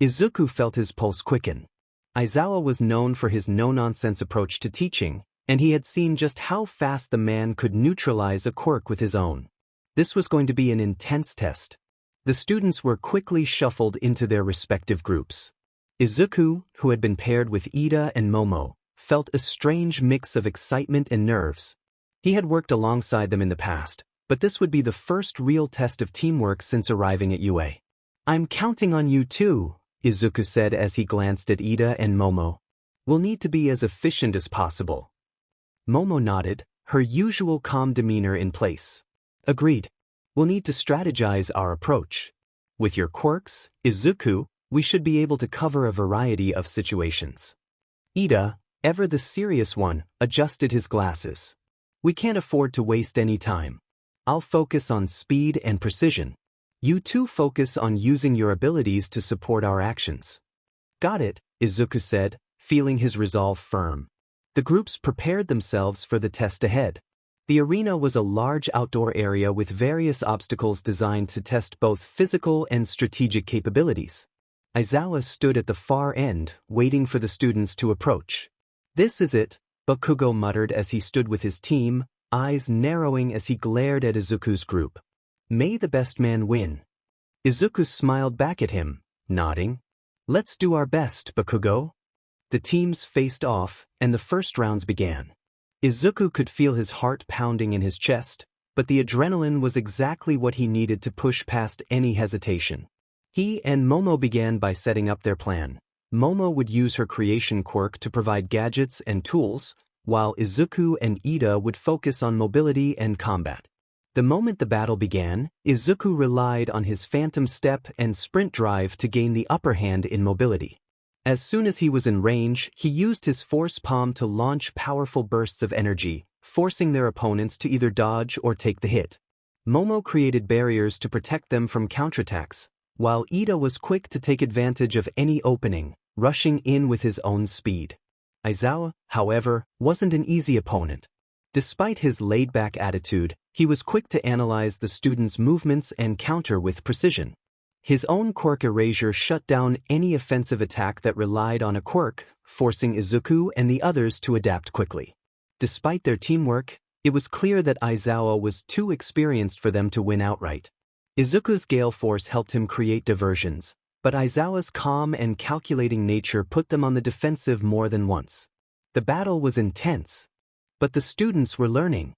Izuku felt his pulse quicken. Aizawa was known for his no-nonsense approach to teaching, and he had seen just how fast the man could neutralize a quirk with his own. This was going to be an intense test. The students were quickly shuffled into their respective groups. Izuku, who had been paired with Ida and Momo, felt a strange mix of excitement and nerves. He had worked alongside them in the past, but this would be the first real test of teamwork since arriving at UA. "I'm counting on you too," Izuku said as he glanced at Ida and Momo. "We'll need to be as efficient as possible." Momo nodded, her usual calm demeanor in place. "Agreed. We'll need to strategize our approach. With your quirks, Izuku, we should be able to cover a variety of situations." Ida, ever the serious one, adjusted his glasses. "We can't afford to waste any time. I'll focus on speed and precision. You two focus on using your abilities to support our actions." Got it, Izuku said, feeling his resolve firm. The groups prepared themselves for the test ahead. The arena was a large outdoor area with various obstacles designed to test both physical and strategic capabilities. Aizawa stood at the far end, waiting for the students to approach. "This is it," Bakugo muttered as he stood with his team, eyes narrowing as he glared at Izuku's group. "May the best man win." Izuku smiled back at him, nodding. "Let's do our best, Bakugo." The teams faced off, and the first rounds began. Izuku could feel his heart pounding in his chest, but the adrenaline was exactly what he needed to push past any hesitation. He and Momo began by setting up their plan. Momo would use her creation quirk to provide gadgets and tools, while Izuku and Ida would focus on mobility and combat. The moment the battle began, Izuku relied on his phantom step and sprint drive to gain the upper hand in mobility. As soon as he was in range, he used his force palm to launch powerful bursts of energy, forcing their opponents to either dodge or take the hit. Momo created barriers to protect them from counterattacks, while Ida was quick to take advantage of any opening, rushing in with his own speed. Aizawa, however, wasn't an easy opponent. Despite his laid-back attitude, he was quick to analyze the students' movements and counter with precision. His own quirk erasure shut down any offensive attack that relied on a quirk, forcing Izuku and the others to adapt quickly. Despite their teamwork, it was clear that Aizawa was too experienced for them to win outright. Izuku's gale force helped him create diversions, but Aizawa's calm and calculating nature put them on the defensive more than once. The battle was intense, but the students were learning.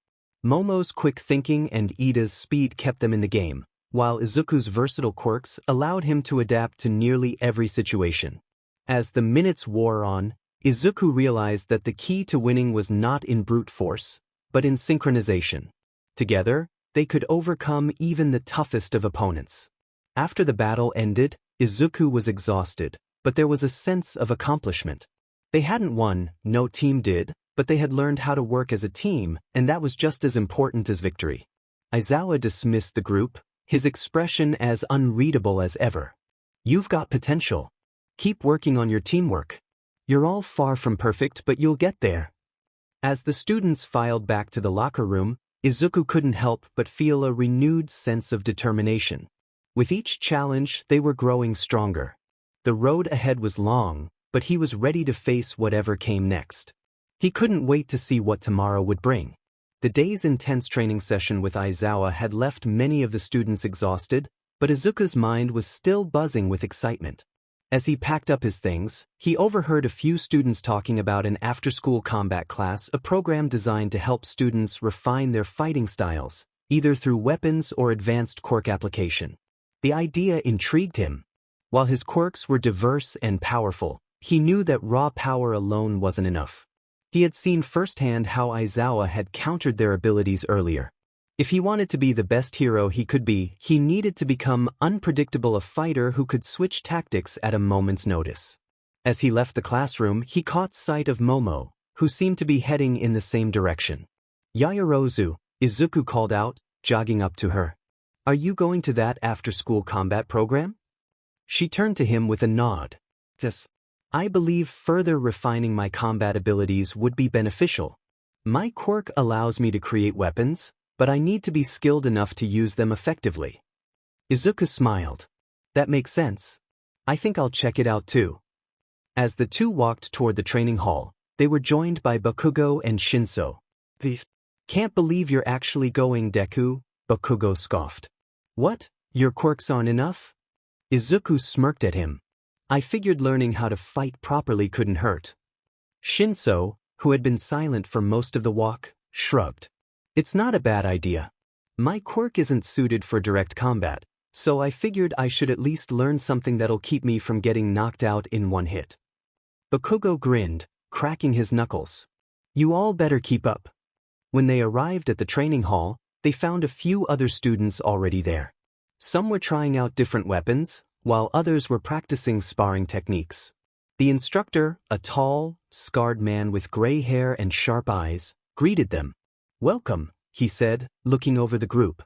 Momo's quick thinking and Ida's speed kept them in the game, while Izuku's versatile quirks allowed him to adapt to nearly every situation. As the minutes wore on, Izuku realized that the key to winning was not in brute force, but in synchronization. Together, they could overcome even the toughest of opponents. After the battle ended, Izuku was exhausted, but there was a sense of accomplishment. They hadn't won, no team did, but they had learned how to work as a team, and that was just as important as victory. Aizawa dismissed the group, his expression as unreadable as ever. "You've got potential. Keep working on your teamwork. You're all far from perfect, but you'll get there." As the students filed back to the locker room, Izuku couldn't help but feel a renewed sense of determination. With each challenge, they were growing stronger. The road ahead was long, but he was ready to face whatever came next. He couldn't wait to see what tomorrow would bring. The day's intense training session with Aizawa had left many of the students exhausted, but Izuku's mind was still buzzing with excitement. As he packed up his things, he overheard a few students talking about an after-school combat class, a program designed to help students refine their fighting styles, either through weapons or advanced quirk application. The idea intrigued him. While his quirks were diverse and powerful, he knew that raw power alone wasn't enough. He had seen firsthand how Aizawa had countered their abilities earlier. If he wanted to be the best hero he could be, he needed to become unpredictable, a fighter who could switch tactics at a moment's notice. As he left the classroom, he caught sight of Momo, who seemed to be heading in the same direction. "Yayarozu," Izuku called out, jogging up to her. "Are you going to that after-school combat program?" She turned to him with a nod. "Yes. I believe further refining my combat abilities would be beneficial. My quirk allows me to create weapons, but I need to be skilled enough to use them effectively." Izuku smiled. "That makes sense. I think I'll check it out too." As the two walked toward the training hall, they were joined by Bakugo and Shinso. "Can't believe you're actually going, Deku," Bakugo scoffed. "What? Your quirks aren't enough?" Izuku smirked at him. "I figured learning how to fight properly couldn't hurt." Shinso, who had been silent for most of the walk, shrugged. "It's not a bad idea. My quirk isn't suited for direct combat, so I figured I should at least learn something that'll keep me from getting knocked out in one hit." Bakugo grinned, cracking his knuckles. "You all better keep up." When they arrived at the training hall, they found a few other students already there. Some were trying out different weapons, while others were practicing sparring techniques. The instructor, a tall, scarred man with gray hair and sharp eyes, greeted them. "Welcome," he said, looking over the group.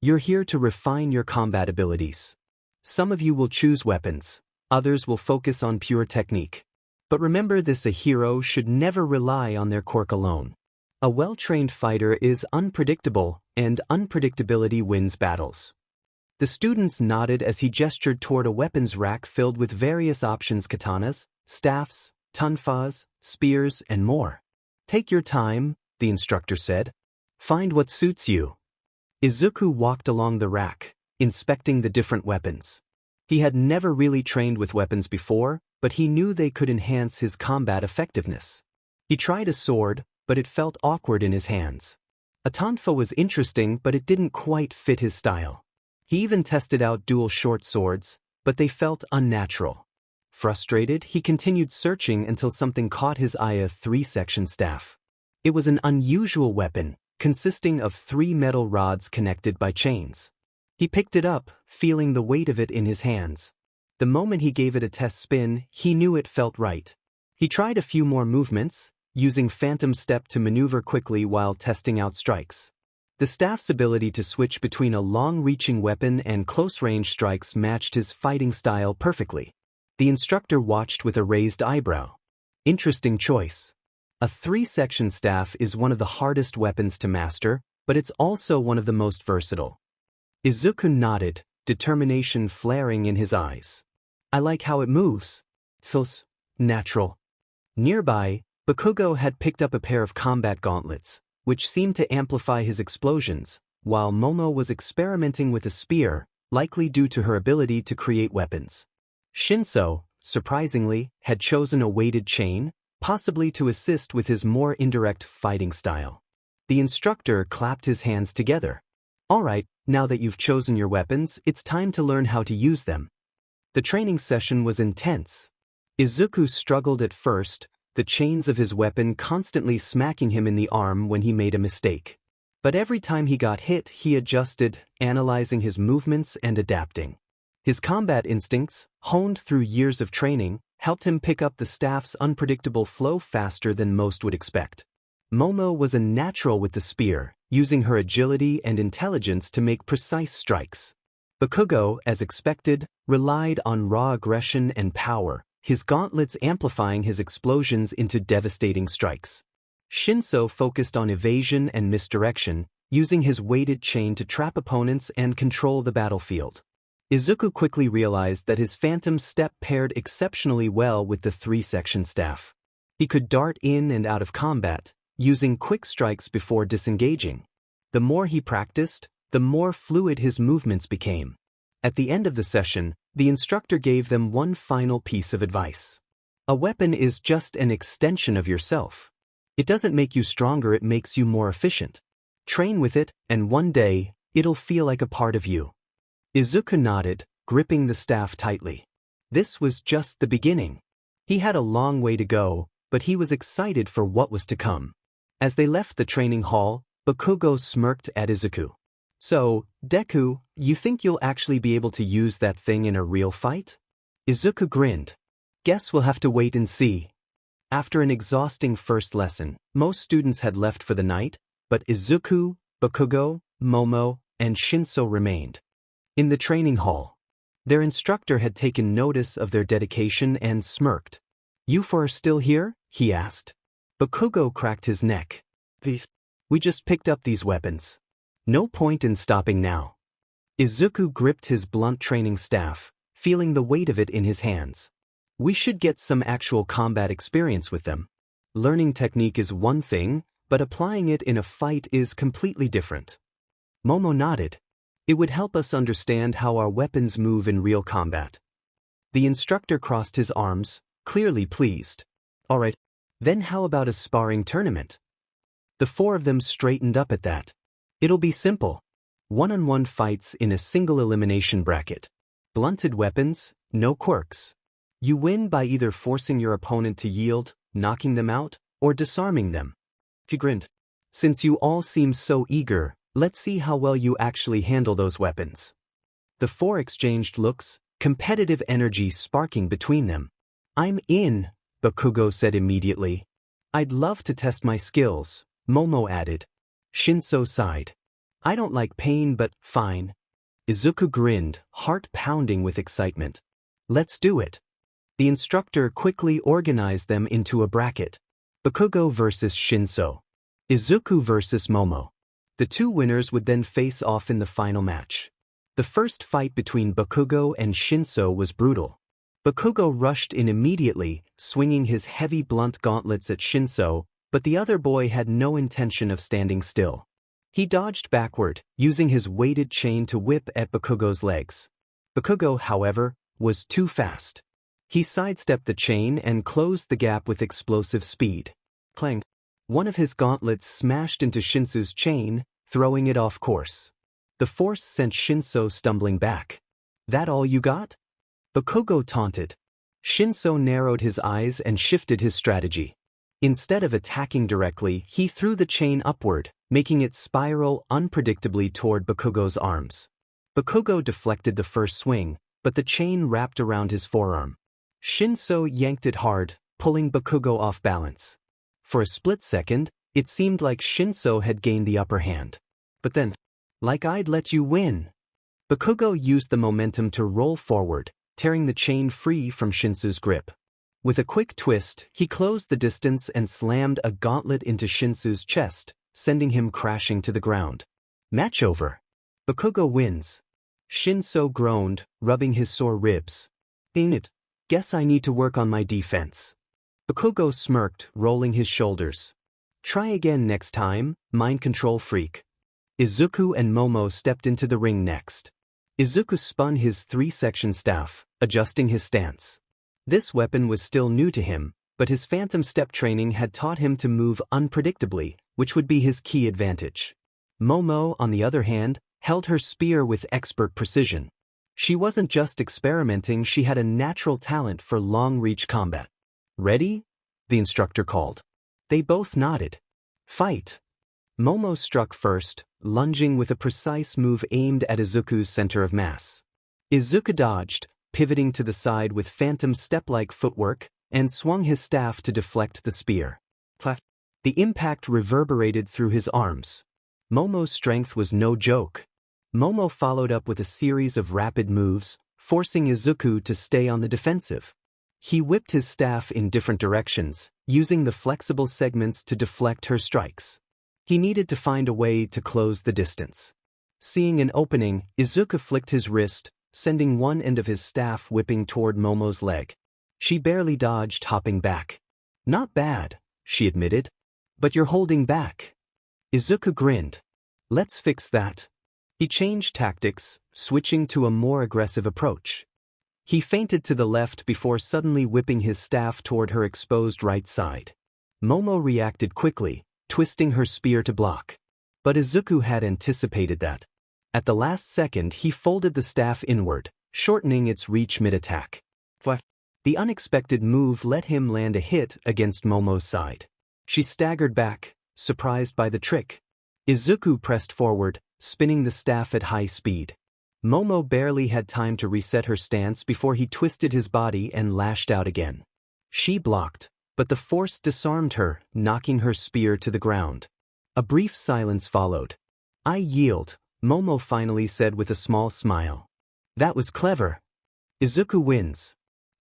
"You're here to refine your combat abilities. Some of you will choose weapons, Others will focus on pure technique. But remember this: a hero should never rely on their quirk alone. A well-trained fighter is unpredictable, and unpredictability wins battles. The students nodded as he gestured toward a weapons rack filled with various options: katanas, staffs, tonfas, spears, and more. Take your time, the instructor said. Find what suits you. Izuku walked along the rack, inspecting the different weapons. He had never really trained with weapons before, but he knew they could enhance his combat effectiveness. He tried a sword, but it felt awkward in his hands. A tonfa was interesting, but it didn't quite fit his style. He even tested out dual short swords, but they felt unnatural. Frustrated, he continued searching until something caught his eye: a 3-section staff. It was an unusual weapon, consisting of 3 metal rods connected by chains. He picked it up, feeling the weight of it in his hands. The moment he gave it a test spin, he knew it felt right. He tried a few more movements, using Phantom Step to maneuver quickly while testing out strikes. The staff's ability to switch between a long-reaching weapon and close-range strikes matched his fighting style perfectly. The instructor watched with a raised eyebrow. Interesting choice. A 3-section staff is one of the hardest weapons to master, but it's also one of the most versatile. Izuku nodded, determination flaring in his eyes. I like how it moves. Feels natural. Nearby, Bakugo had picked up a pair of combat gauntlets, which seemed to amplify his explosions, while Momo was experimenting with a spear, likely due to her ability to create weapons. Shinso, surprisingly, had chosen a weighted chain, possibly to assist with his more indirect fighting style. The instructor clapped his hands together. All right, now that you've chosen your weapons, it's time to learn how to use them. The training session was intense. Izuku struggled at first, the chains of his weapon constantly smacking him in the arm when he made a mistake. But every time he got hit, he adjusted, analyzing his movements and adapting. His combat instincts, honed through years of training, helped him pick up the staff's unpredictable flow faster than most would expect. Momo was a natural with the spear, using her agility and intelligence to make precise strikes. Bakugo, as expected, relied on raw aggression and power, his gauntlets amplifying his explosions into devastating strikes. Shinso focused on evasion and misdirection, using his weighted chain to trap opponents and control the battlefield. Izuku quickly realized that his Phantom Step paired exceptionally well with the 3-section staff. He could dart in and out of combat, using quick strikes before disengaging. The more he practiced, the more fluid his movements became. At the end of the session, the instructor gave them one final piece of advice. A weapon is just an extension of yourself. It doesn't make you stronger, it makes you more efficient. Train with it, and one day, it'll feel like a part of you. Izuku nodded, gripping the staff tightly. This was just the beginning. He had a long way to go, but he was excited for what was to come. As they left the training hall, Bakugo smirked at Izuku. So, Deku, you think you'll actually be able to use that thing in a real fight? Izuku grinned. Guess we'll have to wait and see. After an exhausting first lesson, most students had left for the night, but Izuku, Bakugo, Momo, and Shinso remained. In the training hall, their instructor had taken notice of their dedication and smirked. You four are still here? He asked. Bakugo cracked his neck. We just picked up these weapons. No point in stopping now. Izuku gripped his blunt training staff, feeling the weight of it in his hands. We should get some actual combat experience with them. Learning technique is one thing, but applying it in a fight is completely different. Momo nodded. It would help us understand how our weapons move in real combat. The instructor crossed his arms, clearly pleased. All right, then how about a sparring tournament? The four of them straightened up at that. It'll be simple. One-on-one fights in a single elimination bracket. Blunted weapons, no quirks. You win by either forcing your opponent to yield, knocking them out, or disarming them. He grinned. Since you all seem so eager, let's see how well you actually handle those weapons. The four exchanged looks, competitive energy sparking between them. I'm in, Bakugo said immediately. I'd love to test my skills, Momo added. Shinso sighed. I don't like pain, but fine. Izuku grinned, heart pounding with excitement. Let's do it. The instructor quickly organized them into a bracket. Bakugo versus Shinso. Izuku versus Momo. The two winners would then face off in the final match. The first fight between Bakugo and Shinso was brutal. Bakugo rushed in immediately, swinging his heavy blunt gauntlets at Shinso, but the other boy had no intention of standing still. He dodged backward, using his weighted chain to whip at Bakugo's legs. Bakugo, however, was too fast. He sidestepped the chain and closed the gap with explosive speed. Clang! One of his gauntlets smashed into Shinso's chain, throwing it off course. The force sent Shinso stumbling back. That all you got? Bakugo taunted. Shinso narrowed his eyes and shifted his strategy. Instead of attacking directly, he threw the chain upward, making it spiral unpredictably toward Bakugo's arms. Bakugo deflected the first swing, but the chain wrapped around his forearm. Shinso yanked it hard, pulling Bakugo off balance. For a split second, it seemed like Shinso had gained the upper hand. But then, like I'd let you win. Bakugo used the momentum to roll forward, tearing the chain free from Shinso's grip. With a quick twist, he closed the distance and slammed a gauntlet into Shinso's chest, sending him crashing to the ground. Match over. Bakugo wins. Shinso groaned, rubbing his sore ribs. Ain't it? Guess I need to work on my defense. Bakugo smirked, rolling his shoulders. Try again next time, mind control freak. Izuku and Momo stepped into the ring next. Izuku spun his three-section staff, adjusting his stance. This weapon was still new to him, but his phantom step training had taught him to move unpredictably, which would be his key advantage. Momo, on the other hand, held her spear with expert precision. She wasn't just experimenting, she had a natural talent for long-reach combat. Ready? The instructor called. They both nodded. Fight! Momo struck first, lunging with a precise move aimed at Izuku's center of mass. Izuku dodged, pivoting to the side with phantom step-like footwork, and swung his staff to deflect the spear. Clap! The impact reverberated through his arms. Momo's strength was no joke. Momo followed up with a series of rapid moves, forcing Izuku to stay on the defensive. He whipped his staff in different directions, using the flexible segments to deflect her strikes. He needed to find a way to close the distance. Seeing an opening, Izuku flicked his wrist, sending one end of his staff whipping toward Momo's leg. She barely dodged, hopping back. Not bad, she admitted. But you're holding back. Izuku grinned. Let's fix that. He changed tactics, switching to a more aggressive approach. He feinted to the left before suddenly whipping his staff toward her exposed right side. Momo reacted quickly, twisting her spear to block. But Izuku had anticipated that. At the last second, he folded the staff inward, shortening its reach mid-attack. The unexpected move let him land a hit against Momo's side. She staggered back, surprised by the trick. Izuku pressed forward, spinning the staff at high speed. Momo barely had time to reset her stance before he twisted his body and lashed out again. She blocked, but the force disarmed her, knocking her spear to the ground. A brief silence followed. I yield, Momo finally said with a small smile. That was clever. Izuku wins.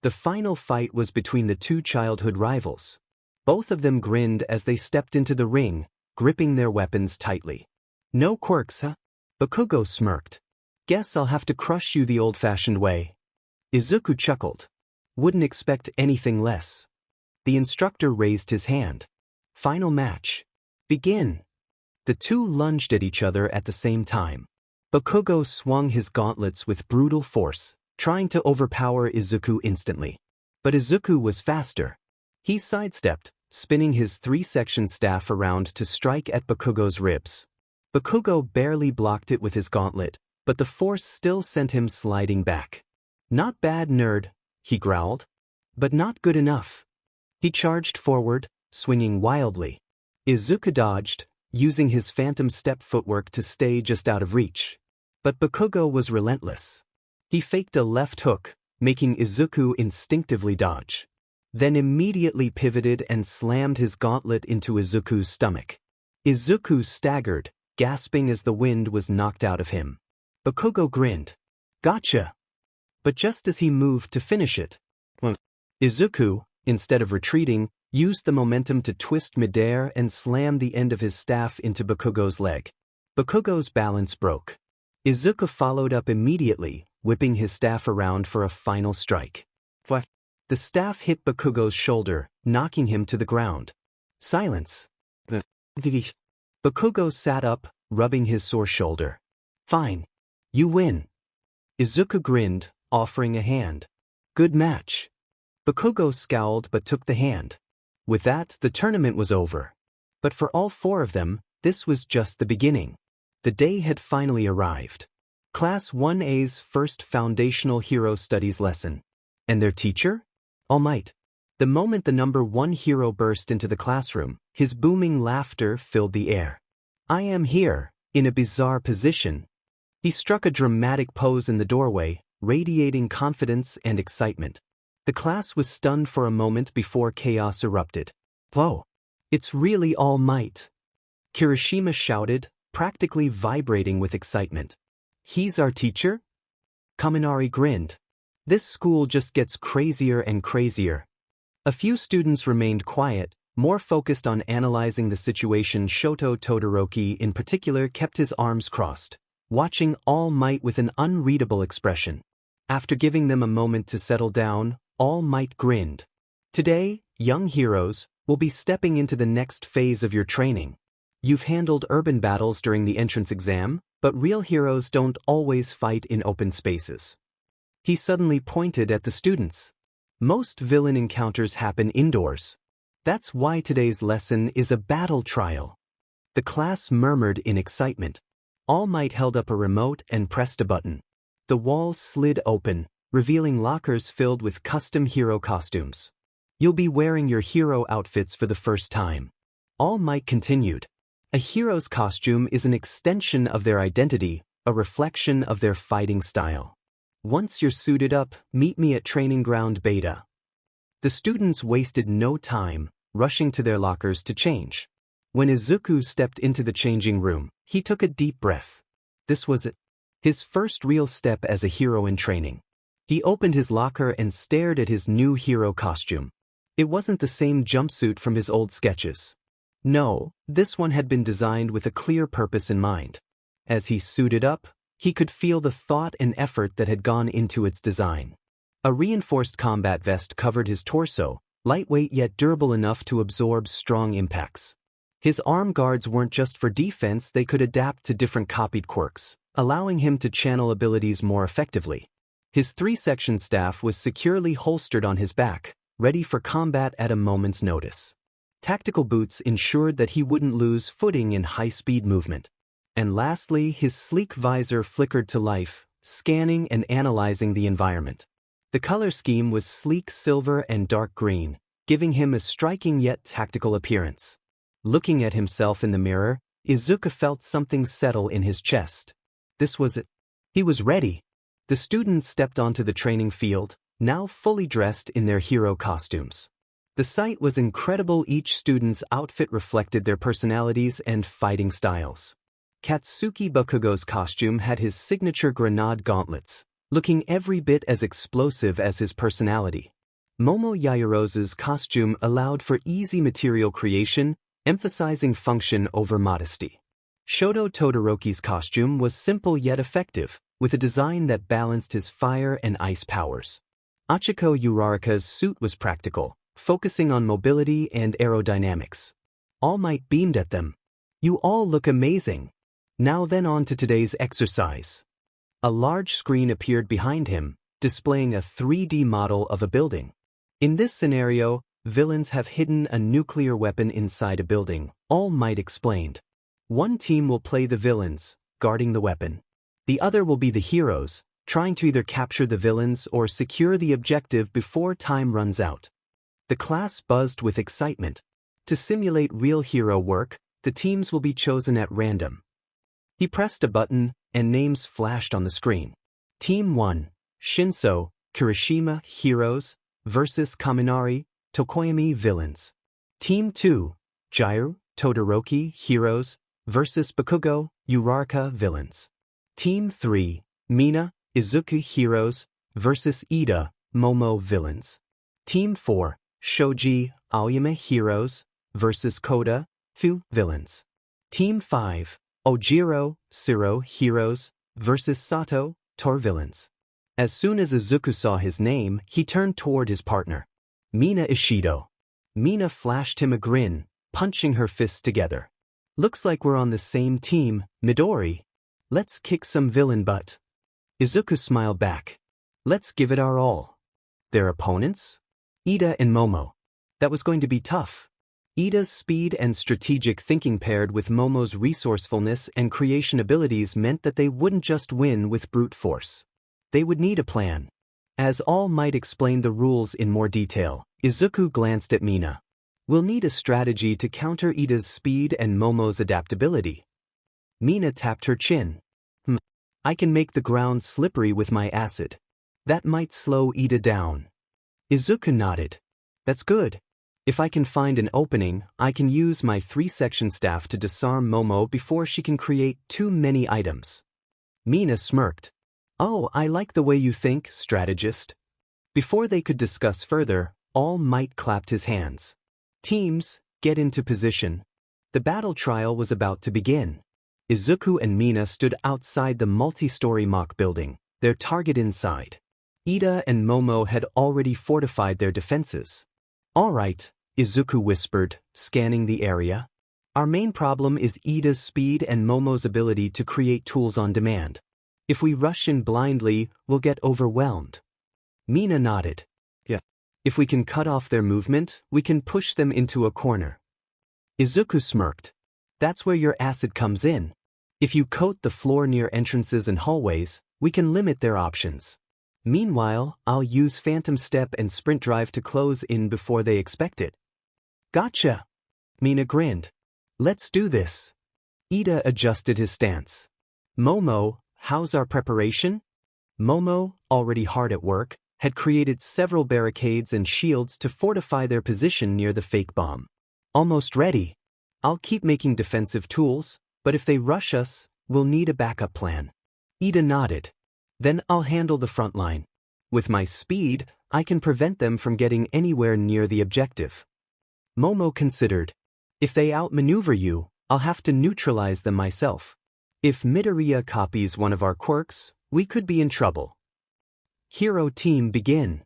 The final fight was between the two childhood rivals. Both of them grinned as they stepped into the ring, gripping their weapons tightly. No quirks, huh? Bakugo smirked. Guess I'll have to crush you the old-fashioned way. Izuku chuckled. Wouldn't expect anything less. The instructor raised his hand. Final match. Begin. The two lunged at each other at the same time. Bakugo swung his gauntlets with brutal force, trying to overpower Izuku instantly. But Izuku was faster. He sidestepped, spinning his three-section staff around to strike at Bakugo's ribs. Bakugo barely blocked it with his gauntlet, but the force still sent him sliding back. Not bad, nerd, he growled. But not good enough. He charged forward, swinging wildly. Izuku dodged, using his phantom step footwork to stay just out of reach. But Bakugo was relentless. He faked a left hook, making Izuku instinctively dodge. Then immediately pivoted and slammed his gauntlet into Izuku's stomach. Izuku staggered, gasping as the wind was knocked out of him. Bakugo grinned. Gotcha! But just as he moved to finish it, Izuku, instead of retreating, used the momentum to twist midair and slam the end of his staff into Bakugo's leg. Bakugo's balance broke. Izuku followed up immediately, whipping his staff around for a final strike. The staff hit Bakugo's shoulder, knocking him to the ground. Silence. Bakugo sat up, rubbing his sore shoulder. Fine. You win. Izuku grinned, offering a hand. Good match. Bakugo scowled but took the hand. With that, the tournament was over. But for all four of them, this was just the beginning. The day had finally arrived. Class 1A's first foundational hero studies lesson. And their teacher? All Might. The moment the number 1 hero burst into the classroom, his booming laughter filled the air. I am here, in a bizarre position. He struck a dramatic pose in the doorway, radiating confidence and excitement. The class was stunned for a moment before chaos erupted. Whoa! It's really All Might! Kirishima shouted, practically vibrating with excitement. He's our teacher? Kaminari grinned. This school just gets crazier and crazier. A few students remained quiet, more focused on analyzing the situation. Shoto Todoroki in particular kept his arms crossed, watching All Might with an unreadable expression. After giving them a moment to settle down, All Might grinned. Today, young heroes, will be stepping into the next phase of your training. You've handled urban battles during the entrance exam, but real heroes don't always fight in open spaces. He suddenly pointed at the students. Most villain encounters happen indoors. That's why today's lesson is a battle trial. The class murmured in excitement. All Might held up a remote and pressed a button. The walls slid open, revealing lockers filled with custom hero costumes. You'll be wearing your hero outfits for the first time. All Might continued. A hero's costume is an extension of their identity, a reflection of their fighting style. Once you're suited up, meet me at Training Ground Beta. The students wasted no time, rushing to their lockers to change. When Izuku stepped into the changing room, he took a deep breath. This was it. His first real step as a hero in training. He opened his locker and stared at his new hero costume. It wasn't the same jumpsuit from his old sketches. No, this one had been designed with a clear purpose in mind. As he suited up, he could feel the thought and effort that had gone into its design. A reinforced combat vest covered his torso, lightweight yet durable enough to absorb strong impacts. His arm guards weren't just for defense, they could adapt to different copied quirks, allowing him to channel abilities more effectively. His 3-section staff was securely holstered on his back, ready for combat at a moment's notice. Tactical boots ensured that he wouldn't lose footing in high-speed movement. And lastly, his sleek visor flickered to life, scanning and analyzing the environment. The color scheme was sleek silver and dark green, giving him a striking yet tactical appearance. Looking at himself in the mirror, Izuku felt something settle in his chest. This was it. He was ready. The students stepped onto the training field, now fully dressed in their hero costumes. The sight was incredible. Each student's outfit reflected their personalities and fighting styles. Katsuki Bakugo's costume had his signature grenade gauntlets, looking every bit as explosive as his personality. Momo Yaoyorozu's costume allowed for easy material creation, emphasizing function over modesty. Shoto Todoroki's costume was simple yet effective, with a design that balanced his fire and ice powers. Achiko Uraraka's suit was practical, focusing on mobility and aerodynamics. All Might beamed at them. You all look amazing. Now then, on to today's exercise. A large screen appeared behind him, displaying a 3D model of a building. In this scenario, villains have hidden a nuclear weapon inside a building, All Might explained. One team will play the villains, guarding the weapon. The other will be the heroes, trying to either capture the villains or secure the objective before time runs out. The class buzzed with excitement. To simulate real hero work, the teams will be chosen at random. He pressed a button, and names flashed on the screen. Team 1, Shinso, Kirishima, Heroes, versus Kaminari, Tokoyami, Villains. Team 2, Jiru, Todoroki, Heroes, versus Bakugo, Uraraka, Villains. Team 3, Mina, Izuku, Heroes, versus Ida, Momo villains. Team 4, Shoji, Aoyama heroes versus Koda, Fu villains. Team 5, Ojiro, Siro heroes versus Sato, Tor villains. As soon as Izuku saw his name, he turned toward his partner, Mina Ishido. Mina flashed him a grin, punching her fists together. Looks like we're on the same team, Midori. Let's kick some villain butt. Izuku smiled back. Let's give it our all. Their opponents? Ida and Momo. That was going to be tough. Ida's speed and strategic thinking paired with Momo's resourcefulness and creation abilities meant that they wouldn't just win with brute force. They would need a plan. As All Might explained the rules in more detail, Izuku glanced at Mina. We'll need a strategy to counter Ida's speed and Momo's adaptability. Mina tapped her chin. I can make the ground slippery with my acid. That might slow Ida down. Izuku nodded. That's good. If I can find an opening, I can use my 3-section staff to disarm Momo before she can create too many items. Mina smirked. Oh, I like the way you think, strategist. Before they could discuss further, All Might clapped his hands. Teams, get into position. The battle trial was about to begin. Izuku and Mina stood outside the multi-story mock building, their target inside. Ida and Momo had already fortified their defenses. All right, Izuku whispered, scanning the area. Our main problem is Ida's speed and Momo's ability to create tools on demand. If we rush in blindly, we'll get overwhelmed. Mina nodded. Yeah. If we can cut off their movement, we can push them into a corner. Izuku smirked. That's where your acid comes in. If you coat the floor near entrances and hallways, we can limit their options. Meanwhile, I'll use Phantom Step and Sprint Drive to close in before they expect it. Gotcha. Mina grinned. Let's do this. Ida adjusted his stance. Momo, how's our preparation? Momo, already hard at work, had created several barricades and shields to fortify their position near the fake bomb. Almost ready. I'll keep making defensive tools, but if they rush us, we'll need a backup plan. Ida nodded. Then I'll handle the front line. With my speed, I can prevent them from getting anywhere near the objective. Momo considered. If they outmaneuver you, I'll have to neutralize them myself. If Midoriya copies one of our quirks, we could be in trouble. Hero team begin.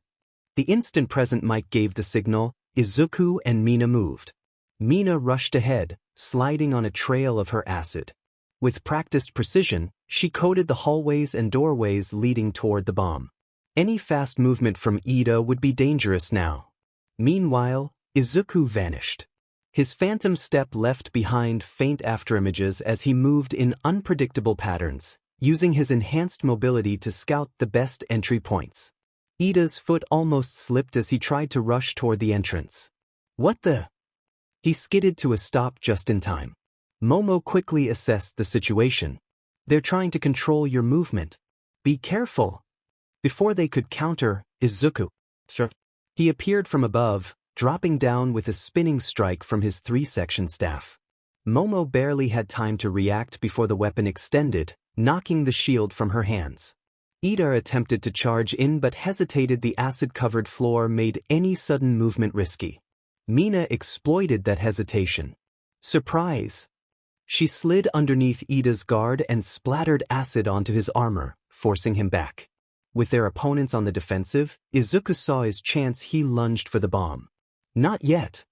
The instant present mic gave the signal, Izuku and Mina moved. Mina rushed ahead, sliding on a trail of her acid. With practiced precision, she coated the hallways and doorways leading toward the bomb. Any fast movement from Ida would be dangerous now. Meanwhile, Izuku vanished. His phantom step left behind faint afterimages as he moved in unpredictable patterns, using his enhanced mobility to scout the best entry points. Ida's foot almost slipped as he tried to rush toward the entrance. What the? He skidded to a stop just in time. Momo quickly assessed the situation. They're trying to control your movement. Be careful. Before they could counter, Izuku. Sure. He appeared from above, dropping down with a spinning strike from his 3-section staff. Momo barely had time to react before the weapon extended, knocking the shield from her hands. Ida attempted to charge in but hesitated. The acid-covered floor made any sudden movement risky. Mina exploited that hesitation. Surprise! She slid underneath Ida's guard and splattered acid onto his armor, forcing him back. With their opponents on the defensive, Izuku saw his chance. He lunged for the bomb. Not yet.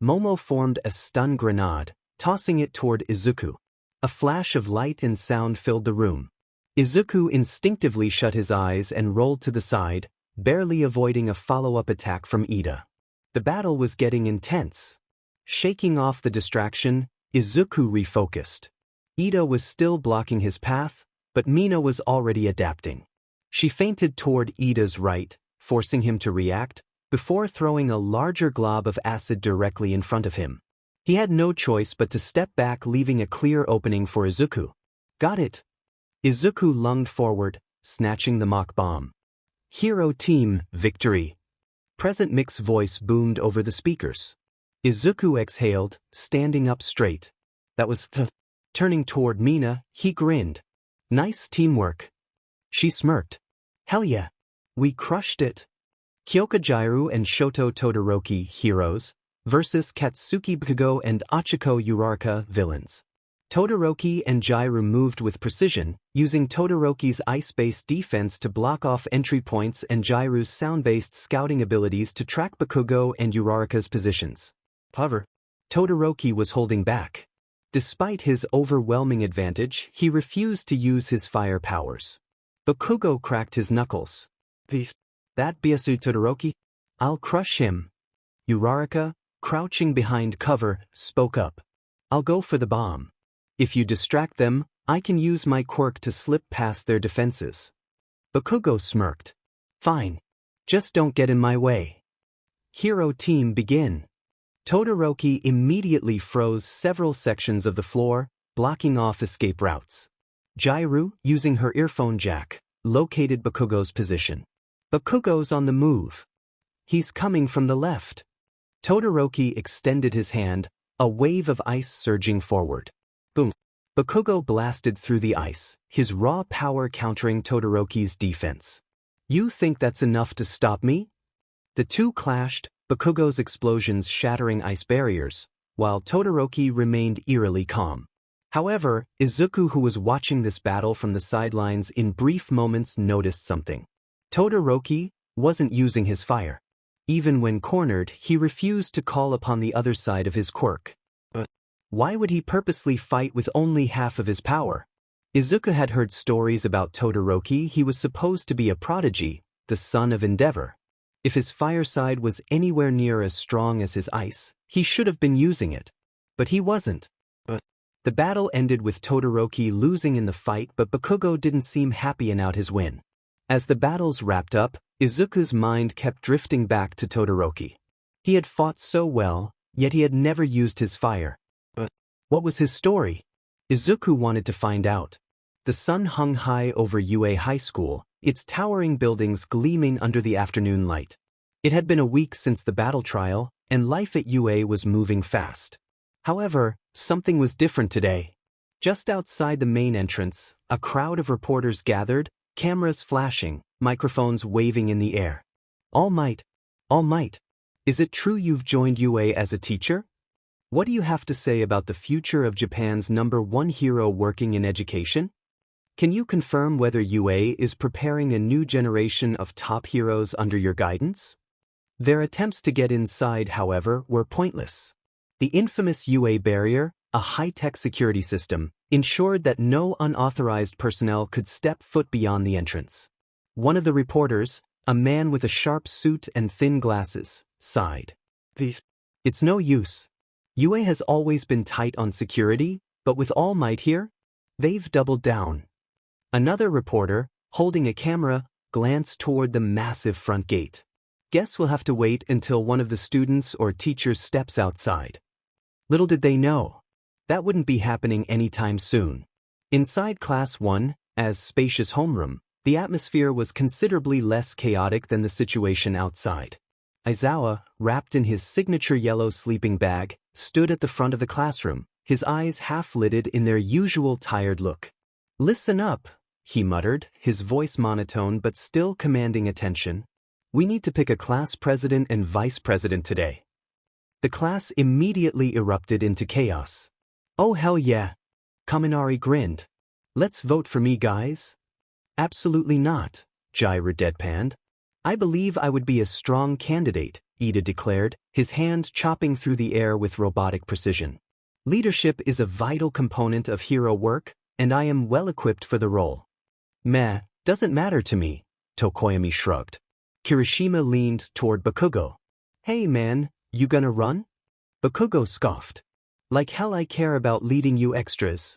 Momo formed a stun grenade, tossing it toward Izuku. A flash of light and sound filled the room. Izuku instinctively shut his eyes and rolled to the side, barely avoiding a follow-up attack from Ida. The battle was getting intense. Shaking off the distraction, Izuku refocused. Ida was still blocking his path, but Mina was already adapting. She feinted toward Ida's right, forcing him to react, before throwing a larger glob of acid directly in front of him. He had no choice but to step back, leaving a clear opening for Izuku. Got it. Izuku lunged forward, snatching the mock bomb. Hero team, victory. Present Mix's voice boomed over the speakers. Izuku exhaled, standing up straight. That was Turning toward Mina, he grinned. Nice teamwork. She smirked. Hell yeah. We crushed it. Kyokujairu and Shoto Todoroki, heroes, versus Katsuki Bakugo and Achiko Uraraka, villains. Todoroki and Jairu moved with precision, using Todoroki's ice-based defense to block off entry points and Jairu's sound-based scouting abilities to track Bakugo and Uraraka's positions. However, Todoroki was holding back. Despite his overwhelming advantage, he refused to use his fire powers. Bakugo cracked his knuckles. That Biasu Todoroki? I'll crush him. Uraraka, crouching behind cover, spoke up. I'll go for the bomb. If you distract them, I can use my quirk to slip past their defenses. Bakugo smirked. Fine. Just don't get in my way. Hero team begin. Todoroki immediately froze several sections of the floor, blocking off escape routes. Jairu, using her earphone jack, located Bakugo's position. Bakugo's on the move. He's coming from the left. Todoroki extended his hand, a wave of ice surging forward. Boom. Bakugo blasted through the ice, his raw power countering Todoroki's defense. You think that's enough to stop me? The two clashed, Bakugo's explosions shattering ice barriers, while Todoroki remained eerily calm. However, Izuku, who was watching this battle from the sidelines in brief moments, noticed something. Todoroki wasn't using his fire. Even when cornered, he refused to call upon the other side of his quirk. But why would he purposely fight with only half of his power? Izuku had heard stories about Todoroki. He was supposed to be a prodigy, the son of Endeavor. If his fire side was anywhere near as strong as his ice, he should have been using it. But he wasn't. The battle ended with Todoroki losing in the fight, but Bakugo didn't seem happy about his win. As the battles wrapped up, Izuku's mind kept drifting back to Todoroki. He had fought so well, yet he had never used his fire. But what was his story? Izuku wanted to find out. The sun hung high over UA High School, its towering buildings gleaming under the afternoon light. It had been a week since the battle trial, and life at UA was moving fast. However, something was different today. Just outside the main entrance, a crowd of reporters gathered, cameras flashing, microphones waving in the air. All Might. All Might. Is it true you've joined UA as a teacher? What do you have to say about the future of Japan's #1 hero working in education? Can you confirm whether UA is preparing a new generation of top heroes under your guidance? Their attempts to get inside, however, were pointless. The infamous UA barrier, a high-tech security system, ensured that no unauthorized personnel could step foot beyond the entrance. One of the reporters, a man with a sharp suit and thin glasses, sighed. It's no use. UA has always been tight on security, but with All Might here, they've doubled down. Another reporter, holding a camera, glanced toward the massive front gate. Guess we'll have to wait until one of the students or teachers steps outside. Little did they know, that wouldn't be happening anytime soon. Inside Class 1, as spacious homeroom, the atmosphere was considerably less chaotic than the situation outside. Aizawa, wrapped in his signature yellow sleeping bag, stood at the front of the classroom, his eyes half-lidded in their usual tired look. Listen up, he muttered, his voice monotone but still commanding attention. We need to pick a class president and vice president today. The class immediately erupted into chaos. Oh hell yeah. Kaminari grinned. Let's vote for me, guys. Absolutely not, Jairu deadpanned. I believe I would be a strong candidate, Ida declared, his hand chopping through the air with robotic precision. Leadership is a vital component of hero work, and I am well equipped for the role. Meh, doesn't matter to me, Tokoyami shrugged. Kirishima leaned toward Bakugo. Hey man, you gonna run? Bakugo scoffed. Like hell I care about leading you extras.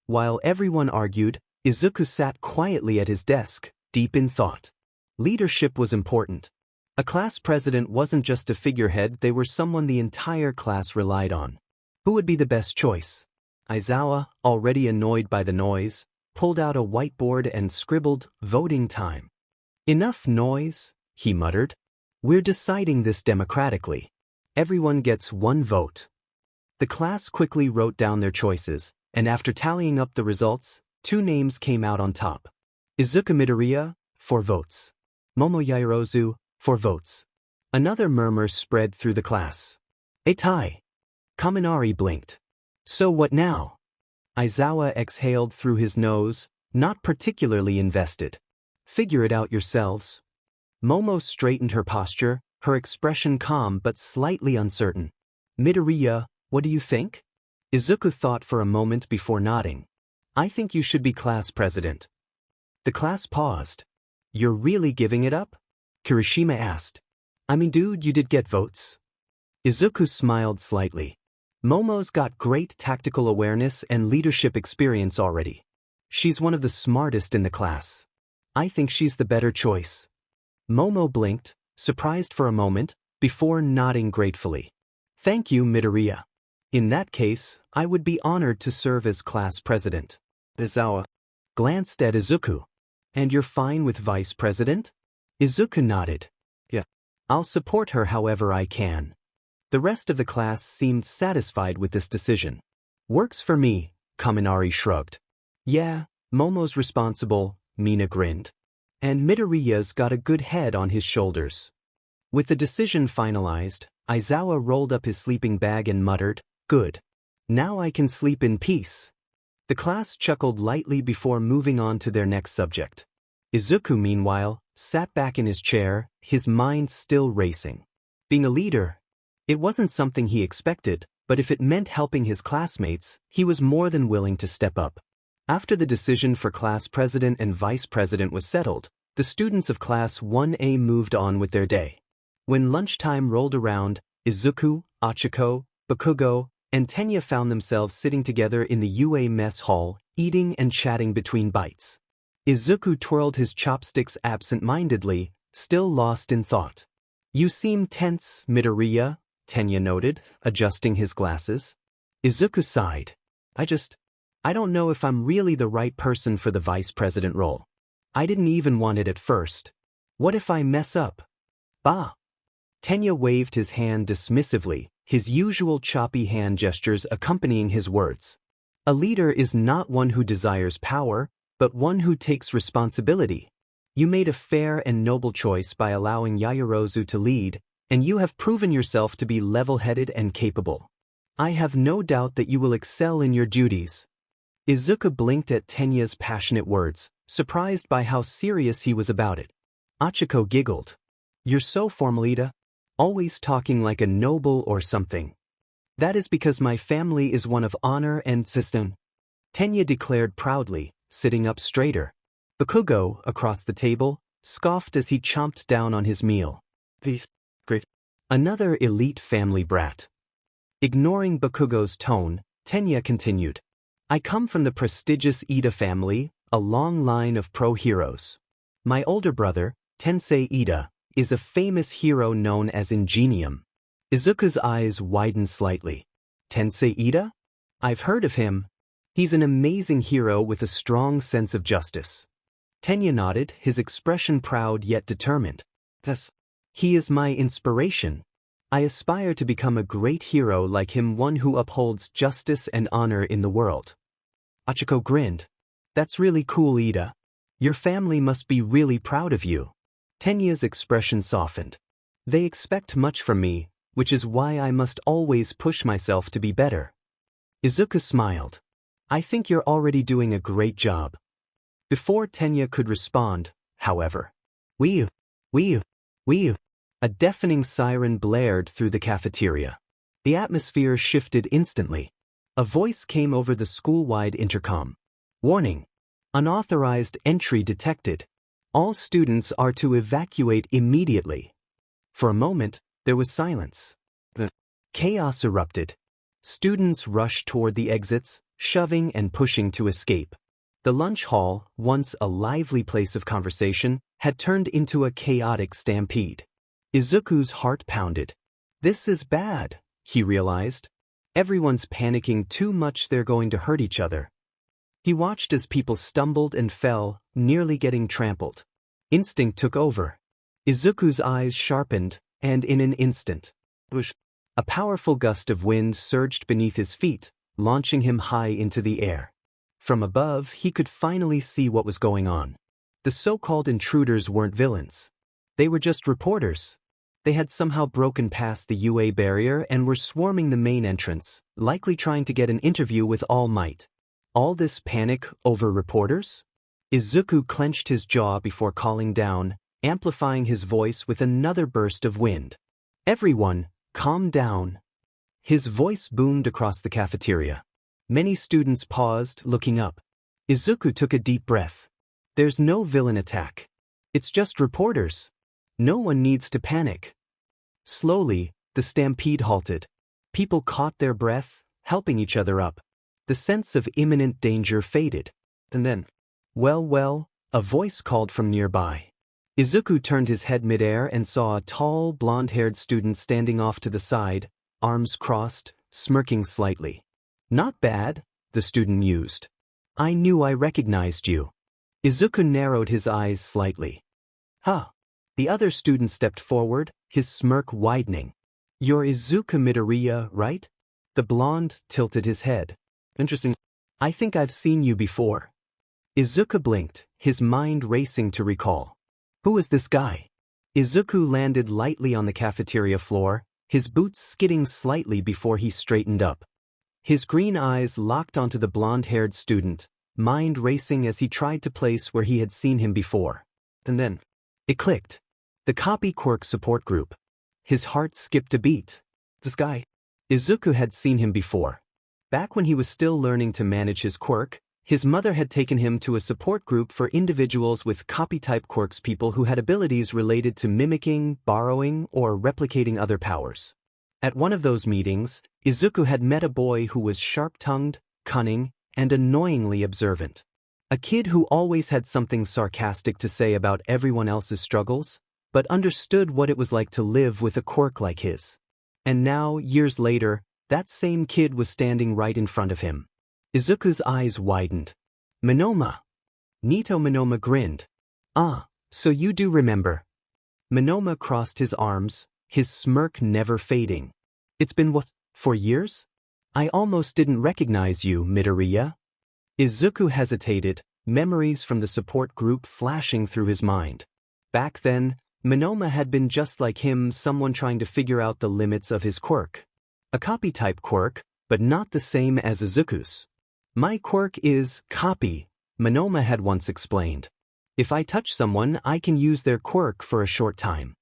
While everyone argued, Izuku sat quietly at his desk, deep in thought. Leadership was important. A class president wasn't just a figurehead, they were someone the entire class relied on. Who would be the best choice? Aizawa, already annoyed by the noise, pulled out a whiteboard and scribbled, "Voting time." Enough noise, he muttered. We're deciding this democratically. Everyone gets one vote. The class quickly wrote down their choices, and after tallying up the results, 2 names came out on top. Izuku Midoriya, 4 votes. Momo Yaoyorozu, 4 votes. Another murmur spread through the class. A tie. Kaminari blinked. So what now? Aizawa exhaled through his nose, not particularly invested. Figure it out yourselves. Momo straightened her posture, her expression calm but slightly uncertain. Midoriya, what do you think? Izuku thought for a moment before nodding. I think you should be class president. The class paused. You're really giving it up? Kirishima asked. I mean, dude, you did get votes. Izuku smiled slightly. Momo's got great tactical awareness and leadership experience already. She's one of the smartest in the class. I think she's the better choice. Momo blinked, surprised for a moment, before nodding gratefully. Thank you, Midoriya. In that case, I would be honored to serve as class president. Aizawa glanced at Izuku. And you're fine with vice president? Izuku nodded. Yeah. I'll support her however I can. The rest of the class seemed satisfied with this decision. Works for me, Kaminari shrugged. Yeah, Momo's responsible, Mina grinned. And Midoriya's got a good head on his shoulders. With the decision finalized, Aizawa rolled up his sleeping bag and muttered, Good. Now I can sleep in peace. The class chuckled lightly before moving on to their next subject. Izuku, meanwhile, sat back in his chair, his mind still racing. Being a leader, it wasn't something he expected, but if it meant helping his classmates, he was more than willing to step up. After the decision for class president and vice president was settled, the students of Class 1A moved on with their day. When lunchtime rolled around, Izuku, Achiko, Bakugo, and Tenya found themselves sitting together in the UA mess hall, eating and chatting between bites. Izuku twirled his chopsticks absent-mindedly, still lost in thought. You seem tense, Midoriya, Tenya noted, adjusting his glasses. Izuku sighed. I don't know if I'm really the right person for the vice president role. I didn't even want it at first. What if I mess up? Bah! Tenya waved his hand dismissively, his usual choppy hand gestures accompanying his words. A leader is not one who desires power, but one who takes responsibility. You made a fair and noble choice by allowing Yaoyorozu to lead, and you have proven yourself to be level-headed and capable. I have no doubt that you will excel in your duties. Izuku blinked at Tenya's passionate words, surprised by how serious he was about it. Achiko giggled. You're so formal, Ida. Always talking like a noble or something. That is because my family is one of honor and wisdom, Tenya declared proudly, sitting up straighter. Bakugo, across the table, scoffed as he chomped down on his meal. Great. Another elite family brat. Ignoring Bakugo's tone, Tenya continued. I come from the prestigious Ida family, a long line of pro-heroes. My older brother, Tensei Ida, is a famous hero known as Ingenium. Izuku's eyes widened slightly. Tensei Ida? I've heard of him. He's an amazing hero with a strong sense of justice. Tenya nodded, his expression proud yet determined. Yes. He is my inspiration. I aspire to become a great hero like him, one who upholds justice and honor in the world. Achiko grinned. That's really cool, Ida. Your family must be really proud of you. Tenya's expression softened. They expect much from me, which is why I must always push myself to be better. Izuku smiled. I think you're already doing a great job. Before Tenya could respond, however, Wee! A deafening siren blared through the cafeteria. The atmosphere shifted instantly. A voice came over the school-wide intercom. Warning! Unauthorized entry detected. All students are to evacuate immediately. For a moment, there was silence. Chaos erupted. Students rushed toward the exits, shoving and pushing to escape. The lunch hall, once a lively place of conversation, had turned into a chaotic stampede. Izuku's heart pounded. This is bad, he realized. Everyone's panicking too much, they're going to hurt each other. He watched as people stumbled and fell, nearly getting trampled. Instinct took over. Izuku's eyes sharpened, and in an instant, a powerful gust of wind surged beneath his feet, launching him high into the air. From above, he could finally see what was going on. The so-called intruders weren't villains. They were just reporters. They had somehow broken past the UA barrier and were swarming the main entrance, likely trying to get an interview with All Might. All this panic over reporters? Izuku clenched his jaw before calling down, amplifying his voice with another burst of wind. Everyone, calm down. His voice boomed across the cafeteria. Many students paused, looking up. Izuku took a deep breath. There's no villain attack. It's just reporters. No one needs to panic. Slowly, the stampede halted. People caught their breath, helping each other up. The sense of imminent danger faded. And then, well, a voice called from nearby. Izuku turned his head midair and saw a tall, blonde-haired student standing off to the side, arms crossed, smirking slightly. Not bad, the student mused. I knew I recognized you. Izuku narrowed his eyes slightly. Huh. The other student stepped forward, his smirk widening. You're Izuku Midoriya, right? The blonde tilted his head. Interesting. I think I've seen you before. Izuku blinked, his mind racing to recall. Who is this guy? Izuku landed lightly on the cafeteria floor, his boots skidding slightly before he straightened up. His green eyes locked onto the blonde-haired student, mind racing as he tried to place where he had seen him before. And then, it clicked. The Copy Quirk support group. His heart skipped a beat. This guy. Izuku had seen him before. Back when he was still learning to manage his quirk, his mother had taken him to a support group for individuals with copy-type quirks, people who had abilities related to mimicking, borrowing, or replicating other powers. At one of those meetings, Izuku had met a boy who was sharp-tongued, cunning, and annoyingly observant. A kid who always had something sarcastic to say about everyone else's struggles, but understood what it was like to live with a quirk like his. And now, years later, that same kid was standing right in front of him. Izuku's eyes widened. Monoma. Nito Monoma grinned. Ah, so you do remember. Monoma crossed his arms, his smirk never fading. It's been what, 4 years? I almost didn't recognize you, Midoriya. Izuku hesitated, memories from the support group flashing through his mind. Back then, Monoma had been just like him, someone trying to figure out the limits of his quirk. A copy-type quirk, but not the same as Izuku's. My quirk is copy, Monoma had once explained. If I touch someone, I can use their quirk for a short time.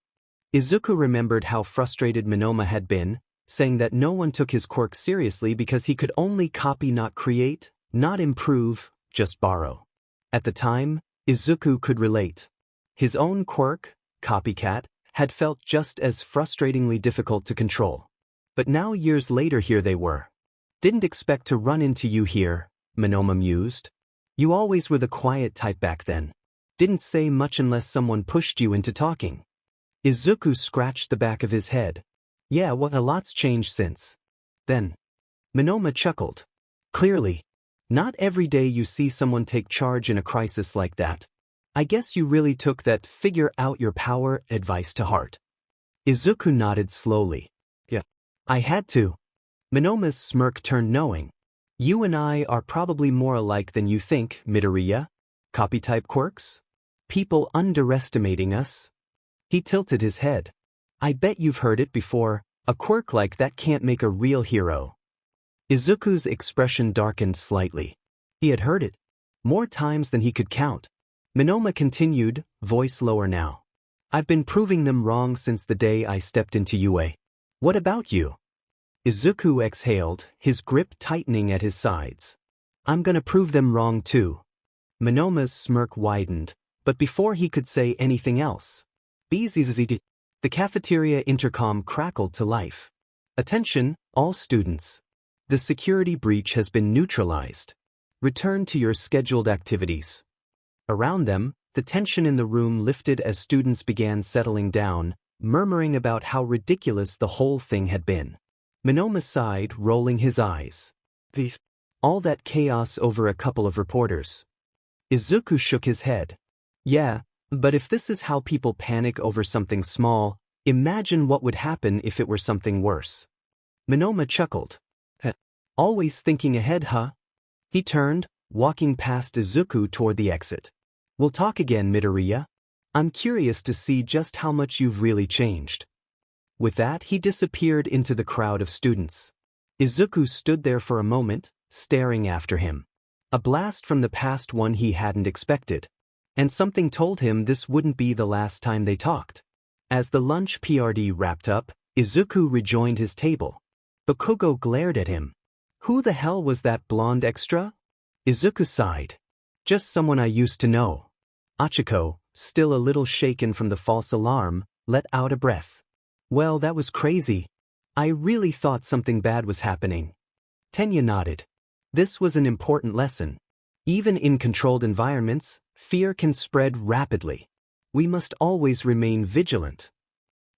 Izuku remembered how frustrated Monoma had been, saying that no one took his quirk seriously because he could only copy, not create, not improve, just borrow. At the time, Izuku could relate. His own quirk, Copycat, had felt just as frustratingly difficult to control. But now, years later, here they were. Didn't expect to run into you here, Monoma mused. You always were the quiet type back then. Didn't say much unless someone pushed you into talking. Izuku scratched the back of his head. Yeah, well, a lot's changed since. Then, Monoma chuckled. Clearly. Not every day you see someone take charge in a crisis like that. I guess you really took that figure out your power advice to heart. Izuku nodded slowly. Yeah. I had to. Monoma's smirk turned knowing. You and I are probably more alike than you think, Midoriya. Copy-type quirks? People underestimating us? He tilted his head. I bet you've heard it before, a quirk like that can't make a real hero. Izuku's expression darkened slightly. He had heard it. More times than he could count. Monoma continued, voice lower now. I've been proving them wrong since the day I stepped into UA. What about you? Izuku exhaled, his grip tightening at his sides. I'm gonna prove them wrong too. Monoma's smirk widened, but before he could say anything else, the cafeteria intercom crackled to life. Attention, all students. The security breach has been neutralized. Return to your scheduled activities. Around them, the tension in the room lifted as students began settling down, murmuring about how ridiculous the whole thing had been. Monoma sighed, rolling his eyes. All that chaos over a couple of reporters. Izuku shook his head. Yeah, but if this is how people panic over something small, imagine what would happen if it were something worse. Monoma chuckled. Always thinking ahead, huh? He turned, walking past Izuku toward the exit. We'll talk again, Midoriya. I'm curious to see just how much you've really changed." With that, he disappeared into the crowd of students. Izuku stood there for a moment, staring after him. A blast from the past, one he hadn't expected. And something told him this wouldn't be the last time they talked. As the lunch PRD wrapped up, Izuku rejoined his table. Bakugo glared at him. "Who the hell was that blonde extra?" Izuku sighed. "Just someone I used to know." Achiko, still a little shaken from the false alarm, let out a breath. "Well, that was crazy. I really thought something bad was happening." Tenya nodded. This was an important lesson. Even in controlled environments, fear can spread rapidly. We must always remain vigilant.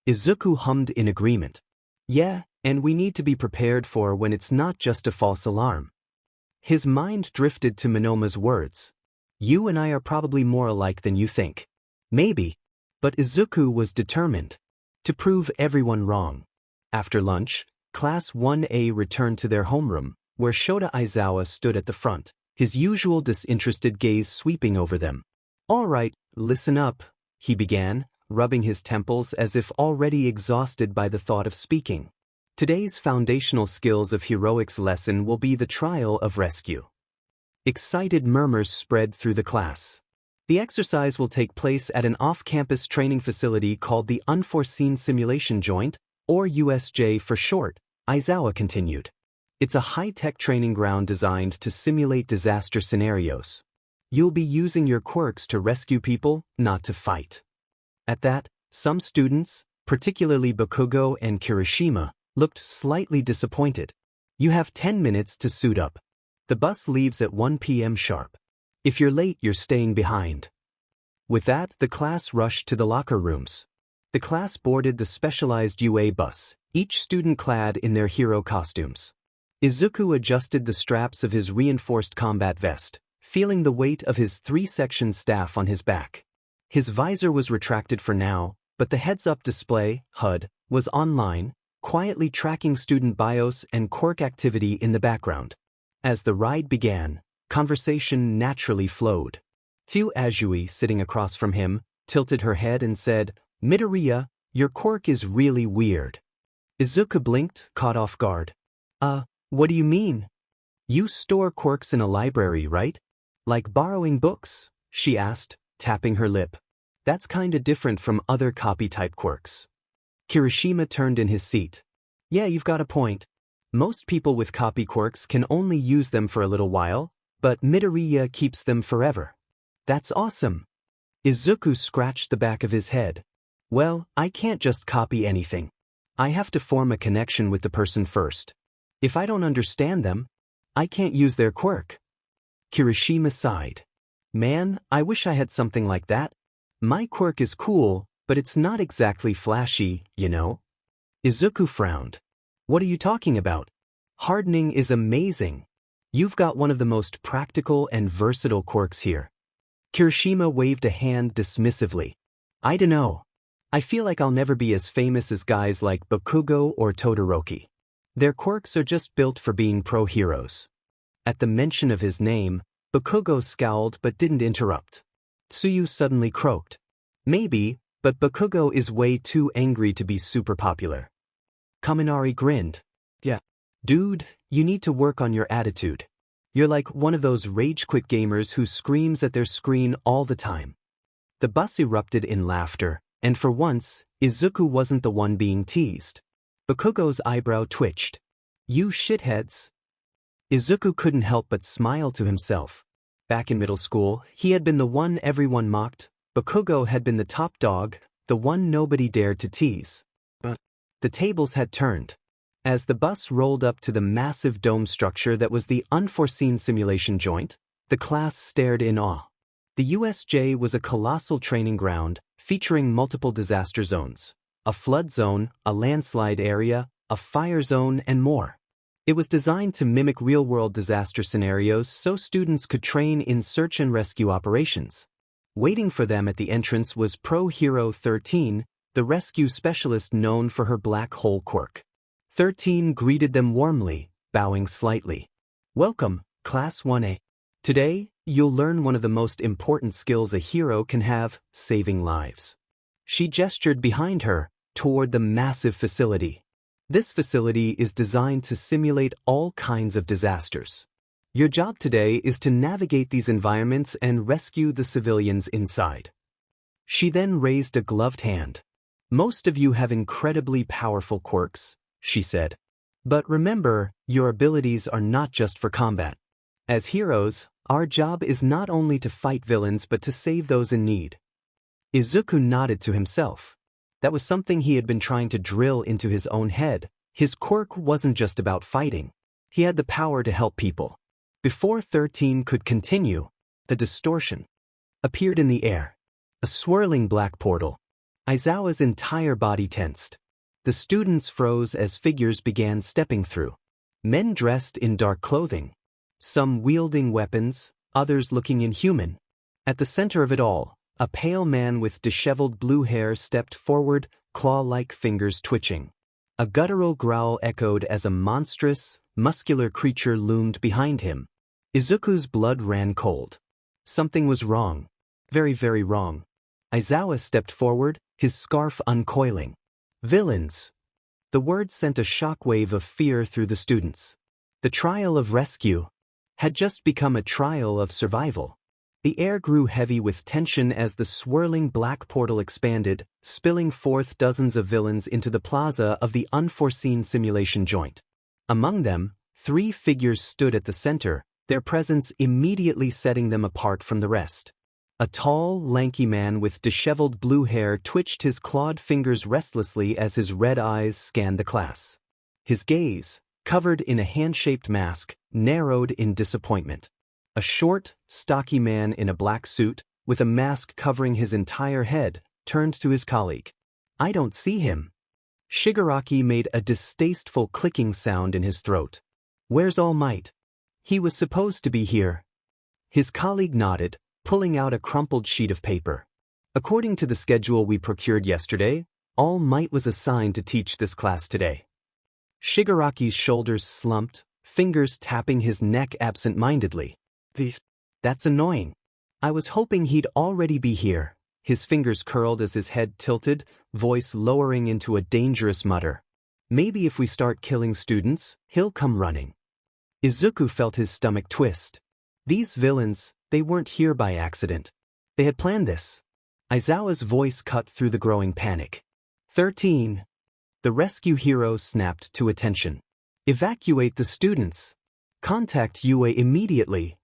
Izuku hummed in agreement. "Yeah, and we need to be prepared for when it's not just a false alarm." His mind drifted to Monoma's words. "You and I are probably more alike than you think." Maybe. But Izuku was determined to prove everyone wrong. After lunch, Class 1A returned to their homeroom, where Shota Aizawa stood at the front, his usual disinterested gaze sweeping over them. "All right, listen up," he began, rubbing his temples as if already exhausted by the thought of speaking. "Today's foundational skills of heroics lesson will be the trial of rescue." Excited murmurs spread through the class. The exercise will take place at an off-campus training facility called the Unforeseen Simulation Joint, or USJ for short, Aizawa continued. It's a high-tech training ground designed to simulate disaster scenarios. You'll be using your quirks to rescue people, not to fight. At that, some students, particularly Bakugo and Kirishima, looked slightly disappointed. "You have 10 minutes to suit up. The bus leaves at 1 p.m. sharp. If you're late, you're staying behind." With that, the class rushed to the locker rooms. The class boarded the specialized UA bus, each student clad in their hero costumes. Izuku adjusted the straps of his reinforced combat vest, feeling the weight of his 3-section staff on his back. His visor was retracted for now, but the heads-up display, HUD, was online, quietly tracking student bios and quirk activity in the background. As the ride began, conversation naturally flowed. Fu Azui, sitting across from him, tilted her head and said, "Midoriya, your quirk is really weird." Izuku blinked, caught off guard. What do you mean?" "You store quirks in a library, right? Like borrowing books?" she asked, tapping her lip. "That's kinda different from other copy-type quirks." Kirishima turned in his seat. "Yeah, you've got a point. Most people with copy quirks can only use them for a little while, but Midoriya keeps them forever." "That's awesome." Izuku scratched the back of his head. "Well, I can't just copy anything. I have to form a connection with the person first. If I don't understand them, I can't use their quirk." Kirishima sighed. "Man, I wish I had something like that. My quirk is cool, but it's not exactly flashy, you know." Izuku frowned. "What are you talking about? Hardening is amazing. You've got one of the most practical and versatile quirks here." Kirishima waved a hand dismissively. "I dunno. I feel like I'll never be as famous as guys like Bakugo or Todoroki. Their quirks are just built for being pro-heroes." At the mention of his name, Bakugo scowled but didn't interrupt. Tsuyu suddenly croaked. "Maybe, but Bakugo is way too angry to be super popular." Kaminari grinned. "Yeah. Dude, you need to work on your attitude. You're like one of those rage-quit gamers who screams at their screen all the time." The bus erupted in laughter, and for once, Izuku wasn't the one being teased. Bakugo's eyebrow twitched. "You shitheads." Izuku couldn't help but smile to himself. Back in middle school, he had been the one everyone mocked. Bakugo had been the top dog, the one nobody dared to tease. But the tables had turned. As the bus rolled up to the massive dome structure that was the Unforeseen Simulation Joint, the class stared in awe. The USJ was a colossal training ground, featuring multiple disaster zones. A flood zone, a landslide area, a fire zone, and more. It was designed to mimic real-world disaster scenarios so students could train in search and rescue operations. Waiting for them at the entrance was Pro Hero 13, the rescue specialist known for her black hole quirk. 13 greeted them warmly, bowing slightly. "Welcome, Class 1A. Today, You'll learn one of the most important skills a hero can have, saving lives. She gestured behind her, toward the massive facility. This facility is designed to simulate all kinds of disasters. Your job today is to navigate these environments and rescue the civilians inside. She then raised a gloved hand. Most of you have incredibly powerful quirks, she said. But remember, your abilities are not just for combat. As heroes, our job is not only to fight villains but to save those in need. Izuku nodded to himself. That was something he had been trying to drill into his own head. His quirk wasn't just about fighting. He had the power to help people. Before 13 could continue, the distortion appeared in the air. A swirling black portal. Aizawa's entire body tensed. The students froze as figures began stepping through. Men dressed in dark clothing. Some wielding weapons, others looking inhuman. At the center of it all, a pale man with disheveled blue hair stepped forward, claw-like fingers twitching. A guttural growl echoed as a monstrous, muscular creature loomed behind him. Izuku's blood ran cold. Something was wrong. Very, very wrong. Aizawa stepped forward, his scarf uncoiling. Villains. The word sent a shockwave of fear through the students. The trial of rescue had just become a trial of survival. The air grew heavy with tension as the swirling black portal expanded, spilling forth dozens of villains into the plaza of the unforeseen simulation joint. Among them, 3 figures stood at the center, their presence immediately setting them apart from the rest. A tall, lanky man with disheveled blue hair twitched his clawed fingers restlessly as his red eyes scanned the class. His gaze, covered in a hand-shaped mask, narrowed in disappointment. A short, stocky man in a black suit, with a mask covering his entire head, turned to his colleague. "I don't see him." Shigaraki made a distasteful clicking sound in his throat. "Where's All Might? He was supposed to be here." His colleague nodded, pulling out a crumpled sheet of paper. "According to the schedule we procured yesterday, All Might was assigned to teach this class today." Shigaraki's shoulders slumped, fingers tapping his neck absent-mindedly. "That's annoying. I was hoping he'd already be here." His fingers curled as his head tilted, voice lowering into a dangerous mutter. "Maybe if we start killing students, he'll come running." Izuku felt his stomach twist. These villains, they weren't here by accident. They had planned this. Aizawa's voice cut through the growing panic. 13. The rescue hero snapped to attention. "Evacuate the students. Contact UA immediately,"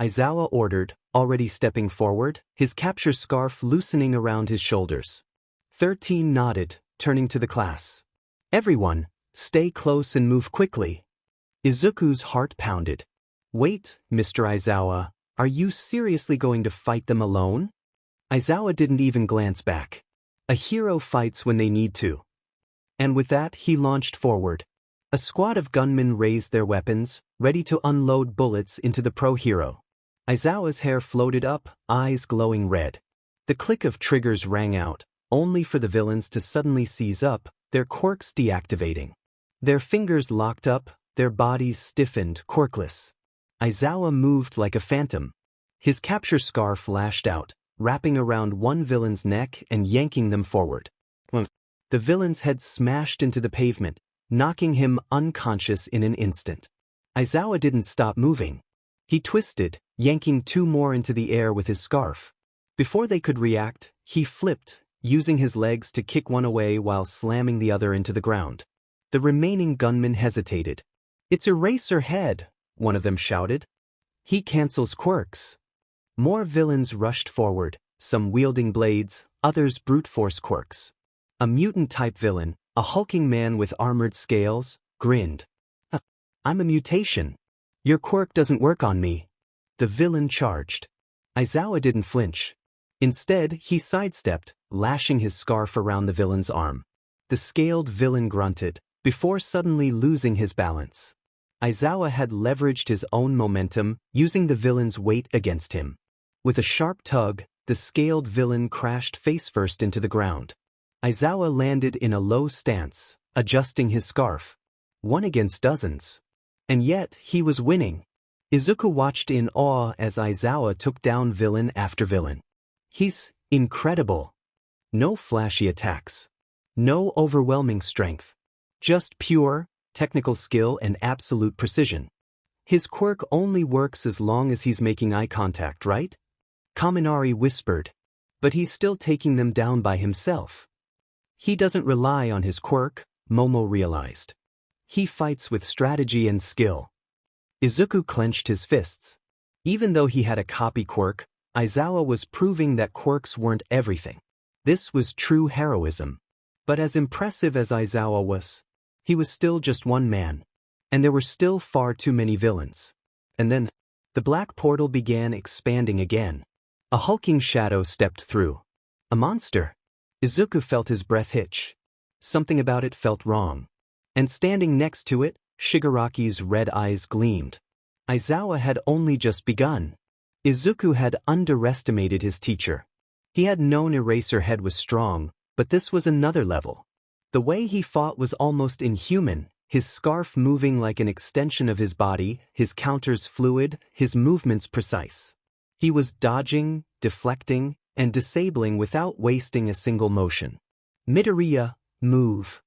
Aizawa ordered, already stepping forward, his capture scarf loosening around his shoulders. 13 nodded, turning to the class. "Everyone, stay close and move quickly." Izuku's heart pounded. "Wait, Mr. Aizawa, are you seriously going to fight them alone?" Aizawa didn't even glance back. A hero fights when they need to. And with that, he launched forward. A squad of gunmen raised their weapons, ready to unload bullets into the pro-hero. Aizawa's hair floated up, eyes glowing red. The click of triggers rang out, only for the villains to suddenly seize up, their quirks deactivating. Their fingers locked up, their bodies stiffened, quirkless. Aizawa moved like a phantom. His capture scarf lashed out, wrapping around one villain's neck and yanking them forward. The villain's head smashed into the pavement, knocking him unconscious in an instant. Aizawa didn't stop moving. He twisted, yanking 2 more into the air with his scarf. Before they could react, he flipped, using his legs to kick one away while slamming the other into the ground. The remaining gunmen hesitated. "It's Eraser Head," one of them shouted. "He cancels quirks." More villains rushed forward, some wielding blades, others brute force quirks. A mutant-type villain, a hulking man with armored scales, grinned. "I'm a mutation. Your quirk doesn't work on me." The villain charged. Aizawa didn't flinch. Instead, he sidestepped, lashing his scarf around the villain's arm. The scaled villain grunted, before suddenly losing his balance. Aizawa had leveraged his own momentum, using the villain's weight against him. With a sharp tug, the scaled villain crashed face-first into the ground. Aizawa landed in a low stance, adjusting his scarf. 1 against dozens. And yet, he was winning. Izuku watched in awe as Aizawa took down villain after villain. He's incredible. No flashy attacks. No overwhelming strength. Just pure, technical skill and absolute precision. His quirk only works as long as he's making eye contact, right? Kaminari whispered. But he's still taking them down by himself. He doesn't rely on his quirk, Momo realized. He fights with strategy and skill. Izuku clenched his fists. Even though he had a copy quirk, Aizawa was proving that quirks weren't everything. This was true heroism. But as impressive as Aizawa was, he was still just one man. And there were still far too many villains. And then, the black portal began expanding again. A hulking shadow stepped through. A monster. Izuku felt his breath hitch. Something about it felt wrong. And standing next to it, Shigaraki's red eyes gleamed. Aizawa had only just begun. Izuku had underestimated his teacher. He had known Eraserhead was strong, but this was another level. The way he fought was almost inhuman, his scarf moving like an extension of his body, his counters fluid, his movements precise. He was dodging, deflecting, and disabling without wasting a single motion. Midoriya, move.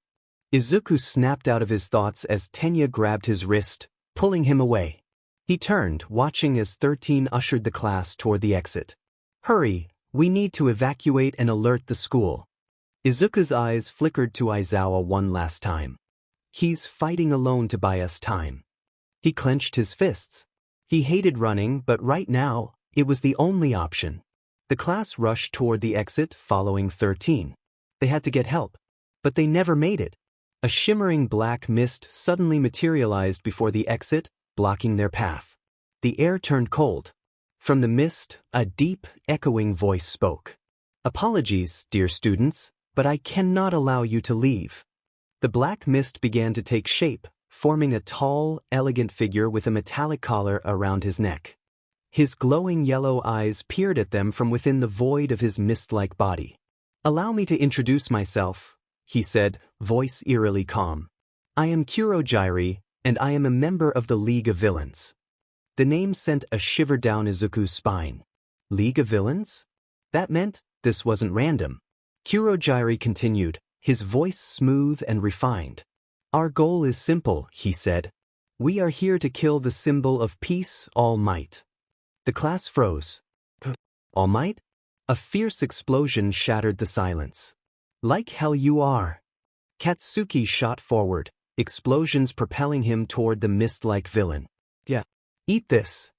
Izuku snapped out of his thoughts as Tenya grabbed his wrist, pulling him away. He turned, watching as 13 ushered the class toward the exit. Hurry, we need to evacuate and alert the school. Izuku's eyes flickered to Aizawa one last time. He's fighting alone to buy us time. He clenched his fists. He hated running, but right now, it was the only option. The class rushed toward the exit, following 13. They had to get help. But they never made it. A shimmering black mist suddenly materialized before the exit, blocking their path. The air turned cold. From the mist, a deep, echoing voice spoke. Apologies, dear students, but I cannot allow you to leave. The black mist began to take shape, forming a tall, elegant figure with a metallic collar around his neck. His glowing yellow eyes peered at them from within the void of his mist-like body. Allow me to introduce myself, he said, voice eerily calm. I am Kurogyri, and I am a member of the League of Villains. The name sent a shiver down Izuku's spine. League of Villains? That meant this wasn't random. Kurogyri continued, his voice smooth and refined. Our goal is simple, he said. We are here to kill the symbol of peace, All Might. The class froze. All Might? A fierce explosion shattered the silence. Like hell you are. Katsuki shot forward, explosions propelling him toward the mist-like villain. Yeah. Eat this.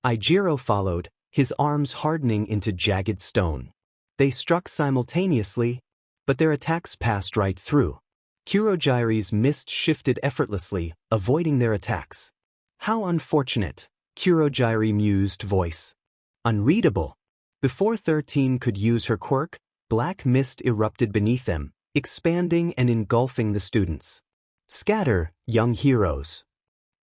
Ijiro followed, his arms hardening into jagged stone. They struck simultaneously, but their attacks passed right through. Kurogyri's mist shifted effortlessly, avoiding their attacks. How unfortunate, Kurogyri mused voice. Unreadable. Before 13 could use her quirk, black mist erupted beneath them, expanding and engulfing the students. Scatter, young heroes.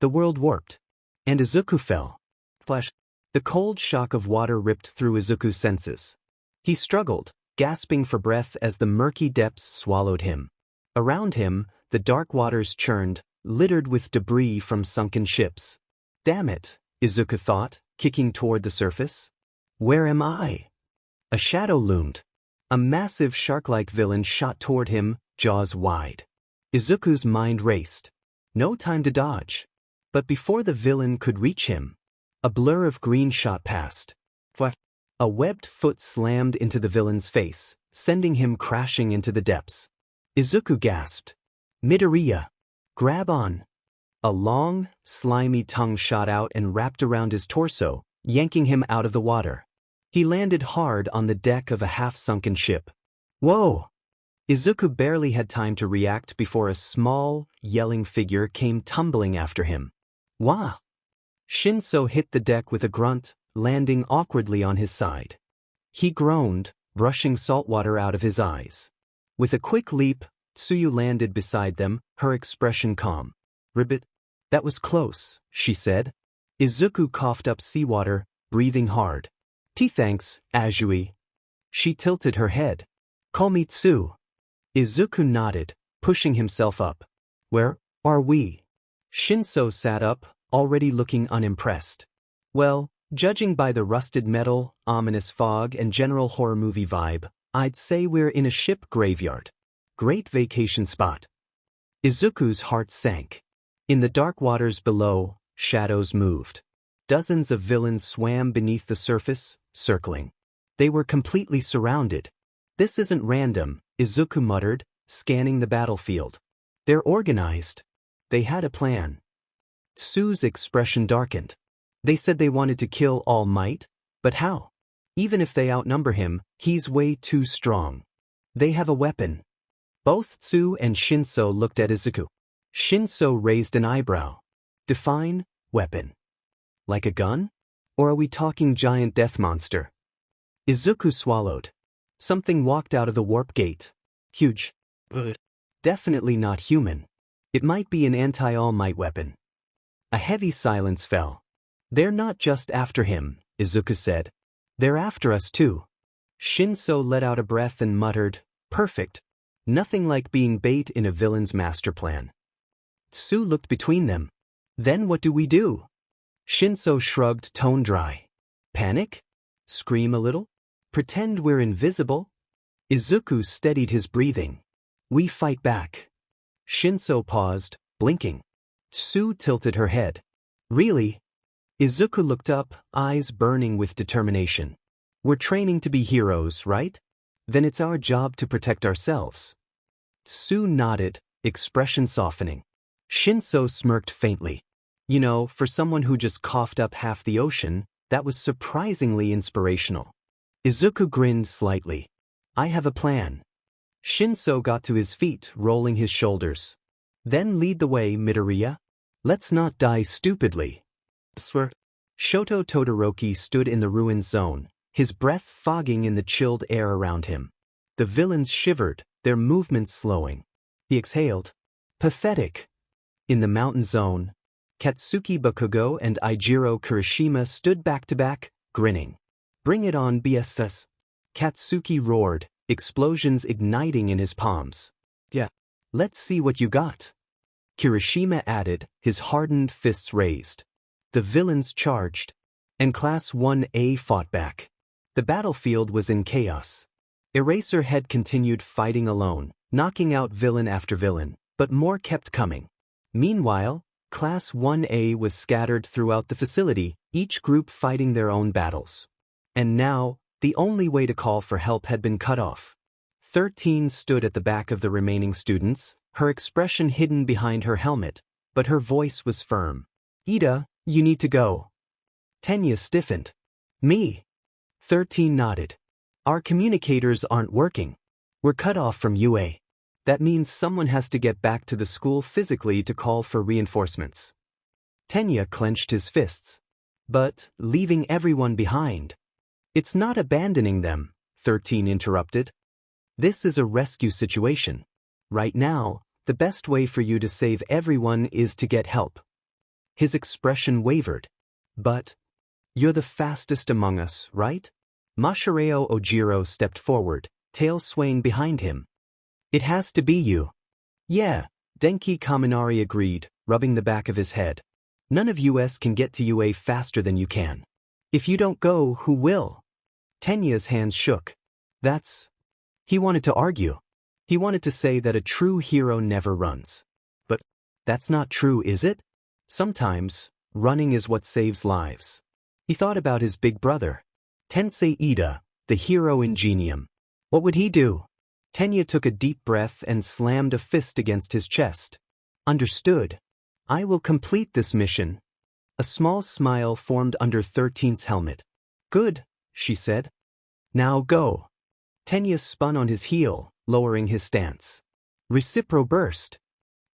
The world warped. And Izuku fell. Flash. The cold shock of water ripped through Izuku's senses. He struggled, gasping for breath as the murky depths swallowed him. Around him, the dark waters churned, littered with debris from sunken ships. Damn it, Izuku thought, kicking toward the surface. Where am I? A shadow loomed. A massive shark-like villain shot toward him, jaws wide. Izuku's mind raced. No time to dodge. But before the villain could reach him, a blur of green shot past. A webbed foot slammed into the villain's face, sending him crashing into the depths. Izuku gasped. Midoriya. Grab on. A long, slimy tongue shot out and wrapped around his torso, yanking him out of the water. He landed hard on the deck of a half-sunken ship. Whoa! Izuku barely had time to react before a small, yelling figure came tumbling after him. Wah! Shinso hit the deck with a grunt, landing awkwardly on his side. He groaned, brushing salt water out of his eyes. With a quick leap, Tsuyu landed beside them, her expression calm. Ribbit, that was close, she said. Izuku coughed up seawater, breathing hard. Thanks, Azui. She tilted her head. Call me Tsu. Izuku nodded, pushing himself up. Where are we? Shinso sat up, already looking unimpressed. Well, judging by the rusted metal, ominous fog, and general horror movie vibe, I'd say we're in a ship graveyard. Great vacation spot. Izuku's heart sank. In the dark waters below, shadows moved. Dozens of villains swam beneath the surface, circling. They were completely surrounded. This isn't random, Izuku muttered, scanning the battlefield. They're organized. They had a plan. Tsu's expression darkened. They said they wanted to kill All Might, but how? Even if they outnumber him, he's way too strong. They have a weapon. Both Tsu and Shinso looked at Izuku. Shinso raised an eyebrow. Define weapon. Like a gun? Or are we talking giant death monster? Izuku swallowed. Something walked out of the warp gate. Huge. Definitely not human. It might be an anti-All Might weapon. A heavy silence fell. They're not just after him, Izuku said. They're after us too. Shinso let out a breath and muttered, perfect. Nothing like being bait in a villain's master plan. Tsu looked between them. Then what do we do? Shinso shrugged, tone dry. Panic? Scream a little? Pretend we're invisible? Izuku steadied his breathing. We fight back. Shinso paused, blinking. Tsu tilted her head. Really? Izuku looked up, eyes burning with determination. We're training to be heroes, right? Then it's our job to protect ourselves. Tsu nodded, expression softening. Shinso smirked faintly. You know, for someone who just coughed up half the ocean, that was surprisingly inspirational. Izuku grinned slightly. I have a plan. Shinso got to his feet, rolling his shoulders. Then lead the way, Midoriya. Let's not die stupidly. Shoto Todoroki stood in the ruins zone, his breath fogging in the chilled air around him. The villains shivered, their movements slowing. He exhaled. Pathetic. In the mountain zone, Katsuki Bakugo and Eijiro Kirishima stood back to back, grinning. Bring it on, BSS. Katsuki roared, explosions igniting in his palms. Yeah. Let's see what you got. Kirishima added, his hardened fists raised. The villains charged, and Class 1A fought back. The battlefield was in chaos. Eraserhead continued fighting alone, knocking out villain after villain, but more kept coming. Meanwhile, Class 1A was scattered throughout the facility, each group fighting their own battles. And now, the only way to call for help had been cut off. 13 stood at the back of the remaining students, her expression hidden behind her helmet, but her voice was firm. Ida, you need to go. Tenya stiffened. Me. 13 nodded. Our communicators aren't working. We're cut off from UA. That means someone has to get back to the school physically to call for reinforcements. Tenya clenched his fists. But, leaving everyone behind. It's not abandoning them, 13 interrupted. This is a rescue situation. Right now, the best way for you to save everyone is to get help. His expression wavered. But, you're the fastest among us, right? Masahiro Ojiro stepped forward, tail swaying behind him. It has to be you. Yeah, Denki Kaminari agreed, rubbing the back of his head. None of us can get to UA faster than you can. If you don't go, who will? Tenya's hands shook. He wanted to argue. He wanted to say that a true hero never runs. But that's not true, is it? Sometimes, running is what saves lives. He thought about his big brother, Tensei Ida, the hero ingenium. What would he do? Tenya took a deep breath and slammed a fist against his chest. Understood. I will complete this mission. A small smile formed under 13's helmet. Good, she said. Now go. Tenya spun on his heel, lowering his stance. Recipro burst.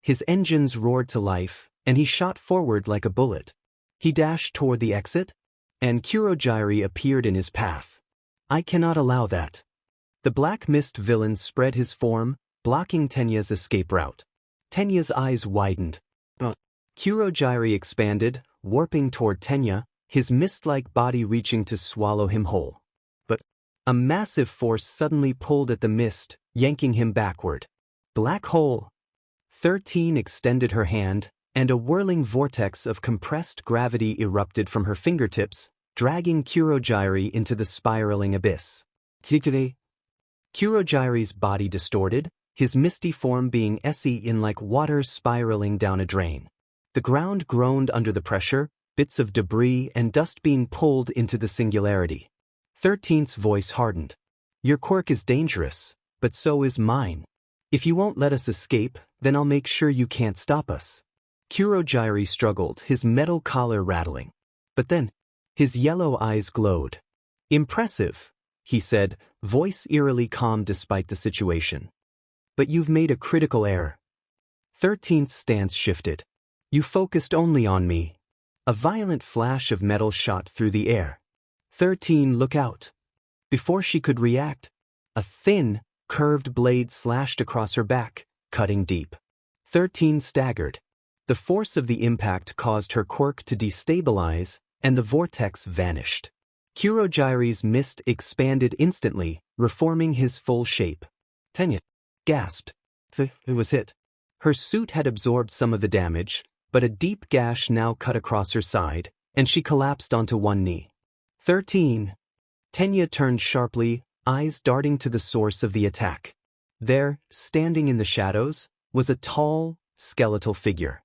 His engines roared to life, and he shot forward like a bullet. He dashed toward the exit, and Kurogiri appeared in his path. I cannot allow that. The black mist villain spread his form, blocking Tenya's escape route. Tenya's eyes widened. Kurogiri expanded, warping toward Tenya, his mist-like body reaching to swallow him whole. But a massive force suddenly pulled at the mist, yanking him backward. Black hole. 13 extended her hand, and a whirling vortex of compressed gravity erupted from her fingertips, dragging Kurogiri into the spiraling abyss. Kurogiri's body distorted, his misty form being in like water spiraling down a drain. The ground groaned under the pressure, bits of debris and dust being pulled into the singularity. 13th's voice hardened. Your quirk is dangerous, but so is mine. If you won't let us escape, then I'll make sure you can't stop us. Kurogiri struggled, his metal collar rattling. But then, his yellow eyes glowed. Impressive, he said, voice eerily calm despite the situation. But you've made a critical error. 13th's stance shifted. You focused only on me. A violent flash of metal shot through the air. 13, look out. Before she could react, a thin, curved blade slashed across her back, cutting deep. 13 staggered. The force of the impact caused her quirk to destabilize, and the vortex vanished. Kurogiri's mist expanded instantly, reforming his full shape. Tenya gasped. It was hit. Her suit had absorbed some of the damage, but a deep gash now cut across her side, and she collapsed onto one knee. 13. Tenya turned sharply, eyes darting to the source of the attack. There, standing in the shadows, was a tall, skeletal figure.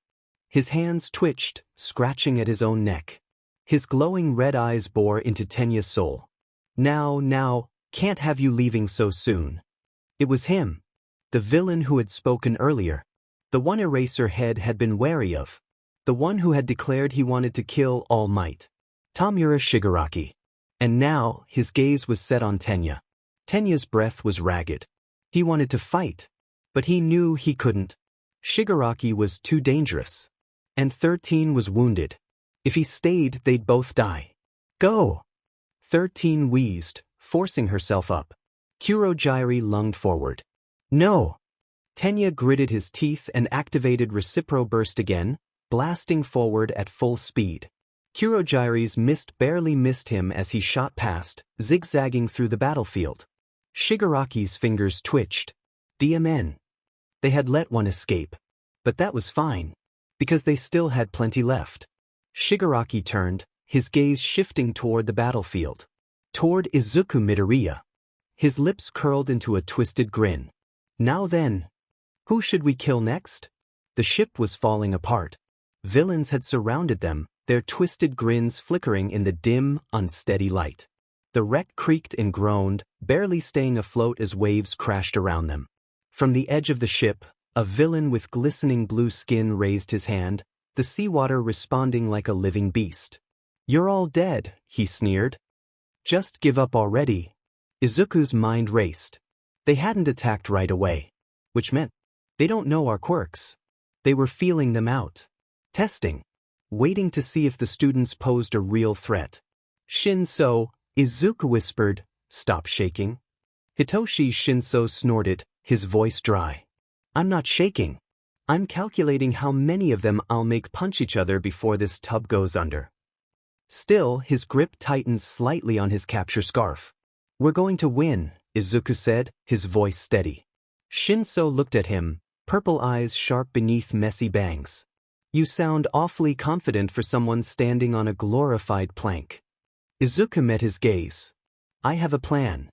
His hands twitched, scratching at his own neck. His glowing red eyes bore into Tenya's soul. Now, can't have you leaving so soon. It was him. The villain who had spoken earlier. The one Eraserhead had been wary of. The one who had declared he wanted to kill All Might. Tamura Shigaraki. And now, his gaze was set on Tenya. Tenya's breath was ragged. He wanted to fight, but he knew he couldn't. Shigaraki was too dangerous. And 13 was wounded. If he stayed, they'd both die. Go! 13 wheezed, forcing herself up. Kurogiri lunged forward. No! Tenya gritted his teeth and activated Recipro Burst again, blasting forward at full speed. Kurogiri's mist barely missed him as he shot past, zigzagging through the battlefield. Shigaraki's fingers twitched. DMN. They had let one escape. But that was fine, because they still had plenty left. Shigaraki turned, his gaze shifting toward the battlefield. Toward Izuku Midoriya. His lips curled into a twisted grin. Now then. Who should we kill next? The ship was falling apart. Villains had surrounded them, their twisted grins flickering in the dim, unsteady light. The wreck creaked and groaned, barely staying afloat as waves crashed around them. From the edge of the ship, a villain with glistening blue skin raised his hand, the seawater responding like a living beast. You're all dead, he sneered. Just give up already. Izuku's mind raced. They hadn't attacked right away. Which meant, they don't know our quirks. They were feeling them out. Testing. Waiting to see if the students posed a real threat. Shinso, Izuku whispered, stop shaking. Hitoshi Shinso snorted, his voice dry. I'm not shaking. I'm calculating how many of them I'll make punch each other before this tub goes under. Still, his grip tightened slightly on his capture scarf. We're going to win, Izuku said, his voice steady. Shinso looked at him, purple eyes sharp beneath messy bangs. You sound awfully confident for someone standing on a glorified plank. Izuku met his gaze. I have a plan.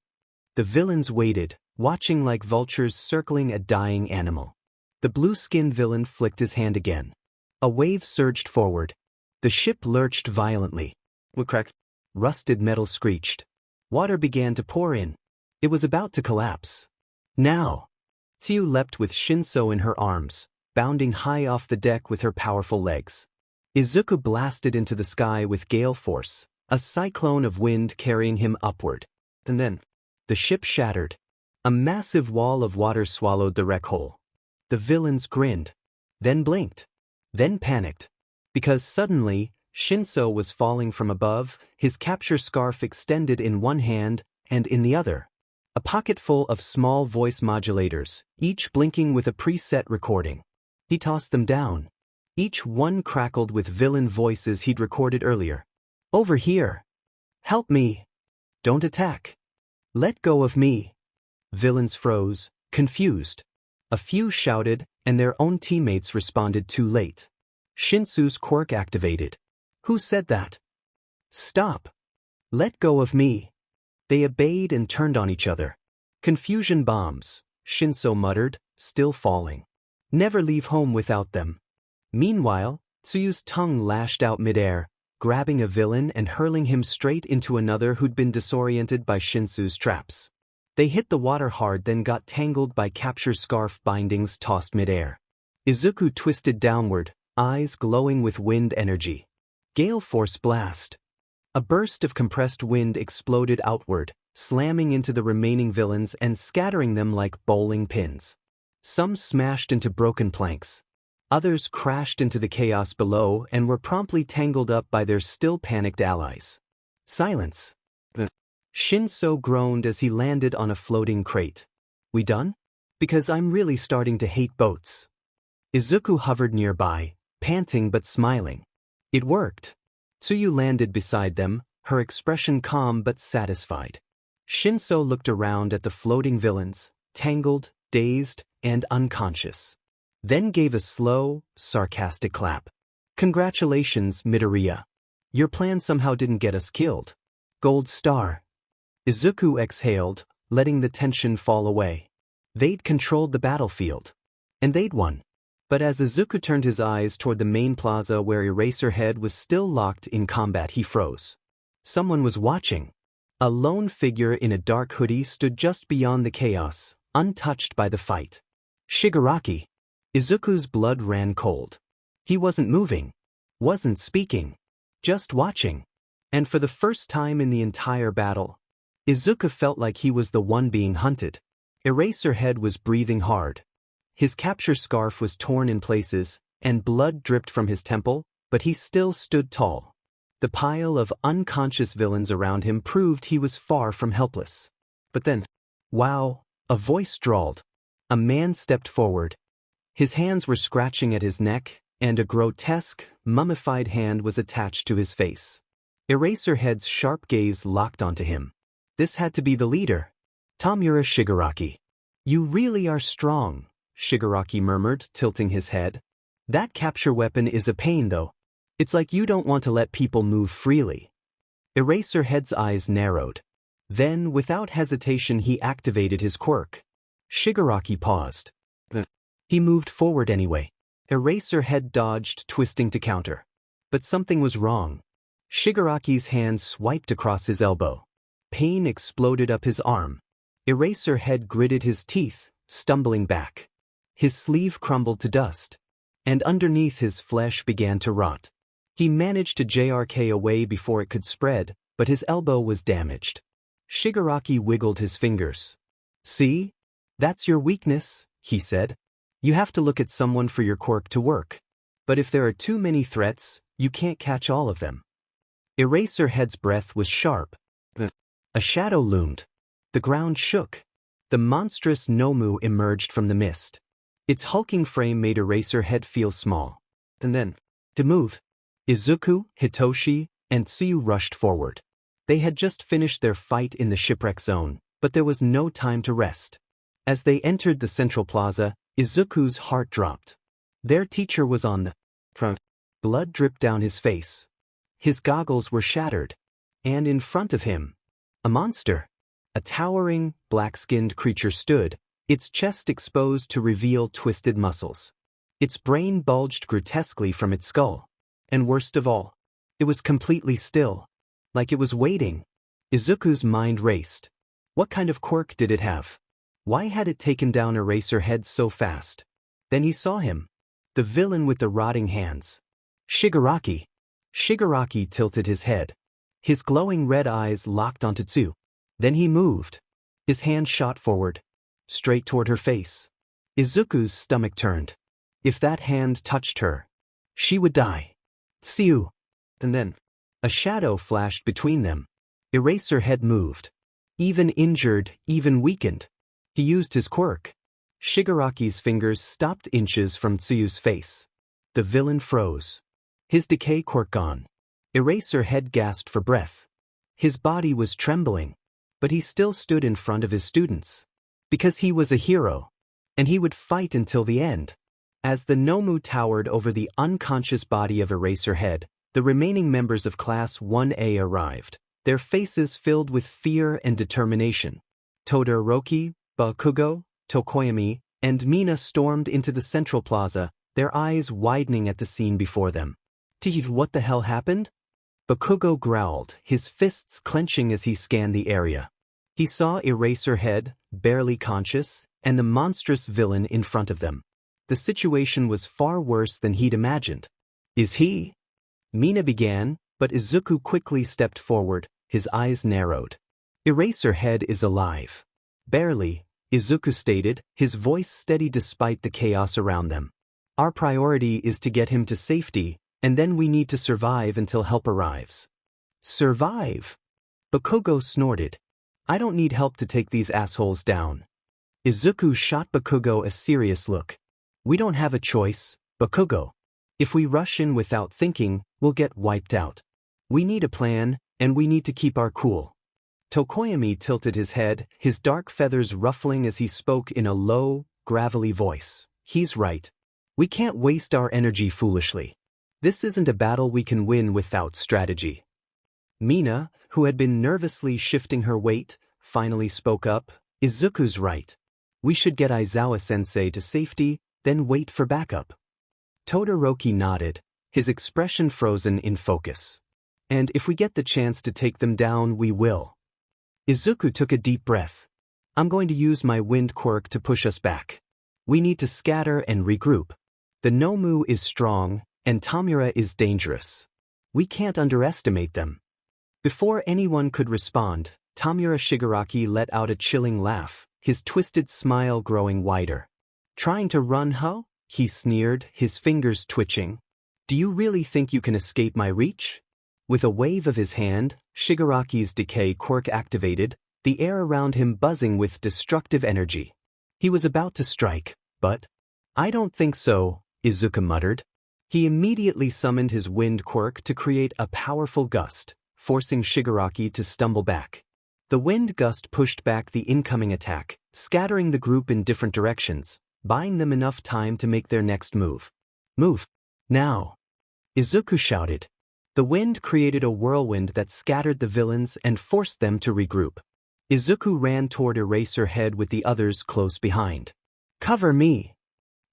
The villains waited, watching like vultures circling a dying animal. The blue-skinned villain flicked his hand again. A wave surged forward. The ship lurched violently. What cracked? Rusted metal screeched. Water began to pour in. It was about to collapse. Now! Tsu leapt with Shinso in her arms, bounding high off the deck with her powerful legs. Izuku blasted into the sky with gale force, a cyclone of wind carrying him upward. And then, the ship shattered. A massive wall of water swallowed the wreck hole. The villains grinned, then blinked, then panicked. Because suddenly, Shinso was falling from above, his capture scarf extended in one hand, and in the other, a pocketful of small voice modulators, each blinking with a preset recording. He tossed them down. Each one crackled with villain voices he'd recorded earlier. Over here. Help me. Don't attack. Let go of me. Villains froze, confused. A few shouted, and their own teammates responded too late. Shinsu's quirk activated. Who said that? Stop. Let go of me. They obeyed and turned on each other. Confusion bombs, Shinso muttered, still falling. Never leave home without them. Meanwhile, Tsuyu's tongue lashed out midair, grabbing a villain and hurling him straight into another who'd been disoriented by Shinsu's traps. They hit the water hard, then got tangled by capture scarf bindings tossed midair. Izuku twisted downward, eyes glowing with wind energy. Gale force blast. A burst of compressed wind exploded outward, slamming into the remaining villains and scattering them like bowling pins. Some smashed into broken planks. Others crashed into the chaos below and were promptly tangled up by their still panicked allies. Silence. Shinso groaned as he landed on a floating crate. We done? Because I'm really starting to hate boats. Izuku hovered nearby, panting but smiling. It worked. Tsuyu landed beside them, her expression calm but satisfied. Shinso looked around at the floating villains, tangled, dazed, and unconscious. Then gave a slow, sarcastic clap. Congratulations, Midoriya. Your plan somehow didn't get us killed. Gold star. Izuku exhaled, letting the tension fall away. They'd controlled the battlefield. And they'd won. But as Izuku turned his eyes toward the main plaza where Eraserhead was still locked in combat, he froze. Someone was watching. A lone figure in a dark hoodie stood just beyond the chaos, untouched by the fight. Shigaraki. Izuku's blood ran cold. He wasn't moving. Wasn't speaking. Just watching. And for the first time in the entire battle, Izuku felt like he was the one being hunted. Eraserhead was breathing hard. His capture scarf was torn in places, and blood dripped from his temple, but he still stood tall. The pile of unconscious villains around him proved he was far from helpless. But then, wow, a voice drawled. A man stepped forward. His hands were scratching at his neck, and a grotesque, mummified hand was attached to his face. Eraserhead's sharp gaze locked onto him. This had to be the leader. Tamura Shigaraki. You really are strong, Shigaraki murmured, tilting his head. That capture weapon is a pain though. It's like you don't want to let people move freely. Eraserhead's eyes narrowed. Then, without hesitation, he activated his quirk. Shigaraki paused. He moved forward anyway. Eraserhead dodged, twisting to counter. But something was wrong. Shigaraki's hand swiped across his elbow. Pain exploded up his arm. Eraserhead gritted his teeth, stumbling back. His sleeve crumbled to dust, and underneath his flesh began to rot. He managed to JRK away before it could spread, but his elbow was damaged. Shigaraki wiggled his fingers. See? That's your weakness, he said. You have to look at someone for your quirk to work. But if there are too many threats, you can't catch all of them. Eraserhead's breath was sharp. A shadow loomed. The ground shook. The monstrous Nomu emerged from the mist. Its hulking frame made Eraserhead feel small. And then, to move. Izuku, Hitoshi, and Tsuyu rushed forward. They had just finished their fight in the shipwreck zone, but there was no time to rest. As they entered the central plaza, Izuku's heart dropped. Their teacher was on the front. Blood dripped down his face. His goggles were shattered. And in front of him, a monster. A towering, black-skinned creature stood, its chest exposed to reveal twisted muscles. Its brain bulged grotesquely from its skull. And worst of all, it was completely still, like it was waiting. Izuku's mind raced. What kind of quirk did it have? Why had it taken down Eraserhead so fast? Then he saw him. The villain with the rotting hands. Shigaraki. Shigaraki tilted his head. His glowing red eyes locked onto Tsu. Then he moved. His hand shot forward, straight toward her face. Izuku's stomach turned. If that hand touched her, she would die. Tsu. And then, a shadow flashed between them. Eraserhead moved. Even injured, even weakened. He used his quirk. Shigaraki's fingers stopped inches from Tsuyu's face. The villain froze. His decay quirk gone. Eraserhead gasped for breath. His body was trembling. But he still stood in front of his students. Because he was a hero. And he would fight until the end. As the Nomu towered over the unconscious body of Eraserhead, the remaining members of Class 1A arrived, their faces filled with fear and determination. Todoroki, Bakugo, Tokoyami, and Mina stormed into the central plaza, their eyes widening at the scene before them. What the hell happened? Bakugo growled, his fists clenching as he scanned the area. He saw Eraserhead, barely conscious, and the monstrous villain in front of them. The situation was far worse than he'd imagined. Is he? Mina began, but Izuku quickly stepped forward, his eyes narrowed. Eraserhead is alive. Barely, Izuku stated, his voice steady despite the chaos around them. Our priority is to get him to safety, and then we need to survive until help arrives. Survive? Bakugo snorted. I don't need help to take these assholes down. Izuku shot Bakugo a serious look. We don't have a choice, Bakugo. If we rush in without thinking, we'll get wiped out. We need a plan, and we need to keep our cool. Tokoyami tilted his head, his dark feathers ruffling as he spoke in a low, gravelly voice. He's right. We can't waste our energy foolishly. This isn't a battle we can win without strategy. Mina, who had been nervously shifting her weight, finally spoke up. Izuku's right. We should get Aizawa-sensei to safety, then wait for backup. Todoroki nodded, his expression frozen in focus. And if we get the chance to take them down, we will. Izuku took a deep breath. I'm going to use my wind quirk to push us back. We need to scatter and regroup. The Nomu is strong, and Tamura is dangerous. We can't underestimate them. Before anyone could respond, Tamura Shigaraki let out a chilling laugh, his twisted smile growing wider. Trying to run, huh? He sneered, his fingers twitching. Do you really think you can escape my reach? With a wave of his hand, Shigaraki's decay quirk activated, the air around him buzzing with destructive energy. He was about to strike, but... I don't think so, Izuku muttered. He immediately summoned his wind quirk to create a powerful gust, forcing Shigaraki to stumble back. The wind gust pushed back the incoming attack, scattering the group in different directions, buying them enough time to make their next move. Move! Now! Izuku shouted. The wind created a whirlwind that scattered the villains and forced them to regroup. Izuku ran toward Eraserhead with the others close behind. Cover me!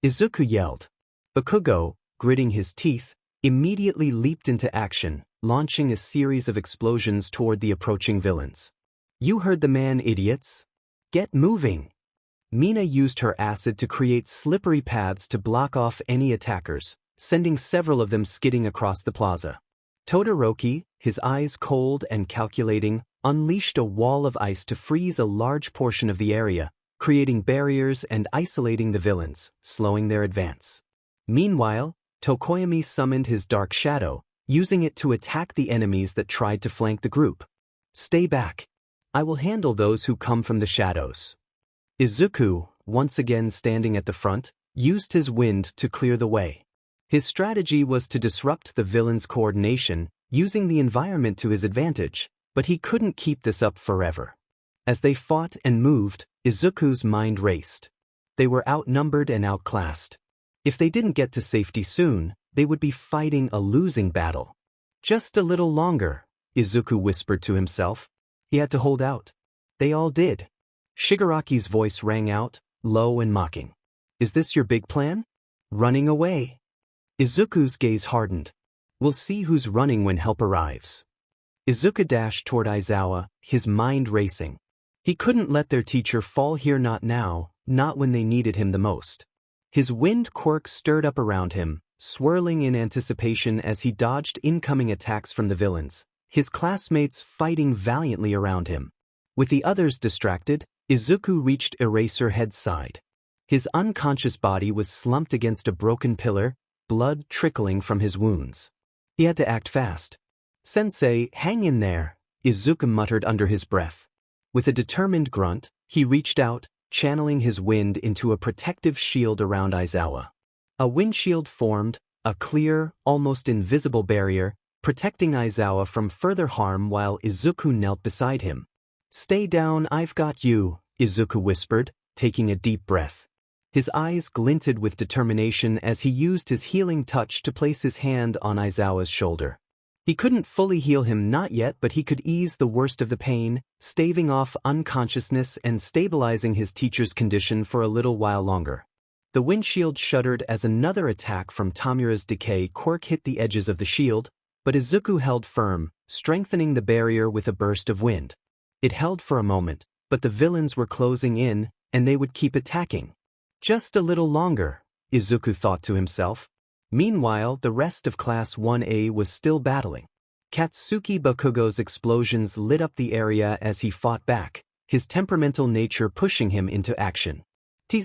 Izuku yelled. Bakugo, gritting his teeth, immediately leaped into action, launching a series of explosions toward the approaching villains. You heard the man, idiots. Get moving! Mina used her acid to create slippery paths to block off any attackers, sending several of them skidding across the plaza. Todoroki, his eyes cold and calculating, unleashed a wall of ice to freeze a large portion of the area, creating barriers and isolating the villains, slowing their advance. Meanwhile, Tokoyami summoned his dark shadow, using it to attack the enemies that tried to flank the group. Stay back. I will handle those who come from the shadows. Izuku, once again standing at the front, used his wind to clear the way. His strategy was to disrupt the villains' coordination, using the environment to his advantage, but he couldn't keep this up forever. As they fought and moved, Izuku's mind raced. They were outnumbered and outclassed. If they didn't get to safety soon, they would be fighting a losing battle. Just a little longer, Izuku whispered to himself. He had to hold out. They all did. Shigaraki's voice rang out, low and mocking. Is this your big plan? Running away? Izuku's gaze hardened. We'll see who's running when help arrives. Izuku dashed toward Aizawa, his mind racing. He couldn't let their teacher fall here, not now, not when they needed him the most. His wind quirk stirred up around him, swirling in anticipation as he dodged incoming attacks from the villains, his classmates fighting valiantly around him. With the others distracted, Izuku reached Eraserhead's side. His unconscious body was slumped against a broken pillar, blood trickling from his wounds. He had to act fast. Sensei, hang in there, Izuku muttered under his breath. With a determined grunt, he reached out, channeling his wind into a protective shield around Aizawa. A windshield formed, a clear, almost invisible barrier, protecting Aizawa from further harm while Izuku knelt beside him. Stay down, I've got you, Izuku whispered, taking a deep breath. His eyes glinted with determination as he used his healing touch to place his hand on Aizawa's shoulder. He couldn't fully heal him not yet, but he could ease the worst of the pain, staving off unconsciousness and stabilizing his teacher's condition for a little while longer. The windshield shuddered as another attack from Tamura's decay quirk hit the edges of the shield, but Izuku held firm, strengthening the barrier with a burst of wind. It held for a moment, but the villains were closing in, and they would keep attacking. Just a little longer, Izuku thought to himself. Meanwhile, the rest of Class 1A was still battling. Katsuki Bakugo's explosions lit up the area as he fought back, his temperamental nature pushing him into action.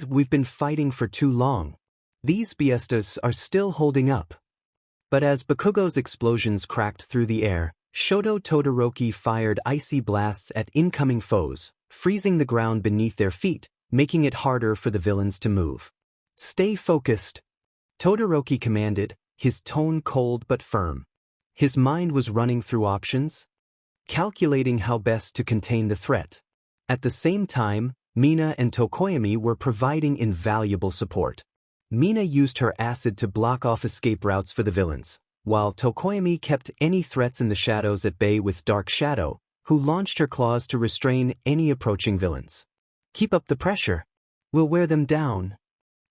We've been fighting for too long. These Biestas are still holding up. But as Bakugo's explosions cracked through the air, Shoto Todoroki fired icy blasts at incoming foes, freezing the ground beneath their feet, making it harder for the villains to move. Stay focused, Todoroki commanded, his tone cold but firm. His mind was running through options, calculating how best to contain the threat. At the same time, Mina and Tokoyami were providing invaluable support. Mina used her acid to block off escape routes for the villains, while Tokoyami kept any threats in the shadows at bay with Dark Shadow, who launched her claws to restrain any approaching villains. Keep up the pressure. We'll wear them down,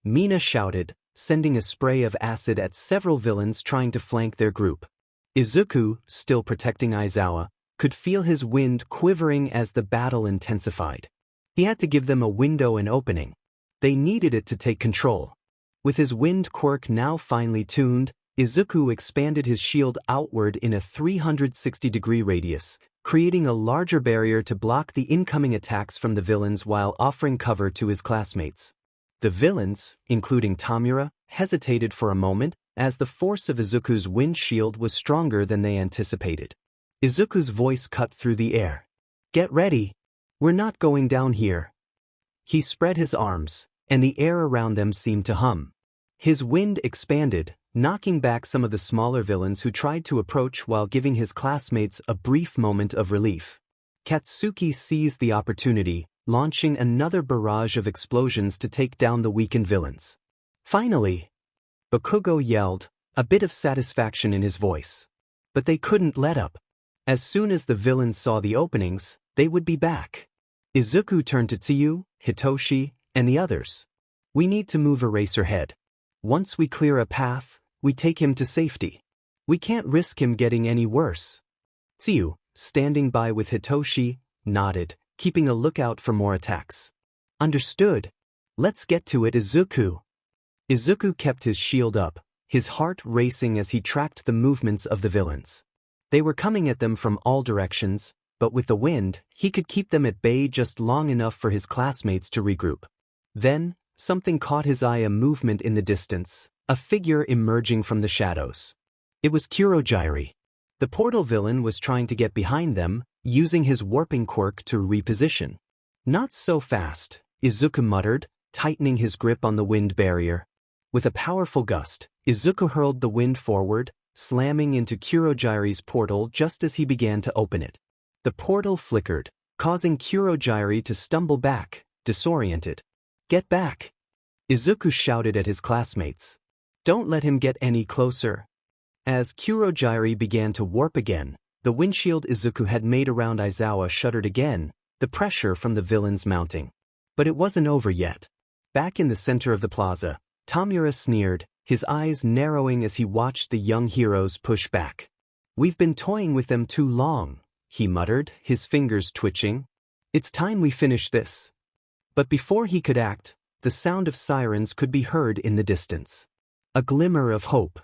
Mina shouted, sending a spray of acid at several villains trying to flank their group. Izuku, still protecting Aizawa, could feel his wind quivering as the battle intensified. He had to give them a window and opening. They needed it to take control. With his wind quirk now finely tuned, Izuku expanded his shield outward in a 360-degree radius, creating a larger barrier to block the incoming attacks from the villains while offering cover to his classmates. The villains, including Tamura, hesitated for a moment, as the force of Izuku's wind shield was stronger than they anticipated. Izuku's voice cut through the air. Get ready. We're not going down here. He spread his arms, and the air around them seemed to hum. His wind expanded, knocking back some of the smaller villains who tried to approach while giving his classmates a brief moment of relief. Katsuki seized the opportunity, launching another barrage of explosions to take down the weakened villains. Finally, Bakugo yelled, a bit of satisfaction in his voice. But they couldn't let up. As soon as the villains saw the openings, they would be back. Izuku turned to Tsuyu, Hitoshi, and the others. We need to move Eraserhead. Once we clear a path, we take him to safety. We can't risk him getting any worse. Tsuyu, standing by with Hitoshi, nodded, keeping a lookout for more attacks. Understood. Let's get to it, Izuku. Izuku kept his shield up, his heart racing as he tracked the movements of the villains. They were coming at them from all directions, but with the wind, he could keep them at bay just long enough for his classmates to regroup. Then, something caught his eye, a movement in the distance, a figure emerging from the shadows. It was Kurogiri. The portal villain was trying to get behind them, using his warping quirk to reposition. Not so fast, Izuku muttered, tightening his grip on the wind barrier. With a powerful gust, Izuku hurled the wind forward, slamming into Kurogiri's portal just as he began to open it. The portal flickered, causing Kurogiri to stumble back, disoriented. Get back! Izuku shouted at his classmates. Don't let him get any closer. As Kurogiri began to warp again, the windshield Izuku had made around Aizawa shuddered again, the pressure from the villains mounting. But it wasn't over yet. Back in the center of the plaza, Tamura sneered, his eyes narrowing as he watched the young heroes push back. We've been toying with them too long, he muttered, his fingers twitching. It's time we finish this. But before he could act, the sound of sirens could be heard in the distance. A glimmer of hope.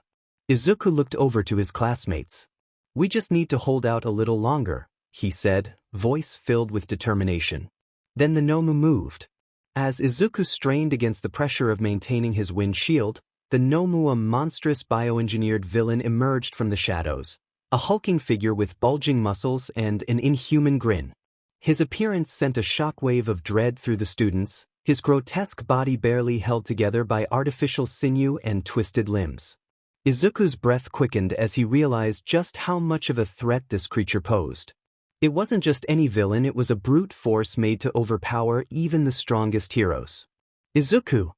Izuku looked over to his classmates. We just need to hold out a little longer, he said, voice filled with determination. Then the Nomu moved. As Izuku strained against the pressure of maintaining his wind shield, the Nomu, a monstrous bioengineered villain, emerged from the shadows, a hulking figure with bulging muscles and an inhuman grin. His appearance sent a shockwave of dread through the students, his grotesque body barely held together by artificial sinew and twisted limbs. Izuku's breath quickened as he realized just how much of a threat this creature posed. It wasn't just any villain, it was a brute force made to overpower even the strongest heroes. Izuku!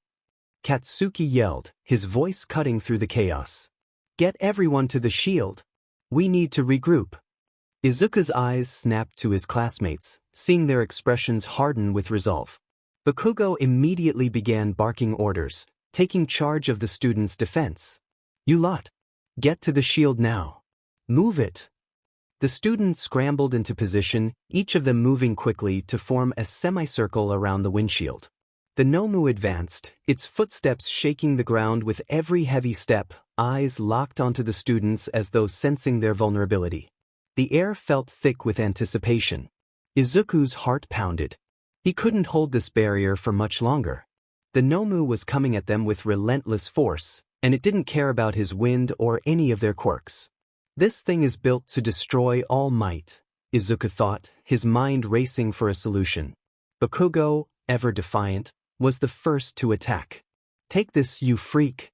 Katsuki yelled, his voice cutting through the chaos. "Get everyone to the shield. We need to regroup." Izuku's eyes snapped to his classmates, seeing their expressions harden with resolve. Bakugo immediately began barking orders, taking charge of the students' defense. "You lot! Get to the shield now. Move it." The students scrambled into position, each of them moving quickly to form a semicircle around the windshield. The Nomu advanced, its footsteps shaking the ground with every heavy step, eyes locked onto the students as though sensing their vulnerability. The air felt thick with anticipation. Izuku's heart pounded. He couldn't hold this barrier for much longer. The Nomu was coming at them with relentless force, and it didn't care about his wind or any of their quirks. "This thing is built to destroy all might," Izuku thought, his mind racing for a solution. Bakugo, ever defiant, was the first to attack. "Take this, you freak!"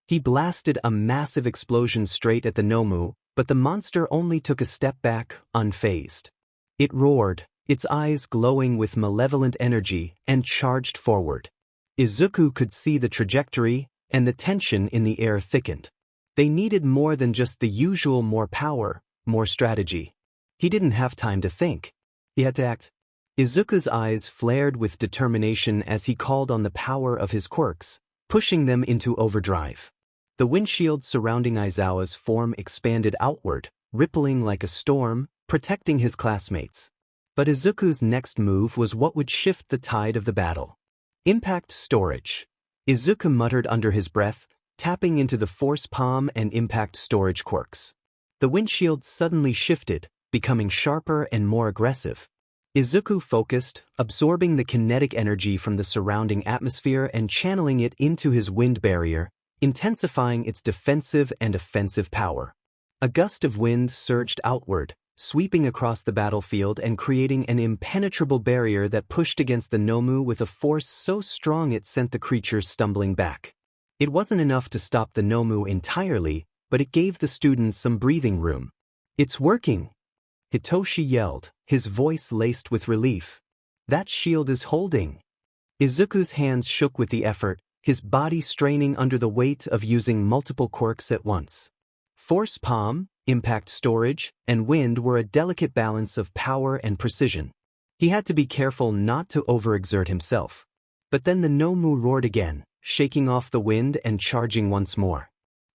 He blasted a massive explosion straight at the Nomu, but the monster only took a step back, unfazed. It roared, its eyes glowing with malevolent energy, and charged forward. Izuku could see the trajectory, and the tension in the air thickened. They needed more than just the usual more power, more strategy. He didn't have time to think. He had to act. Izuku's eyes flared with determination as he called on the power of his quirks, pushing them into overdrive. The windshield surrounding Aizawa's form expanded outward, rippling like a storm, protecting his classmates. But Izuku's next move was what would shift the tide of the battle. Impact storage. Izuku muttered under his breath, tapping into the force palm and impact storage quirks. The windshield suddenly shifted, becoming sharper and more aggressive. Izuku focused, absorbing the kinetic energy from the surrounding atmosphere and channeling it into his wind barrier, intensifying its defensive and offensive power. A gust of wind surged outward, sweeping across the battlefield and creating an impenetrable barrier that pushed against the Nomu with a force so strong it sent the creatures stumbling back. It wasn't enough to stop the Nomu entirely, but it gave the students some breathing room. "It's working!" Hitoshi yelled, his voice laced with relief. "That shield is holding." Izuku's hands shook with the effort, his body straining under the weight of using multiple quirks at once. Force palm, impact storage, and wind were a delicate balance of power and precision. He had to be careful not to overexert himself. But then the Nomu roared again, shaking off the wind and charging once more.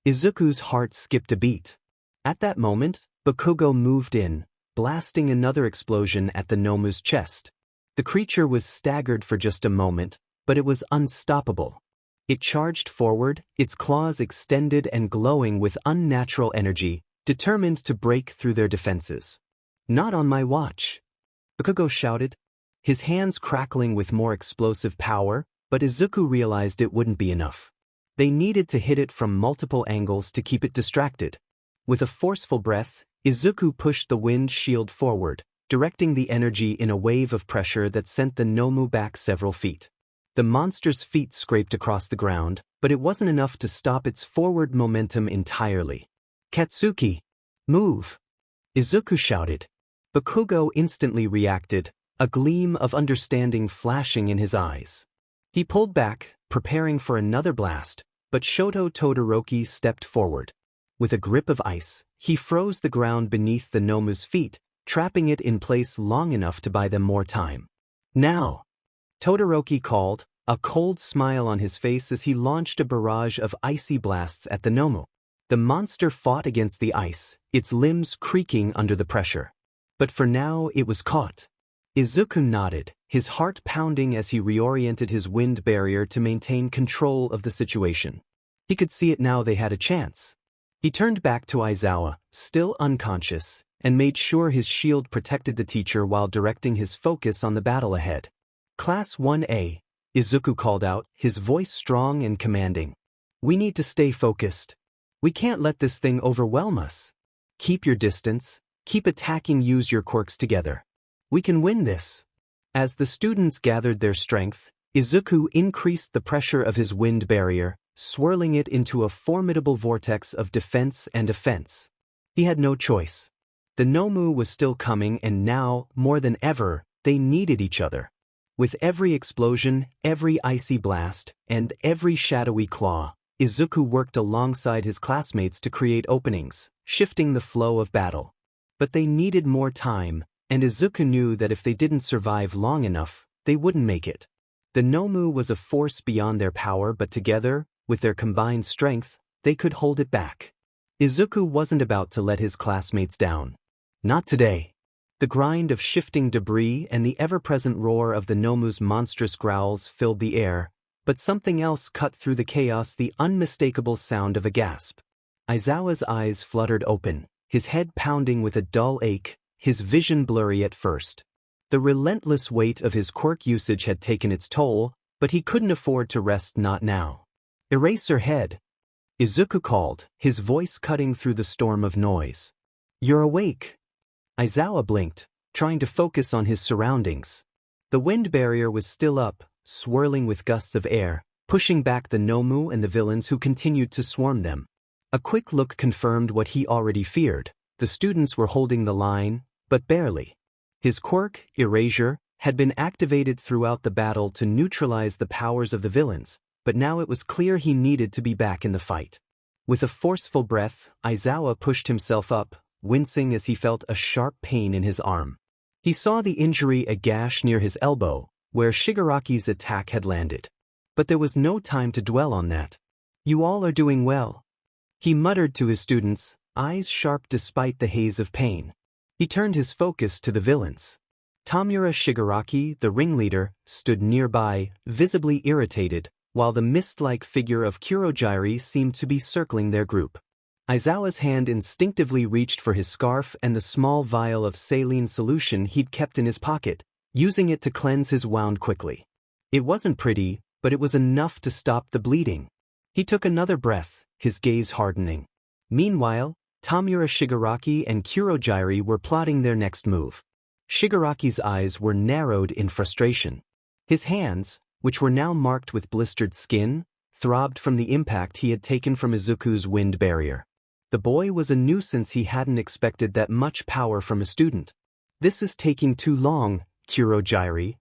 Izuku's heart skipped a beat. At that moment, Bakugo moved in, blasting another explosion at the Nomu's chest. The creature was staggered for just a moment, but it was unstoppable. It charged forward, its claws extended and glowing with unnatural energy, determined to break through their defenses. "Not on my watch," Bakugo shouted, his hands crackling with more explosive power, but Izuku realized it wouldn't be enough. They needed to hit it from multiple angles to keep it distracted. With a forceful breath, Izuku pushed the wind shield forward, directing the energy in a wave of pressure that sent the Nomu back several feet. The monster's feet scraped across the ground, but it wasn't enough to stop its forward momentum entirely. "Katsuki, move!" Izuku shouted. Bakugo instantly reacted, a gleam of understanding flashing in his eyes. He pulled back, preparing for another blast, but Shoto Todoroki stepped forward. With a grip of ice, he froze the ground beneath the Nomu's feet, trapping it in place long enough to buy them more time. "Now!" Todoroki called, a cold smile on his face as he launched a barrage of icy blasts at the Nomu. The monster fought against the ice, its limbs creaking under the pressure. But for now it was caught. Izuku nodded, his heart pounding as he reoriented his wind barrier to maintain control of the situation. He could see it now they had a chance. He turned back to Aizawa, still unconscious, and made sure his shield protected the teacher while directing his focus on the battle ahead. "Class 1A, Izuku called out, his voice strong and commanding. "We need to stay focused. We can't let this thing overwhelm us. Keep your distance, keep attacking, use your quirks together. We can win this." As the students gathered their strength, Izuku increased the pressure of his wind barrier, swirling it into a formidable vortex of defense and offense. He had no choice. The Nomu was still coming, and now, more than ever, they needed each other. With every explosion, every icy blast, and every shadowy claw, Izuku worked alongside his classmates to create openings, shifting the flow of battle. But they needed more time, and Izuku knew that if they didn't survive long enough, they wouldn't make it. The Nomu was a force beyond their power, but together, with their combined strength, they could hold it back. Izuku wasn't about to let his classmates down. Not today. The grind of shifting debris and the ever-present roar of the Nomu's monstrous growls filled the air, but something else cut through the chaos, the unmistakable sound of a gasp. Aizawa's eyes fluttered open, his head pounding with a dull ache, his vision blurry at first. The relentless weight of his quirk usage had taken its toll, but he couldn't afford to rest, not now. "Eraser head," Izuku called, his voice cutting through the storm of noise. "You're awake." Aizawa blinked, trying to focus on his surroundings. The wind barrier was still up, swirling with gusts of air, pushing back the Nomu and the villains who continued to swarm them. A quick look confirmed what he already feared. The students were holding the line, but barely. His quirk, Erasure, had been activated throughout the battle to neutralize the powers of the villains, but now it was clear he needed to be back in the fight. With a forceful breath, Aizawa pushed himself up, wincing as he felt a sharp pain in his arm. He saw the injury, a gash near his elbow, where Shigaraki's attack had landed. But there was no time to dwell on that. "You all are doing well," he muttered to his students, eyes sharp despite the haze of pain. He turned his focus to the villains. Tamura Shigaraki, the ringleader, stood nearby, visibly irritated, while the mist-like figure of Kurogiri seemed to be circling their group. Aizawa's hand instinctively reached for his scarf and the small vial of saline solution he'd kept in his pocket, using it to cleanse his wound quickly. It wasn't pretty, but it was enough to stop the bleeding. He took another breath, his gaze hardening. Meanwhile, Tamura Shigaraki and Kurogiri were plotting their next move. Shigaraki's eyes were narrowed in frustration. His hands, which were now marked with blistered skin, throbbed from the impact he had taken from Izuku's wind barrier. The boy was a nuisance. He hadn't expected that much power from a student. "This is taking too long, Kurogiri."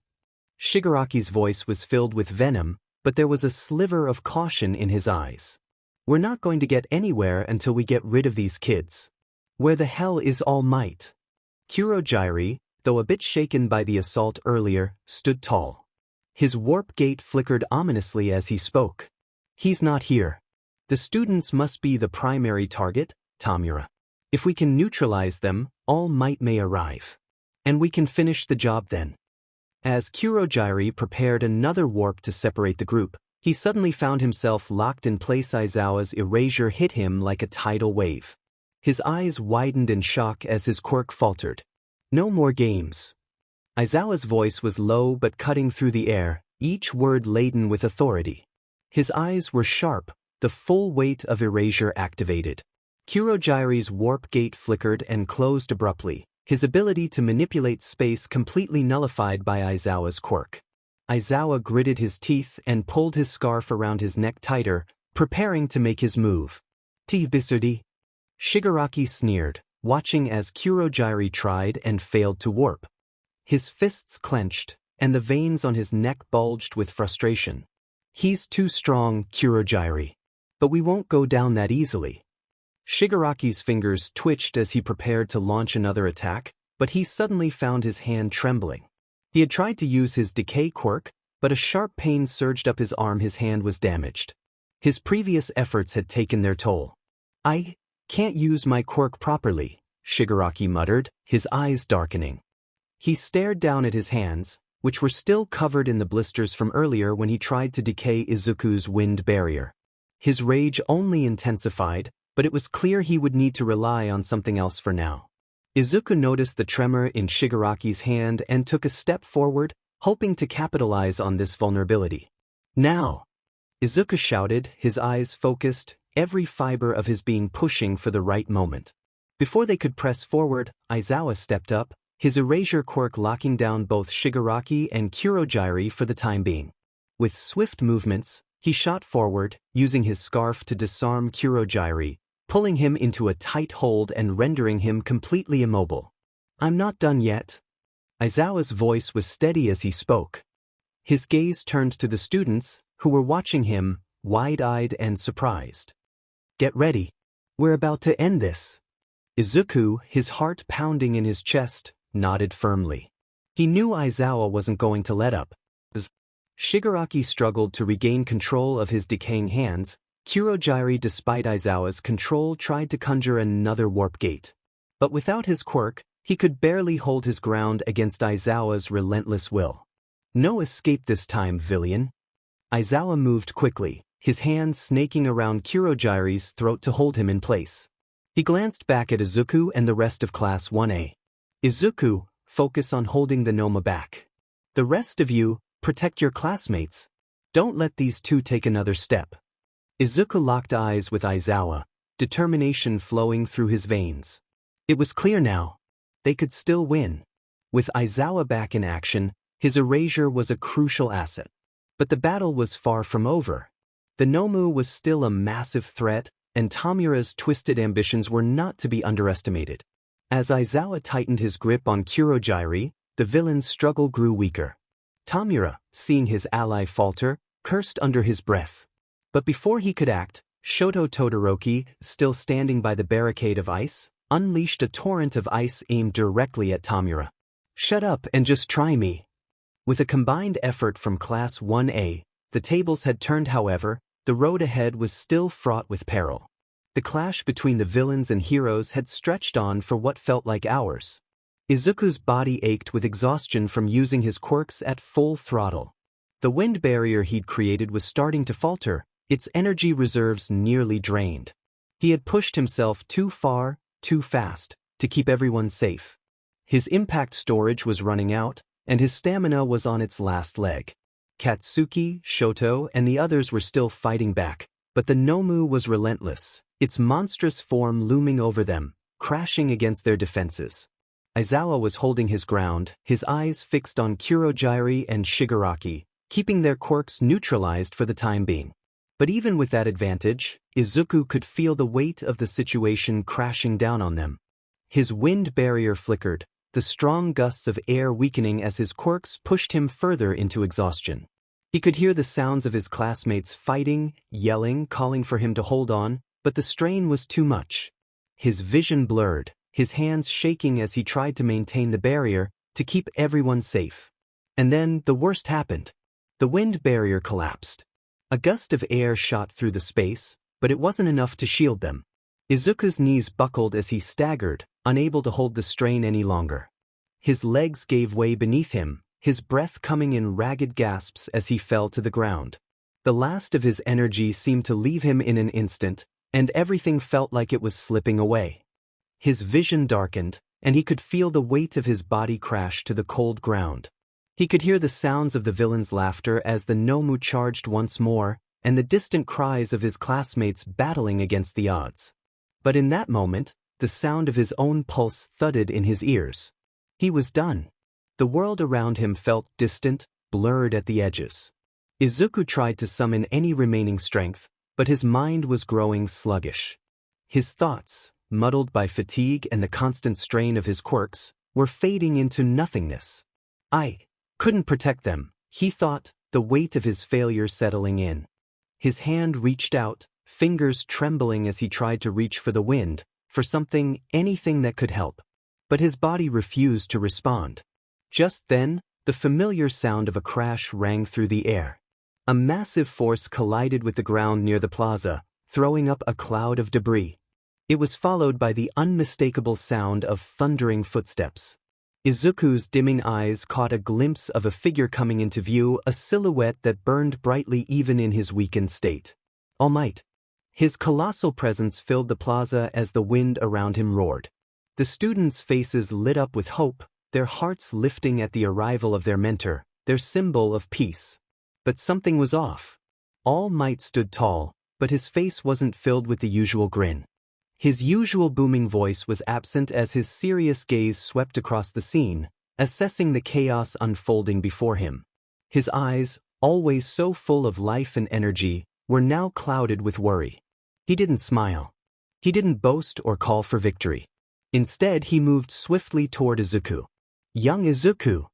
Shigaraki's voice was filled with venom, but there was a sliver of caution in his eyes. "We're not going to get anywhere until we get rid of these kids. Where the hell is All Might?" Kurogiri, though a bit shaken by the assault earlier, stood tall. His warp gate flickered ominously as he spoke. "He's not here. The students must be the primary target, Tamura. If we can neutralize them, All Might may arrive. And we can finish the job then." As Kurogiri prepared another warp to separate the group, he suddenly found himself locked in place. Aizawa's erasure hit him like a tidal wave. His eyes widened in shock as his quirk faltered. "No more games." Aizawa's voice was low but cutting through the air, each word laden with authority. His eyes were sharp, the full weight of erasure activated. Kurogiri's warp gate flickered and closed abruptly, his ability to manipulate space completely nullified by Aizawa's quirk. Aizawa gritted his teeth and pulled his scarf around his neck tighter, preparing to make his move. "T-Bisudi." Shigaraki sneered, watching as Kurogiri tried and failed to warp. His fists clenched, and the veins on his neck bulged with frustration. "He's too strong, Kurogiri. But we won't go down that easily." Shigaraki's fingers twitched as he prepared to launch another attack, but he suddenly found his hand trembling. He had tried to use his decay quirk, but a sharp pain surged up his arm. His hand was damaged. His previous efforts had taken their toll. "I can't use my quirk properly," Shigaraki muttered, his eyes darkening. He stared down at his hands, which were still covered in the blisters from earlier when he tried to decay Izuku's wind barrier. His rage only intensified, but it was clear he would need to rely on something else for now. Izuku noticed the tremor in Shigaraki's hand and took a step forward, hoping to capitalize on this vulnerability. "Now!" Izuku shouted, his eyes focused, every fiber of his being pushing for the right moment. Before they could press forward, Aizawa stepped up, his erasure quirk locking down both Shigaraki and Kurogiri for the time being. With swift movements, he shot forward, using his scarf to disarm Kurogiri, pulling him into a tight hold and rendering him completely immobile. "I'm not done yet." Aizawa's voice was steady as he spoke. His gaze turned to the students, who were watching him, wide-eyed and surprised. "Get ready. We're about to end this." Izuku, his heart pounding in his chest, nodded firmly. He knew Aizawa wasn't going to let up. Shigaraki struggled to regain control of his decaying hands. Kurogiri, despite Aizawa's control, tried to conjure another warp gate. But without his quirk, he could barely hold his ground against Aizawa's relentless will. "No escape this time, villain." Aizawa moved quickly, his hands snaking around Kurogiri's throat to hold him in place. He glanced back at Izuku and the rest of Class 1A. "Izuku, focus on holding the Noma back. The rest of you, protect your classmates. Don't let these two take another step." Izuku locked eyes with Aizawa, determination flowing through his veins. It was clear now. They could still win. With Aizawa back in action, his erasure was a crucial asset. But the battle was far from over. The Nomu was still a massive threat, and Tamura's twisted ambitions were not to be underestimated. As Aizawa tightened his grip on Kurogiri, the villain's struggle grew weaker. Tamura, seeing his ally falter, cursed under his breath. But before he could act, Shoto Todoroki, still standing by the barricade of ice, unleashed a torrent of ice aimed directly at Tamura. "Shut up and just try me." With a combined effort from Class 1A, the tables had turned. However, the road ahead was still fraught with peril. The clash between the villains and heroes had stretched on for what felt like hours. Izuku's body ached with exhaustion from using his quirks at full throttle. The wind barrier he'd created was starting to falter, its energy reserves nearly drained. He had pushed himself too far, too fast, to keep everyone safe. His impact storage was running out, and his stamina was on its last leg. Katsuki, Shoto, and the others were still fighting back, but the Nomu was relentless, its monstrous form looming over them, crashing against their defenses. Aizawa was holding his ground, his eyes fixed on Kurogiri and Shigaraki, keeping their quirks neutralized for the time being. But even with that advantage, Izuku could feel the weight of the situation crashing down on them. His wind barrier flickered, the strong gusts of air weakening as his quirks pushed him further into exhaustion. He could hear the sounds of his classmates fighting, yelling, calling for him to hold on, but the strain was too much. His vision blurred, his hands shaking as he tried to maintain the barrier to keep everyone safe. And then the worst happened. The wind barrier collapsed. A gust of air shot through the space, but it wasn't enough to shield them. Izuku's knees buckled as he staggered, unable to hold the strain any longer. His legs gave way beneath him, his breath coming in ragged gasps as he fell to the ground. The last of his energy seemed to leave him in an instant, and everything felt like it was slipping away. His vision darkened, and he could feel the weight of his body crash to the cold ground. He could hear the sounds of the villain's laughter as the Nomu charged once more, and the distant cries of his classmates battling against the odds. But in that moment, the sound of his own pulse thudded in his ears. He was done. The world around him felt distant, blurred at the edges. Izuku tried to summon any remaining strength, but his mind was growing sluggish. His thoughts, muddled by fatigue and the constant strain of his quirks, were fading into nothingness. "I couldn't protect them," he thought, the weight of his failure settling in. His hand reached out, fingers trembling as he tried to reach for the wind, for something, anything that could help. But his body refused to respond. Just then, the familiar sound of a crash rang through the air. A massive force collided with the ground near the plaza, throwing up a cloud of debris. It was followed by the unmistakable sound of thundering footsteps. Izuku's dimming eyes caught a glimpse of a figure coming into view, a silhouette that burned brightly even in his weakened state. All Might. His colossal presence filled the plaza as the wind around him roared. The students' faces lit up with hope, their hearts lifting at the arrival of their mentor, their symbol of peace. But something was off. All Might stood tall, but his face wasn't filled with the usual grin. His usual booming voice was absent as his serious gaze swept across the scene, assessing the chaos unfolding before him. His eyes, always so full of life and energy, were now clouded with worry. He didn't smile. He didn't boast or call for victory. Instead, he moved swiftly toward Izuku. "Young Izuku."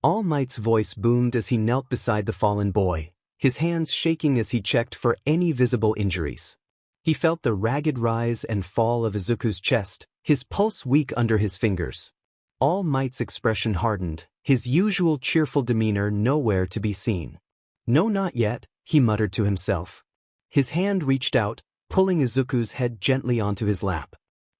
All Might's voice boomed as he knelt beside the fallen boy, his hands shaking as he checked for any visible injuries. He felt the ragged rise and fall of Izuku's chest, his pulse weak under his fingers. All Might's expression hardened, his usual cheerful demeanor nowhere to be seen. "No, not yet," he muttered to himself. His hand reached out, pulling Izuku's head gently onto his lap.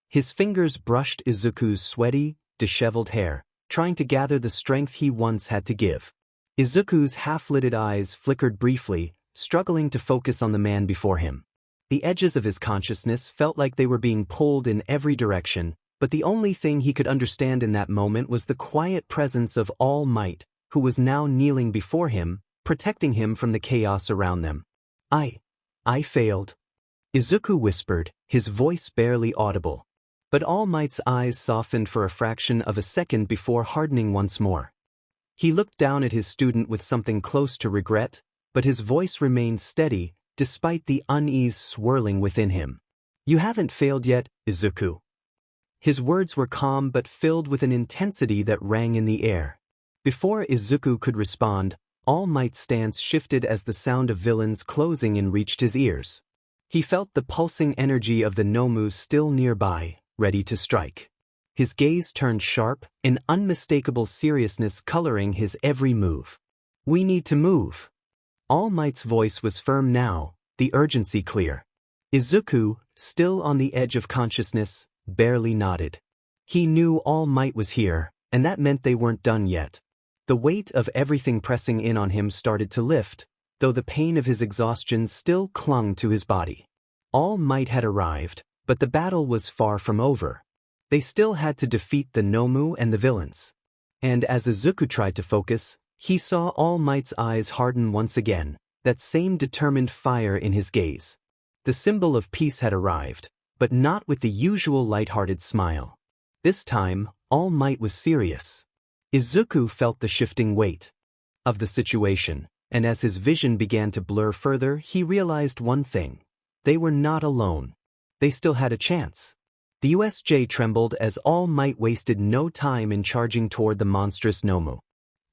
His fingers brushed Izuku's sweaty, disheveled hair, trying to gather the strength he once had to give. Izuku's half-lidded eyes flickered briefly, struggling to focus on the man before him. The edges of his consciousness felt like they were being pulled in every direction, but the only thing he could understand in that moment was the quiet presence of All Might, who was now kneeling before him, protecting him from the chaos around them. I failed," Izuku whispered, his voice barely audible. But All Might's eyes softened for a fraction of a second before hardening once more. He looked down at his student with something close to regret, but his voice remained steady, despite the unease swirling within him. "You haven't failed yet, Izuku." His words were calm but filled with an intensity that rang in the air. Before Izuku could respond, All Might's stance shifted as the sound of villains closing in reached his ears. He felt the pulsing energy of the Nomu still nearby, ready to strike. His gaze turned sharp, an unmistakable seriousness coloring his every move. "We need to move." All Might's voice was firm now, the urgency clear. Izuku, still on the edge of consciousness, barely nodded. He knew All Might was here, and that meant they weren't done yet. The weight of everything pressing in on him started to lift, though the pain of his exhaustion still clung to his body. All Might had arrived, but the battle was far from over. They still had to defeat the Nomu and the villains. And as Izuku tried to focus, he saw All Might's eyes harden once again, that same determined fire in his gaze. The symbol of peace had arrived, but not with the usual light-hearted smile. This time, All Might was serious. Izuku felt the shifting weight of the situation, and as his vision began to blur further, he realized one thing. They were not alone. They still had a chance. The USJ trembled as All Might wasted no time in charging toward the monstrous Nomu.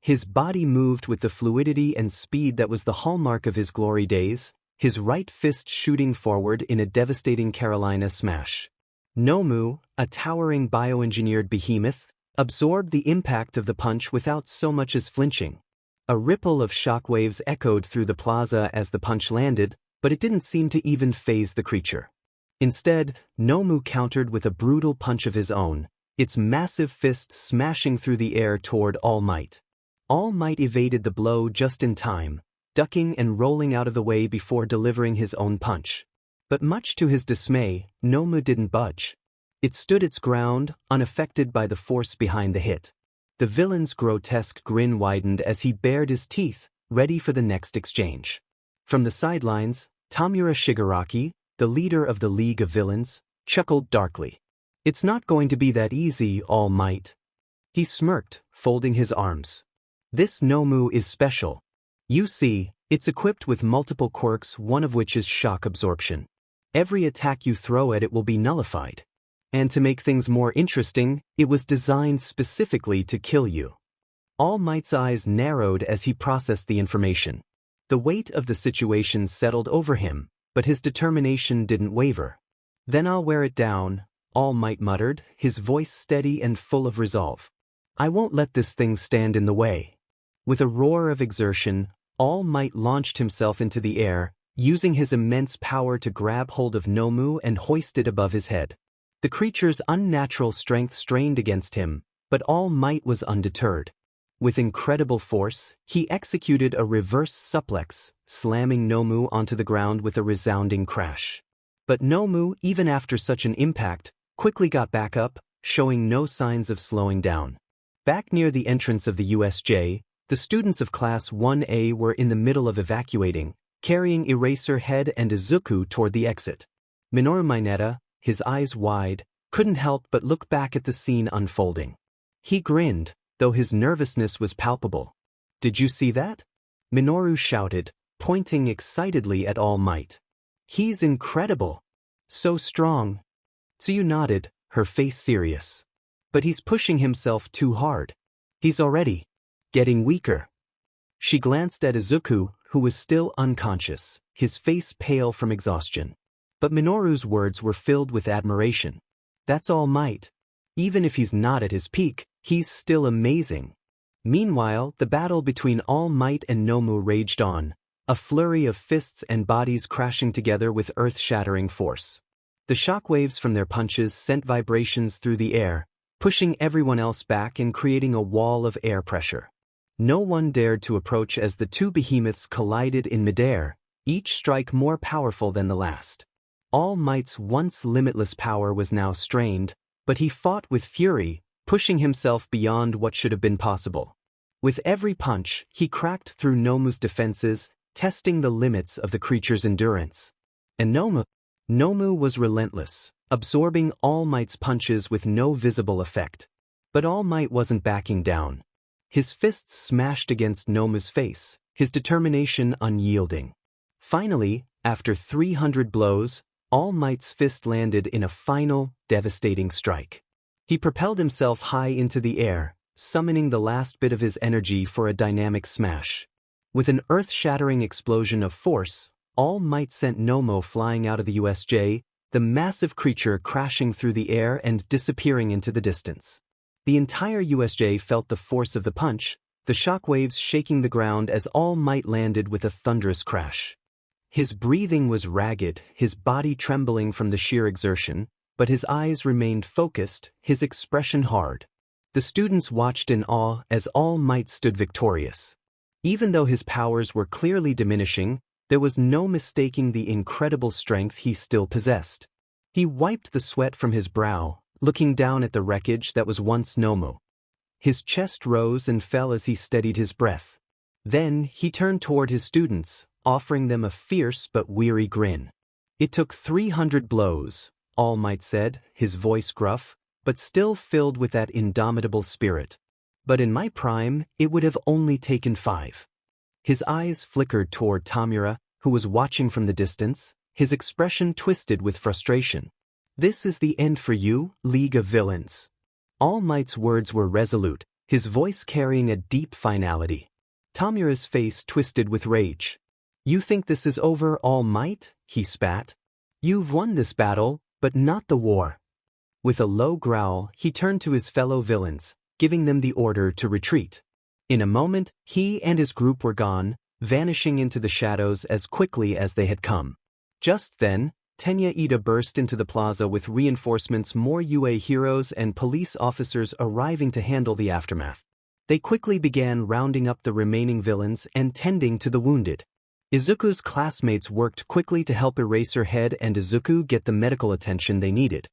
His body moved with the fluidity and speed that was the hallmark of his glory days, his right fist shooting forward in a devastating Carolina smash. Nomu, a towering bioengineered behemoth, absorbed the impact of the punch without so much as flinching. A ripple of shockwaves echoed through the plaza as the punch landed, but it didn't seem to even faze the creature. Instead, Nomu countered with a brutal punch of his own, its massive fist smashing through the air toward All Might. All Might evaded the blow just in time, ducking and rolling out of the way before delivering his own punch. But much to his dismay, Nomu didn't budge. It stood its ground, unaffected by the force behind the hit. The villain's grotesque grin widened as he bared his teeth, ready for the next exchange. From the sidelines, Tamura Shigaraki, the leader of the League of Villains, chuckled darkly. "It's not going to be that easy, All Might." He smirked, folding his arms. "This Nomu is special. You see, it's equipped with multiple quirks, one of which is shock absorption. Every attack you throw at it will be nullified. And to make things more interesting, it was designed specifically to kill you." All Might's eyes narrowed as he processed the information. The weight of the situation settled over him, but his determination didn't waver. "Then I'll wear it down," All Might muttered, his voice steady and full of resolve. "I won't let this thing stand in the way." With a roar of exertion, All Might launched himself into the air, using his immense power to grab hold of Nomu and hoist it above his head. The creature's unnatural strength strained against him, but All Might was undeterred. With incredible force, he executed a reverse suplex, slamming Nomu onto the ground with a resounding crash. But Nomu, even after such an impact, quickly got back up, showing no signs of slowing down. Back near the entrance of the USJ, the students of Class 1A were in the middle of evacuating, carrying Eraserhead and Izuku toward the exit. Minoru Mineta, his eyes wide, couldn't help but look back at the scene unfolding. He grinned, though his nervousness was palpable. "Did you see that?" Minoru shouted, pointing excitedly at All Might. "He's incredible. So strong." Tsuyu nodded, her face serious. "But he's pushing himself too hard. He's already getting weaker. She glanced at Izuku, who was still unconscious, his face pale from exhaustion. But Minoru's words were filled with admiration. That's All Might. Even if he's not at his peak, he's still amazing. Meanwhile, the battle between All Might and Nomu raged on, a flurry of fists and bodies crashing together with earth-shattering force. The shockwaves from their punches sent vibrations through the air, pushing everyone else back and creating a wall of air pressure. No one dared to approach as the two behemoths collided in midair, each strike more powerful than the last. All Might's once limitless power was now strained, but he fought with fury, pushing himself beyond what should have been possible. With every punch, he cracked through Nomu's defenses, testing the limits of the creature's endurance. And Nomu was relentless, absorbing All Might's punches with no visible effect. But All Might wasn't backing down. His fists smashed against Nomu's face, his determination unyielding. Finally, after 300 blows, All Might's fist landed in a final, devastating strike. He propelled himself high into the air, summoning the last bit of his energy for a dynamic smash. With an earth-shattering explosion of force, All Might sent Nomu flying out of the USJ, the massive creature crashing through the air and disappearing into the distance. The entire USJ felt the force of the punch, the shockwaves shaking the ground as All Might landed with a thunderous crash. His breathing was ragged, his body trembling from the sheer exertion, but his eyes remained focused, his expression hard. The students watched in awe as All Might stood victorious. Even though his powers were clearly diminishing, there was no mistaking the incredible strength he still possessed. He wiped the sweat from his brow, looking down at the wreckage that was once Nomu. His chest rose and fell as he steadied his breath. Then he turned toward his students, offering them a fierce but weary grin. It took 300 blows, All Might said, his voice gruff, but still filled with that indomitable spirit. But in my prime, it would have only taken 5. His eyes flickered toward Tamura, who was watching from the distance, his expression twisted with frustration. This is the end for you, League of Villains. All Might's words were resolute, his voice carrying a deep finality. Tamura's face twisted with rage. You think this is over, All Might? He spat. You've won this battle, but not the war. With a low growl, he turned to his fellow villains, giving them the order to retreat. In a moment, he and his group were gone, vanishing into the shadows as quickly as they had come. Just then, Tenya Ida burst into the plaza with reinforcements, more UA heroes and police officers arriving to handle the aftermath. They quickly began rounding up the remaining villains and tending to the wounded. Izuku's classmates worked quickly to help Eraserhead and Izuku get the medical attention they needed.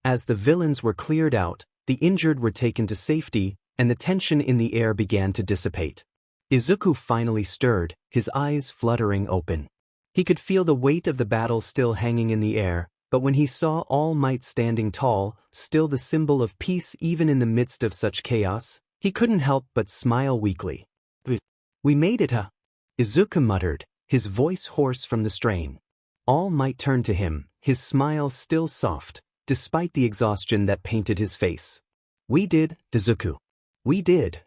As the villains were cleared out, the injured were taken to safety, and the tension in the air began to dissipate. Izuku finally stirred, his eyes fluttering open. He could feel the weight of the battle still hanging in the air, but when he saw All Might standing tall, still the symbol of peace even in the midst of such chaos, he couldn't help but smile weakly. We made it, huh? Izuku muttered, his voice hoarse from the strain. All Might turned to him, his smile still soft, despite the exhaustion that painted his face. We did, Izuku. We did.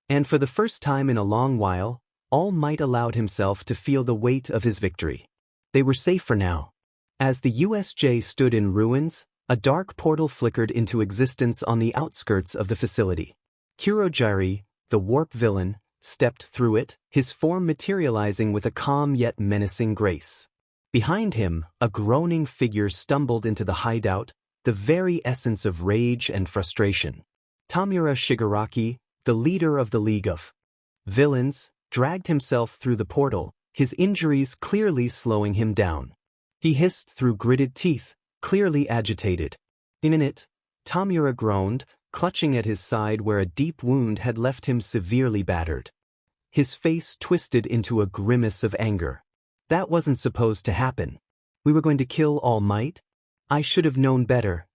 And for the first time in a long while, All Might allowed himself to feel the weight of his victory. They were safe for now. As the USJ stood in ruins, a dark portal flickered into existence on the outskirts of the facility. Kurogiri, the warp villain, stepped through it, his form materializing with a calm yet menacing grace. Behind him, a groaning figure stumbled into the hideout, the very essence of rage and frustration. Tamura Shigaraki, the leader of the League of Villains, dragged himself through the portal, his injuries clearly slowing him down. He hissed through gritted teeth, clearly agitated. In it, Tamura groaned, clutching at his side where a deep wound had left him severely battered. His face twisted into a grimace of anger. That wasn't supposed to happen. We were going to kill All Might? I should have known better.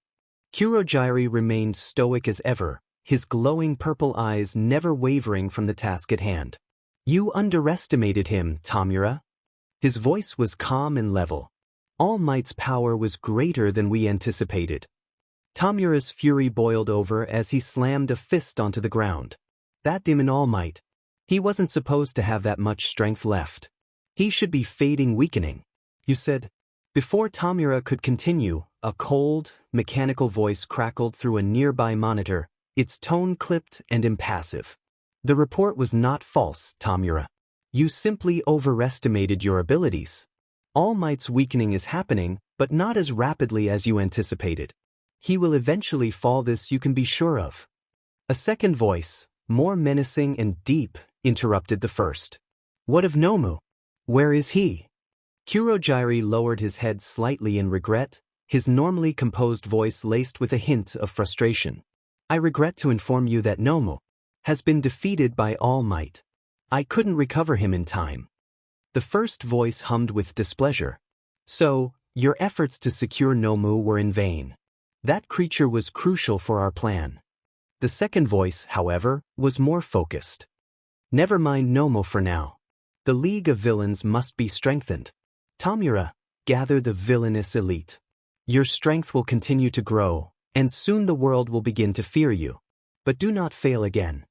Kurogiri remained stoic as ever, his glowing purple eyes never wavering from the task at hand. You underestimated him, Tamura. His voice was calm and level. All Might's power was greater than we anticipated. Tamura's fury boiled over as he slammed a fist onto the ground. That demon All Might, He wasn't supposed to have that much strength left. He should be fading, weakening. You said. Before Tamura could continue, a cold, mechanical voice crackled through a nearby monitor, its tone clipped and impassive. The report was not false, Tamura. You simply overestimated your abilities. All Might's weakening is happening, but not as rapidly as you anticipated. He will eventually fall, this you can be sure of. A second voice, more menacing and deep, interrupted the first. What of Nomu? Where is he? Kurogiri lowered his head slightly in regret, his normally composed voice laced with a hint of frustration. I regret to inform you that Nomu has been defeated by All Might. I couldn't recover him in time. The first voice hummed with displeasure. So, your efforts to secure Nomu were in vain. That creature was crucial for our plan. The second voice, however, was more focused. Never mind Nomu for now. The League of Villains must be strengthened. Tamura, gather the villainous elite. Your strength will continue to grow, and soon the world will begin to fear you. But do not fail again.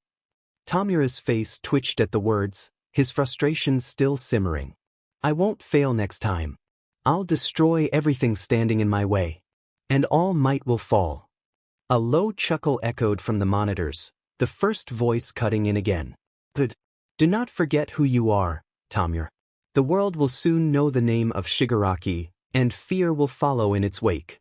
Tamura's face twitched at the words, his frustration still simmering. I won't fail next time. I'll destroy everything standing in my way. And All Might will fall. A low chuckle echoed from the monitors, the first voice cutting in again. But do not forget who you are, Tamura. The world will soon know the name of Shigaraki, and fear will follow in its wake.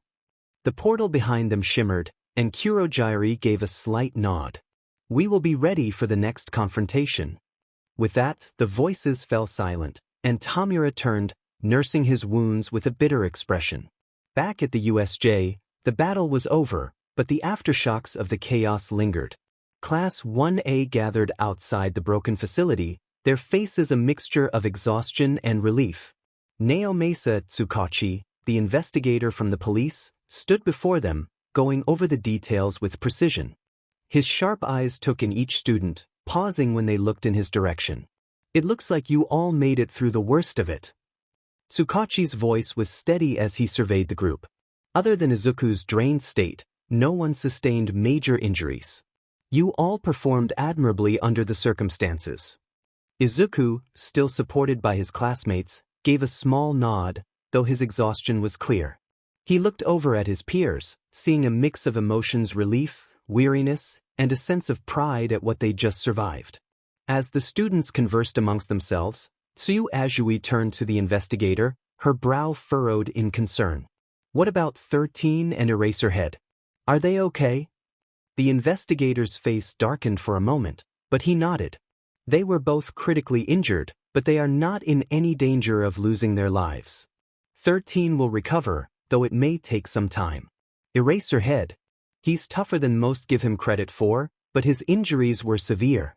The portal behind them shimmered, and Kurogiri gave a slight nod. We will be ready for the next confrontation. With that, the voices fell silent, and Tamura turned, nursing his wounds with a bitter expression. Back at the USJ, the battle was over, but the aftershocks of the chaos lingered. Class 1A gathered outside the broken facility, their faces a mixture of exhaustion and relief. Naomasa Tsukachi, the investigator from the police, stood before them, going over the details with precision. His sharp eyes took in each student, pausing when they looked in his direction. It looks like you all made it through the worst of it. Tsukachi's voice was steady as he surveyed the group. Other than Izuku's drained state, no one sustained major injuries. You all performed admirably under the circumstances. Izuku, still supported by his classmates, gave a small nod, though his exhaustion was clear. He looked over at his peers, seeing a mix of emotions: relief, weariness, and a sense of pride at what they'd just survived. As the students conversed amongst themselves, Tsuyu Azui turned to the investigator, her brow furrowed in concern. What about 13 and Eraserhead? Are they okay? The investigator's face darkened for a moment, but he nodded. They were both critically injured, but they are not in any danger of losing their lives. 13 will recover, though it may take some time. Eraserhead. He's tougher than most give him credit for, but his injuries were severe.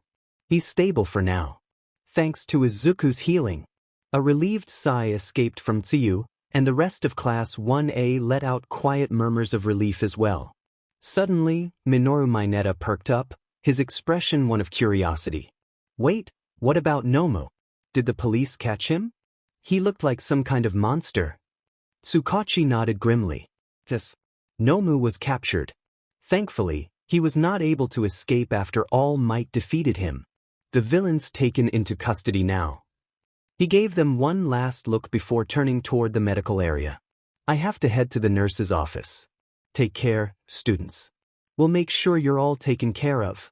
He's stable for now. Thanks to Izuku's healing. A relieved sigh escaped from Tsuyu, and the rest of Class 1A let out quiet murmurs of relief as well. Suddenly, Minoru Mineta perked up, his expression one of curiosity. Wait, what about Nomu? Did the police catch him? He looked like some kind of monster. Tsukachi nodded grimly. Yes. Nomu was captured. Thankfully, he was not able to escape after All Might defeated him. The villain's taken into custody now. He gave them one last look before turning toward the medical area. I have to head to the nurse's office. Take care, students. We'll make sure you're all taken care of.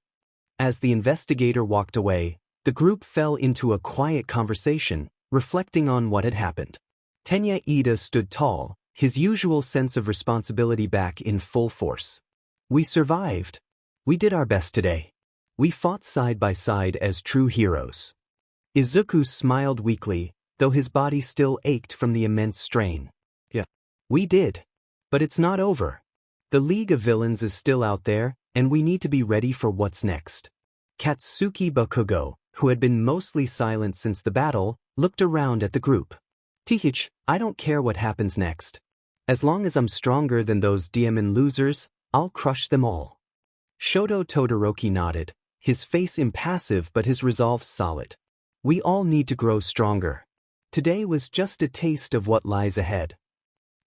As the investigator walked away, the group fell into a quiet conversation, reflecting on what had happened. Tenya Ida stood tall, his usual sense of responsibility back in full force. We survived. We did our best today. We fought side by side as true heroes. Izuku smiled weakly, though his body still ached from the immense strain. Yeah. We did. But it's not over. The League of Villains is still out there, and we need to be ready for what's next. Katsuki Bakugo, who had been mostly silent since the battle, looked around at the group. Tich, I don't care what happens next. As long as I'm stronger than those demon losers, I'll crush them all. Shoto Todoroki nodded, his face impassive but his resolve solid. We all need to grow stronger. Today was just a taste of what lies ahead.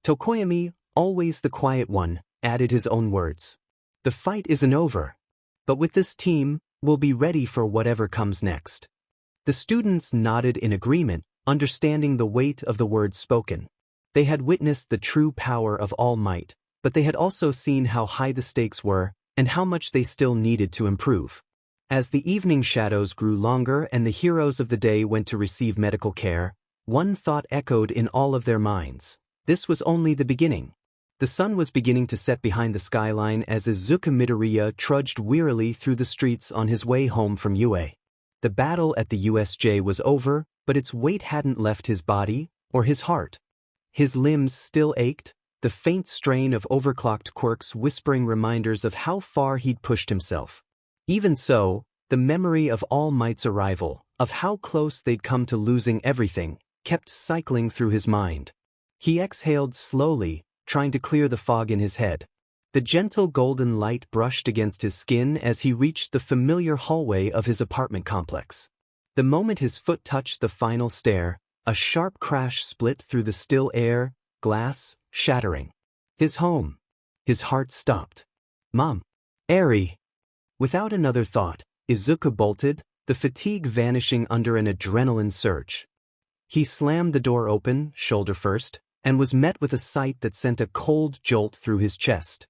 Tokoyami, always the quiet one, added his own words. The fight isn't over. But with this team, We'll be ready for whatever comes next. The students nodded in agreement, understanding the weight of the words spoken. They had witnessed the true power of All Might, but they had also seen how high the stakes were and how much they still needed to improve. As the evening shadows grew longer and the heroes of the day went to receive medical care, one thought echoed in all of their minds. This was only the beginning. The sun was beginning to set behind the skyline as Izuku Midoriya trudged wearily through the streets on his way home from UA. The battle at the USJ was over, but its weight hadn't left his body or his heart. His limbs still ached, the faint strain of overclocked quirks whispering reminders of how far he'd pushed himself. Even so, the memory of All Might's arrival, of how close they'd come to losing everything, kept cycling through his mind. He exhaled slowly, trying to clear the fog in his head. The gentle golden light brushed against his skin as he reached the familiar hallway of his apartment complex. The moment his foot touched the final stair, a sharp crash split through the still air, glass shattering. His home. His heart stopped. Mom. Eri. Without another thought, Izuku bolted, the fatigue vanishing under an adrenaline surge. He slammed the door open, shoulder first, and was met with a sight that sent a cold jolt through his chest.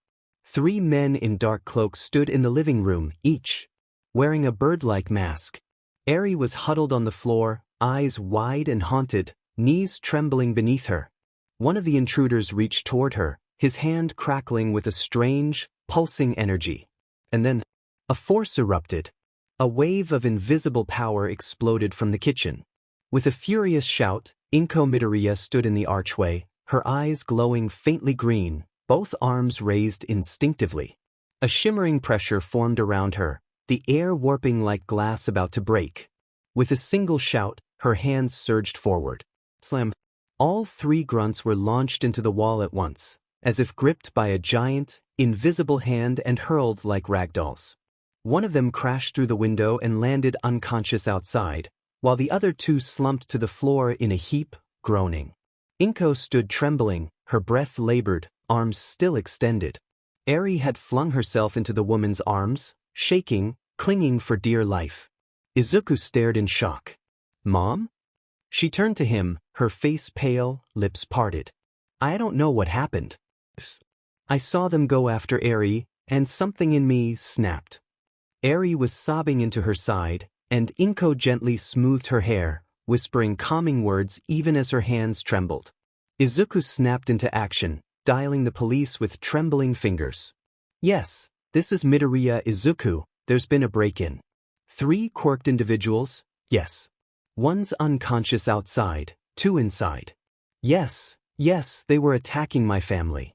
3 men in dark cloaks stood in the living room, each wearing a bird-like mask. Eri was huddled on the floor, eyes wide and haunted, knees trembling beneath her. One of the intruders reached toward her, his hand crackling with a strange, pulsing energy. And then, a force erupted. A wave of invisible power exploded from the kitchen. With a furious shout, Inko Midoriya stood in the archway, her eyes glowing faintly green, both arms raised instinctively. A shimmering pressure formed around her, the air warping like glass about to break. With a single shout, her hands surged forward. Slam. All 3 grunts were launched into the wall at once, as if gripped by a giant, invisible hand and hurled like ragdolls. One of them crashed through the window and landed unconscious outside, while the other 2 slumped to the floor in a heap, groaning. Inko stood trembling, her breath labored, arms still extended. Eri had flung herself into the woman's arms, shaking, clinging for dear life. Izuku stared in shock. Mom? She turned to him, her face pale, lips parted. I don't know what happened. I saw them go after Eri, and something in me snapped. Eri was sobbing into her side, and Inko gently smoothed her hair, whispering calming words even as her hands trembled. Izuku snapped into action, dialing the police with trembling fingers. Yes, this is Midoriya Izuku, there's been a break-in. 3 quirked individuals, yes. One's unconscious outside, 2 inside. Yes, they were attacking my family.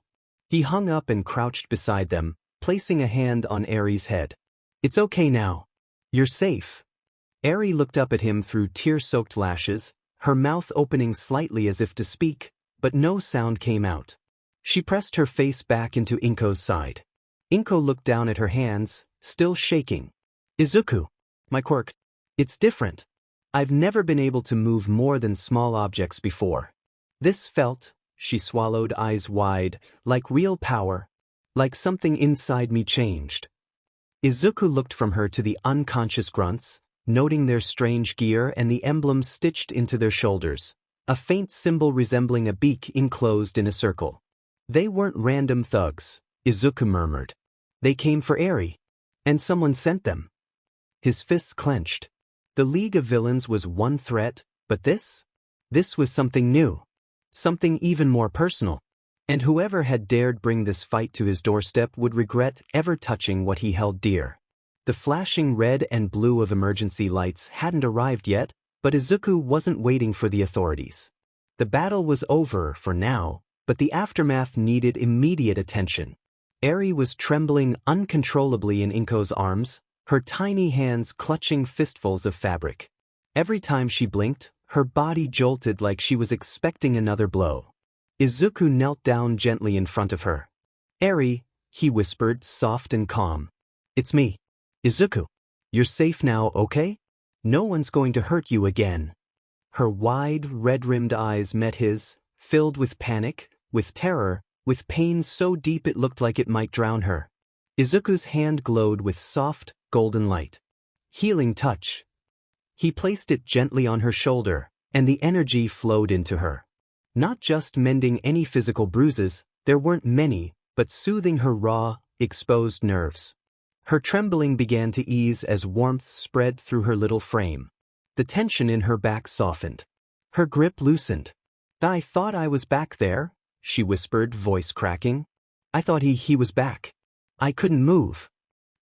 He hung up and crouched beside them, placing a hand on Eri's head. It's okay now. You're safe. Eri looked up at him through tear-soaked lashes, her mouth opening slightly as if to speak, but no sound came out. She pressed her face back into Inko's side. Inko looked down at her hands, still shaking. Izuku. My quirk. It's different. I've never been able to move more than small objects before. This felt, she swallowed, eyes wide, like real power, like something inside me changed. Izuku looked from her to the unconscious grunts, noting their strange gear and the emblems stitched into their shoulders, a faint symbol resembling a beak enclosed in a circle. They weren't random thugs, Izuku murmured. They came for Eri. And someone sent them. His fists clenched. The League of Villains was one threat, but this? This was something new. Something even more personal. And whoever had dared bring this fight to his doorstep would regret ever touching what he held dear. The flashing red and blue of emergency lights hadn't arrived yet, but Izuku wasn't waiting for the authorities. The battle was over for now, but the aftermath needed immediate attention. Eri was trembling uncontrollably in Inko's arms, her tiny hands clutching fistfuls of fabric. Every time she blinked, her body jolted like she was expecting another blow. Izuku knelt down gently in front of her. Eri, he whispered, soft and calm. It's me. Izuku. You're safe now, okay? No one's going to hurt you again. Her wide, red-rimmed eyes met his, filled with panic, with terror, with pain so deep it looked like it might drown her. Izuku's hand glowed with soft, golden light. Healing touch. He placed it gently on her shoulder, and the energy flowed into her. Not just mending any physical bruises, there weren't many, but soothing her raw, exposed nerves. Her trembling began to ease as warmth spread through her little frame. The tension in her back softened. Her grip loosened. "I thought I was back there," she whispered, voice cracking. "I thought he was back. I couldn't move."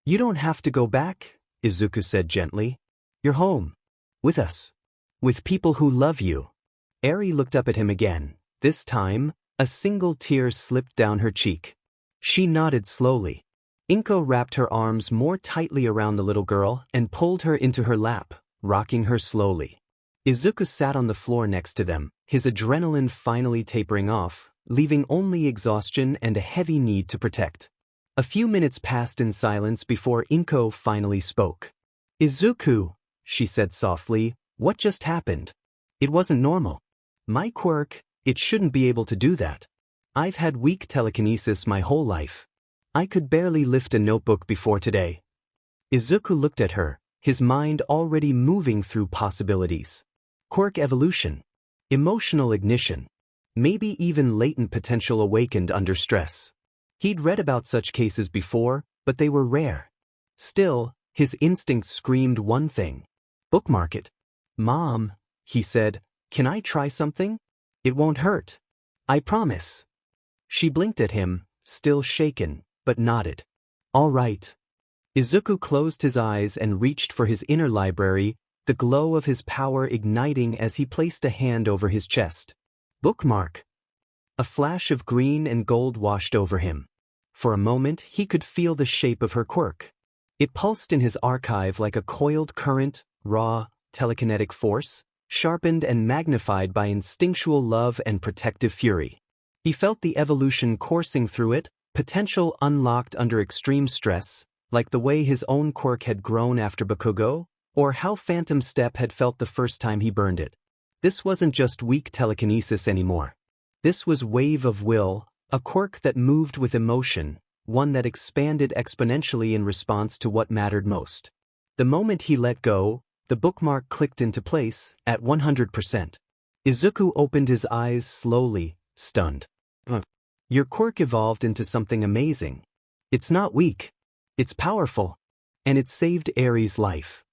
"You don't have to go back," Izuku said gently. "You're home. With us. With people who love you." Eri looked up at him again. This time, a single tear slipped down her cheek. She nodded slowly. Inko wrapped her arms more tightly around the little girl and pulled her into her lap, rocking her slowly. Izuku sat on the floor next to them, his adrenaline finally tapering off, leaving only exhaustion and a heavy need to protect. A few minutes passed in silence before Inko finally spoke. "Izuku," she said softly, "what just happened? It wasn't normal. My quirk, it shouldn't be able to do that. I've had weak telekinesis my whole life. I could barely lift a notebook before today." Izuku looked at her, his mind already moving through possibilities. Quirk evolution. Emotional ignition. Maybe even latent potential awakened under stress. He'd read about such cases before, but they were rare. Still, his instincts screamed one thing. "Bookmark it." "Mom," he said, "can I try something? It won't hurt. I promise." She blinked at him, still shaken, but nodded. "All right." Izuku closed his eyes and reached for his inner library, the glow of his power igniting as he placed a hand over his chest. "Bookmark." A flash of green and gold washed over him. For a moment he could feel the shape of her quirk. It pulsed in his archive like a coiled current, raw, telekinetic force, sharpened and magnified by instinctual love and protective fury. He felt the evolution coursing through it, potential unlocked under extreme stress, like the way his own quirk had grown after Bakugo, or how Phantom Step had felt the first time he burned it. This wasn't just weak telekinesis anymore. This was wave of will, a quirk that moved with emotion, one that expanded exponentially in response to what mattered most. The moment he let go, the bookmark clicked into place, at 100%. Izuku opened his eyes slowly, stunned. "Your quirk evolved into something amazing. It's not weak. It's powerful. And it saved Eri's life."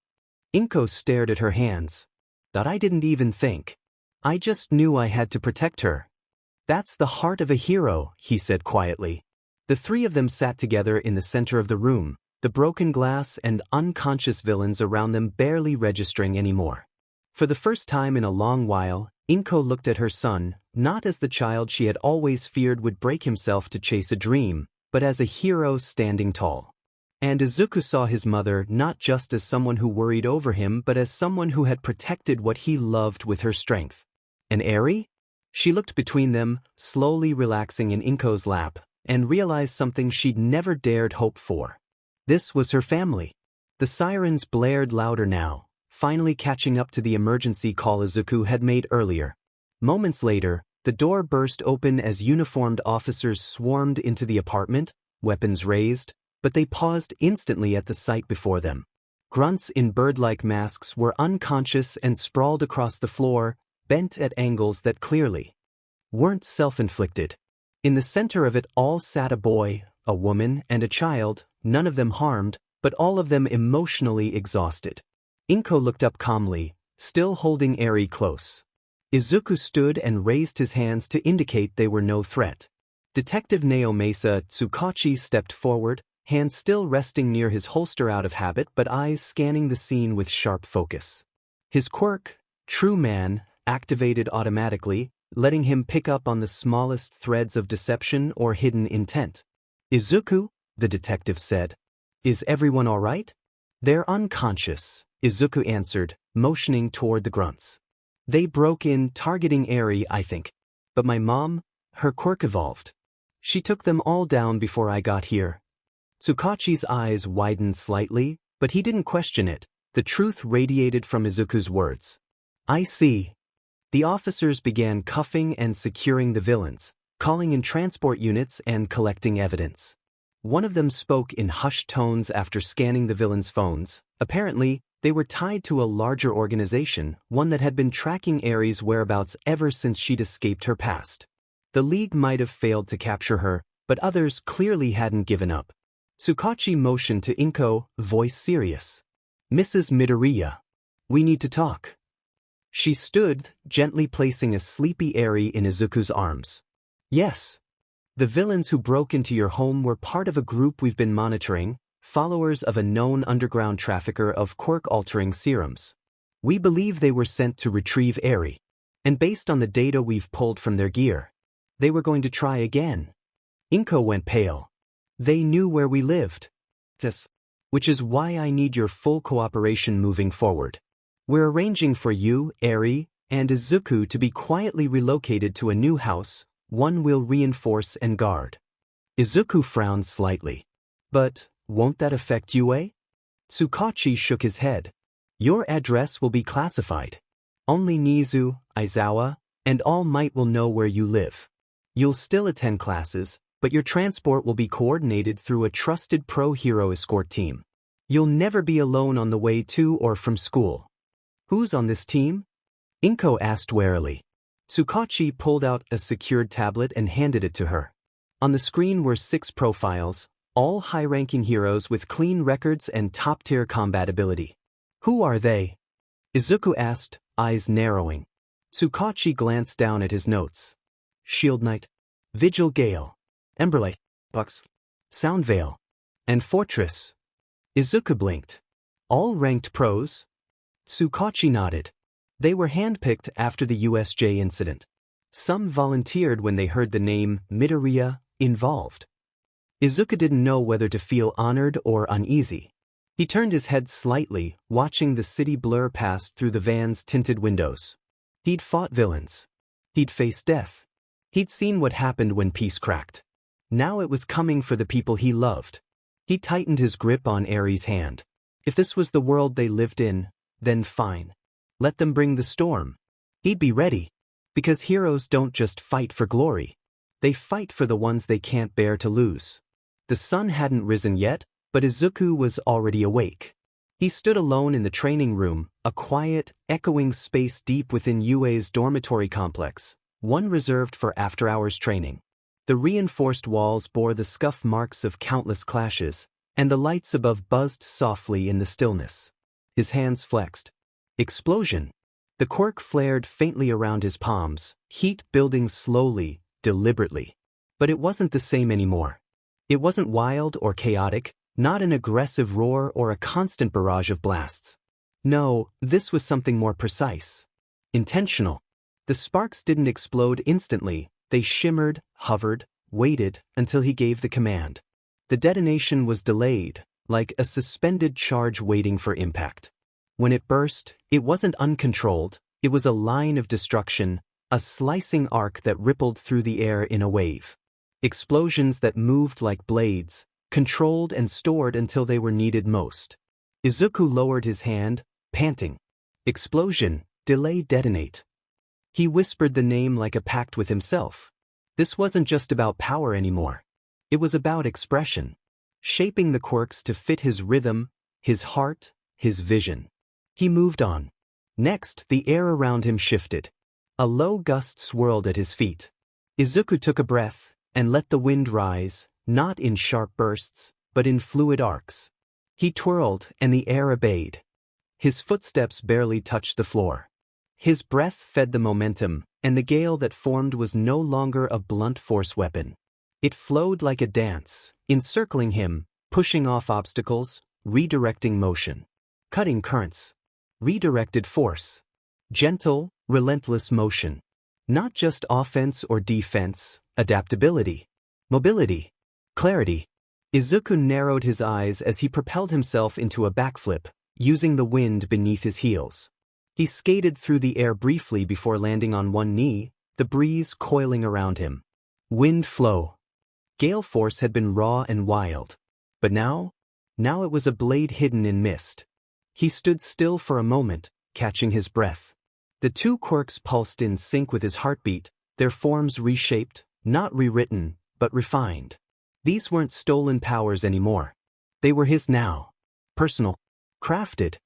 Inko stared at her hands. "That I didn't even think. I just knew I had to protect her." "That's the heart of a hero," he said quietly. The three of them sat together in the center of the room, the broken glass and unconscious villains around them barely registering anymore. For the first time in a long while, Inko looked at her son, not as the child she had always feared would break himself to chase a dream, but as a hero standing tall. And Izuku saw his mother not just as someone who worried over him but as someone who had protected what he loved with her strength. And Eri? She looked between them, slowly relaxing in Inko's lap, and realized something she'd never dared hope for. This was her family. The sirens blared louder now, finally catching up to the emergency call Izuku had made earlier. Moments later, the door burst open as uniformed officers swarmed into the apartment, weapons raised, but they paused instantly at the sight before them. Grunts in bird-like masks were unconscious and sprawled across the floor, bent at angles that clearly weren't self-inflicted. In the center of it all sat a boy, a woman, and a child, none of them harmed, but all of them emotionally exhausted. Inko looked up calmly, still holding Eri close. Izuku stood and raised his hands to indicate they were no threat. Detective Naomasa Tsukachi stepped forward, hands still resting near his holster out of habit but eyes scanning the scene with sharp focus. His quirk, True Man, activated automatically, letting him pick up on the smallest threads of deception or hidden intent. "Izuku," the detective said. "Is everyone all right?" "They're unconscious," Izuku answered, motioning toward the grunts. "They broke in, targeting Eri, I think. But my mom, her quirk evolved. She took them all down before I got here." Tsukachi's eyes widened slightly, but he didn't question it. The truth radiated from Izuku's words. "I see." The officers began cuffing and securing the villains, calling in transport units and collecting evidence. One of them spoke in hushed tones after scanning the villains' phones. Apparently, They were tied to a larger organization, one that had been tracking Eri's whereabouts ever since she'd escaped her past. The League might have failed to capture her, but others clearly hadn't given up. Tsukachi motioned to Inko, voice serious. "Mrs. Midoriya, we need to talk." She stood, gently placing a sleepy Eri in Izuku's arms. "Yes. The villains who broke into your home were part of a group we've been monitoring, followers of a known underground trafficker of quirk-altering serums. We believe they were sent to retrieve Eri, and based on the data we've pulled from their gear, they were going to try again." Inko went pale. "They knew where we lived. Yes. Which is why I need your full cooperation moving forward. We're arranging for you, Eri, and Izuku to be quietly relocated to a new house, one we'll reinforce and guard." Izuku frowned slightly. "But won't that affect UA?" Tsukachi shook his head. "Your address will be classified. Only Nizu, Aizawa, and All Might will know where you live. You'll still attend classes, but your transport will be coordinated through a trusted pro-hero escort team. You'll never be alone on the way to or from school." "Who's on this team?" Inko asked warily. Tsukachi pulled out a secured tablet and handed it to her. On the screen were 6 profiles, all high-ranking heroes with clean records and top-tier combat ability. "Who are they?" Izuku asked, eyes narrowing. Tsukachi glanced down at his notes. "Shield Knight, Vigil Gale, Emberlight, Bucks, Soundveil, and Fortress." Izuku blinked. "All ranked pros?" Tsukachi nodded. They were handpicked after the USJ incident. Some volunteered when they heard the name Midoriya involved. Izuku didn't know whether to feel honored or uneasy. He turned his head slightly, watching the city blur past through the van's tinted windows. He'd fought villains. He'd faced death. He'd seen what happened when peace cracked. Now it was coming for the people he loved. He tightened his grip on Eri's hand. If this was the world they lived in, then fine. Let them bring the storm. He'd be ready. Because heroes don't just fight for glory. They fight for the ones they can't bear to lose. The sun hadn't risen yet, but Izuku was already awake. He stood alone in the training room, a quiet, echoing space deep within UA's dormitory complex, one reserved for after-hours training. The reinforced walls bore the scuff marks of countless clashes, and the lights above buzzed softly in the stillness. His hands flexed. Explosion. The quirk flared faintly around his palms, heat building slowly, deliberately. But it wasn't the same anymore. It wasn't wild or chaotic, not an aggressive roar or a constant barrage of blasts. No, this was something more precise. Intentional. The sparks didn't explode instantly, they shimmered, hovered, waited until he gave the command. The detonation was delayed, like a suspended charge waiting for impact. When it burst, it wasn't uncontrolled, it was a line of destruction, a slicing arc that rippled through the air in a wave. Explosions that moved like blades, controlled and stored until they were needed most. Izuku lowered his hand, panting. Explosion, delay, detonate. He whispered the name like a pact with himself. This wasn't just about power anymore. It was about expression. Shaping the quirks to fit his rhythm, his heart, his vision. He moved on. Next, the air around him shifted. A low gust swirled at his feet. Izuku took a breath and let the wind rise, not in sharp bursts, but in fluid arcs. He twirled and the air obeyed. His footsteps barely touched the floor. His breath fed the momentum, and the gale that formed was no longer a blunt force weapon. It flowed like a dance, encircling him, pushing off obstacles, redirecting motion. Cutting currents. Redirected force. Gentle, relentless motion. Not just offense or defense, adaptability. Mobility. Clarity. Izuku narrowed his eyes as he propelled himself into a backflip, using the wind beneath his heels. He skated through the air briefly before landing on one knee, the breeze coiling around him. Wind flow. Gale force had been raw and wild. But now it was a blade hidden in mist. He stood still for a moment, catching his breath. The two quirks pulsed in sync with his heartbeat, their forms reshaped, not rewritten, but refined. These weren't stolen powers anymore. They were his now. Personal. Crafted.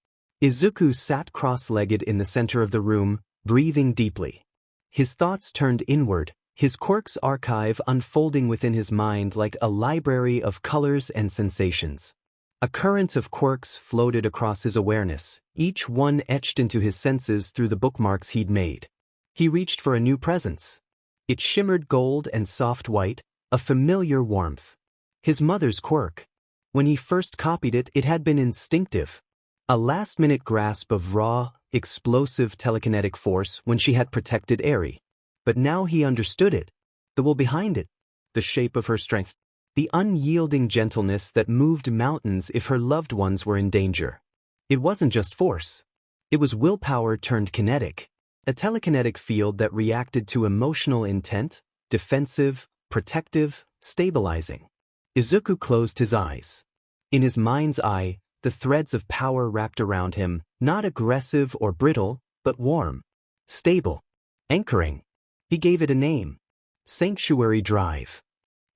Izuku sat cross-legged in the center of the room, breathing deeply. His thoughts turned inward, his Quirks archive unfolding within his mind like a library of colors and sensations. A current of Quirks floated across his awareness, each one etched into his senses through the bookmarks he'd made. He reached for a new presence. It shimmered gold and soft white, a familiar warmth. His mother's Quirk. When he first copied it, it had been instinctive. A last-minute grasp of raw, explosive telekinetic force when she had protected Eri. But now he understood it. The will behind it. The shape of her strength. The unyielding gentleness that moved mountains if her loved ones were in danger. It wasn't just force. It was willpower turned kinetic. A telekinetic field that reacted to emotional intent, defensive, protective, stabilizing. Izuku closed his eyes. In his mind's eye, the threads of power wrapped around him, not aggressive or brittle, but warm. Stable. Anchoring. He gave it a name. Sanctuary Drive.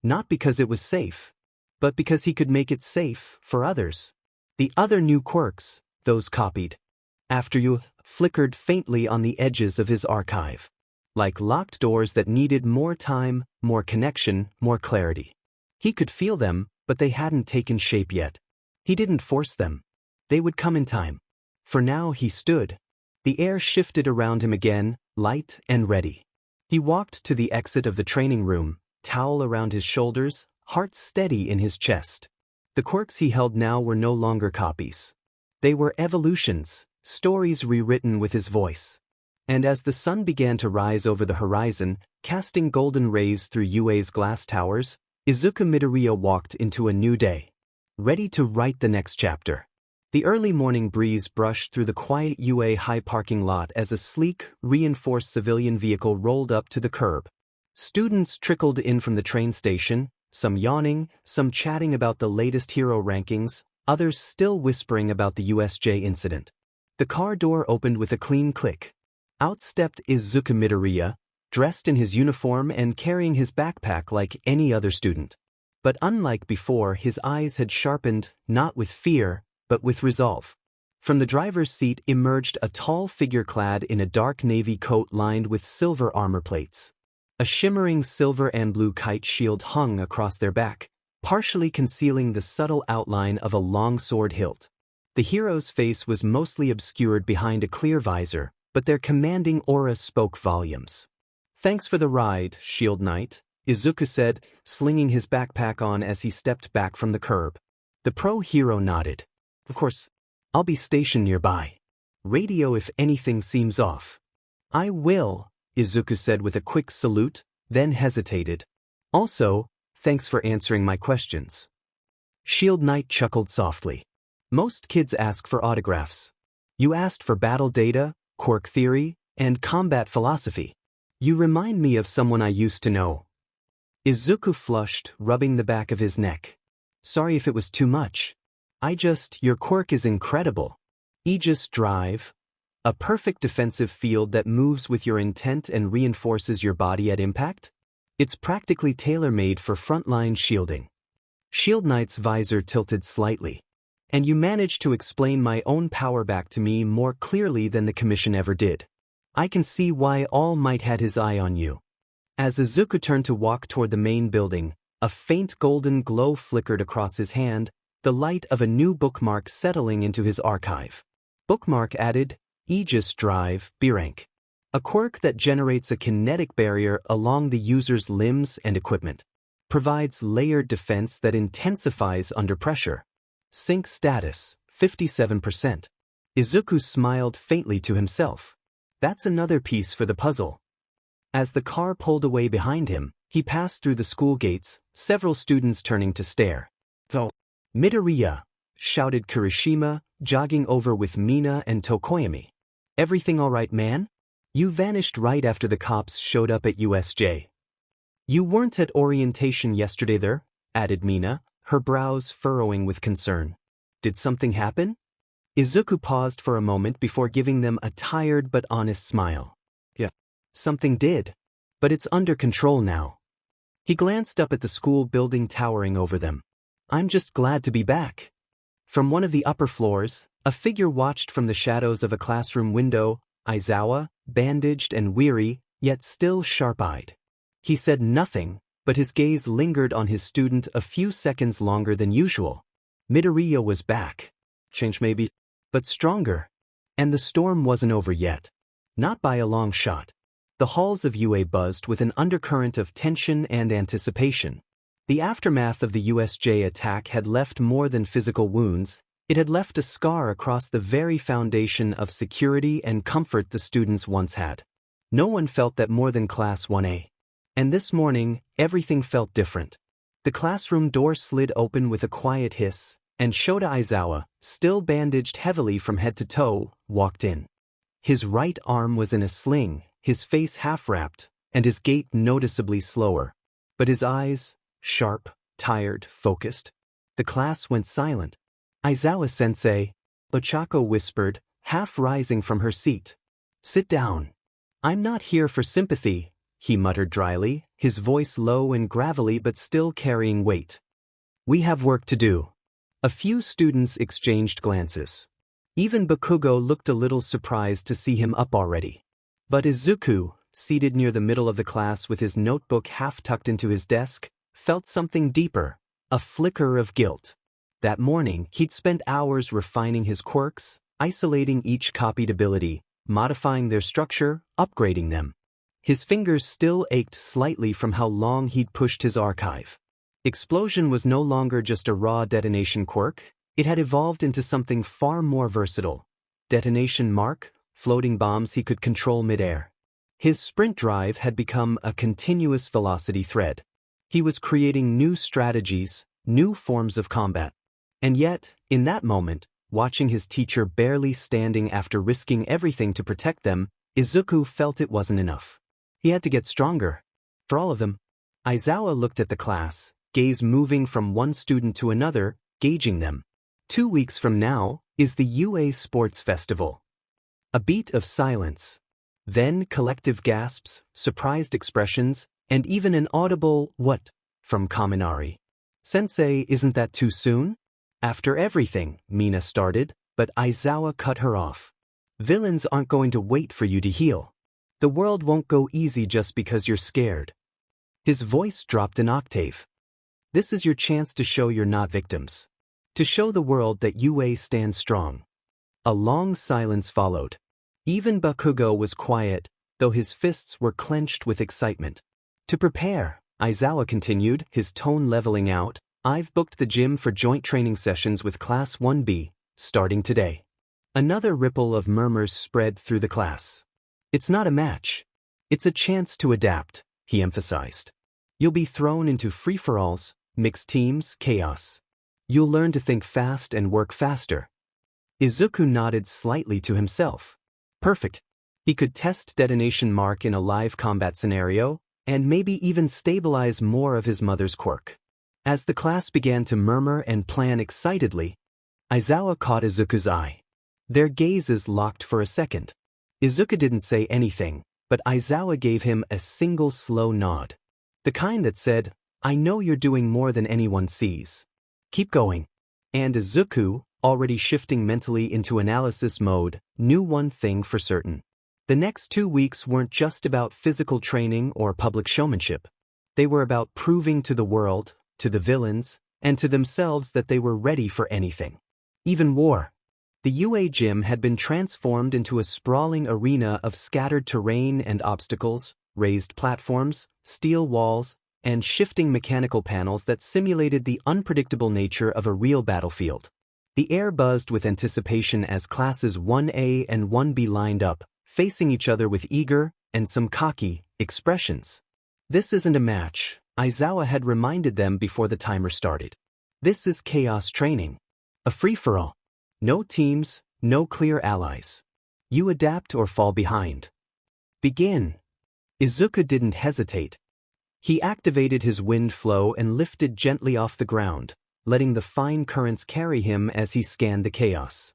Not because it was safe, but because he could make it safe for others. The other new Quirks, those copied, after you, flickered faintly on the edges of his archive. Like locked doors that needed more time, more connection, more clarity. He could feel them, but they hadn't taken shape yet. He didn't force them. They would come in time. For now he stood. The air shifted around him again, light and ready. He walked to the exit of the training room, towel around his shoulders, heart steady in his chest. The Quirks he held now were no longer copies. They were evolutions, stories rewritten with his voice. And as the sun began to rise over the horizon, casting golden rays through UA's glass towers, Izuku Midoriya walked into a new day. Ready to write the next chapter. The early morning breeze brushed through the quiet UA high parking lot as a sleek, reinforced civilian vehicle rolled up to the curb. Students trickled in from the train station, some yawning, some chatting about the latest hero rankings, others still whispering about the USJ incident. The car door opened with a clean click. Out stepped Izuku Midoriya, dressed in his uniform and carrying his backpack like any other student. But unlike before, his eyes had sharpened, not with fear, but with resolve. From the driver's seat emerged a tall figure clad in a dark navy coat lined with silver armor plates. A shimmering silver and blue kite shield hung across their back, partially concealing the subtle outline of a long sword hilt. The hero's face was mostly obscured behind a clear visor, but their commanding aura spoke volumes. "Thanks for the ride, Shield Knight," Izuku said, slinging his backpack on as he stepped back from the curb. The pro hero nodded. "Of course, I'll be stationed nearby. Radio if anything seems off." "I will," Izuku said with a quick salute, then hesitated. "Also, thanks for answering my questions." Shield Knight chuckled softly. "Most kids ask for autographs. You asked for battle data, quirk theory, and combat philosophy. You remind me of someone I used to know." Izuku flushed, rubbing the back of his neck. "Sorry if it was too much. Your quirk is incredible. Aegis Drive. A perfect defensive field that moves with your intent and reinforces your body at impact? It's practically tailor-made for frontline shielding." Shield Knight's visor tilted slightly. "And you managed to explain my own power back to me more clearly than the Commission ever did. I can see why All Might had his eye on you." As Izuku turned to walk toward the main building, a faint golden glow flickered across his hand, the light of a new bookmark settling into his archive. Bookmark added, Aegis Drive, B-Rank. A quirk that generates a kinetic barrier along the user's limbs and equipment. Provides layered defense that intensifies under pressure. Sync status, 57%. Izuku smiled faintly to himself. That's another piece for the puzzle. As the car pulled away behind him, he passed through the school gates, several students turning to stare. "Oh, Midoriya," shouted Kirishima, jogging over with Mina and Tokoyami. "Everything all right, man? You vanished right after the cops showed up at USJ. You weren't at orientation yesterday there," added Mina, her brows furrowing with concern. "Did something happen?" Izuku paused for a moment before giving them a tired but honest smile. "Yeah, something did. But it's under control now." He glanced up at the school building towering over them. "I'm just glad to be back." From one of the upper floors, A figure watched from the shadows of a classroom window, Aizawa, bandaged and weary, yet still sharp-eyed. He said nothing, but his gaze lingered on his student a few seconds longer than usual. Midoriya was back. Changed maybe, but stronger. And the storm wasn't over yet. Not by a long shot. The halls of UA buzzed with an undercurrent of tension and anticipation. The aftermath of the USJ attack had left more than physical wounds. It had left a scar across the very foundation of security and comfort the students once had. No one felt that more than Class 1A. And this morning, everything felt different. The classroom door slid open with a quiet hiss, and Shota Aizawa, still bandaged heavily from head to toe, walked in. His right arm was in a sling, his face half-wrapped, and his gait noticeably slower. But his eyes, sharp, tired, focused. The class went silent. Aizawa-sensei, Ochako whispered, half rising from her seat. "Sit down. I'm not here for sympathy," he muttered dryly, his voice low and gravelly but still carrying weight. "We have work to do." A few students exchanged glances. Even Bakugo looked a little surprised to see him up already. But Izuku, seated near the middle of the class with his notebook half tucked into his desk, felt something deeper, a flicker of guilt. That morning, he'd spent hours refining his quirks, isolating each copied ability, modifying their structure, upgrading them. His fingers still ached slightly from how long he'd pushed his archive. Explosion was no longer just a raw detonation quirk, it had evolved into something far more versatile. Detonation mark, floating bombs he could control midair. His sprint drive had become a continuous velocity thread. He was creating new strategies, new forms of combat. And yet, in that moment, watching his teacher barely standing after risking everything to protect them, Izuku felt it wasn't enough. He had to get stronger. For all of them. Aizawa looked at the class, gaze moving from one student to another, gauging them. 2 weeks from now is the UA Sports Festival. A beat of silence. Then collective gasps, surprised expressions, and even an audible "what?" from Kaminari. "Sensei, isn't that too soon?" "After everything," Mina started, but Aizawa cut her off. "Villains aren't going to wait for you to heal. The world won't go easy just because you're scared." His voice dropped an octave. "This is your chance to show you're not victims. To show the world that UA stands strong." A long silence followed. Even Bakugo was quiet, though his fists were clenched with excitement. "To prepare," Aizawa continued, his tone leveling out, "I've booked the gym for joint training sessions with Class 1B, starting today." Another ripple of murmurs spread through the class. "It's not a match. It's a chance to adapt," he emphasized. "You'll be thrown into free-for-alls, mixed teams, chaos. You'll learn to think fast and work faster." Izuku nodded slightly to himself. Perfect. He could test detonation mark in a live combat scenario, and maybe even stabilize more of his mother's quirk. As the class began to murmur and plan excitedly, Aizawa caught Izuku's eye. Their gazes locked for a second. Izuku didn't say anything, but Aizawa gave him a single slow nod. The kind that said, "I know you're doing more than anyone sees. Keep going." And Izuku, already shifting mentally into analysis mode, knew one thing for certain. The next 2 weeks weren't just about physical training or public showmanship. They were about proving to the world, to the villains, and to themselves that they were ready for anything. Even war. The UA gym had been transformed into a sprawling arena of scattered terrain and obstacles, raised platforms, steel walls, and shifting mechanical panels that simulated the unpredictable nature of a real battlefield. The air buzzed with anticipation as classes 1A and 1B lined up, facing each other with eager, and some cocky, expressions. "This isn't a match," Aizawa had reminded them before the timer started. "This is chaos training. A free-for-all. No teams, no clear allies. You adapt or fall behind. Begin." Izuku didn't hesitate. He activated his wind flow and lifted gently off the ground, letting the fine currents carry him as he scanned the chaos.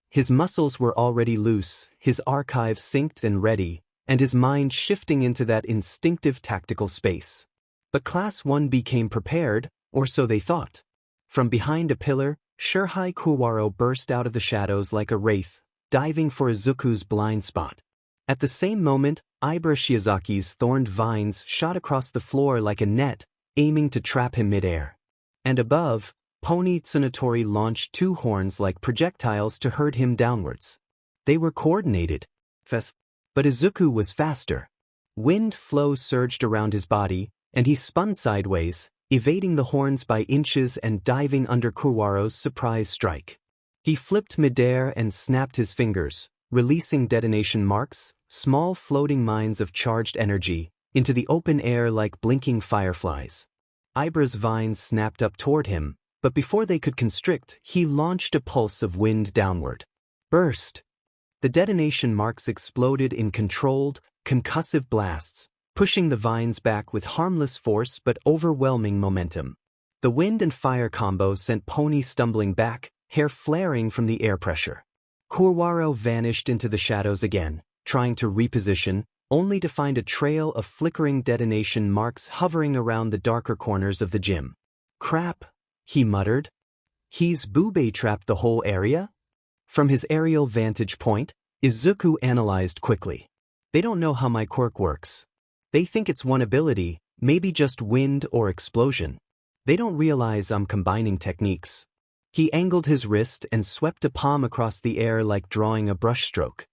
His muscles were already loose, his archive synced and ready, and his mind shifting into that instinctive tactical space. But Class 1 became prepared, or so they thought. From behind a pillar, Shirhai Kuwaro burst out of the shadows like a wraith, diving for Izuku's blind spot. At the same moment, Ibra Shiozaki's thorned vines shot across the floor like a net, aiming to trap him midair. And above, Pony Tsunotori launched two horns like projectiles to herd him downwards. They were coordinated. But Izuku was faster. Wind flow surged around his body, and he spun sideways, evading the horns by inches and diving under Kuwaro's surprise strike. He flipped midair and snapped his fingers, releasing detonation marks, small floating mines of charged energy, into the open air like blinking fireflies. Ibra's vines snapped up toward him, but before they could constrict, he launched a pulse of wind downward. Burst! The detonation marks exploded in controlled, concussive blasts, pushing the vines back with harmless force but overwhelming momentum. The wind and fire combo sent Pony stumbling back, hair flaring from the air pressure. Kuwaro vanished into the shadows again, trying to reposition, only to find a trail of flickering detonation marks hovering around the darker corners of the gym. Crap, he muttered. He's booby-trapped the whole area? From his aerial vantage point, Izuku analyzed quickly. They don't know how my quirk works. They think it's one ability, maybe just wind or explosion. They don't realize I'm combining techniques. He angled his wrist and swept a palm across the air like drawing a brushstroke.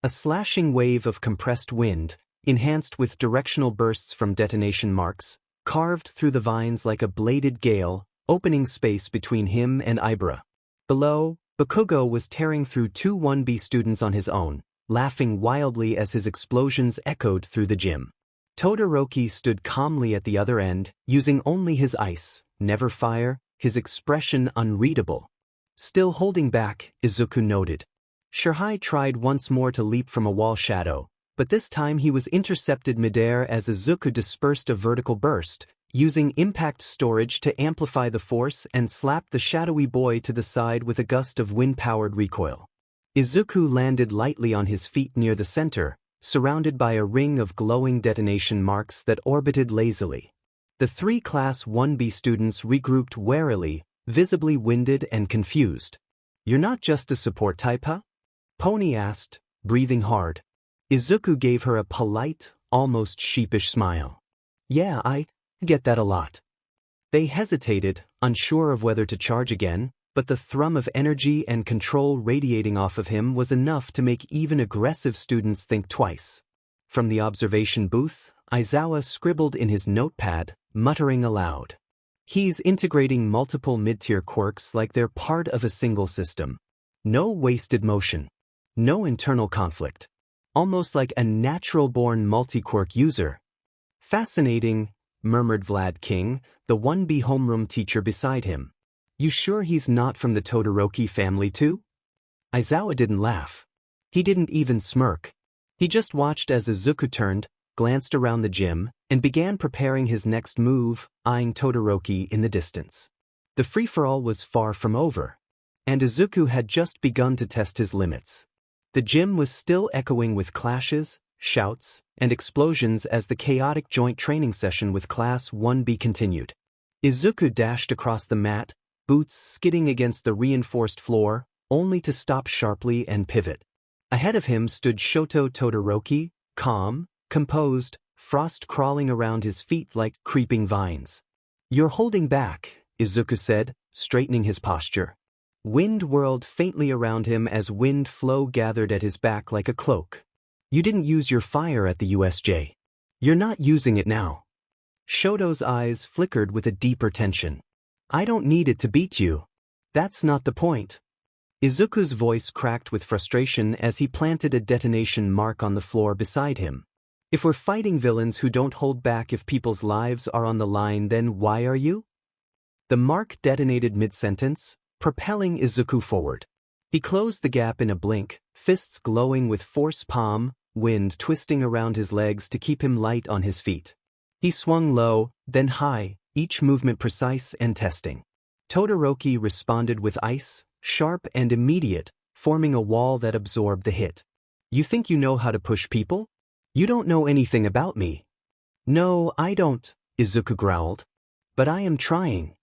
A slashing wave of compressed wind, enhanced with directional bursts from detonation marks, carved through the vines like a bladed gale, opening space between him and Ibra. Below, Bakugo was tearing through two 1B students on his own, laughing wildly as his explosions echoed through the gym. Todoroki stood calmly at the other end, using only his ice, never fire, his expression unreadable. Still holding back, Izuku noted. Shirhai tried once more to leap from a wall shadow, but this time he was intercepted midair as Izuku dispersed a vertical burst, using impact storage to amplify the force and slapped the shadowy boy to the side with a gust of wind-powered recoil. Izuku landed lightly on his feet near the center, surrounded by a ring of glowing detonation marks that orbited lazily. The three Class 1B students regrouped warily, visibly winded and confused. "You're not just a support type, huh?" Pony asked, breathing hard. Izuku gave her a polite, almost sheepish smile. "Yeah, I get that a lot." They hesitated, unsure of whether to charge again, but the thrum of energy and control radiating off of him was enough to make even aggressive students think twice. From the observation booth, Aizawa scribbled in his notepad, muttering aloud. He's integrating multiple mid-tier quirks like they're part of a single system. No wasted motion. No internal conflict. Almost like a natural-born multi-quirk user. "Fascinating," murmured Vlad King, the 1B homeroom teacher beside him. "You sure he's not from the Todoroki family too?" Aizawa didn't laugh. He didn't even smirk. He just watched as Izuku turned, glanced around the gym, and began preparing his next move, eyeing Todoroki in the distance. The free-for-all was far from over, and Izuku had just begun to test his limits. The gym was still echoing with clashes, shouts, and explosions as the chaotic joint training session with Class 1B continued. Izuku dashed across the mat, boots skidding against the reinforced floor, only to stop sharply and pivot. Ahead of him stood Shoto Todoroki, calm, composed, frost crawling around his feet like creeping vines. "You're holding back," Izuku said, straightening his posture. Wind whirled faintly around him as wind flow gathered at his back like a cloak. "You didn't use your fire at the USJ. You're not using it now." Shoto's eyes flickered with a deeper tension. "I don't need it to beat you. That's not the point." Izuku's voice cracked with frustration as he planted a detonation mark on the floor beside him. "If we're fighting villains who don't hold back if people's lives are on the line, then why are you?" The mark detonated mid-sentence, propelling Izuku forward. He closed the gap in a blink, fists glowing with force, palm, wind twisting around his legs to keep him light on his feet. He swung low, then high, each movement precise and testing. Todoroki responded with ice, sharp and immediate, forming a wall that absorbed the hit. "You think you know how to push people? You don't know anything about me." "No, I don't," Izuku growled. "But I am trying."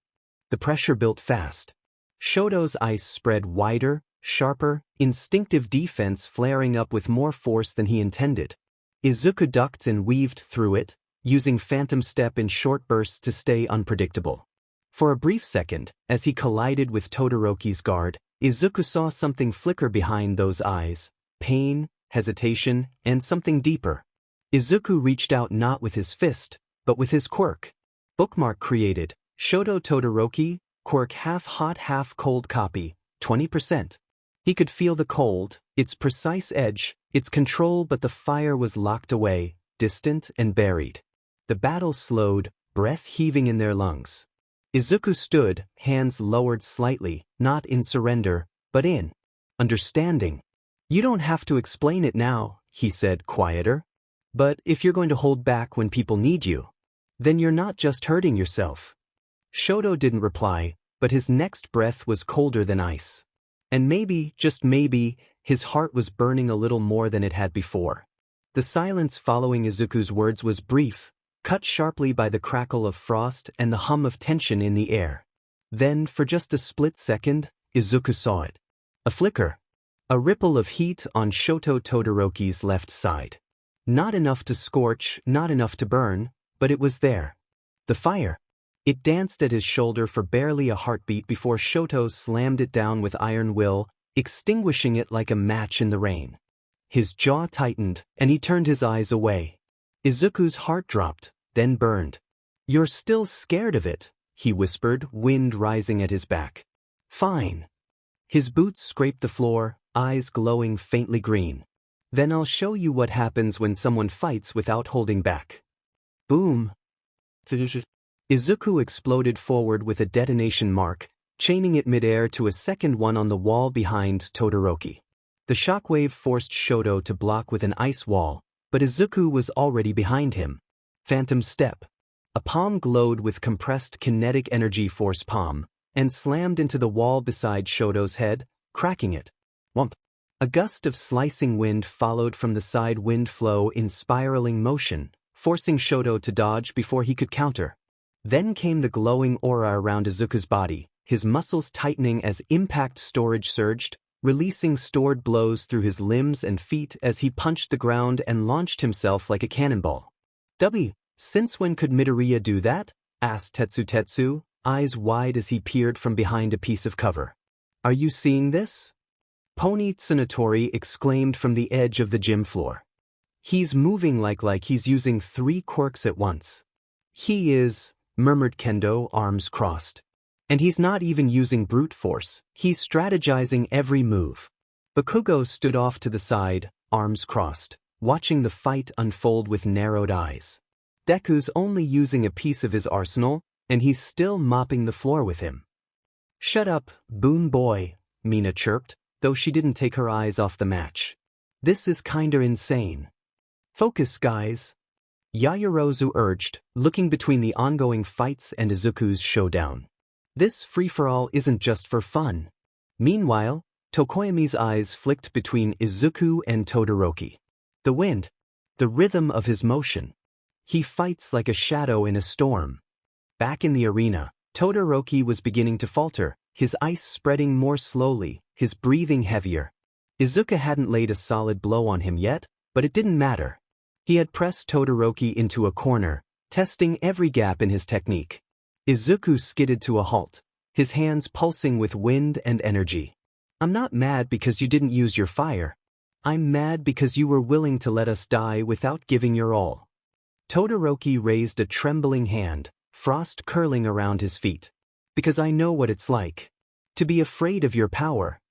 The pressure built fast. Shoto's ice spread wider, sharper, instinctive defense flaring up with more force than he intended. Izuku ducked and weaved through it, using Phantom Step in short bursts to stay unpredictable. For a brief second, as he collided with Todoroki's guard, Izuku saw something flicker behind those eyes: pain, hesitation, and something deeper. Izuku reached out not with his fist, but with his quirk. Bookmark created, Shoto Todoroki, Quirk half-hot half-cold copy, 20%. He could feel the cold, its precise edge, its control, but the fire was locked away, distant and buried. The battle slowed, breath heaving in their lungs. Izuku stood, hands lowered slightly, not in surrender, but in understanding. "You don't have to explain it now," he said, quieter. "But if you're going to hold back when people need you, then you're not just hurting yourself." Shoto didn't reply, but his next breath was colder than ice. And maybe, just maybe, his heart was burning a little more than it had before. The silence following Izuku's words was brief, cut sharply by the crackle of frost and the hum of tension in the air. Then, for just a split second, Izuku saw it. A flicker. A ripple of heat on Shoto Todoroki's left side. Not enough to scorch, not enough to burn, but it was there. The fire. It danced at his shoulder for barely a heartbeat before Shoto slammed it down with iron will, extinguishing it like a match in the rain. His jaw tightened, and he turned his eyes away. Izuku's heart dropped, then burned. "You're still scared of it," he whispered, wind rising at his back. "Fine." His boots scraped the floor, eyes glowing faintly green. "Then I'll show you what happens when someone fights without holding back." Boom. Izuku exploded forward with a detonation mark, chaining it midair to a second one on the wall behind Todoroki. The shockwave forced Shoto to block with an ice wall, but Izuku was already behind him. Phantom Step. A palm glowed with compressed kinetic energy force palm, and slammed into the wall beside Shoto's head, cracking it. Whump. A gust of slicing wind followed from the side wind flow in spiraling motion, forcing Shoto to dodge before he could counter. Then came the glowing aura around Izuku's body, his muscles tightening as impact storage surged, releasing stored blows through his limbs and feet as he punched the ground and launched himself like a cannonball. Since when could Midoriya do that?" asked Tetsu, eyes wide as he peered from behind a piece of cover. "Are you seeing this?" Pony Tsunatori exclaimed from the edge of the gym floor. "He's moving like he's using 3 quirks at once." "He is," murmured Kendo, arms crossed. "And he's not even using brute force, he's strategizing every move." Bakugo stood off to the side, arms crossed, watching the fight unfold with narrowed eyes. Deku's only using a piece of his arsenal, and he's still mopping the floor with him. "Shut up, Boon Boy," Mina chirped, though she didn't take her eyes off the match. "This is kinda insane." "Focus, guys," Yaoyorozu urged, looking between the ongoing fights and Izuku's showdown. "This free-for-all isn't just for fun." Meanwhile, Tokoyami's eyes flicked between Izuku and Todoroki. The wind. The rhythm of his motion. He fights like a shadow in a storm. Back in the arena, Todoroki was beginning to falter, his ice spreading more slowly, his breathing heavier. Izuku hadn't laid a solid blow on him yet, but it didn't matter. He had pressed Todoroki into a corner, testing every gap in his technique. Izuku skidded to a halt, his hands pulsing with wind and energy. "I'm not mad because you didn't use your fire. I'm mad because you were willing to let us die without giving your all." Todoroki raised a trembling hand, frost curling around his feet. "Because I know what it's like. To be afraid of your power."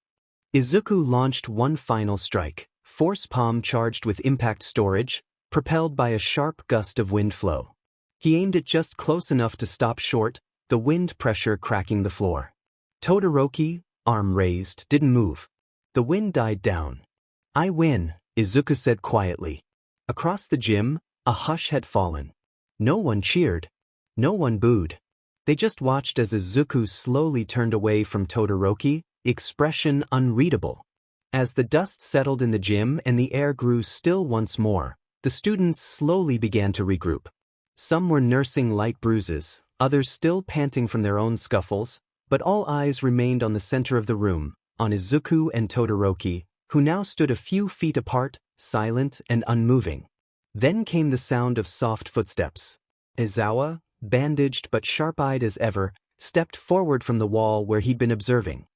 Izuku launched one final strike, force palm charged with impact storage, propelled by a sharp gust of wind flow. He aimed it just close enough to stop short, the wind pressure cracking the floor. Todoroki, arm raised, didn't move. The wind died down. "I win," Izuku said quietly. Across the gym, a hush had fallen. No one cheered. No one booed. They just watched as Izuku slowly turned away from Todoroki, expression unreadable. As the dust settled in the gym and the air grew still once more, the students slowly began to regroup. Some were nursing light bruises, others still panting from their own scuffles, But all eyes remained on the center of the room, on Izuku and Todoroki, who now stood a few feet apart, silent and unmoving. Then came the sound of soft footsteps. Aizawa, bandaged but sharp-eyed as ever, stepped forward from the wall where he'd been observing.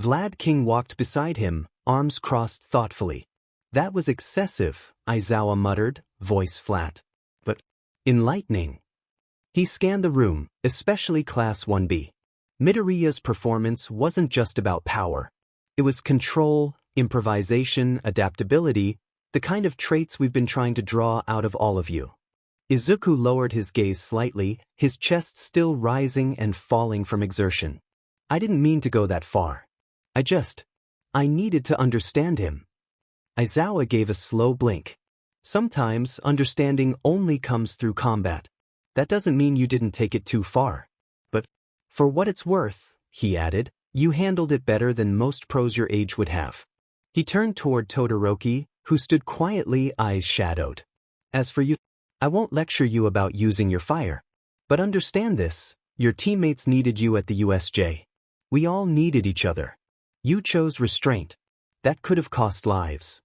Vlad King walked beside him, arms crossed thoughtfully. "That was excessive," Aizawa muttered, voice flat. "But enlightening." He scanned the room, especially Class 1B. Midoriya's performance wasn't just about power. It was control, improvisation, adaptability, the kind of traits we've been trying to draw out of all of you. Izuku lowered his gaze slightly, his chest still rising and falling from exertion. "I didn't mean to go that far. I needed to understand him." Aizawa gave a slow blink. "Sometimes understanding only comes through combat. That doesn't mean you didn't take it too far. But, for what it's worth," he added, "you handled it better than most pros your age would have." He turned toward Todoroki, who stood quietly, eyes shadowed. "As for you, I won't lecture you about using your fire. But understand this, your teammates needed you at the USJ. We all needed each other. You chose restraint. That could have cost lives."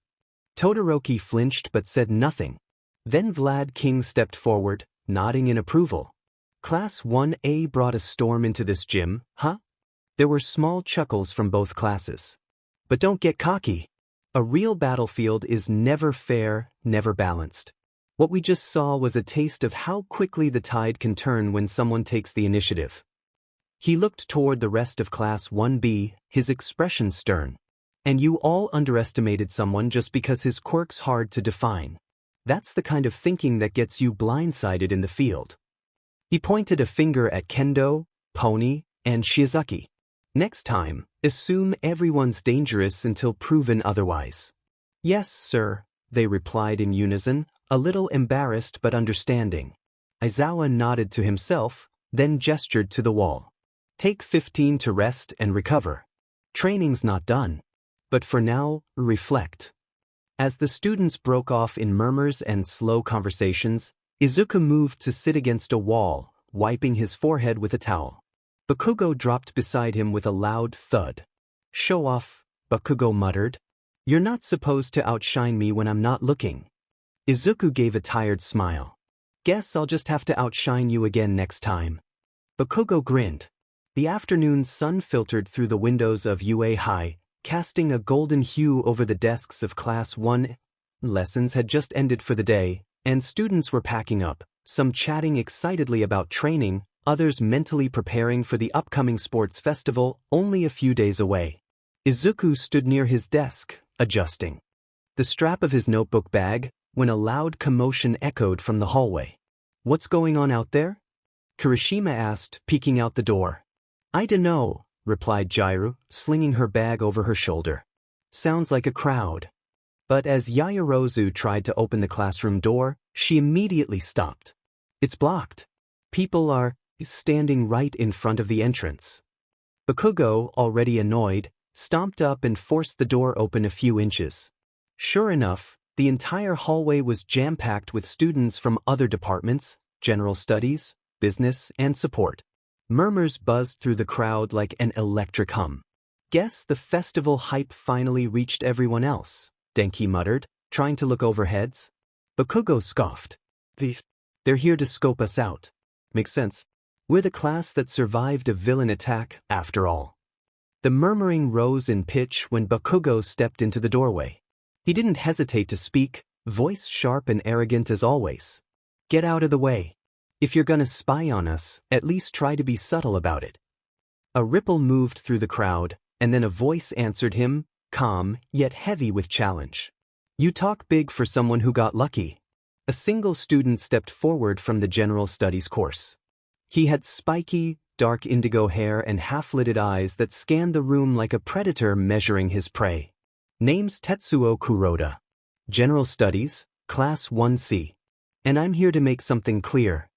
Todoroki flinched but said nothing. Then Vlad King stepped forward, nodding in approval. "Class 1A brought a storm into this gym, huh?" There were small chuckles from both classes. "But don't get cocky. A real battlefield is never fair, never balanced. What we just saw was a taste of how quickly the tide can turn when someone takes the initiative." He looked toward the rest of Class 1B, his expression stern. "And you all underestimated someone just because his quirk's hard to define. That's the kind of thinking that gets you blindsided in the field." He pointed a finger at Kendo, Pony, and Shizuki. "Next time, assume everyone's dangerous until proven otherwise." "Yes, sir," they replied in unison, a little embarrassed but understanding. Aizawa nodded to himself, then gestured to the wall. "Take 15 to rest and recover. Training's not done. But for now, reflect." As the students broke off in murmurs and slow conversations, Izuku moved to sit against a wall, wiping his forehead with a towel. Bakugo dropped beside him with a loud thud. "Show off," Bakugo muttered. "You're not supposed to outshine me when I'm not looking." Izuku gave a tired smile. "Guess I'll just have to outshine you again next time." Bakugo grinned. The afternoon sun filtered through the windows of UA High, casting a golden hue over the desks of Class 1. Lessons had just ended for the day, and students were packing up, some chatting excitedly about training, others mentally preparing for the upcoming sports festival only a few days away. Izuku stood near his desk, adjusting the strap of his notebook bag, when a loud commotion echoed from the hallway. "What's going on out there?" Kirishima asked, peeking out the door. "I dunno," replied Jairu, slinging her bag over her shoulder. "Sounds like a crowd." But as Yaoyorozu tried to open the classroom door, she immediately stopped. "It's blocked. People are standing right in front of the entrance." Bakugo, already annoyed, stomped up and forced the door open a few inches. Sure enough, the entire hallway was jam-packed with students from other departments, general studies, business, and support. Murmurs buzzed through the crowd like an electric hum. "Guess the festival hype finally reached everyone else," Denki muttered, trying to look over heads. Bakugo scoffed. "They're here to scope us out. Makes sense. We're the class that survived a villain attack, after all." The murmuring rose in pitch when Bakugo stepped into the doorway. He didn't hesitate to speak, voice sharp and arrogant as always. "Get out of the way. If you're gonna spy on us, at least try to be subtle about it." A ripple moved through the crowd, and then a voice answered him, calm, yet heavy with challenge. "You talk big for someone who got lucky." A single student stepped forward from the general studies course. He had spiky, dark indigo hair and half-lidded eyes that scanned the room like a predator measuring his prey. "Name's Tetsuo Kuroda. General Studies, Class 1C. And I'm here to make something clear."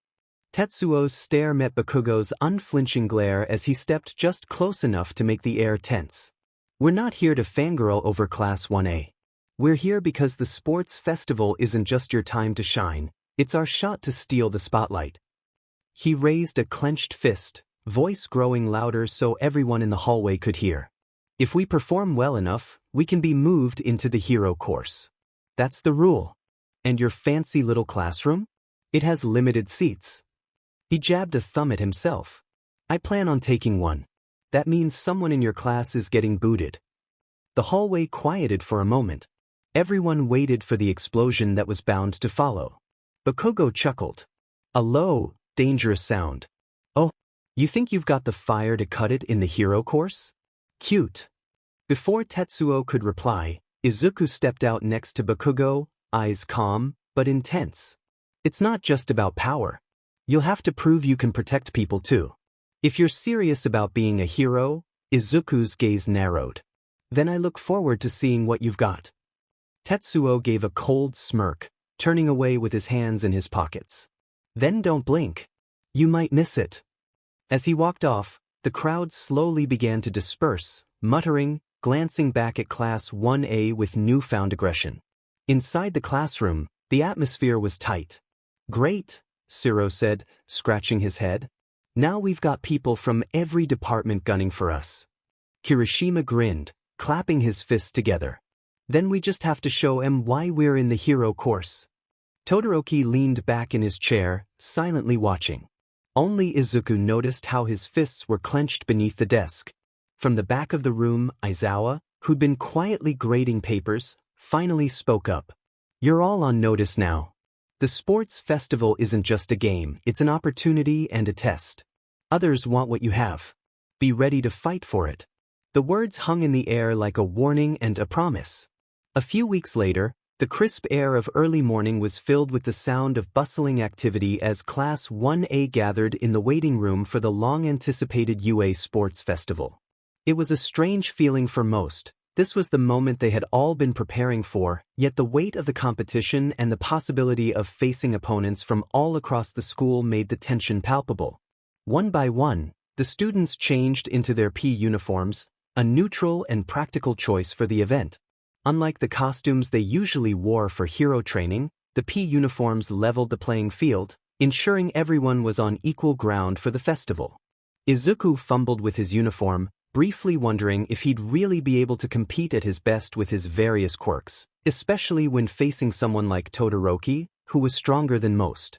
Tetsuo's stare met Bakugo's unflinching glare as he stepped just close enough to make the air tense. "We're not here to fangirl over Class 1A. We're here because the sports festival isn't just your time to shine, it's our shot to steal the spotlight." He raised a clenched fist, voice growing louder so everyone in the hallway could hear. If we perform well enough, we can be moved into the hero course. That's the rule. And your fancy little classroom? It has limited seats. He jabbed a thumb at himself. I plan on taking one. That means someone in your class is getting booted. The hallway quieted for a moment. Everyone waited for the explosion that was bound to follow. Bakugo chuckled. A low, dangerous sound. Oh, you think you've got the fire to cut it in the hero course? Cute. Before Tetsuo could reply, Izuku stepped out next to Bakugo, eyes calm, but intense. It's not just about power. You'll have to prove you can protect people too. If you're serious about being a hero, Izuku's gaze narrowed. Then I look forward to seeing what you've got. Tetsuo gave a cold smirk, turning away with his hands in his pockets. Then don't blink. You might miss it. As he walked off, the crowd slowly began to disperse, muttering, glancing back at Class 1A with newfound aggression. Inside the classroom, the atmosphere was tight. Great, Siro said, scratching his head. Now we've got people from every department gunning for us. Kirishima grinned, clapping his fists together. Then we just have to show 'em why we're in the hero course. Todoroki leaned back in his chair, silently watching. Only Izuku noticed how his fists were clenched beneath the desk. From the back of the room, Aizawa, who'd been quietly grading papers, finally spoke up. You're all on notice now. The sports festival isn't just a game, it's an opportunity and a test. Others want what you have. Be ready to fight for it. The words hung in the air like a warning and a promise. A few weeks later, the crisp air of early morning was filled with the sound of bustling activity as Class 1A gathered in the waiting room for the long-anticipated UA Sports Festival. It was a strange feeling for most. This was the moment they had all been preparing for, yet the weight of the competition and the possibility of facing opponents from all across the school made the tension palpable. One by one, the students changed into their P uniforms, a neutral and practical choice for the event. Unlike the costumes they usually wore for hero training, the P uniforms leveled the playing field, ensuring everyone was on equal ground for the festival. Izuku fumbled with his uniform, briefly wondering if he'd really be able to compete at his best with his various quirks, especially when facing someone like Todoroki, who was stronger than most.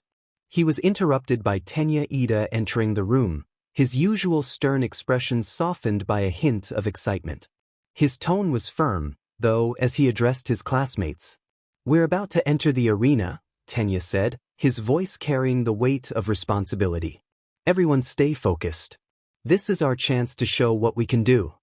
He was interrupted by Tenya Ida entering the room, his usual stern expression softened by a hint of excitement. His tone was firm, though, as he addressed his classmates. We're about to enter the arena, Tenya said, his voice carrying the weight of responsibility. Everyone stay focused. This is our chance to show what we can do.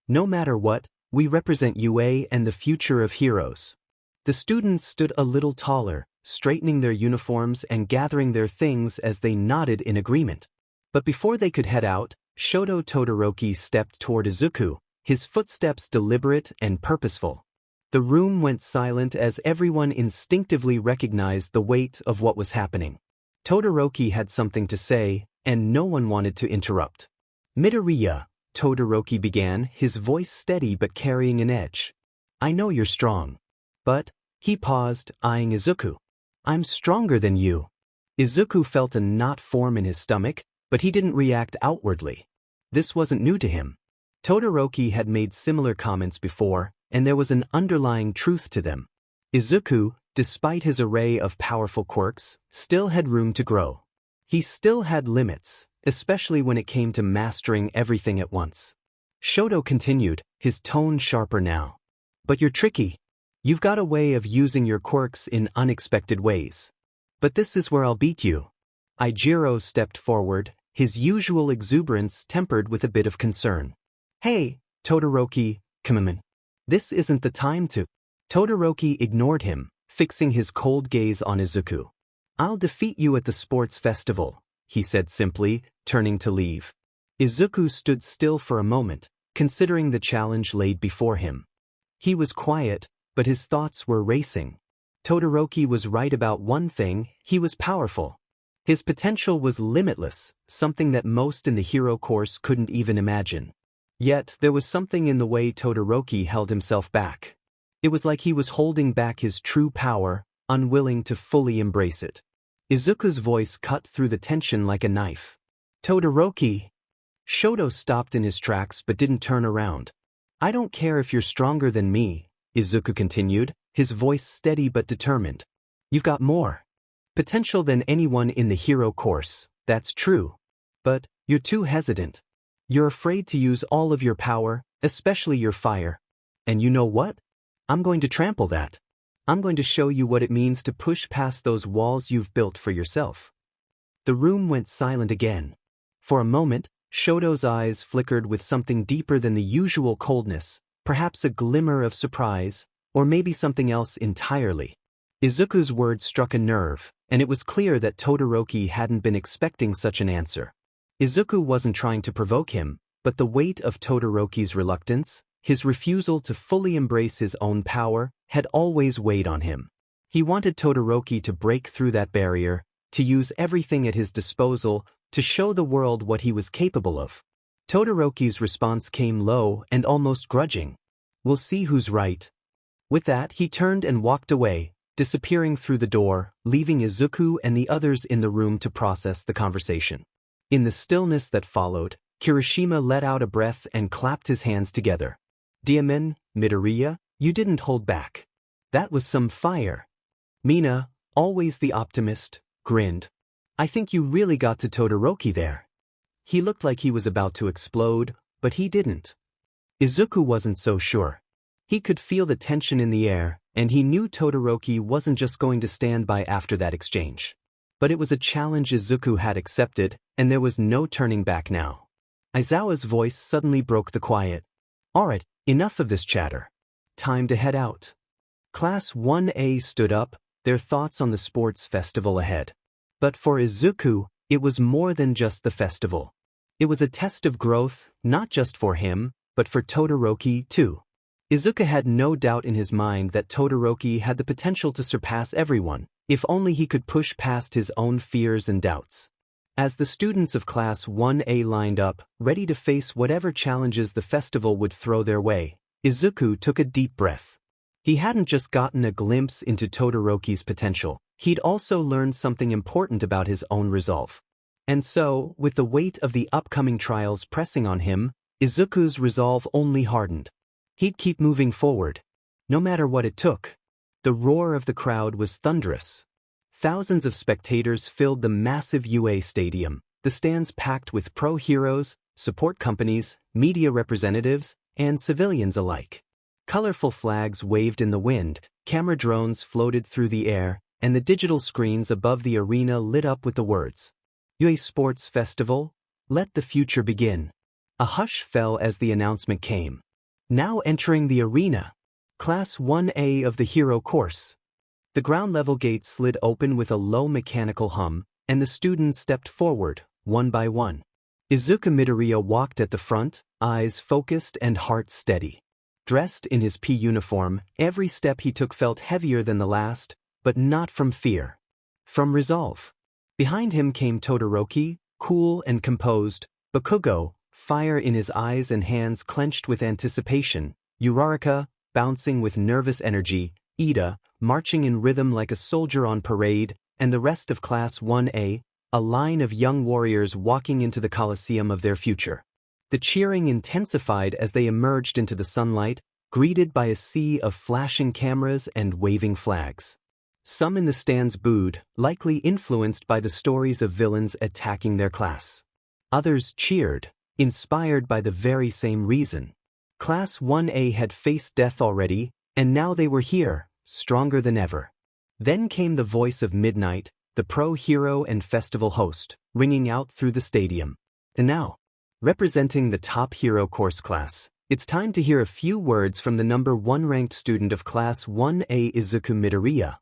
No matter what, we represent UA and the future of heroes. The students stood a little taller, straightening their uniforms and gathering their things as they nodded in agreement. But before they could head out, Shoto Todoroki stepped toward Izuku, his footsteps deliberate and purposeful. The room went silent as everyone instinctively recognized the weight of what was happening. Todoroki had something to say, and no one wanted to interrupt. Midoriya, Todoroki began, his voice steady but carrying an edge. I know you're strong. But, he paused, eyeing Izuku. I'm stronger than you. Izuku felt a knot form in his stomach, but he didn't react outwardly. This wasn't new to him. Todoroki had made similar comments before, and there was an underlying truth to them. Izuku, despite his array of powerful quirks, still had room to grow. He still had limits, especially when it came to mastering everything at once. Shoto continued, his tone sharper now. But you're tricky. You've got a way of using your quirks in unexpected ways. But this is where I'll beat you. Eijiro stepped forward, his usual exuberance tempered with a bit of concern. Hey, Todoroki, come on. This isn't the time to. Todoroki ignored him, fixing his cold gaze on Izuku. I'll defeat you at the sports festival, he said simply, turning to leave. Izuku stood still for a moment, considering the challenge laid before him. He was quiet, but his thoughts were racing. Todoroki was right about one thing, he was powerful. His potential was limitless, something that most in the hero course couldn't even imagine. Yet, there was something in the way Todoroki held himself back. It was like he was holding back his true power, unwilling to fully embrace it. Izuku's voice cut through the tension like a knife. Todoroki, Shoto stopped in his tracks but didn't turn around. I don't care if you're stronger than me, Izuku continued, his voice steady but determined. You've got more potential than anyone in the hero course, that's true. But you're too hesitant. You're afraid to use all of your power, especially your fire. And you know what? I'm going to trample that. I'm going to show you what it means to push past those walls you've built for yourself. The room went silent again. For a moment, Shoto's eyes flickered with something deeper than the usual coldness, perhaps a glimmer of surprise, or maybe something else entirely. Izuku's words struck a nerve, and it was clear that Todoroki hadn't been expecting such an answer. Izuku wasn't trying to provoke him, but the weight of Todoroki's reluctance, his refusal to fully embrace his own power, had always weighed on him. He wanted Todoroki to break through that barrier, to use everything at his disposal, to show the world what he was capable of. Todoroki's response came low and almost grudging. We'll see who's right. With that, he turned and walked away, disappearing through the door, leaving Izuku and the others in the room to process the conversation. In the stillness that followed, Kirishima let out a breath and clapped his hands together. Diamen, Midoriya, you didn't hold back. That was some fire. Mina, always the optimist, grinned. I think you really got to Todoroki there. He looked like he was about to explode, but he didn't. Izuku wasn't so sure. He could feel the tension in the air, and he knew Todoroki wasn't just going to stand by after that exchange. But it was a challenge Izuku had accepted, and there was no turning back now. Aizawa's voice suddenly broke the quiet. Alright, enough of this chatter. Time to head out. Class 1A stood up, their thoughts on the sports festival ahead. But for Izuku, it was more than just the festival. It was a test of growth, not just for him, but for Todoroki too. Izuku had no doubt in his mind that Todoroki had the potential to surpass everyone, if only he could push past his own fears and doubts. As the students of Class 1A lined up, ready to face whatever challenges the festival would throw their way, Izuku took a deep breath. He hadn't just gotten a glimpse into Todoroki's potential, he'd also learned something important about his own resolve. And so, with the weight of the upcoming trials pressing on him, Izuku's resolve only hardened. He'd keep moving forward, no matter what it took. The roar of the crowd was thunderous. Thousands of spectators filled the massive UA stadium, the stands packed with pro heroes, support companies, media representatives, and civilians alike. Colorful flags waved in the wind, camera drones floated through the air, and the digital screens above the arena lit up with the words, UA Sports Festival, let the future begin. A hush fell as the announcement came. Now entering the arena. Class 1A of the hero course. The ground-level gates slid open with a low mechanical hum, and the students stepped forward, one by one. Izuku Midoriya walked at the front, eyes focused and heart steady. Dressed in his P uniform, every step he took felt heavier than the last, but not from fear. From resolve. Behind him came Todoroki, cool and composed, Bakugo, fire in his eyes and hands clenched with anticipation, Uraraka, bouncing with nervous energy, Ida, marching in rhythm like a soldier on parade, and the rest of Class 1A, a line of young warriors walking into the Colosseum of their future. The cheering intensified as they emerged into the sunlight, greeted by a sea of flashing cameras and waving flags. Some in the stands booed, likely influenced by the stories of villains attacking their class. Others cheered, inspired by the very same reason. Class 1A had faced death already, and now they were here, stronger than ever. Then came the voice of Midnight, the pro hero and festival host, ringing out through the stadium. And now, representing the top hero course class, it's time to hear a few words from the number 1 ranked student of Class 1A, Izuku Midoriya.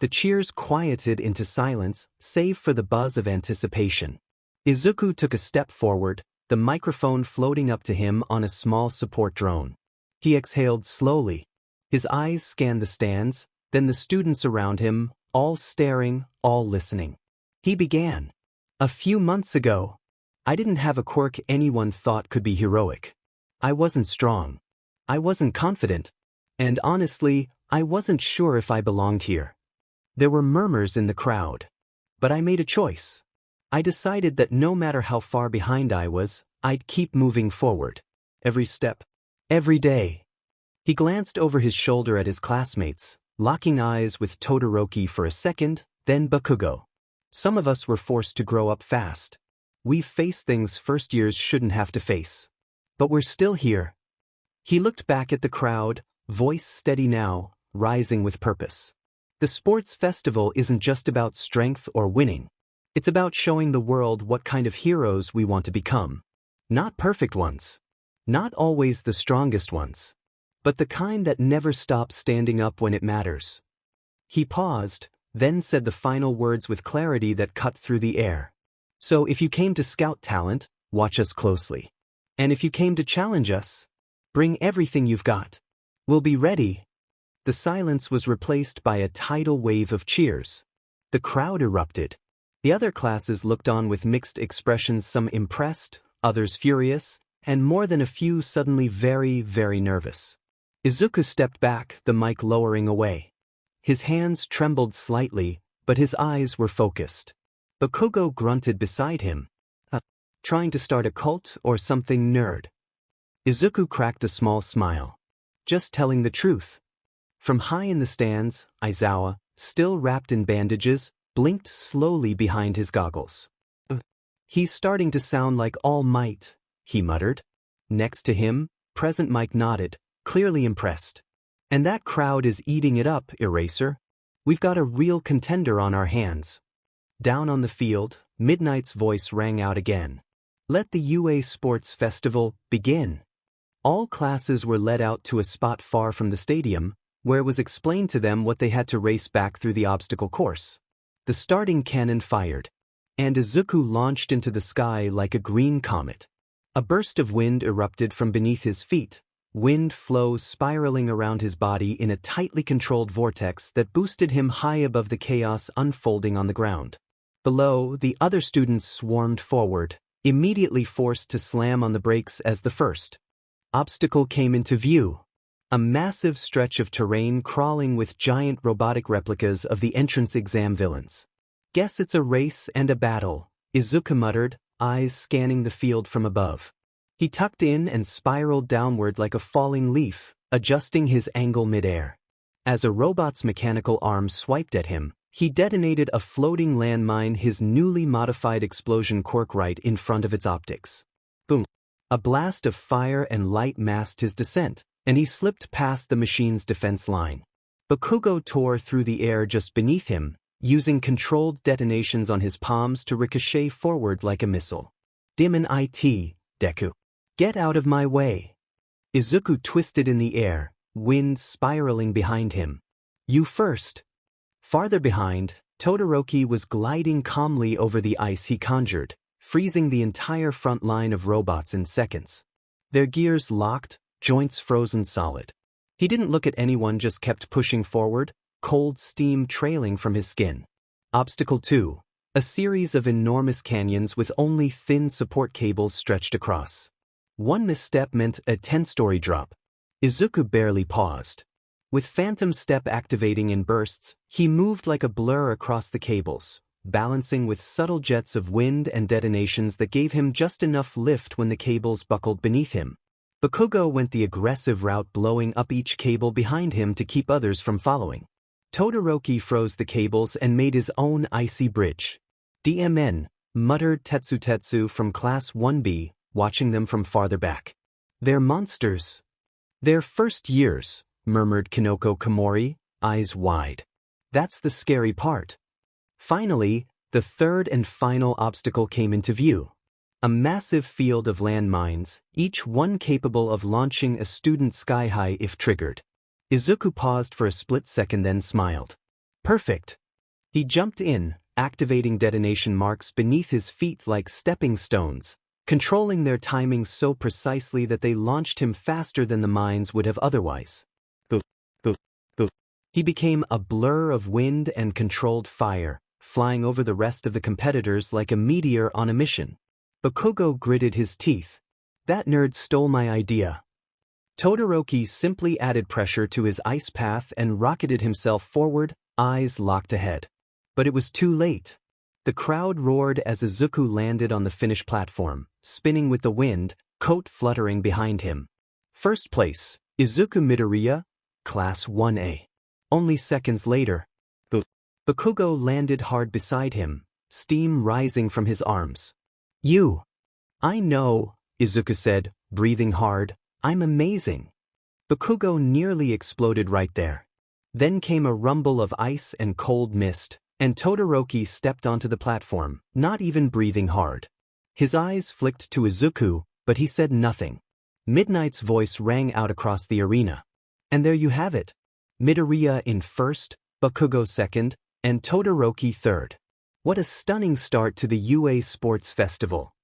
The cheers quieted into silence, save for the buzz of anticipation. Izuku took a step forward, the microphone floating up to him on a small support drone. He exhaled slowly. His eyes scanned the stands, then the students around him, all staring, all listening. He began. A few months ago, I didn't have a quirk anyone thought could be heroic. I wasn't strong. I wasn't confident. And honestly, I wasn't sure if I belonged here. There were murmurs in the crowd. But I made a choice. I decided that no matter how far behind I was, I'd keep moving forward. Every step. Every day. He glanced over his shoulder at his classmates, locking eyes with Todoroki for a second, then Bakugo. Some of us were forced to grow up fast. We've faced things first years shouldn't have to face. But we're still here. He looked back at the crowd, voice steady now, rising with purpose. The sports festival isn't just about strength or winning. It's about showing the world what kind of heroes we want to become. Not perfect ones. Not always the strongest ones. But the kind that never stop standing up when it matters. He paused, then said the final words with clarity that cut through the air. So if you came to scout talent, watch us closely. And if you came to challenge us, bring everything you've got. We'll be ready. The silence was replaced by a tidal wave of cheers. The crowd erupted. The other classes looked on with mixed expressions, some impressed, others furious, and more than a few suddenly very, very nervous. Izuku stepped back, the mic lowering away. His hands trembled slightly, but his eyes were focused. Bakugo grunted beside him. Trying to start a cult or something, nerd? Izuku cracked a small smile. Just telling the truth. From high in the stands, Aizawa, still wrapped in bandages, blinked slowly behind his goggles. He's starting to sound like All Might, he muttered. Next to him, Present Mike nodded, clearly impressed. And that crowd is eating it up, Eraser. We've got a real contender on our hands. Down on the field, Midnight's voice rang out again. Let the UA Sports Festival begin. All classes were led out to a spot far from the stadium, where it was explained to them what they had to race back through the obstacle course. The starting cannon fired, and Izuku launched into the sky like a green comet. A burst of wind erupted from beneath his feet, wind flows spiraling around his body in a tightly controlled vortex that boosted him high above the chaos unfolding on the ground. Below, the other students swarmed forward, immediately forced to slam on the brakes as the first obstacle came into view. A massive stretch of terrain crawling with giant robotic replicas of the entrance exam villains. Guess it's a race and a battle, Izuku muttered, eyes scanning the field from above. He tucked in and spiraled downward like a falling leaf, adjusting his angle midair. As a robot's mechanical arm swiped at him, he detonated a floating landmine, his newly modified explosion quirk, right in front of its optics. Boom! A blast of fire and light masked his descent, and he slipped past the machine's defense line. Bakugo tore through the air just beneath him, using controlled detonations on his palms to ricochet forward like a missile. Demon IT, Deku. Get out of my way. Izuku twisted in the air, wind spiraling behind him. You first. Farther behind, Todoroki was gliding calmly over the ice he conjured, freezing the entire front line of robots in seconds. Their gears locked, joints frozen solid. He didn't look at anyone, just kept pushing forward, cold steam trailing from his skin. Obstacle 2. A series of enormous canyons with only thin support cables stretched across. One misstep meant a 10-story drop. Izuku barely paused. With Phantom Step activating in bursts, he moved like a blur across the cables, balancing with subtle jets of wind and detonations that gave him just enough lift when the cables buckled beneath him. Bakugo went the aggressive route, blowing up each cable behind him to keep others from following. Todoroki froze the cables and made his own icy bridge. DMN, muttered Tetsu from Class 1B, watching them from farther back. They're monsters. They're first years, murmured Kinoko Komori, eyes wide. That's the scary part. Finally, the third and final obstacle came into view. A massive field of landmines, each one capable of launching a student sky-high if triggered. Izuku paused for a split second, then smiled. Perfect. He jumped in, activating detonation marks beneath his feet like stepping stones, controlling their timing so precisely that they launched him faster than the mines would have otherwise. Boop, boop, boop. He became a blur of wind and controlled fire, flying over the rest of the competitors like a meteor on a mission. Bakugo gritted his teeth. That nerd stole my idea. Todoroki simply added pressure to his ice path and rocketed himself forward, eyes locked ahead. But it was too late. The crowd roared as Izuku landed on the finish platform, spinning with the wind, coat fluttering behind him. First place, Izuku Midoriya, Class 1A. Only seconds later, Bakugo landed hard beside him, steam rising from his arms. "You." "I know," Izuku said, breathing hard. "I'm amazing." Bakugo nearly exploded right there. Then came a rumble of ice and cold mist, and Todoroki stepped onto the platform, not even breathing hard. His eyes flicked to Izuku, but he said nothing. Midnight's voice rang out across the arena. And there you have it. Midoriya in first, Bakugo second, and Todoroki third. What a stunning start to the UA Sports Festival.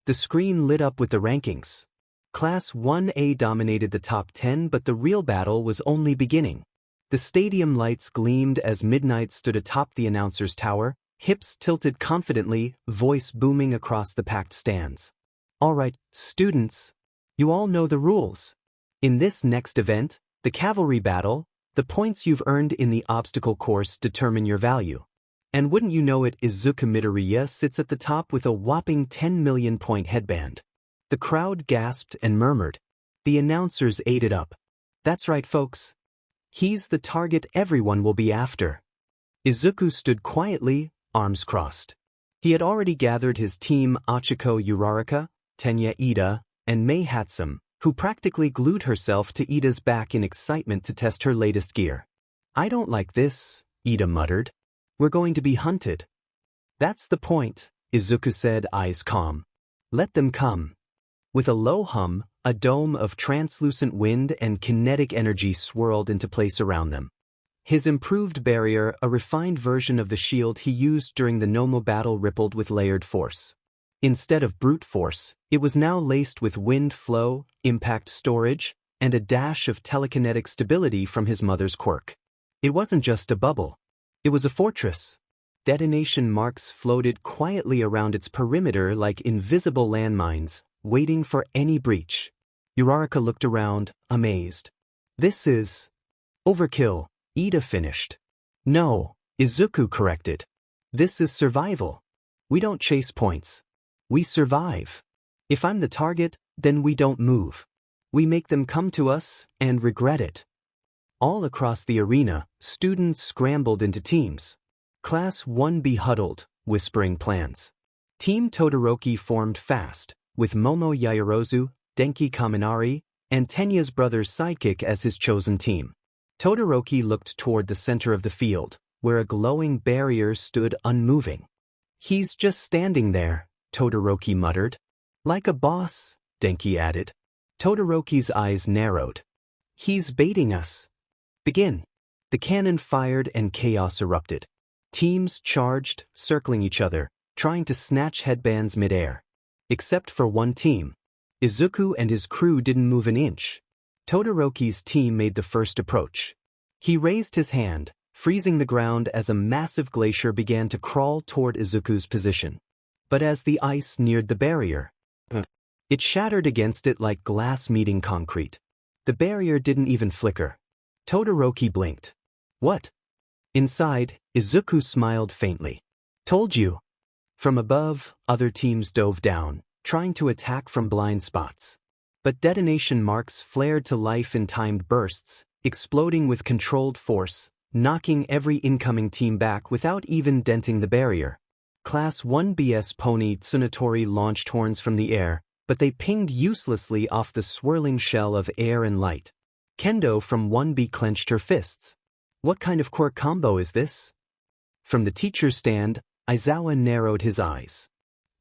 The screen lit up with the rankings. Class 1A dominated the top 10, but the real battle was only beginning. The stadium lights gleamed as Midnight stood atop the announcer's tower, hips tilted confidently, voice booming across the packed stands. "All right, students. You all know the rules. In this next event, the Cavalry Battle, the points you've earned in the obstacle course determine your value. And wouldn't you know it, Izuku Midoriya sits at the top with a whopping 10 million point headband." The crowd gasped and murmured. The announcers ate it up. "That's right, folks. He's the target everyone will be after." Izuku stood quietly, arms crossed. He had already gathered his team Achiko Uraraka, Tenya Ida, and Mei Hatsum, who practically glued herself to Ida's back in excitement to test her latest gear. "I don't like this," Ida muttered. "We're going to be hunted." "That's the point," Izuku said, eyes calm. "Let them come." With a low hum, a dome of translucent wind and kinetic energy swirled into place around them. His improved barrier, a refined version of the shield he used during the Nomo battle, rippled with layered force. Instead of brute force, it was now laced with wind flow, impact storage, and a dash of telekinetic stability from his mother's quirk. It wasn't just a bubble. It was a fortress. Detonation marks floated quietly around its perimeter like invisible landmines, waiting for any breach. Uraraka looked around, amazed. "This is overkill," Ida finished. "No," Izuku corrected. "This is survival. We don't chase points. We survive. If I'm the target, then we don't move. We make them come to us and regret it." All across the arena, students scrambled into teams. Class 1B huddled, whispering plans. Team Todoroki formed fast, with Momo Yaoyorozu, Denki Kaminari, and Tenya's brother's sidekick as his chosen team. Todoroki looked toward the center of the field, where a glowing barrier stood unmoving. "He's just standing there," Todoroki muttered. "Like a boss," Denki added. Todoroki's eyes narrowed. "He's baiting us." "Begin." The cannon fired and chaos erupted. Teams charged, circling each other, trying to snatch headbands midair. Except for one team. Izuku and his crew didn't move an inch. Todoroki's team made the first approach. He raised his hand, freezing the ground as a massive glacier began to crawl toward Izuku's position. But as the ice neared the barrier, it shattered against it like glass meeting concrete. The barrier didn't even flicker. Todoroki blinked. "What?" Inside, Izuku smiled faintly. "Told you." From above, other teams dove down, trying to attack from blind spots. But detonation marks flared to life in timed bursts, exploding with controlled force, knocking every incoming team back without even denting the barrier. Class 1B's pony Tsunotori launched horns from the air, but they pinged uselessly off the swirling shell of air and light. Kendo from 1B clenched her fists. "What kind of quirk combo is this?" From the teacher's stand, Aizawa narrowed his eyes.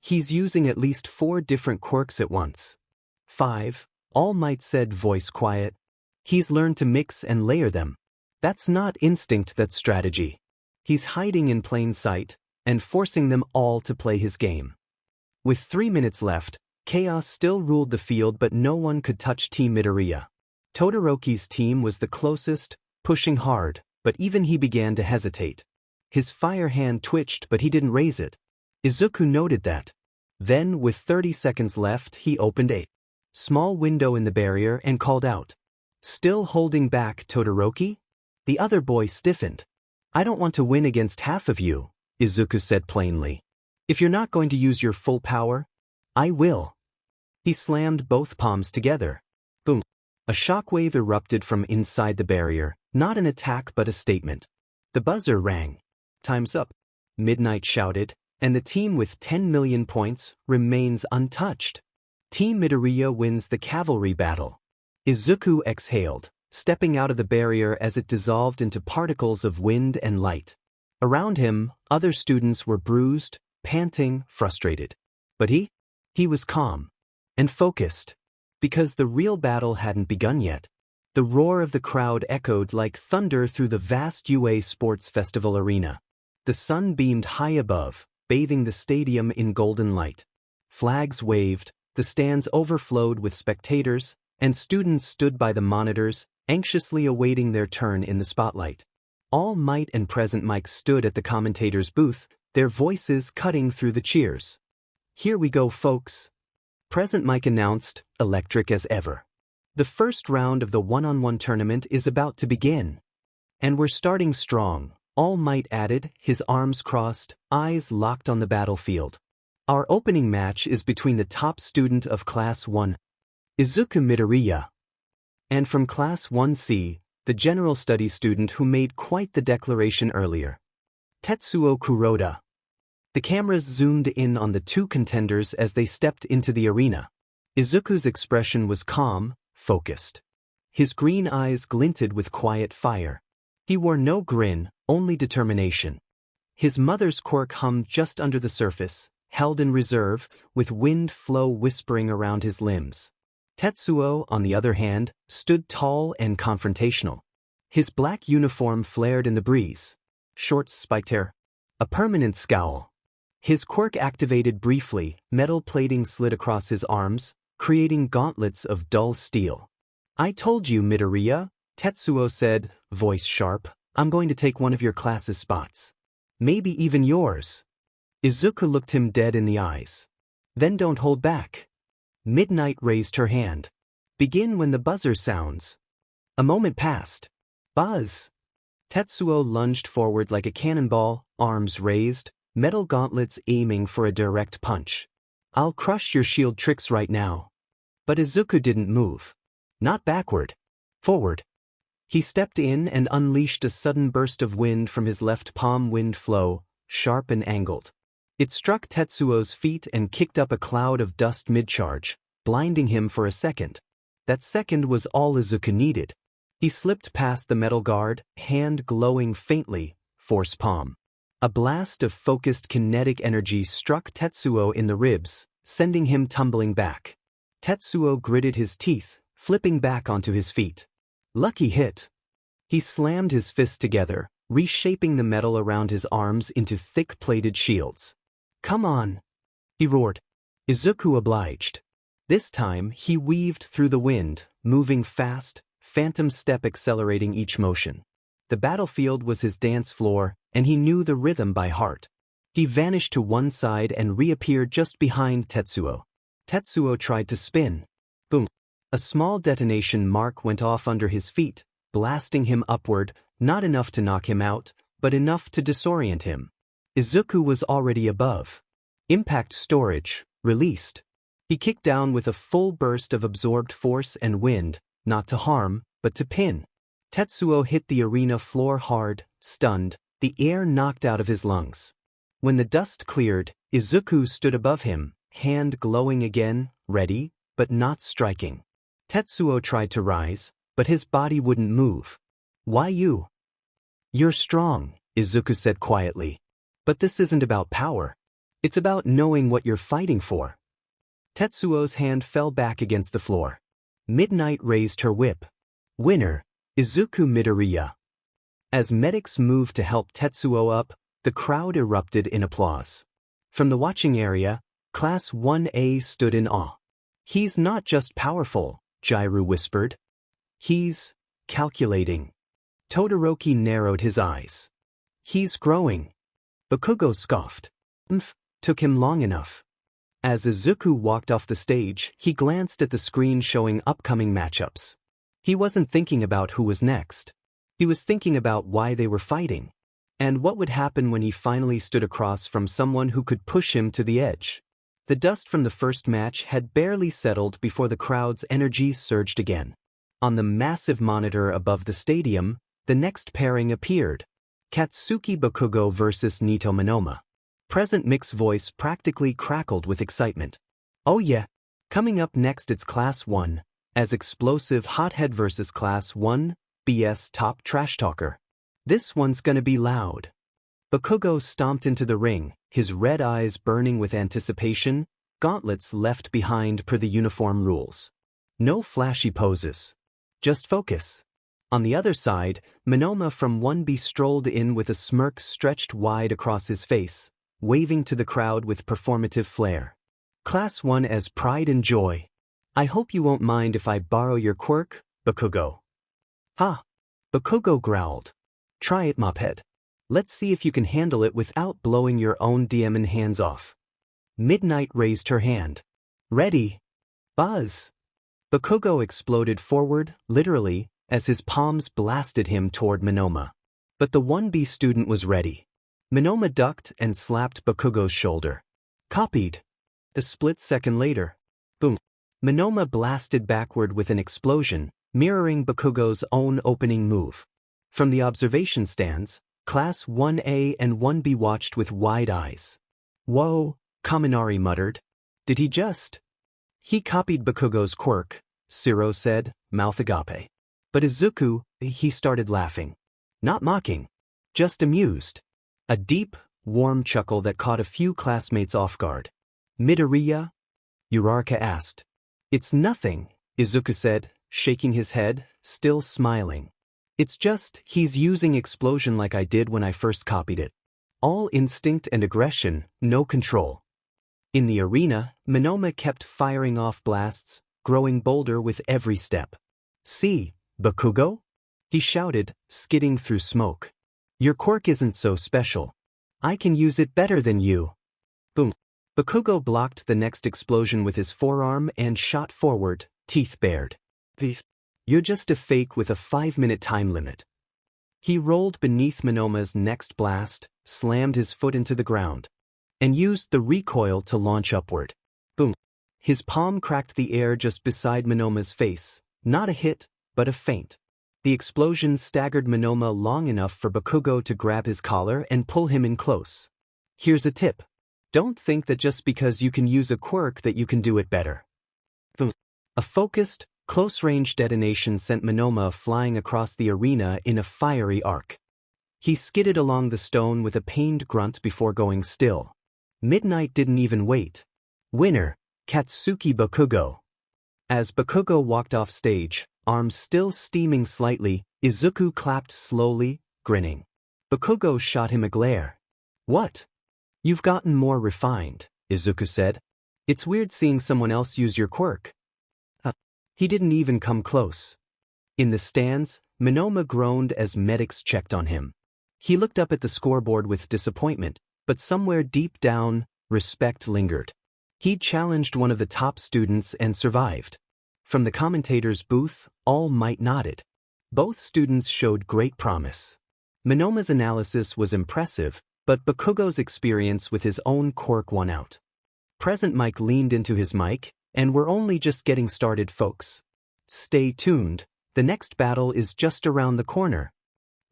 "He's using at least 4 different quirks at once." 5, All Might said, voice quiet. "He's learned to mix and layer them. That's not instinct, that's strategy. He's hiding in plain sight and forcing them all to play his game." With 3 minutes left, chaos still ruled the field, but no one could touch Team Midoriya. Todoroki's team was the closest, pushing hard, but even he began to hesitate. His fire hand twitched, but he didn't raise it. Izuku noted that. Then, with 30 seconds left, he opened a small window in the barrier and called out. "Still holding back, Todoroki?" The other boy stiffened. "I don't want to win against half of you," Izuku said plainly. "If you're not going to use your full power, I will. He slammed both palms together. Boom. A shockwave erupted from inside the barrier, not an attack but a statement. The buzzer rang. Time's up, Midnight shouted, and the team with 10 million points remains untouched. Team Midoriya wins the Cavalry Battle. Izuku exhaled, stepping out of the barrier as it dissolved into particles of wind and light. Around him, other students were bruised, panting, frustrated. But he was calm and focused, because the real battle hadn't begun yet. The roar of the crowd echoed like thunder through the vast UA Sports Festival arena. The sun beamed high above, bathing the stadium in golden light. Flags waved, the stands overflowed with spectators, and students stood by the monitors, anxiously awaiting their turn in the spotlight. All Might and Present Mike stood at the commentator's booth, their voices cutting through the cheers. Here we go, folks. Present Mike announced, electric as ever. The first round of the one-on-one tournament is about to begin. And we're starting strong, All Might added, his arms crossed, eyes locked on the battlefield. Our opening match is between the top student of Class 1, Izuku Midoriya, and from Class 1C, the General Studies student who made quite the declaration earlier, Tetsuo Kuroda. The cameras zoomed in on the two contenders as they stepped into the arena. Izuku's expression was calm, focused. His green eyes glinted with quiet fire. He wore no grin, only determination. His mother's quirk hummed just under the surface, held in reserve, with wind flow whispering around his limbs. Tetsuo, on the other hand, stood tall and confrontational. His black uniform flared in the breeze. Short spiked hair. A permanent scowl. His quirk activated briefly, metal plating slid across his arms, creating gauntlets of dull steel. I told you, Midoriya, Tetsuo said, voice sharp, I'm going to take one of your class's spots. Maybe even yours. Izuku looked him dead in the eyes. Then don't hold back. Midnight raised her hand. Begin when the buzzer sounds. A moment passed. Buzz. Tetsuo lunged forward like a cannonball, arms raised, metal gauntlets aiming for a direct punch. I'll crush your shield tricks right now. But Izuku didn't move. Not backward. Forward. He stepped in and unleashed a sudden burst of wind from his left palm, wind flow, sharp and angled. It struck Tetsuo's feet and kicked up a cloud of dust mid-charge, blinding him for a second. That second was all Izuku needed. He slipped past the metal guard, hand glowing faintly, force palm. A blast of focused kinetic energy struck Tetsuo in the ribs, sending him tumbling back. Tetsuo gritted his teeth, flipping back onto his feet. Lucky hit. He slammed his fists together, reshaping the metal around his arms into thick-plated shields. Come on, he roared. Izuku obliged. This time, he weaved through the wind, moving fast, phantom step accelerating each motion. The battlefield was his dance floor, and he knew the rhythm by heart. He vanished to one side and reappeared just behind Tetsuo. Tetsuo tried to spin. Boom. A small detonation mark went off under his feet, blasting him upward, not enough to knock him out, but enough to disorient him. Izuku was already above. Impact storage, released. He kicked down with a full burst of absorbed force and wind, not to harm, but to pin. Tetsuo hit the arena floor hard, stunned, the air knocked out of his lungs. When the dust cleared, Izuku stood above him, hand glowing again, ready, but not striking. Tetsuo tried to rise, but his body wouldn't move. Why you? You're strong, Izuku said quietly. But this isn't about power. It's about knowing what you're fighting for. Tetsuo's hand fell back against the floor. Midnight raised her whip. Winner, Izuku Midoriya. As medics moved to help Tetsuo up, the crowd erupted in applause. From the watching area, Class 1A stood in awe. He's not just powerful, Jiru whispered. He's calculating. Todoroki narrowed his eyes. He's growing. Bakugo scoffed. Took him long enough. As Izuku walked off the stage, he glanced at the screen showing upcoming matchups. He wasn't thinking about who was next. He was thinking about why they were fighting, and what would happen when he finally stood across from someone who could push him to the edge. The dust from the first match had barely settled before the crowd's energy surged again. On the massive monitor above the stadium, the next pairing appeared. Katsuki Bakugo vs Nito Monoma. Present Mick's voice practically crackled with excitement. Oh yeah, coming up next it's Class 1, as explosive hothead versus Class 1, BS top trash talker. This one's gonna be loud. Bakugo stomped into the ring, his red eyes burning with anticipation, gauntlets left behind per the uniform rules. No flashy poses. Just focus. On the other side, Monoma from 1B strolled in with a smirk stretched wide across his face, waving to the crowd with performative flair. Class 1 as pride and joy. I hope you won't mind if I borrow your quirk, Bakugo. Ha! Bakugo growled. Try it, mophead. Let's see if you can handle it without blowing your own demon hands off. Midnight raised her hand. Ready. Buzz. Bakugo exploded forward, literally, as his palms blasted him toward Monoma. But the 1B student was ready. Monoma ducked and slapped Bakugo's shoulder. Copied. A split second later. Boom. Monoma blasted backward with an explosion, mirroring Bakugo's own opening move. From the observation stands, Class 1A and 1B watched with wide eyes. Whoa, Kaminari muttered. Did he just? He copied Bakugo's quirk, Siro said, mouth agape. But Izuku, he started laughing. Not mocking. Just amused. A deep, warm chuckle that caught a few classmates off guard. Midoriya? Uraraka asked. It's nothing, Izuku said, shaking his head, still smiling. It's just, he's using explosion like I did when I first copied it. All instinct and aggression, no control. In the arena, Monoma kept firing off blasts, growing bolder with every step. See, Bakugo? He shouted, skidding through smoke. Your quirk isn't so special. I can use it better than you. Boom. Bakugo blocked the next explosion with his forearm and shot forward, teeth bared. You're just a fake with a 5-minute time limit. He rolled beneath Monoma's next blast, slammed his foot into the ground, and used the recoil to launch upward. Boom. His palm cracked the air just beside Monoma's face, not a hit, but a feint. The explosion staggered Monoma long enough for Bakugo to grab his collar and pull him in close. Here's a tip. Don't think that just because you can use a quirk that you can do it better. Boom. A focused, close-range detonation sent Monoma flying across the arena in a fiery arc. He skidded along the stone with a pained grunt before going still. Midnight didn't even wait. Winner, Katsuki Bakugo. As Bakugo walked off stage, arms still steaming slightly, Izuku clapped slowly, grinning. Bakugo shot him a glare. What? You've gotten more refined, Izuku said. It's weird seeing someone else use your quirk. He didn't even come close. In the stands, Monoma groaned as medics checked on him. He looked up at the scoreboard with disappointment, but somewhere deep down, respect lingered. He challenged one of the top students and survived. From the commentator's booth, all might nodded. Both students showed great promise. Monoma's analysis was impressive, but Bakugo's experience with his own quirk won out. Present Mike leaned into his mic, and we're only just getting started, folks. Stay tuned, the next battle is just around the corner.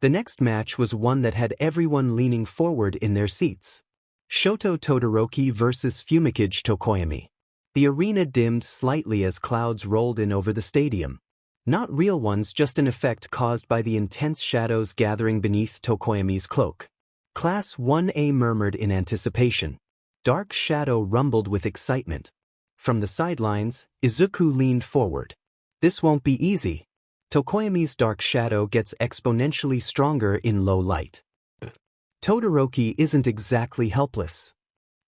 The next match was one that had everyone leaning forward in their seats. Shoto Todoroki vs Fumikage Tokoyami. The arena dimmed slightly as clouds rolled in over the stadium. Not real ones, just an effect caused by the intense shadows gathering beneath Tokoyami's cloak. Class 1A murmured in anticipation. Dark Shadow rumbled with excitement. From the sidelines, Izuku leaned forward. This won't be easy. Tokoyami's Dark Shadow gets exponentially stronger in low light. Todoroki isn't exactly helpless.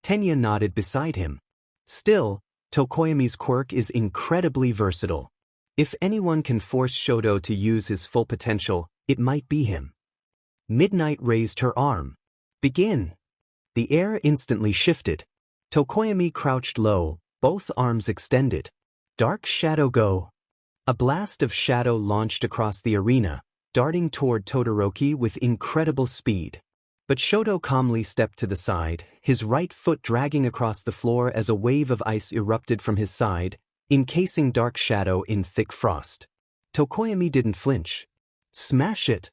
Tenya nodded beside him. Still, Tokoyami's quirk is incredibly versatile. If anyone can force Shoto to use his full potential, it might be him. Midnight raised her arm. Begin. The air instantly shifted. Tokoyami crouched low, both arms extended. Dark Shadow go. A blast of shadow launched across the arena, darting toward Todoroki with incredible speed. But Shoto calmly stepped to the side, his right foot dragging across the floor as a wave of ice erupted from his side, encasing Dark Shadow in thick frost. Tokoyami didn't flinch. Smash it!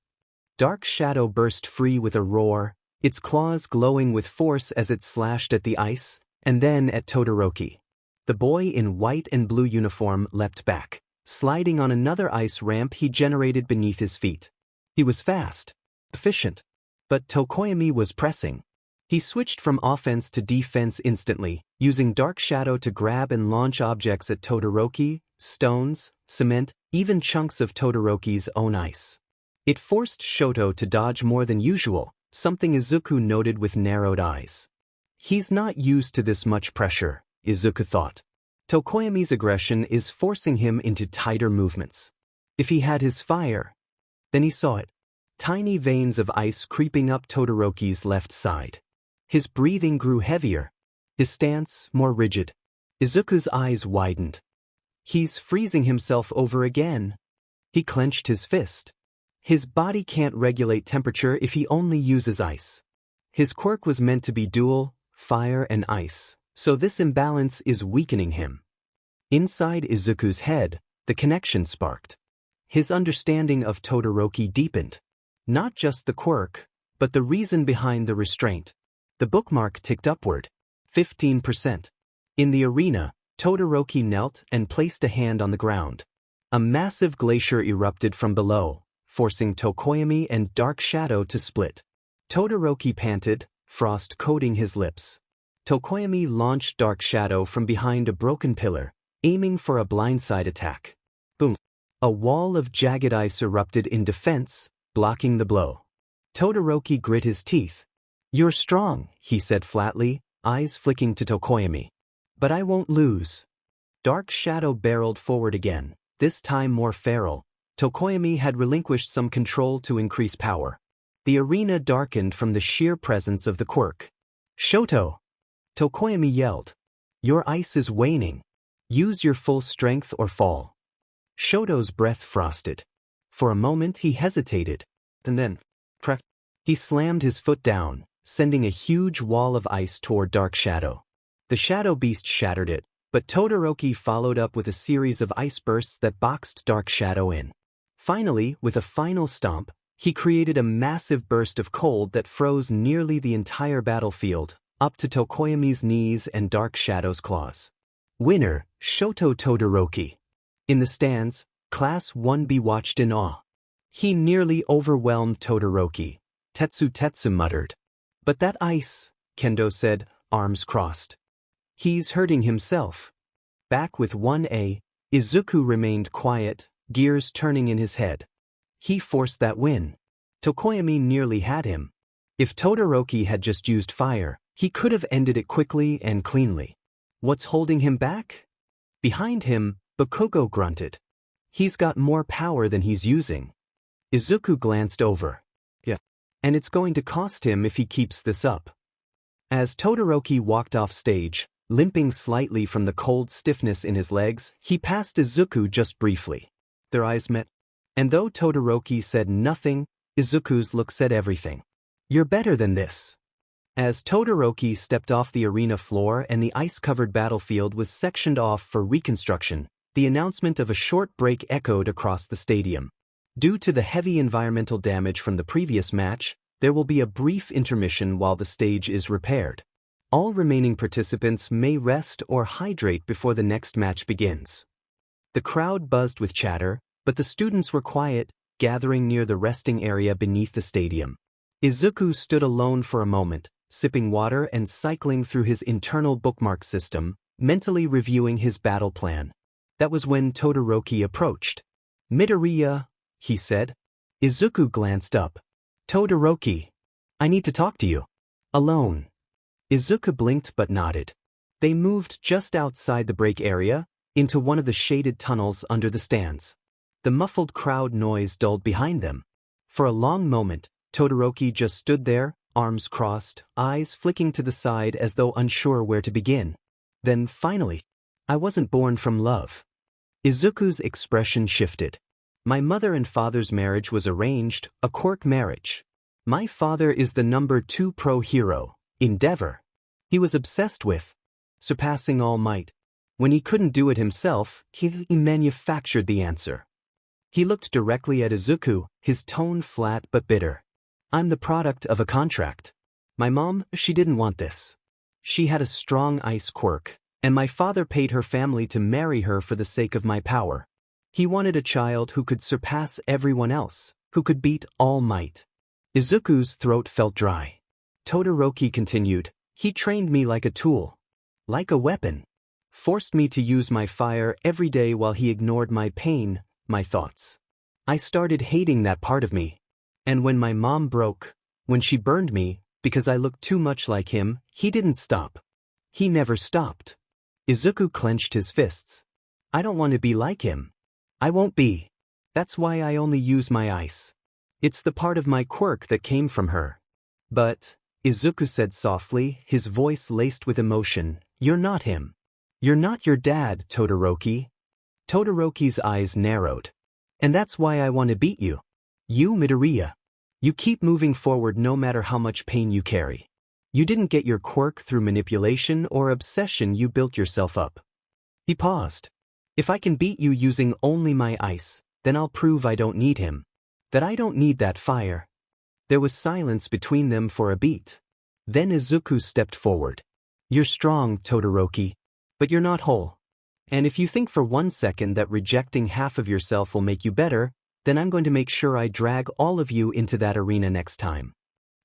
Dark Shadow burst free with a roar, its claws glowing with force as it slashed at the ice, and then at Todoroki. The boy in white and blue uniform leapt back, sliding on another ice ramp he generated beneath his feet. He was fast, efficient. But Tokoyami was pressing. He switched from offense to defense instantly, using Dark Shadow to grab and launch objects at Todoroki, stones, cement, even chunks of Todoroki's own ice. It forced Shoto to dodge more than usual, something Izuku noted with narrowed eyes. He's not used to this much pressure, Izuku thought. Tokoyami's aggression is forcing him into tighter movements. If he had his fire, then he saw it. Tiny veins of ice creeping up Todoroki's left side. His breathing grew heavier, his stance more rigid. Izuku's eyes widened. He's freezing himself over again. He clenched his fist. His body can't regulate temperature if he only uses ice. His quirk was meant to be dual, fire and ice, so this imbalance is weakening him. Inside Izuku's head, the connection sparked. His understanding of Todoroki deepened. Not just the quirk, but the reason behind the restraint. The bookmark ticked upward. 15%. In the arena, Todoroki knelt and placed a hand on the ground. A massive glacier erupted from below, forcing Tokoyami and Dark Shadow to split. Todoroki panted, frost coating his lips. Tokoyami launched Dark Shadow from behind a broken pillar, aiming for a blindside attack. Boom! A wall of jagged ice erupted in defense, blocking the blow. Todoroki grit his teeth. "You're strong," he said flatly, eyes flicking to Tokoyami. "But I won't lose." Dark Shadow barreled forward again, this time more feral. Tokoyami had relinquished some control to increase power. The arena darkened from the sheer presence of the quirk. "Shoto!" Tokoyami yelled. "Your ice is waning. Use your full strength or fall." Shoto's breath frosted. For a moment he hesitated, and then, crack, he slammed his foot down, sending a huge wall of ice toward Dark Shadow. The Shadow Beast shattered it, but Todoroki followed up with a series of ice bursts that boxed Dark Shadow in. Finally, with a final stomp, he created a massive burst of cold that froze nearly the entire battlefield, up to Tokoyami's knees and Dark Shadow's claws. Winner, Shoto Todoroki. In the stands, Class 1B watched in awe. He nearly overwhelmed Todoroki, Tetsu muttered. "But that ice," Kendo said, arms crossed. "He's hurting himself." Back with 1A, Izuku remained quiet, gears turning in his head. He forced that win. Tokoyami nearly had him. If Todoroki had just used fire, he could have ended it quickly and cleanly. What's holding him back? Behind him, Bakugo grunted. "He's got more power than he's using." Izuku glanced over. "Yeah. And it's going to cost him if he keeps this up." As Todoroki walked off stage, limping slightly from the cold stiffness in his legs, he passed Izuku just briefly. Their eyes met. And though Todoroki said nothing, Izuku's look said everything. "You're better than this." As Todoroki stepped off the arena floor and the ice-covered battlefield was sectioned off for reconstruction, the announcement of a short break echoed across the stadium. Due to the heavy environmental damage from the previous match, there will be a brief intermission while the stage is repaired. All remaining participants may rest or hydrate before the next match begins. The crowd buzzed with chatter, but the students were quiet, gathering near the resting area beneath the stadium. Izuku stood alone for a moment, sipping water and cycling through his internal bookmark system, mentally reviewing his battle plan. That was when Todoroki approached. "Midoriya," he said. Izuku glanced up. "Todoroki, I need to talk to you. Alone." Izuku blinked but nodded. They moved just outside the break area, into one of the shaded tunnels under the stands. The muffled crowd noise dulled behind them. For a long moment, Todoroki just stood there, arms crossed, eyes flicking to the side as though unsure where to begin. Then finally, "I wasn't born from love." Izuku's expression shifted. "My mother and father's marriage was arranged, a quirk marriage. My father is the #2 pro hero, Endeavor. He was obsessed with surpassing All Might. When he couldn't do it himself, he manufactured the answer. He looked directly at Izuku, his tone flat but bitter. I'm the product of a contract. My mom, she didn't want this. She had a strong ice quirk, and my father paid her family to marry her for the sake of my power. He wanted a child who could surpass everyone else, who could beat All Might. Izuku's throat felt dry. Todoroki continued, he trained me like a tool. Like a weapon. Forced me to use my fire every day while he ignored my pain, my thoughts. I started hating that part of me. And when my mom broke, when she burned me, because I looked too much like him, he didn't stop. He never stopped. Izuku clenched his fists. I don't want to be like him. I won't be. That's why I only use my ice. It's the part of my quirk that came from her. But, Izuku said softly, his voice laced with emotion, you're not him. You're not your dad, Todoroki. Todoroki's eyes narrowed. And that's why I want to beat you. You, Midoriya. You keep moving forward no matter how much pain you carry. You didn't get your quirk through manipulation or obsession, you built yourself up. He paused. If I can beat you using only my ice, then I'll prove I don't need him. That I don't need that fire. There was silence between them for a beat. Then Izuku stepped forward. You're strong, Todoroki. But you're not whole. And if you think for 1 second that rejecting half of yourself will make you better, then I'm going to make sure I drag all of you into that arena next time.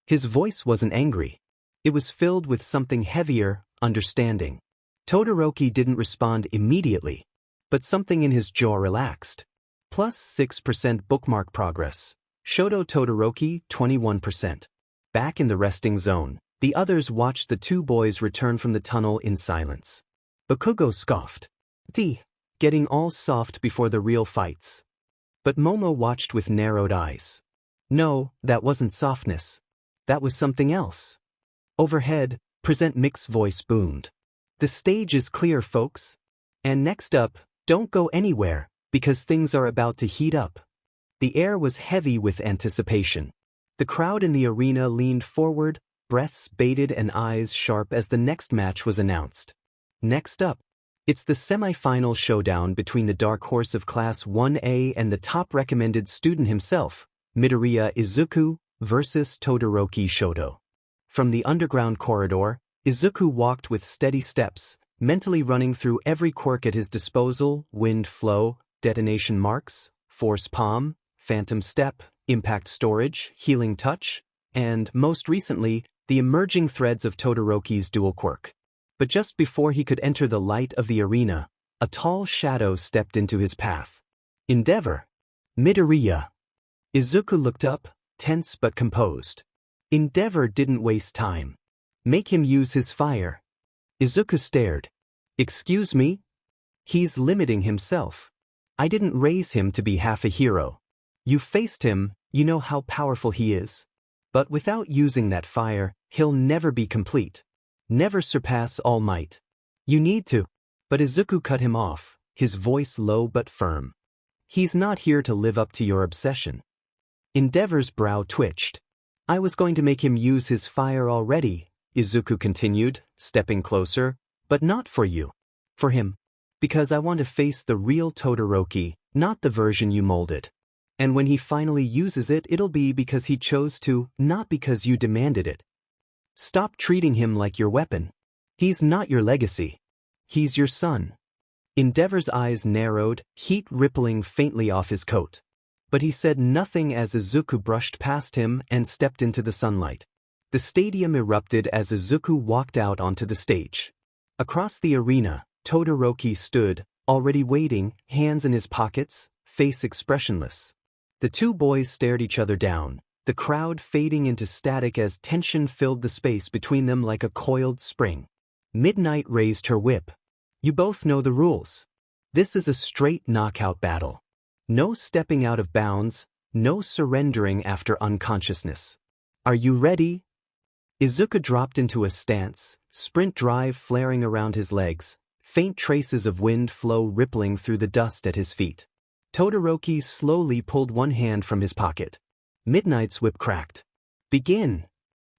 His voice wasn't angry. It was filled with something heavier, understanding. Todoroki didn't respond immediately, but something in his jaw relaxed. Plus 6% bookmark progress. Shodo Todoroki, 21%. Back in the resting zone, the others watched the two boys return from the tunnel in silence. Bakugo scoffed. Getting all soft before the real fights. But Momo watched with narrowed eyes. No, that wasn't softness. That was something else. Overhead, Present Mick's voice boomed. The stage is clear, folks. And next up, don't go anywhere, because things are about to heat up. The air was heavy with anticipation. The crowd in the arena leaned forward, breaths bated and eyes sharp as the next match was announced. Next up, it's the semi-final showdown between the dark horse of Class 1A and the top recommended student himself, Midoriya Izuku versus Todoroki Shoto. From the underground corridor, Izuku walked with steady steps, mentally running through every quirk at his disposal: wind flow, detonation marks, force palm, phantom step, impact storage, healing touch, and, most recently, the emerging threads of Todoroki's dual quirk. But just before he could enter the light of the arena, a tall shadow stepped into his path. Endeavor. Midoriya. Izuku looked up, tense but composed. Endeavor didn't waste time. Make him use his fire. Izuku stared. Excuse me? He's limiting himself. I didn't raise him to be half a hero. You faced him, you know how powerful he is. But without using that fire, he'll never be complete. Never surpass All Might. You need to. But Izuku cut him off, his voice low but firm. He's not here to live up to your obsession. Endeavor's brow twitched. I was going to make him use his fire already, Izuku continued, stepping closer, but not for you. For him. Because I want to face the real Todoroki, not the version you molded. And when he finally uses it, it'll be because he chose to, not because you demanded it. Stop treating him like your weapon. He's not your legacy. He's your son. Endeavor's eyes narrowed, heat rippling faintly off his coat. But he said nothing as Izuku brushed past him and stepped into the sunlight. The stadium erupted as Izuku walked out onto the stage. Across the arena, Todoroki stood, already waiting, hands in his pockets, face expressionless. The two boys stared each other down, the crowd fading into static as tension filled the space between them like a coiled spring. Midnight raised her whip. You both know the rules. This is a straight knockout battle. No stepping out of bounds, no surrendering after unconsciousness. Are you ready? Izuku dropped into a stance, sprint drive flaring around his legs, faint traces of wind flow rippling through the dust at his feet. Todoroki slowly pulled one hand from his pocket. Midnight's whip cracked. Begin!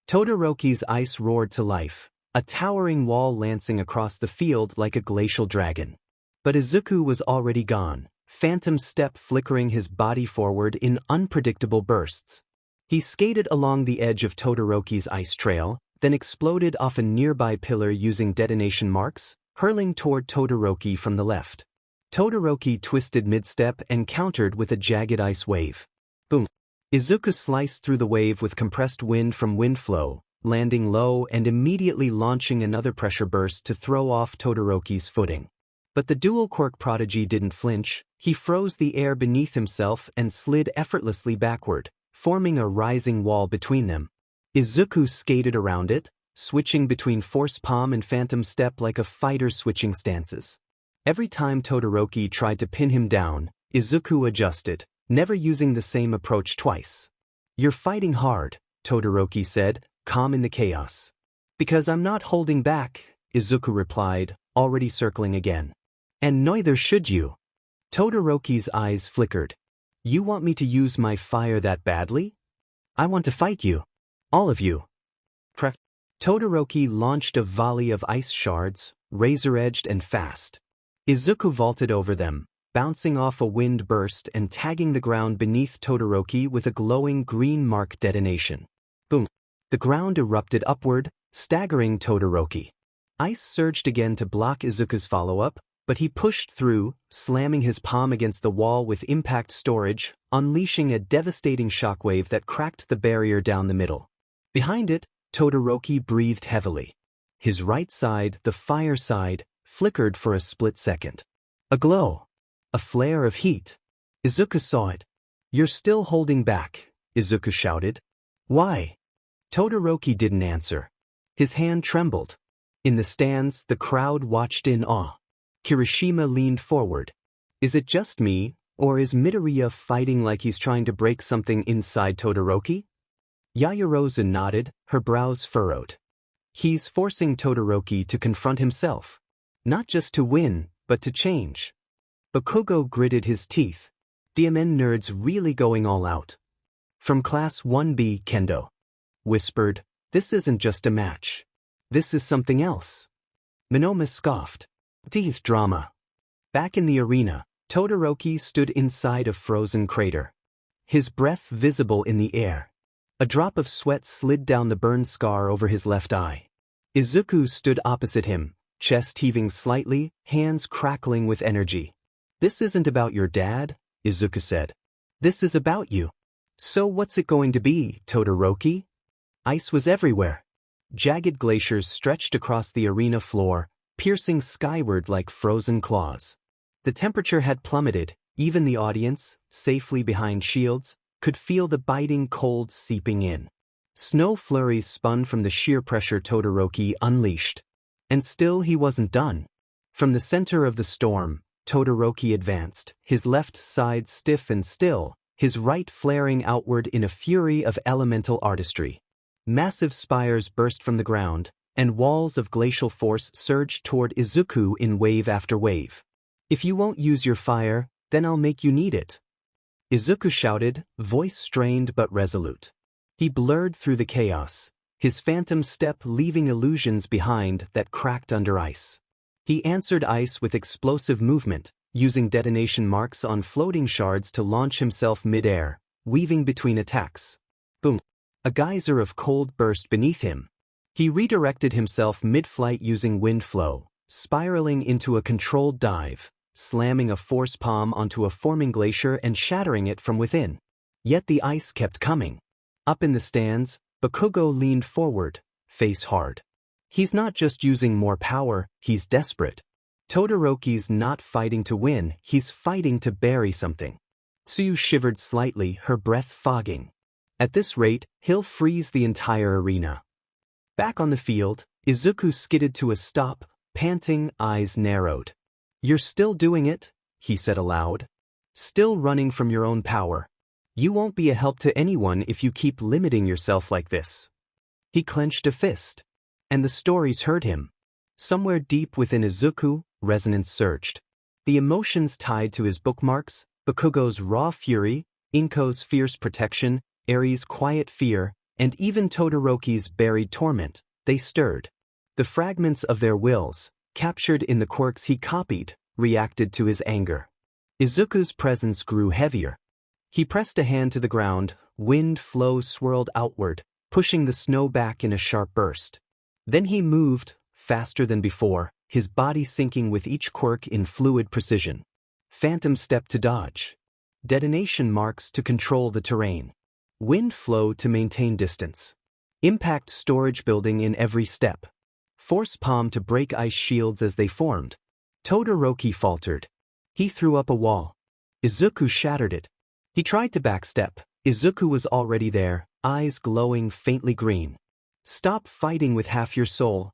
Todoroki's ice roared to life, a towering wall lancing across the field like a glacial dragon. But Izuku was already gone, phantom step flickering his body forward in unpredictable bursts. He skated along the edge of Todoroki's ice trail, then exploded off a nearby pillar using detonation marks, hurling toward Todoroki from the left. Todoroki twisted mid-step and countered with a jagged ice wave. Boom! Izuku sliced through the wave with compressed wind from wind flow, landing low and immediately launching another pressure burst to throw off Todoroki's footing. But the dual quirk prodigy didn't flinch. He froze the air beneath himself and slid effortlessly backward, forming a rising wall between them. Izuku skated around it, switching between force palm and phantom step like a fighter switching stances. Every time Todoroki tried to pin him down, Izuku adjusted, never using the same approach twice. "You're fighting hard," Todoroki said, calm in the chaos. "Because I'm not holding back," Izuku replied, already circling again. "And neither should you." Todoroki's eyes flickered. "You want me to use my fire that badly? I want to fight you. All of you." Todoroki launched a volley of ice shards, razor-edged and fast. Izuku vaulted over them, bouncing off a wind burst and tagging the ground beneath Todoroki with a glowing green mark detonation. Boom! The ground erupted upward, staggering Todoroki. Ice surged again to block Izuku's follow-up, but he pushed through, slamming his palm against the wall with impact storage, unleashing a devastating shockwave that cracked the barrier down the middle. Behind it, Todoroki breathed heavily. His right side, the fire side, flickered for a split second. A glow. A flare of heat. Izuku saw it. "You're still holding back," Izuku shouted. "Why?" Todoroki didn't answer. His hand trembled. In the stands, the crowd watched in awe. Kirishima leaned forward. "Is it just me, or is Midoriya fighting like he's trying to break something inside Todoroki?" Yaoyorozu nodded, her brows furrowed. "He's forcing Todoroki to confront himself. Not just to win, but to change." Bakugo gritted his teeth. "DMN nerds really going all out." From Class 1B Kendo whispered, "This isn't just a match. This is something else." Monoma scoffed. "Thief drama." Back in the arena, Todoroki stood inside a frozen crater. His breath visible in the air. A drop of sweat slid down the burn scar over his left eye. Izuku stood opposite him, chest heaving slightly, hands crackling with energy. "This isn't about your dad," Izuku said. "This is about you." "So what's it going to be, Todoroki?" Ice was everywhere. Jagged glaciers stretched across the arena floor, piercing skyward like frozen claws. The temperature had plummeted. Even the audience, safely behind shields, could feel the biting cold seeping in. Snow flurries spun from the sheer pressure Todoroki unleashed. And still he wasn't done. From the center of the storm, Todoroki advanced, his left side stiff and still, his right flaring outward in a fury of elemental artistry. Massive spires burst from the ground, and walls of glacial force surged toward Izuku in wave after wave. "If you won't use your fire, then I'll make you need it," Izuku shouted, voice strained but resolute. He blurred through the chaos, his phantom step leaving illusions behind that cracked under ice. He answered ice with explosive movement, using detonation marks on floating shards to launch himself mid-air, weaving between attacks. Boom! A geyser of cold burst beneath him. He redirected himself mid-flight using wind flow, spiraling into a controlled dive, slamming a force palm onto a forming glacier and shattering it from within. Yet the ice kept coming. Up in the stands, Bakugo leaned forward, face hard. He's not just using more power, he's desperate. Todoroki's not fighting to win, he's fighting to bury something. Tsuyu shivered slightly, her breath fogging. At this rate, he'll freeze the entire arena. Back on the field, Izuku skidded to a stop, panting, eyes narrowed. "You're still doing it," he said aloud. "Still running from your own power. You won't be a help to anyone if you keep limiting yourself like this." He clenched a fist. And the stories hurt him. Somewhere deep within Izuku, resonance surged. The emotions tied to his bookmarks, Bakugo's raw fury, Inko's fierce protection, Eri's quiet fear, And even Todoroki's buried torment, they stirred. The fragments of their wills, captured in the quirks he copied, reacted to his anger. Izuku's presence grew heavier. He pressed a hand to the ground, wind flow swirled outward, pushing the snow back in a sharp burst. Then he moved, faster than before, his body sinking with each quirk in fluid precision. Phantom step to dodge. Detonation marks to control the terrain. Wind flow to maintain distance. Impact storage building in every step. Force palm to break ice shields as they formed. Todoroki faltered. He threw up a wall. Izuku shattered it. He tried to backstep. Izuku was already there, eyes glowing faintly green. Stop fighting with half your soul.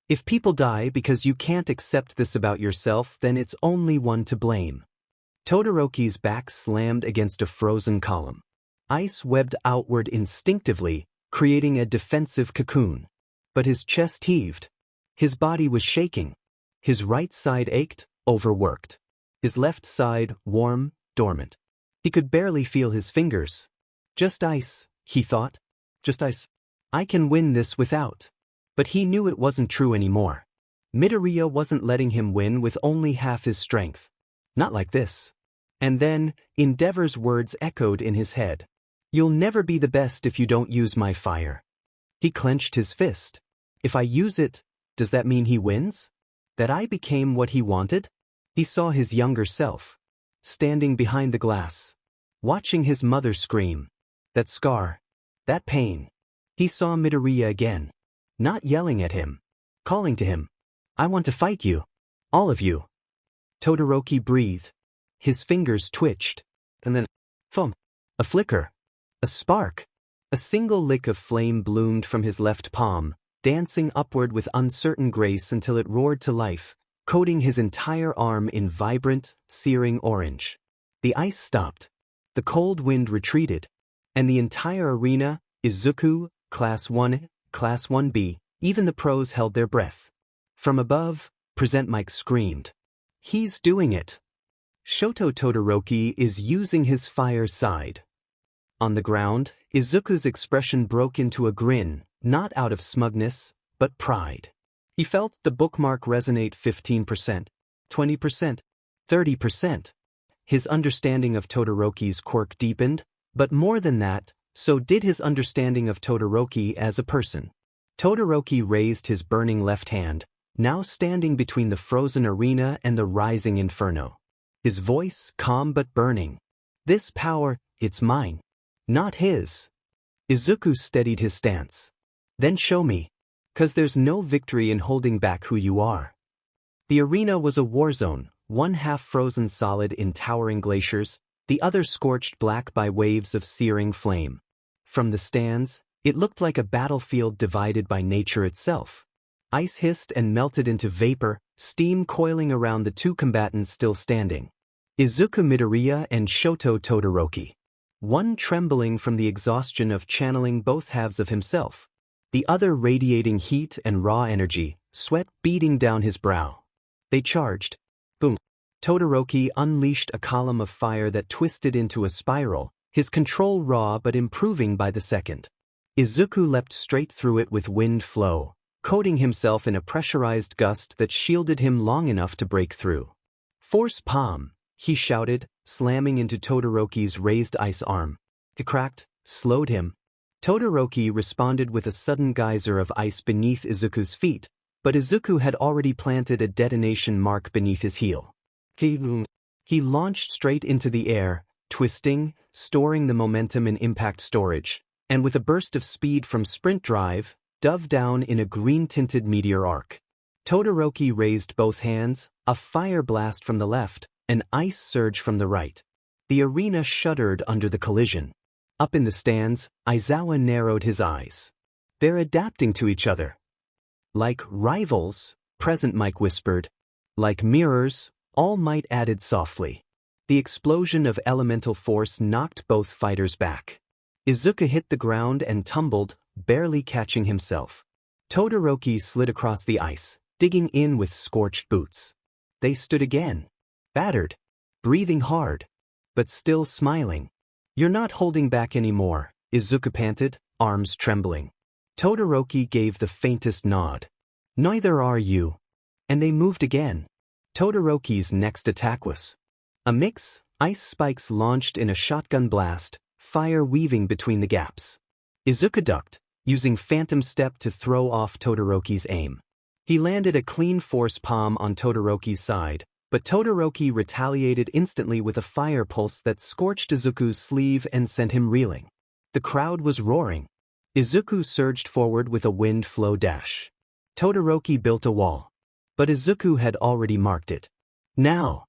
If people die because you can't accept this about yourself, then it's only one to blame. Todoroki's back slammed against a frozen column. Ice webbed outward instinctively, creating a defensive cocoon. But his chest heaved. His body was shaking. His right side ached, overworked. His left side, warm, dormant. He could barely feel his fingers. Just ice, he thought. Just ice. I can win this without. But he knew it wasn't true anymore. Midoriya wasn't letting him win with only half his strength. Not like this. And then, Endeavor's words echoed in his head. You'll never be the best if you don't use my fire. He clenched his fist. If I use it, does that mean he wins? That I became what he wanted? He saw his younger self, standing behind the glass, watching his mother scream. That scar, that pain. He saw Midoriya again, not yelling at him, calling to him. I want to fight you. All of you. Todoroki breathed. His fingers twitched. And then, thump, a flicker, a spark. A single lick of flame bloomed from his left palm, dancing upward with uncertain grace until it roared to life, coating his entire arm in vibrant, searing orange. The ice stopped. The cold wind retreated. And the entire arena, Izuku, Class 1, Class 1B, even the pros held their breath. From above, Present Mike screamed. He's doing it. Shoto Todoroki is using his fire side. On the ground, Izuku's expression broke into a grin, not out of smugness, but pride. He felt the bookmark resonate 15%, 20%, 30%. His understanding of Todoroki's quirk deepened, but more than that, so did his understanding of Todoroki as a person. Todoroki raised his burning left hand, now standing between the frozen arena and the rising inferno. His voice calm but burning. This power, it's mine. Not his. Izuku steadied his stance. Then show me. 'Cause there's no victory in holding back who you are. The arena was a war zone, one half frozen solid in towering glaciers, the other scorched black by waves of searing flame. From the stands, it looked like a battlefield divided by nature itself. Ice hissed and melted into vapor, steam coiling around the two combatants still standing. Izuku Midoriya and Shoto Todoroki. One trembling from the exhaustion of channeling both halves of himself. The other radiating heat and raw energy, sweat beading down his brow. They charged. Boom. Todoroki unleashed a column of fire that twisted into a spiral, his control raw but improving by the second. Izuku leapt straight through it with wind flow, coating himself in a pressurized gust that shielded him long enough to break through. Force palm, he shouted, slamming into Todoroki's raised ice arm. It cracked, slowed him. Todoroki responded with a sudden geyser of ice beneath Izuku's feet, but Izuku had already planted a detonation mark beneath his heel. He launched straight into the air, twisting, storing the momentum in impact storage, and with a burst of speed from sprint drive, dove down in a green-tinted meteor arc. Todoroki raised both hands, a fire blast from the left, an ice surge from the right. The arena shuddered under the collision. Up in the stands, Aizawa narrowed his eyes. They're adapting to each other. Like rivals, Present Mike whispered. Like mirrors, All Might added softly. The explosion of elemental force knocked both fighters back. Izuku hit the ground and tumbled, barely catching himself. Todoroki slid across the ice, digging in with scorched boots. They stood again. Battered. Breathing hard. But still smiling. You're not holding back anymore, Izuku panted, arms trembling. Todoroki gave the faintest nod. Neither are you. And they moved again. Todoroki's next attack was a mix, ice spikes launched in a shotgun blast, fire weaving between the gaps. Izuku ducked, using Phantom Step to throw off Todoroki's aim. He landed a clean force palm on Todoroki's side, but Todoroki retaliated instantly with a fire pulse that scorched Izuku's sleeve and sent him reeling. The crowd was roaring. Izuku surged forward with a wind flow dash. Todoroki built a wall. But Izuku had already marked it. Now!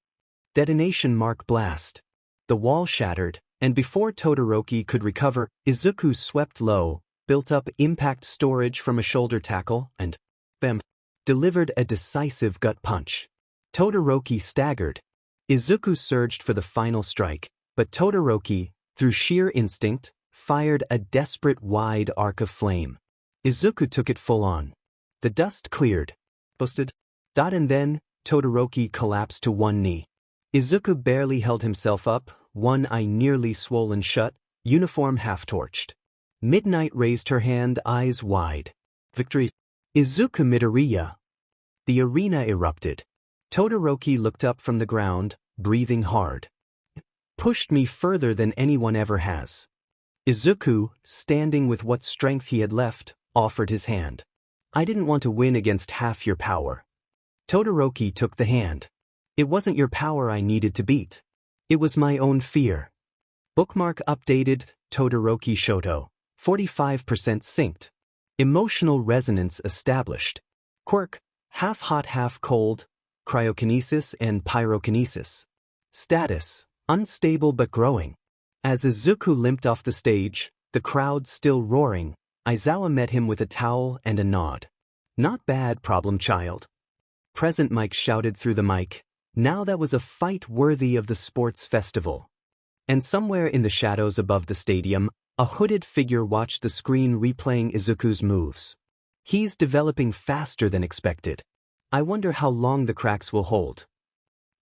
Detonation mark blast. The wall shattered, and before Todoroki could recover, Izuku swept low, built up impact storage from a shoulder tackle, and, bam, delivered a decisive gut punch. Todoroki staggered. Izuku surged for the final strike, but Todoroki, through sheer instinct, fired a desperate wide arc of flame. Izuku took it full on. The dust cleared. Busted. And then, Todoroki collapsed to one knee. Izuku barely held himself up, one eye nearly swollen shut, uniform half-torched. Midnight raised her hand, eyes wide. Victory. Izuku Midoriya. The arena erupted. Todoroki looked up from the ground, breathing hard. Pushed me further than anyone ever has. Izuku, standing with what strength he had left, offered his hand. I didn't want to win against half your power. Todoroki took the hand. It wasn't your power I needed to beat. It was my own fear. Bookmark updated, Todoroki Shoto. 45% synced. Emotional resonance established. Quirk, half hot half cold, cryokinesis and pyrokinesis. Status, unstable but growing. As Izuku limped off the stage, the crowd still roaring, Aizawa met him with a towel and a nod. Not bad, problem child. Present Mike shouted through the mic. Now that was a fight worthy of the sports festival. And somewhere in the shadows above the stadium, a hooded figure watched the screen replaying Izuku's moves. He's developing faster than expected. I wonder how long the cracks will hold.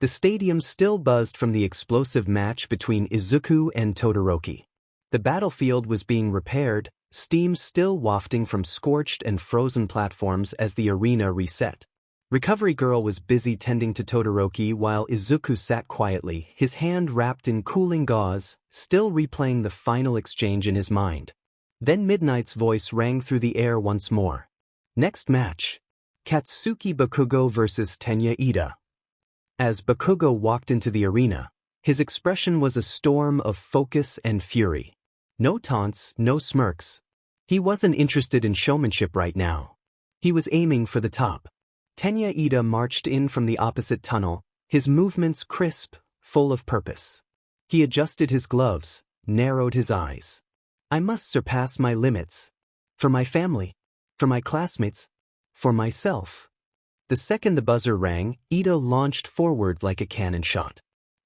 The stadium still buzzed from the explosive match between Izuku and Todoroki. The battlefield was being repaired, steam still wafting from scorched and frozen platforms as the arena reset. Recovery Girl was busy tending to Todoroki while Izuku sat quietly, his hand wrapped in cooling gauze, still replaying the final exchange in his mind. Then Midnight's voice rang through the air once more. Next match. Katsuki Bakugo vs. Tenya Ida. As Bakugo walked into the arena, his expression was a storm of focus and fury. No taunts, no smirks. He wasn't interested in showmanship right now. He was aiming for the top. Tenya Ida marched in from the opposite tunnel, his movements crisp, full of purpose. He adjusted his gloves, narrowed his eyes. I must surpass my limits. For my family. For my classmates. For myself. The second the buzzer rang, Ida launched forward like a cannon shot.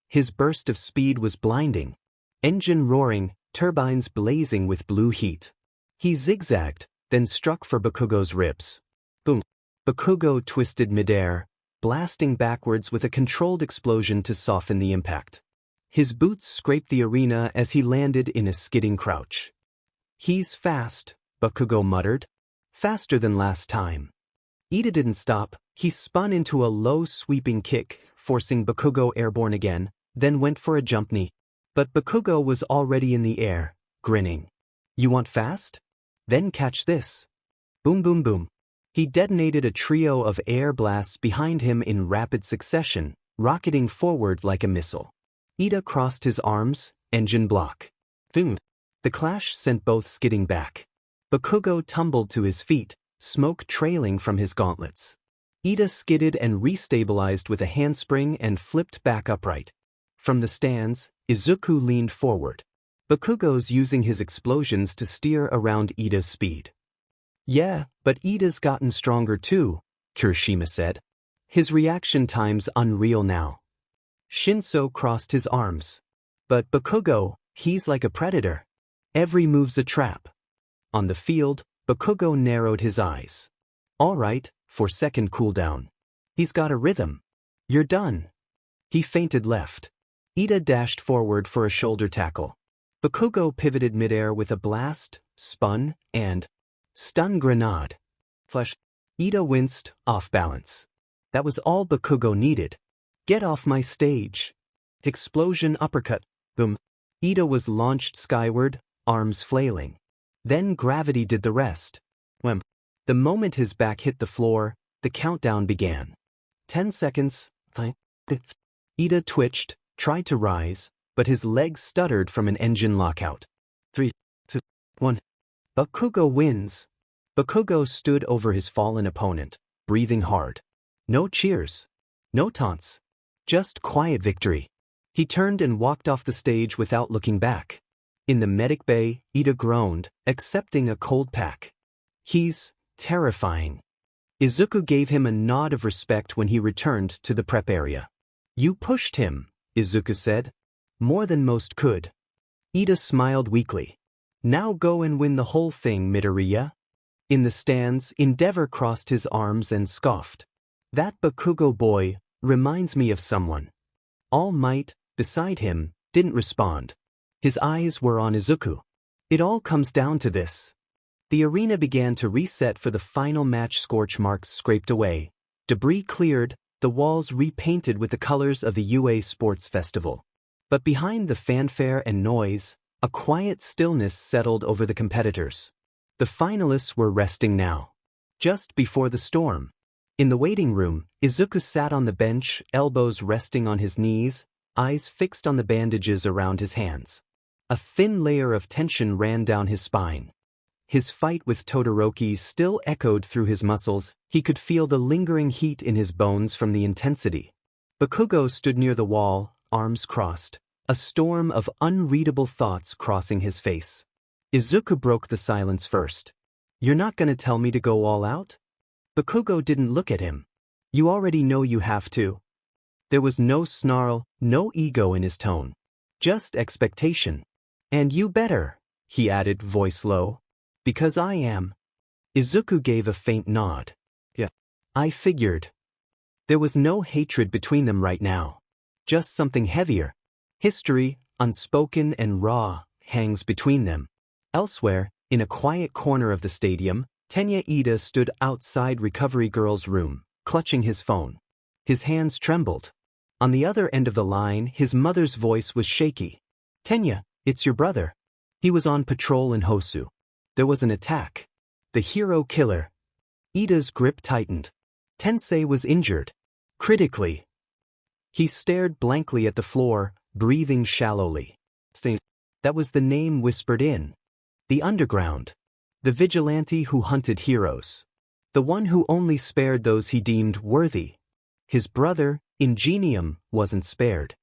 His burst of speed was blinding. Engine roaring, turbines blazing with blue heat. He zigzagged, then struck for Bakugo's ribs. Boom. Bakugo twisted midair, blasting backwards with a controlled explosion to soften the impact. His boots scraped the arena as he landed in a skidding crouch. He's fast, Bakugo muttered. Faster than last time. Ida didn't stop. He spun into a low sweeping kick, forcing Bakugo airborne again, then went for a jump knee. But Bakugo was already in the air, grinning. You want fast? Then catch this. Boom boom boom. He detonated a trio of air blasts behind him in rapid succession, rocketing forward like a missile. Ida crossed his arms, engine block. Boom. The clash sent both skidding back. Bakugo tumbled to his feet, smoke trailing from his gauntlets. Ida skidded and restabilized with a handspring and flipped back upright. From the stands, Izuku leaned forward. Bakugo's using his explosions to steer around Ida's speed. Yeah, but Ida's gotten stronger too, Kirishima said. His reaction time's unreal now. Shinso crossed his arms. But Bakugo, he's like a predator. Every move's a trap. On the field, Bakugo narrowed his eyes. All right, for second cooldown. He's got a rhythm. You're done. He feinted left. Ida dashed forward for a shoulder tackle. Bakugo pivoted midair with a blast, spun, and stun grenade. Flash. Ida winced, off balance. That was all Bakugo needed. Get off my stage. Explosion uppercut. Boom. Ida was launched skyward, arms flailing. Then gravity did the rest. Wham. The moment his back hit the floor, the countdown began. 10 seconds. Ida twitched, tried to rise, but his legs stuttered from an engine lockout. 3, 2, 1. Bakugo wins. Bakugo stood over his fallen opponent, breathing hard. No cheers. No taunts. Just quiet victory. He turned and walked off the stage without looking back. In the medic bay, Ida groaned, accepting a cold pack. He's terrifying. Izuku gave him a nod of respect when he returned to the prep area. You pushed him, Izuku said. More than most could. Ida smiled weakly. Now go and win the whole thing, Midoriya. In the stands, Endeavor crossed his arms and scoffed. That Bakugo boy reminds me of someone. All Might, beside him, didn't respond. His eyes were on Izuku. It all comes down to this. The arena began to reset for the final match. Scorch marks scraped away. Debris cleared, the walls repainted with the colors of the UA Sports Festival. But behind the fanfare and noise, a quiet stillness settled over the competitors. The finalists were resting now. Just before the storm. In the waiting room, Izuku sat on the bench, elbows resting on his knees, eyes fixed on the bandages around his hands. A thin layer of tension ran down his spine. His fight with Todoroki still echoed through his muscles. He could feel the lingering heat in his bones from the intensity. Bakugo stood near the wall, arms crossed, a storm of unreadable thoughts crossing his face. Izuku broke the silence first. You're not gonna tell me to go all out? Bakugo didn't look at him. You already know you have to. There was no snarl, no ego in his tone. Just expectation. And you better, he added, voice low. Because I am. Izuku gave a faint nod. Yeah. I figured. There was no hatred between them right now. Just something heavier. History, unspoken and raw, hangs between them. Elsewhere, in a quiet corner of the stadium, Tenya Ida stood outside Recovery Girl's room, clutching his phone. His hands trembled. On the other end of the line, his mother's voice was shaky. Tenya, it's your brother. He was on patrol in Hosu. There was an attack. The hero killer. Ida's grip tightened. Tensei was injured. Critically. He stared blankly at the floor, breathing shallowly. Stain. That was the name whispered in. The underground. The vigilante who hunted heroes. The one who only spared those he deemed worthy. His brother, Ingenium, wasn't spared.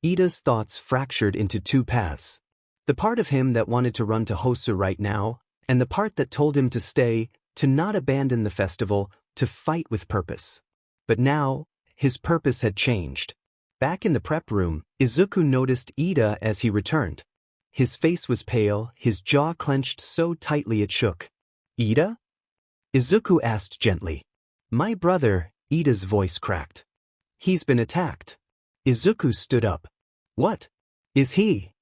Ida's thoughts fractured into two paths. The part of him that wanted to run to Hosu right now, and the part that told him to stay, to not abandon the festival, to fight with purpose. But now, his purpose had changed. Back in the prep room, Izuku noticed Ida as he returned. His face was pale, his jaw clenched so tightly it shook. Ida? Izuku asked gently. My brother, Ida's voice cracked. He's been attacked. Izuku stood up. What? Is he?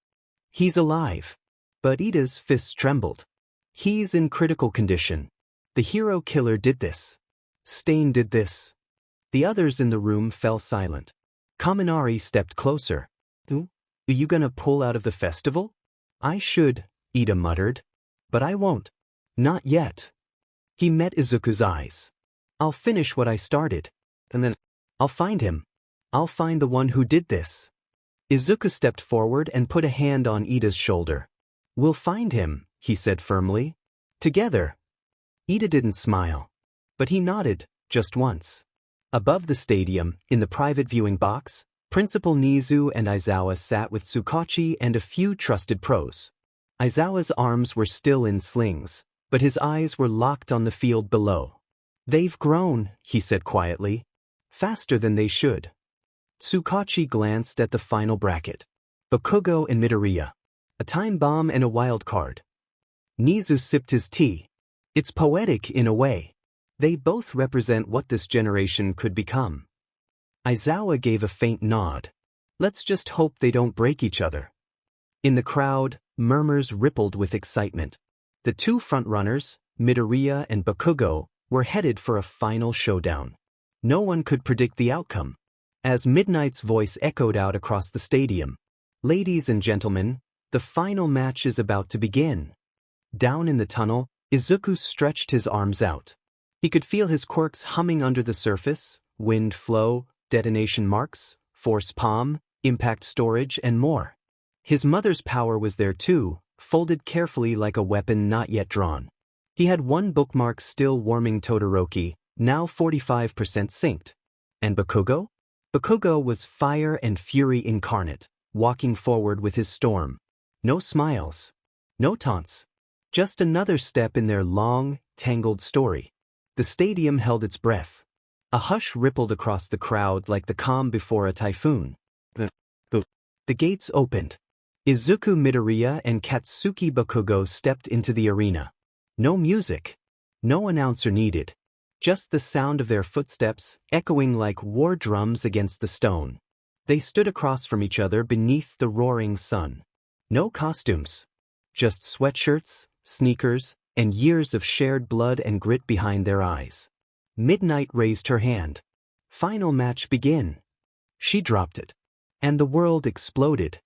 He's alive. But Ida's fists trembled. He's in critical condition. The hero killer did this. Stain did this. The others in the room fell silent. Kaminari stepped closer. Are you gonna pull out of the festival? I should, Ida muttered. But I won't. Not yet. He met Izuku's eyes. I'll finish what I started. And then, I'll find him. I'll find the one who did this. Izuku stepped forward and put a hand on Ida's shoulder. We'll find him, he said firmly. Together. Ida didn't smile. But he nodded, just once. Above the stadium, in the private viewing box, Principal Nizu and Aizawa sat with Tsukachi and a few trusted pros. Aizawa's arms were still in slings, but his eyes were locked on the field below. They've grown, he said quietly. Faster than they should. Tsukachi glanced at the final bracket. Bakugo and Midoriya. A time bomb and a wild card. Nizu sipped his tea. It's poetic in a way. They both represent what this generation could become. Aizawa gave a faint nod. Let's just hope they don't break each other. In the crowd, murmurs rippled with excitement. The two frontrunners, Midoriya and Bakugo, were headed for a final showdown. No one could predict the outcome. As Midnight's voice echoed out across the stadium, "Ladies and gentlemen, the final match is about to begin." Down in the tunnel, Izuku stretched his arms out. He could feel his quirks humming under the surface: wind flow, detonation marks, force palm, impact storage, and more. His mother's power was there too, folded carefully like a weapon not yet drawn. He had one bookmark still warming Todoroki, now 45% synced. And Bakugo? Bakugo was fire and fury incarnate, walking forward with his storm. No smiles. No taunts. Just another step in their long, tangled story. The stadium held its breath. A hush rippled across the crowd like the calm before a typhoon. The gates opened. Izuku Midoriya and Katsuki Bakugo stepped into the arena. No music. No announcer needed. Just the sound of their footsteps, echoing like war drums against the stone. They stood across from each other beneath the roaring sun. No costumes. Just sweatshirts, sneakers, and years of shared blood and grit behind their eyes. Midnight raised her hand. "Final match begin." She dropped it. And the world exploded.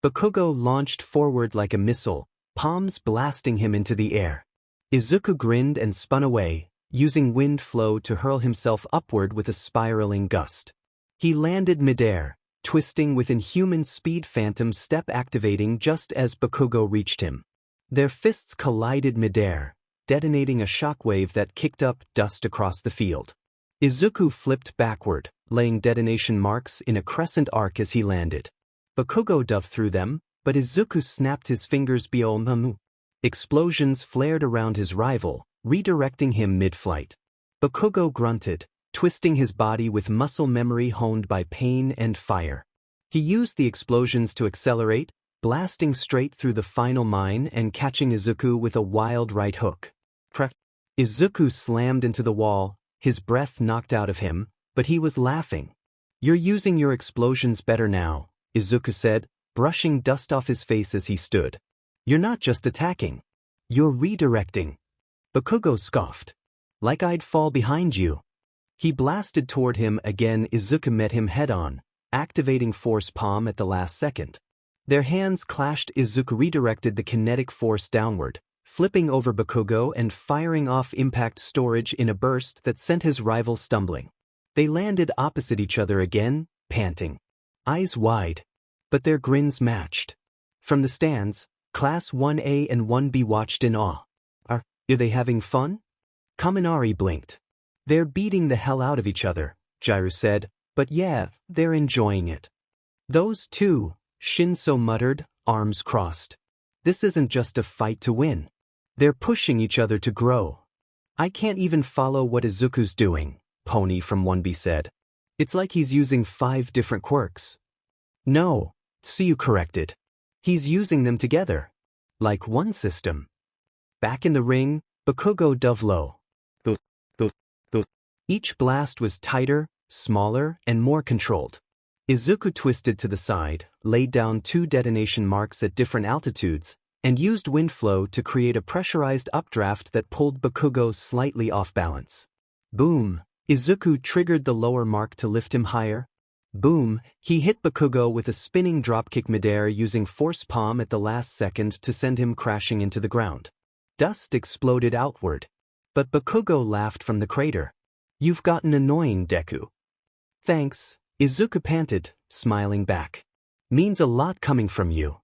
Bakugo launched forward like a missile, palms blasting him into the air. Izuku grinned and spun away, using wind flow to hurl himself upward with a spiraling gust. He landed midair, twisting with inhuman speed, phantom step activating just as Bakugo reached him. Their fists collided midair, detonating a shockwave that kicked up dust across the field. Izuku flipped backward, laying detonation marks in a crescent arc as he landed. Bakugo dove through them, but Izuku snapped his fingers beyond them. Explosions flared around his rival, redirecting him mid-flight. Bakugo grunted, twisting his body with muscle memory honed by pain and fire. He used the explosions to accelerate, blasting straight through the final mine and catching Izuku with a wild right hook. Izuku slammed into the wall, his breath knocked out of him, but he was laughing. "You're using your explosions better now," Izuku said, brushing dust off his face as he stood. "You're not just attacking. You're redirecting." Bakugo scoffed. "Like I'd fall behind you." He blasted toward him again. Izuku met him head-on, activating force palm at the last second. Their hands clashed. Izuku redirected the kinetic force downward, flipping over Bakugo and firing off impact storage in a burst that sent his rival stumbling. They landed opposite each other again, panting. Eyes wide. But their grins matched. From the stands, Class 1A and 1B watched in awe. Are they having fun? Kaminari blinked. "They're beating the hell out of each other," Jiru said, "but yeah, they're enjoying it." "Those two," Shinso muttered, arms crossed. "This isn't just a fight to win. They're pushing each other to grow." "I can't even follow what Izuku's doing," Pony from 1B said. "It's like he's using 5 different quirks." "No," Tsuyu corrected. "He's using them together. Like one system." Back in the ring, Bakugo dove low. Each blast was tighter, smaller, and more controlled. Izuku twisted to the side, laid down 2 detonation marks at different altitudes, and used wind flow to create a pressurized updraft that pulled Bakugo slightly off balance. Boom! Izuku triggered the lower mark to lift him higher. Boom! He hit Bakugo with a spinning dropkick midair using force palm at the last second to send him crashing into the ground. Dust exploded outward. But Bakugo laughed from the crater. "You've gotten annoying, Deku." "Thanks," Izuku panted, smiling back. "Means a lot coming from you."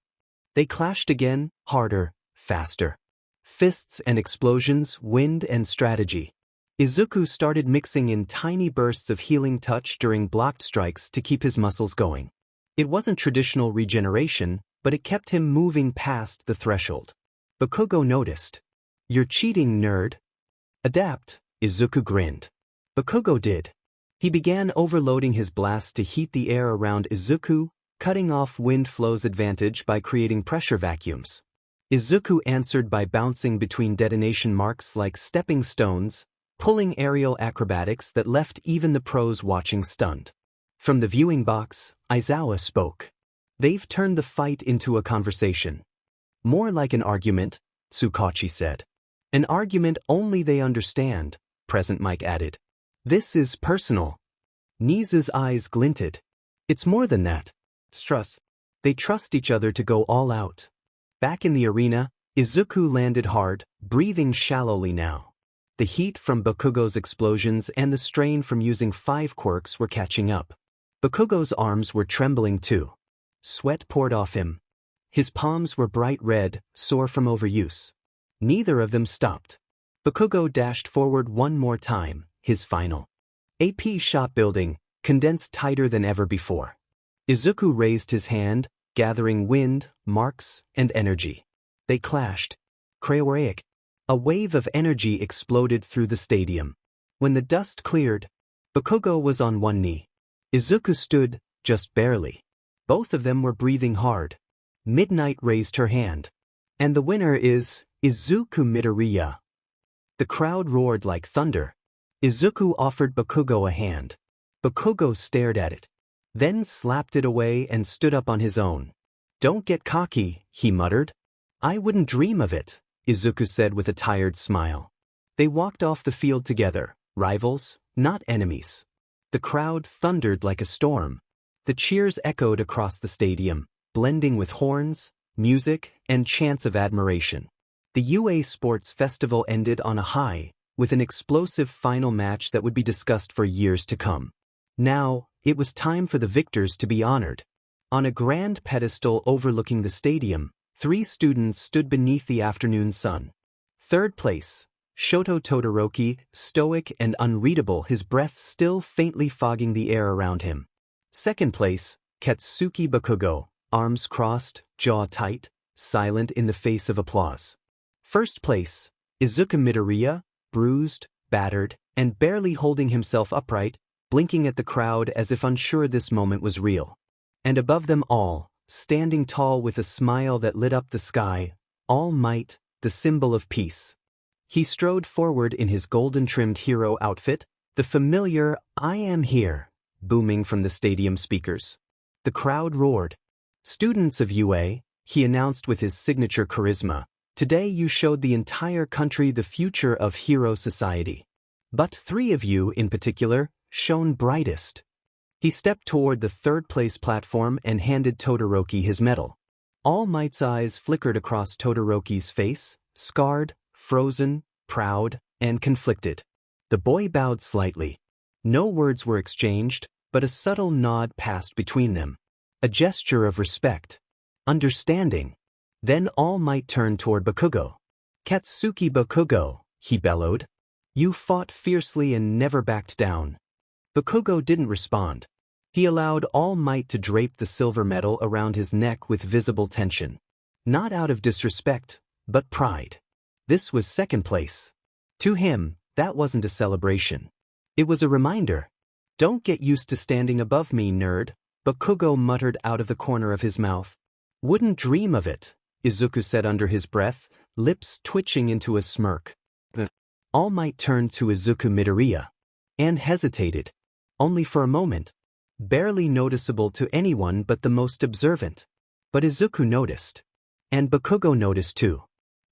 They clashed again, harder, faster. Fists and explosions, wind and strategy. Izuku started mixing in tiny bursts of healing touch during blocked strikes to keep his muscles going. It wasn't traditional regeneration, but it kept him moving past the threshold. Bakugo noticed. "You're cheating, nerd." "Adapt," Izuku grinned. Bakugo did. He began overloading his blasts to heat the air around Izuku, cutting off wind flow's advantage by creating pressure vacuums. Izuku answered by bouncing between detonation marks like stepping stones, pulling aerial acrobatics that left even the pros watching stunned. From the viewing box, Aizawa spoke. "They've turned the fight into a conversation. More like an argument, Tsukachi said. An argument only they understand, Present Mike added. This is personal. Nizu's eyes glinted. It's more than that. Trust. They trust each other to go all out. Back in the arena, Izuku landed hard, breathing shallowly now. The heat from Bakugo's explosions and the strain from using 5 quirks were catching up. Bakugo's arms were trembling too. Sweat poured off him. His palms were bright red, sore from overuse. Neither of them stopped. Bakugo dashed forward one more time, his final. AP shot building, condensed tighter than ever before. Izuku raised his hand, gathering wind, marks, and energy. They clashed. Kraoreik. A wave of energy exploded through the stadium. When the dust cleared, Bakugo was on one knee. Izuku stood, just barely. Both of them were breathing hard. Midnight raised her hand. And the winner is Izuku Midoriya. The crowd roared like thunder. Izuku offered Bakugo a hand. Bakugo stared at it, then slapped it away and stood up on his own. Don't get cocky, he muttered. I wouldn't dream of it, Izuku said with a tired smile. They walked off the field together, rivals, not enemies. The crowd thundered like a storm. The cheers echoed across the stadium, blending with horns, music, and chants of admiration. The UA Sports Festival ended on a high, with an explosive final match that would be discussed for years to come. Now, it was time for the victors to be honored. On a grand pedestal overlooking the stadium, 3 students stood beneath the afternoon sun. Third place, Shoto Todoroki, stoic and unreadable, his breath still faintly fogging the air around him. Second place, Katsuki Bakugo, arms crossed, jaw tight, silent in the face of applause. First place, Izuku Midoriya, bruised, battered, and barely holding himself upright, blinking at the crowd as if unsure this moment was real. And above them all, standing tall with a smile that lit up the sky, All Might, the symbol of peace. He strode forward in his golden-trimmed hero outfit, the familiar "I am here" booming from the stadium speakers. The crowd roared. Students of UA, he announced with his signature charisma, today you showed the entire country the future of hero society. But 3 of you, in particular, shone brightest. He stepped toward the third-place platform and handed Todoroki his medal. All Might's eyes flickered across Todoroki's face, scarred, frozen, proud, and conflicted. The boy bowed slightly. No words were exchanged, but a subtle nod passed between them. A gesture of respect. Understanding. Then All Might turned toward Bakugo. Katsuki Bakugo, he bellowed. You fought fiercely and never backed down. Bakugo didn't respond. He allowed All Might to drape the silver medal around his neck with visible tension. Not out of disrespect, but pride. This was second place. To him, that wasn't a celebration. It was a reminder. Don't get used to standing above me, nerd, Bakugo muttered out of the corner of his mouth. Wouldn't dream of it, Izuku said under his breath, lips twitching into a smirk. All Might turned to Izuku Midoriya. And hesitated. Only for a moment. Barely noticeable to anyone but the most observant. But Izuku noticed. And Bakugo noticed too.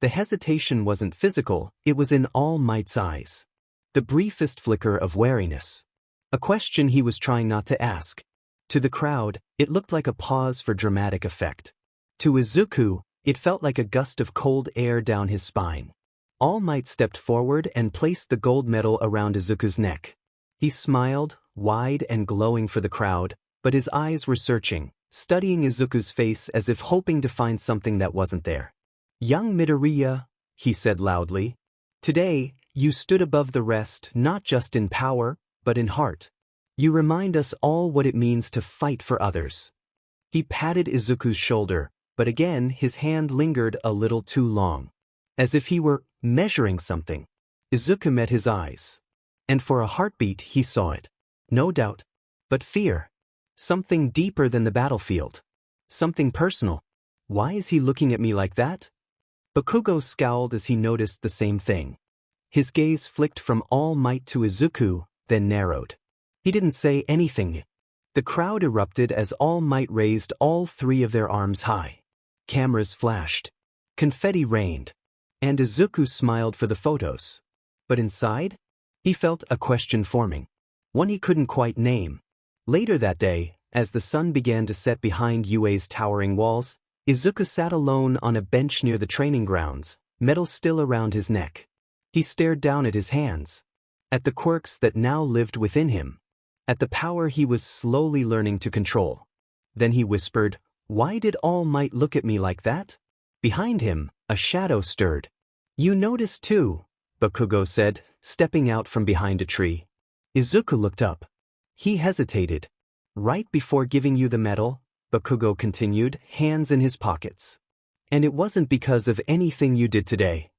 The hesitation wasn't physical, it was in All Might's eyes. The briefest flicker of wariness. A question he was trying not to ask. To the crowd, it looked like a pause for dramatic effect. To Izuku, it felt like a gust of cold air down his spine. All Might stepped forward and placed the gold medal around Izuku's neck. He smiled, wide and glowing for the crowd, but his eyes were searching, studying Izuku's face as if hoping to find something that wasn't there. Young Midoriya, he said loudly. Today, you stood above the rest not just in power, but in heart. You remind us all what it means to fight for others. He patted Izuku's shoulder, but again his hand lingered a little too long. As if he were measuring something. Izuku met his eyes. And for a heartbeat he saw it. No doubt. But fear. Something deeper than the battlefield. Something personal. Why is he looking at me like that? Bakugo scowled as he noticed the same thing. His gaze flicked from All Might to Izuku, then narrowed. He didn't say anything. The crowd erupted as All Might raised all 3 of their arms high. Cameras flashed. Confetti rained. And Izuku smiled for the photos. But inside, he felt a question forming. One he couldn't quite name. Later that day, as the sun began to set behind UA's towering walls, Izuku sat alone on a bench near the training grounds, metal still around his neck. He stared down at his hands, at the quirks that now lived within him, at the power he was slowly learning to control. Then he whispered, "Why did All Might look at me like that?" Behind him, a shadow stirred. "You noticed too," Bakugo said, stepping out from behind a tree. Izuku looked up. He hesitated. "Right before giving you the medal," Bakugo continued, hands in his pockets. "And it wasn't because of anything you did today."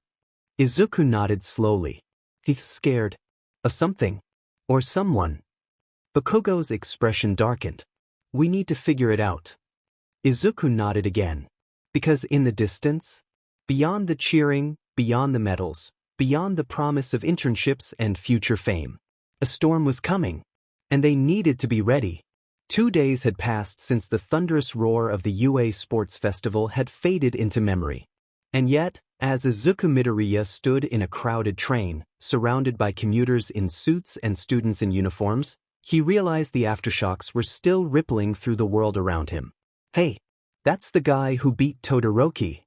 Izuku nodded slowly. He's scared. Of something. Or someone. Bakugo's expression darkened. "We need to figure it out." Izuku nodded again. Because in the distance, beyond the cheering, beyond the medals, beyond the promise of internships and future fame, a storm was coming. And they needed to be ready. 2 days had passed since the thunderous roar of the UA Sports Festival had faded into memory. And yet, as Izuku Midoriya stood in a crowded train, surrounded by commuters in suits and students in uniforms, he realized the aftershocks were still rippling through the world around him. "Hey, that's the guy who beat Todoroki.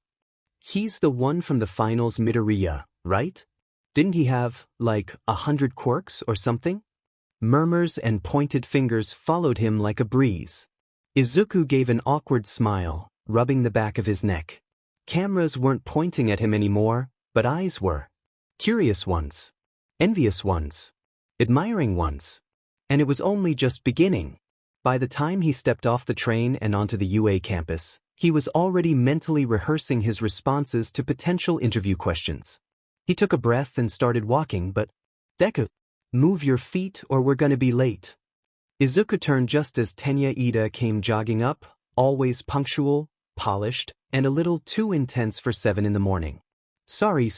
He's the one from the finals, Midoriya, right? Didn't he have, like, 100 quirks or something?" Murmurs and pointed fingers followed him like a breeze. Izuku gave an awkward smile, rubbing the back of his neck. Cameras weren't pointing at him anymore, but eyes were. Curious ones. Envious ones. Admiring ones. And it was only just beginning. By the time he stepped off the train and onto the UA campus, he was already mentally rehearsing his responses to potential interview questions. He took a breath and started walking, but, "Deku, move your feet or we're gonna be late." Izuku turned just as Tenya Ida came jogging up, always punctual, polished, and a little too intense for 7 in the morning. Sorry.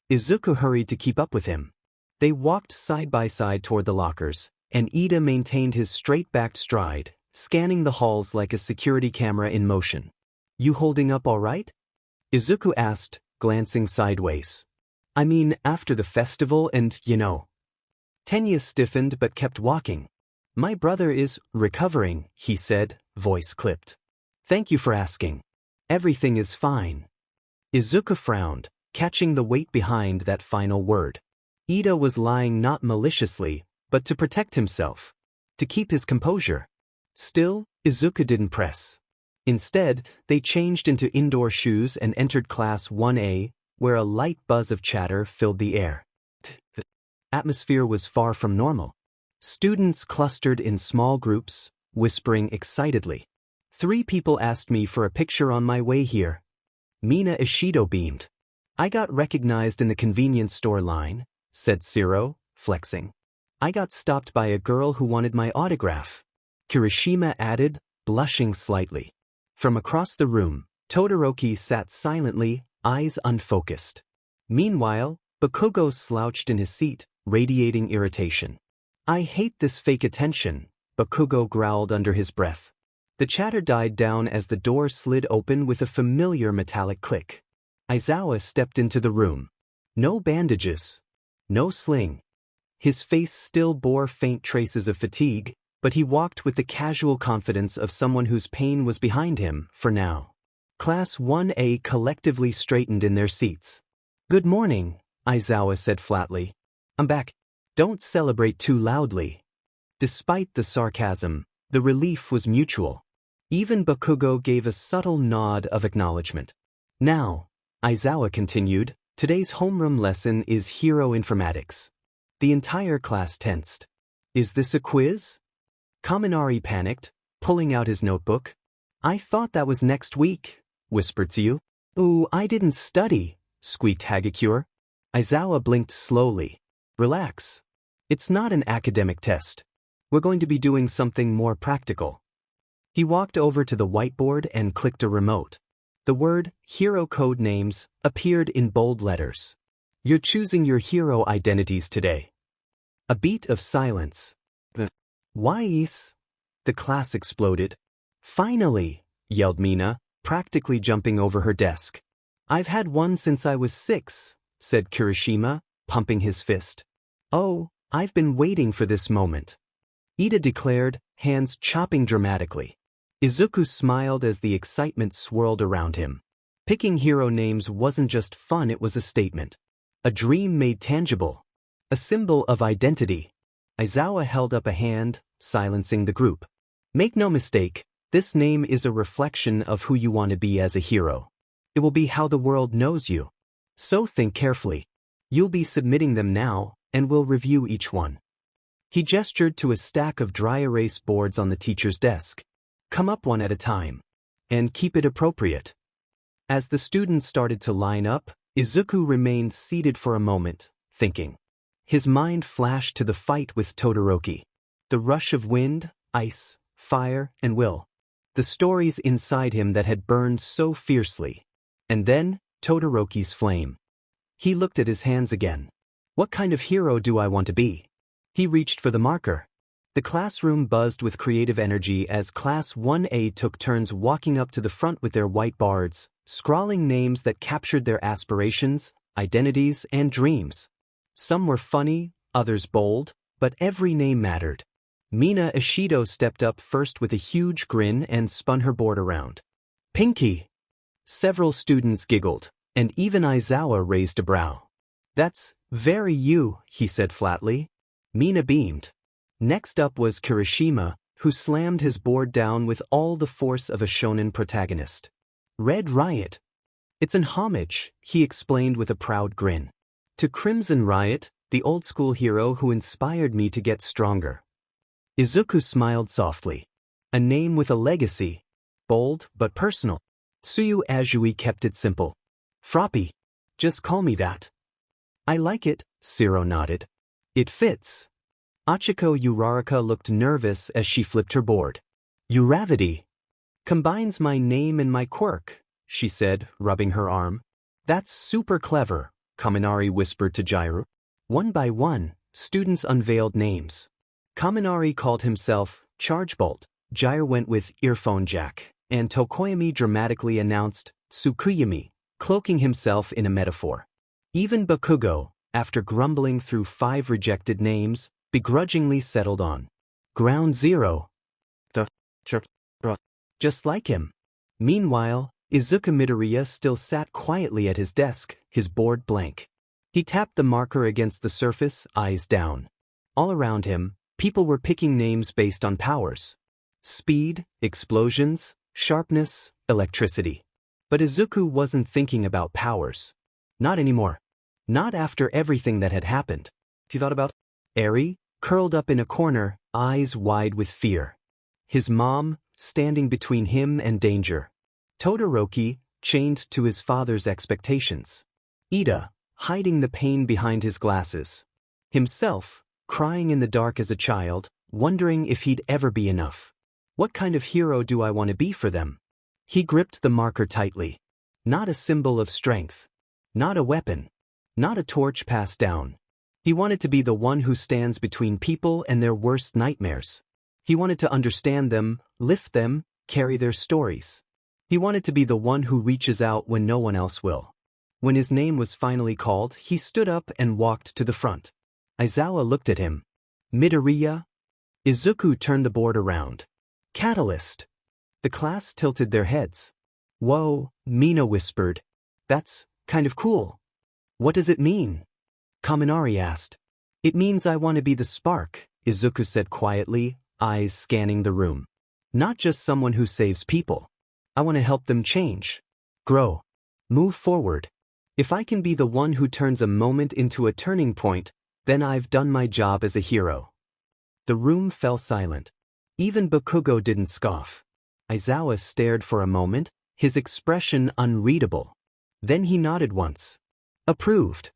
Izuku hurried to keep up with him. They walked side by side toward the lockers, and Ida maintained his straight-backed stride, scanning the halls like a security camera in motion. "You holding up all right?" Izuku asked, glancing sideways. "I mean, after the festival and, you know." Tenya stiffened but kept walking. "My brother is recovering," he said, voice clipped. "Thank you for asking. Everything is fine." Izuku frowned, catching the weight behind that final word. Ida was lying not maliciously, but to protect himself. To keep his composure. Still, Izuku didn't press. Instead, they changed into indoor shoes and entered Class 1A, where a light buzz of chatter filled the air. The atmosphere was far from normal. Students clustered in small groups, whispering excitedly. 3 people asked me for a picture on my way here. Mina Ishido beamed. "I got recognized in the convenience store line," said Siro, flexing. "I got stopped by a girl who wanted my autograph," Kirishima added, blushing slightly. From across the room, Todoroki sat silently, eyes unfocused. Meanwhile, Bakugo slouched in his seat, radiating irritation. "I hate this fake attention," Bakugo growled under his breath. The chatter died down as the door slid open with a familiar metallic click. Aizawa stepped into the room. No bandages. No sling. His face still bore faint traces of fatigue, but he walked with the casual confidence of someone whose pain was behind him, for now. Class 1A collectively straightened in their seats. "Good morning," Aizawa said flatly. "I'm back. Don't celebrate too loudly." Despite the sarcasm, the relief was mutual. Even Bakugo gave a subtle nod of acknowledgement. "Now," Aizawa continued, "today's homeroom lesson is hero informatics." The entire class tensed. "Is this a quiz?" Kaminari panicked, pulling out his notebook. "I thought that was next week," whispered Tsuyu. "Ooh, I didn't study," squeaked Hagakure. Aizawa blinked slowly. "Relax. It's not an academic test. We're going to be doing something more practical." He walked over to the whiteboard and clicked a remote. The word, hero code names, appeared in bold letters. "You're choosing your hero identities today." A beat of silence. "Why is?" The class exploded. "Finally!" yelled Mina, practically jumping over her desk. I've had one since I was 6, said Kirishima, pumping his fist. Oh, I've been waiting for this moment, Ida declared, hands chopping dramatically. Izuku smiled as the excitement swirled around him. Picking hero names wasn't just fun, it was a statement. A dream made tangible. A symbol of identity. Aizawa held up a hand, silencing the group. Make no mistake, this name is a reflection of who you want to be as a hero. It will be how the world knows you. So think carefully. You'll be submitting them now, and we'll review each one. He gestured to a stack of dry erase boards on the teacher's desk. Come up one at a time. And keep it appropriate. As the students started to line up, Izuku remained seated for a moment, thinking. His mind flashed to the fight with Todoroki. The rush of wind, ice, fire, and will. The stories inside him that had burned so fiercely. And then, Todoroki's flame. He looked at his hands again. What kind of hero do I want to be? He reached for the marker. The classroom buzzed with creative energy as Class 1A took turns walking up to the front with their whiteboards, scrawling names that captured their aspirations, identities, and dreams. Some were funny, others bold, but every name mattered. Mina Ishido stepped up first with a huge grin and spun her board around. Pinky! Several students giggled, and even Aizawa raised a brow. That's very you, he said flatly. Mina beamed. Next up was Kirishima, who slammed his board down with all the force of a shonen protagonist. Red Riot. It's an homage, he explained with a proud grin. To Crimson Riot, the old-school hero who inspired me to get stronger. Izuku smiled softly. A name with a legacy. Bold, but personal. Tsuyu Azui kept it simple. Froppy. Just call me that. I like it, Siro nodded. It fits. Achiko Uraraka looked nervous as she flipped her board. Uravity. Combines my name and my quirk, she said, rubbing her arm. That's super clever, Kaminari whispered to Jairu. One by one, students unveiled names. Kaminari called himself Chargebolt, Jairu went with Earphone Jack, and Tokoyami dramatically announced Tsukuyami, cloaking himself in a metaphor. Even Bakugo, after grumbling through 5 rejected names, begrudgingly settled on Ground Zero. Just like him. Meanwhile, Izuku Midoriya still sat quietly at his desk, his board blank. He tapped the marker against the surface, eyes down. All around him, people were picking names based on powers. Speed, explosions, sharpness, electricity. But Izuku wasn't thinking about powers. Not anymore. Not after everything that had happened. He thought about Eri, curled up in a corner, eyes wide with fear. His mom, standing between him and danger. Todoroki, chained to his father's expectations. Ida, hiding the pain behind his glasses. Himself, crying in the dark as a child, wondering if he'd ever be enough. What kind of hero do I want to be for them? He gripped the marker tightly. Not a symbol of strength. Not a weapon. Not a torch passed down. He wanted to be the one who stands between people and their worst nightmares. He wanted to understand them, lift them, carry their stories. He wanted to be the one who reaches out when no one else will. When his name was finally called, he stood up and walked to the front. Aizawa looked at him. Midoriya? Izuku turned the board around. Catalyst. The class tilted their heads. Whoa, Mina whispered. That's kind of cool. What does it mean? Kaminari asked. It means I want to be the spark, Izuku said quietly, eyes scanning the room. Not just someone who saves people. I want to help them change. Grow. Move forward. If I can be the one who turns a moment into a turning point, then I've done my job as a hero. The room fell silent. Even Bakugo didn't scoff. Aizawa stared for a moment, his expression unreadable. Then he nodded once. Approved.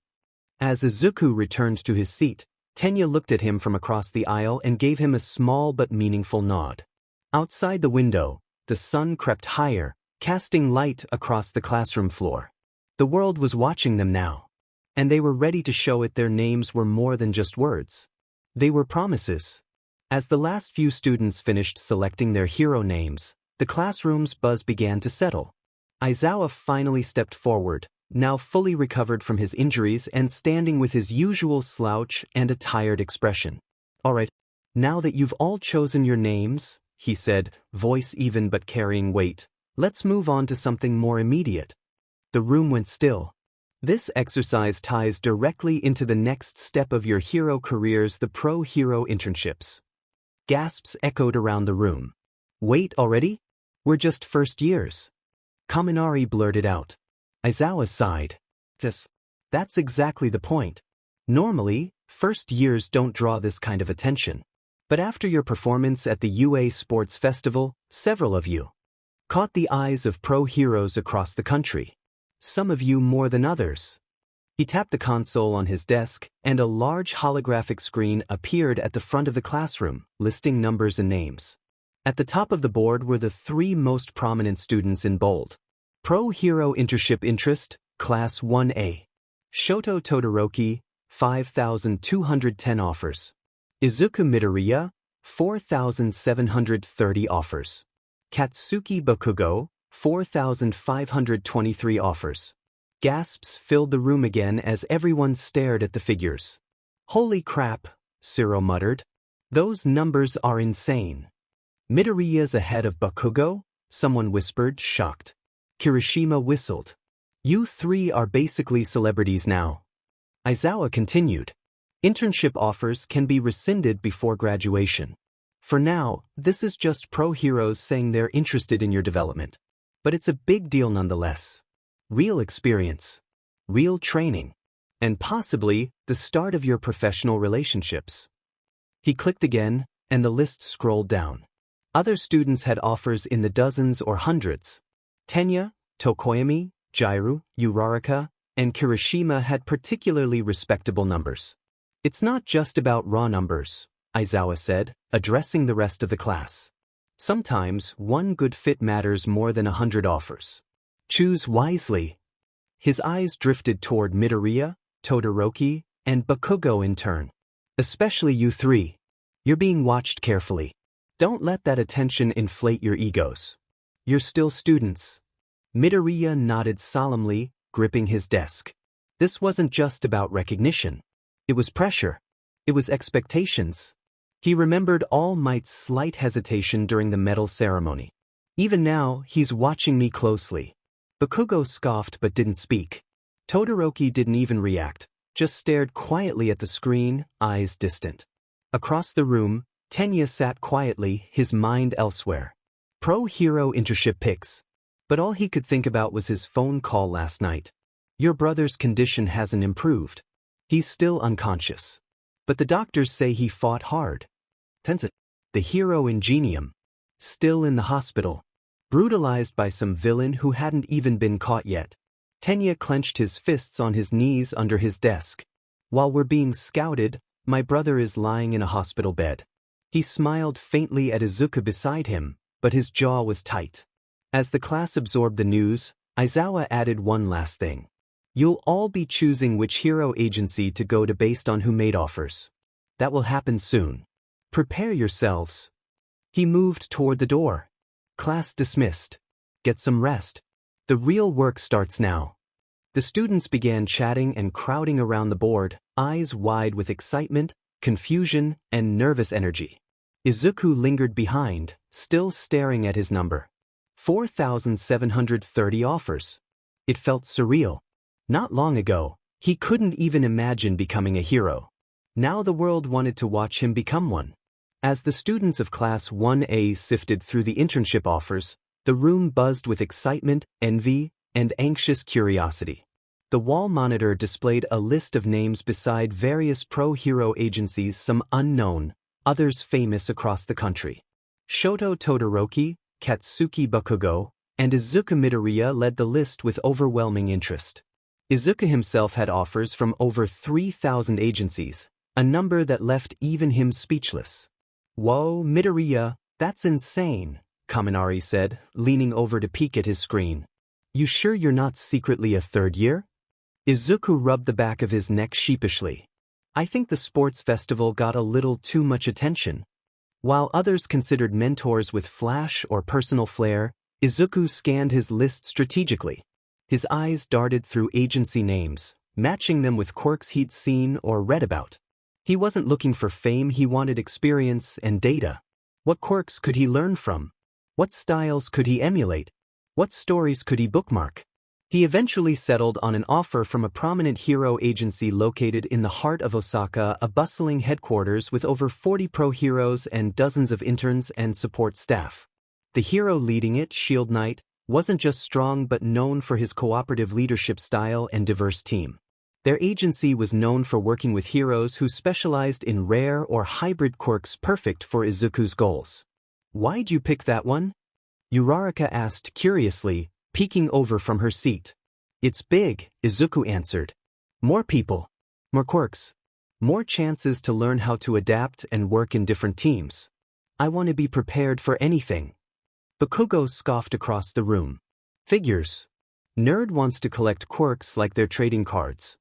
As Izuku returned to his seat, Tenya looked at him from across the aisle and gave him a small but meaningful nod. Outside the window, the sun crept higher, casting light across the classroom floor. The world was watching them now. And they were ready to show it their names were more than just words. They were promises. As the last few students finished selecting their hero names, the classroom's buzz began to settle. Aizawa finally stepped forward, now fully recovered from his injuries and standing with his usual slouch and a tired expression. "Alright, now that you've all chosen your names," he said, voice even but carrying weight, "let's move on to something more immediate." The room went still. This exercise ties directly into the next step of your hero careers, the pro hero internships. Gasps echoed around the room. "Wait already? We're just first years." Kaminari blurted out. Aizawa sighed. That's exactly the point. Normally, first years don't draw this kind of attention. But after your performance at the UA Sports Festival, several of you caught the eyes of pro heroes across the country. Some of you more than others. He tapped the console on his desk, and a large holographic screen appeared at the front of the classroom, listing numbers and names. At the top of the board were the 3 most prominent students in bold. Pro Hero Internship Interest, Class 1A. Shoto Todoroki, 5,210 offers. Izuku Midoriya, 4,730 offers. Katsuki Bakugo, 4,523 offers. Gasps filled the room again as everyone stared at the figures. "Holy crap," Ciro muttered. "Those numbers are insane." "Midoriya's ahead of Bakugo?" someone whispered, shocked. Kirishima whistled. "You 3 are basically celebrities now." Aizawa continued. "Internship offers can be rescinded before graduation. For now, this is just pro heroes saying they're interested in your development. But it's a big deal nonetheless. Real experience, real training, and possibly the start of your professional relationships." He clicked again, and the list scrolled down. Other students had offers in the dozens or hundreds. Tenya, Tokoyami, Jairu, Uraraka, and Kirishima had particularly respectable numbers. "It's not just about raw numbers," Aizawa said, addressing the rest of the class. "Sometimes one good fit matters more than 100 offers. Choose wisely." His eyes drifted toward Midoriya, Todoroki, and Bakugo in turn. "Especially you 3. You're being watched carefully. Don't let that attention inflate your egos. You're still students." Midoriya nodded solemnly, gripping his desk. This wasn't just about recognition. It was pressure. It was expectations. He remembered All Might's slight hesitation during the medal ceremony. "Even now, he's watching me closely." Bakugo scoffed but didn't speak. Todoroki didn't even react, just stared quietly at the screen, eyes distant. Across the room, Tenya sat quietly, his mind elsewhere. Pro hero internship picks. But all he could think about was his phone call last night. "Your brother's condition hasn't improved. He's still unconscious. But the doctors say he fought hard." Tensa, the hero ingenium, still in the hospital. Brutalized by some villain who hadn't even been caught yet. Tenya clenched his fists on his knees under his desk. "While we're being scouted, my brother is lying in a hospital bed." He smiled faintly at Izuku beside him, but his jaw was tight. As the class absorbed the news, Aizawa added one last thing. "You'll all be choosing which hero agency to go to based on who made offers. That will happen soon. Prepare yourselves." He moved toward the door. "Class dismissed. Get some rest. The real work starts now." The students began chatting and crowding around the board, eyes wide with excitement, confusion, and nervous energy. Izuku lingered behind, still staring at his number. 4,730 offers. It felt surreal. Not long ago, he couldn't even imagine becoming a hero. Now the world wanted to watch him become one. As the students of Class 1A sifted through the internship offers, the room buzzed with excitement, envy, and anxious curiosity. The wall monitor displayed a list of names beside various pro-hero agencies, some unknown, others famous across the country. Shoto Todoroki, Katsuki Bakugo, and Izuku Midoriya led the list with overwhelming interest. Izuku himself had offers from over 3,000 agencies, a number that left even him speechless. "Whoa, Midoriya, that's insane," Kaminari said, leaning over to peek at his screen. "You sure you're not secretly a third year?" Izuku rubbed the back of his neck sheepishly. "I think the sports festival got a little too much attention." While others considered mentors with flash or personal flair, Izuku scanned his list strategically. His eyes darted through agency names, matching them with quirks he'd seen or read about. He wasn't looking for fame, he wanted experience and data. What quirks could he learn from? What styles could he emulate? What stories could he bookmark? He eventually settled on an offer from a prominent hero agency located in the heart of Osaka, a bustling headquarters with over 40 pro heroes and dozens of interns and support staff. The hero leading it, Shield Knight, wasn't just strong but known for his cooperative leadership style and diverse team. Their agency was known for working with heroes who specialized in rare or hybrid quirks perfect for Izuku's goals. "Why'd you pick that one?" Uraraka asked curiously, peeking over from her seat. "It's big," Izuku answered. "More people. More quirks. More chances to learn how to adapt and work in different teams. I want to be prepared for anything." Bakugo scoffed across the room. "Figures. Nerd wants to collect quirks like they're trading cards."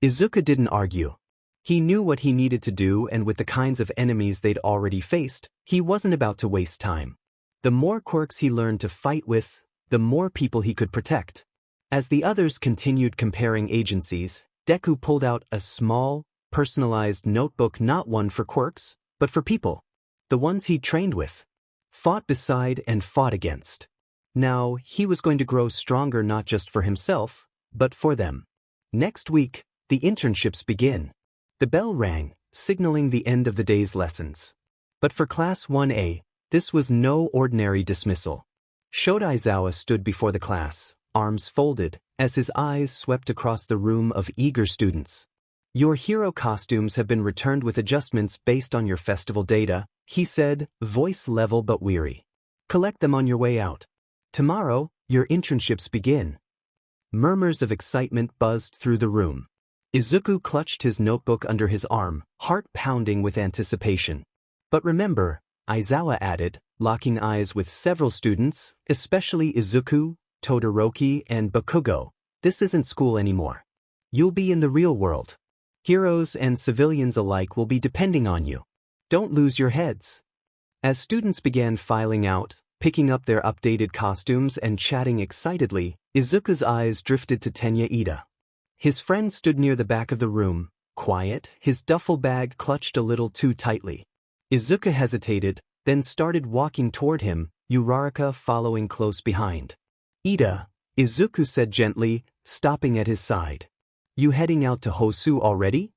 Izuku didn't argue. He knew what he needed to do, and with the kinds of enemies they'd already faced, he wasn't about to waste time. The more quirks he learned to fight with, the more people he could protect. As the others continued comparing agencies, Deku pulled out a small, personalized notebook, not one for quirks, but for people. The ones he'd trained with, fought beside and fought against. Now, he was going to grow stronger not just for himself, but for them. Next week, the internships begin. The bell rang, signaling the end of the day's lessons. But for Class 1A, this was no ordinary dismissal. Aizawa stood before the class, arms folded, as his eyes swept across the room of eager students. "Your hero costumes have been returned with adjustments based on your festival data," he said, voice level but weary. "Collect them on your way out. Tomorrow, your internships begin." Murmurs of excitement buzzed through the room. Izuku clutched his notebook under his arm, heart pounding with anticipation. "But remember," Aizawa added, locking eyes with several students, especially Izuku, Todoroki, and Bakugo, "this isn't school anymore. You'll be in the real world. Heroes and civilians alike will be depending on you. Don't lose your heads." As students began filing out, picking up their updated costumes and chatting excitedly, Izuku's eyes drifted to Tenya Ida. His friend stood near the back of the room, quiet, his duffel bag clutched a little too tightly. Izuku hesitated, then started walking toward him, Uraraka following close behind. "Ida," Izuku said gently, stopping at his side. "You heading out to Hosu already?"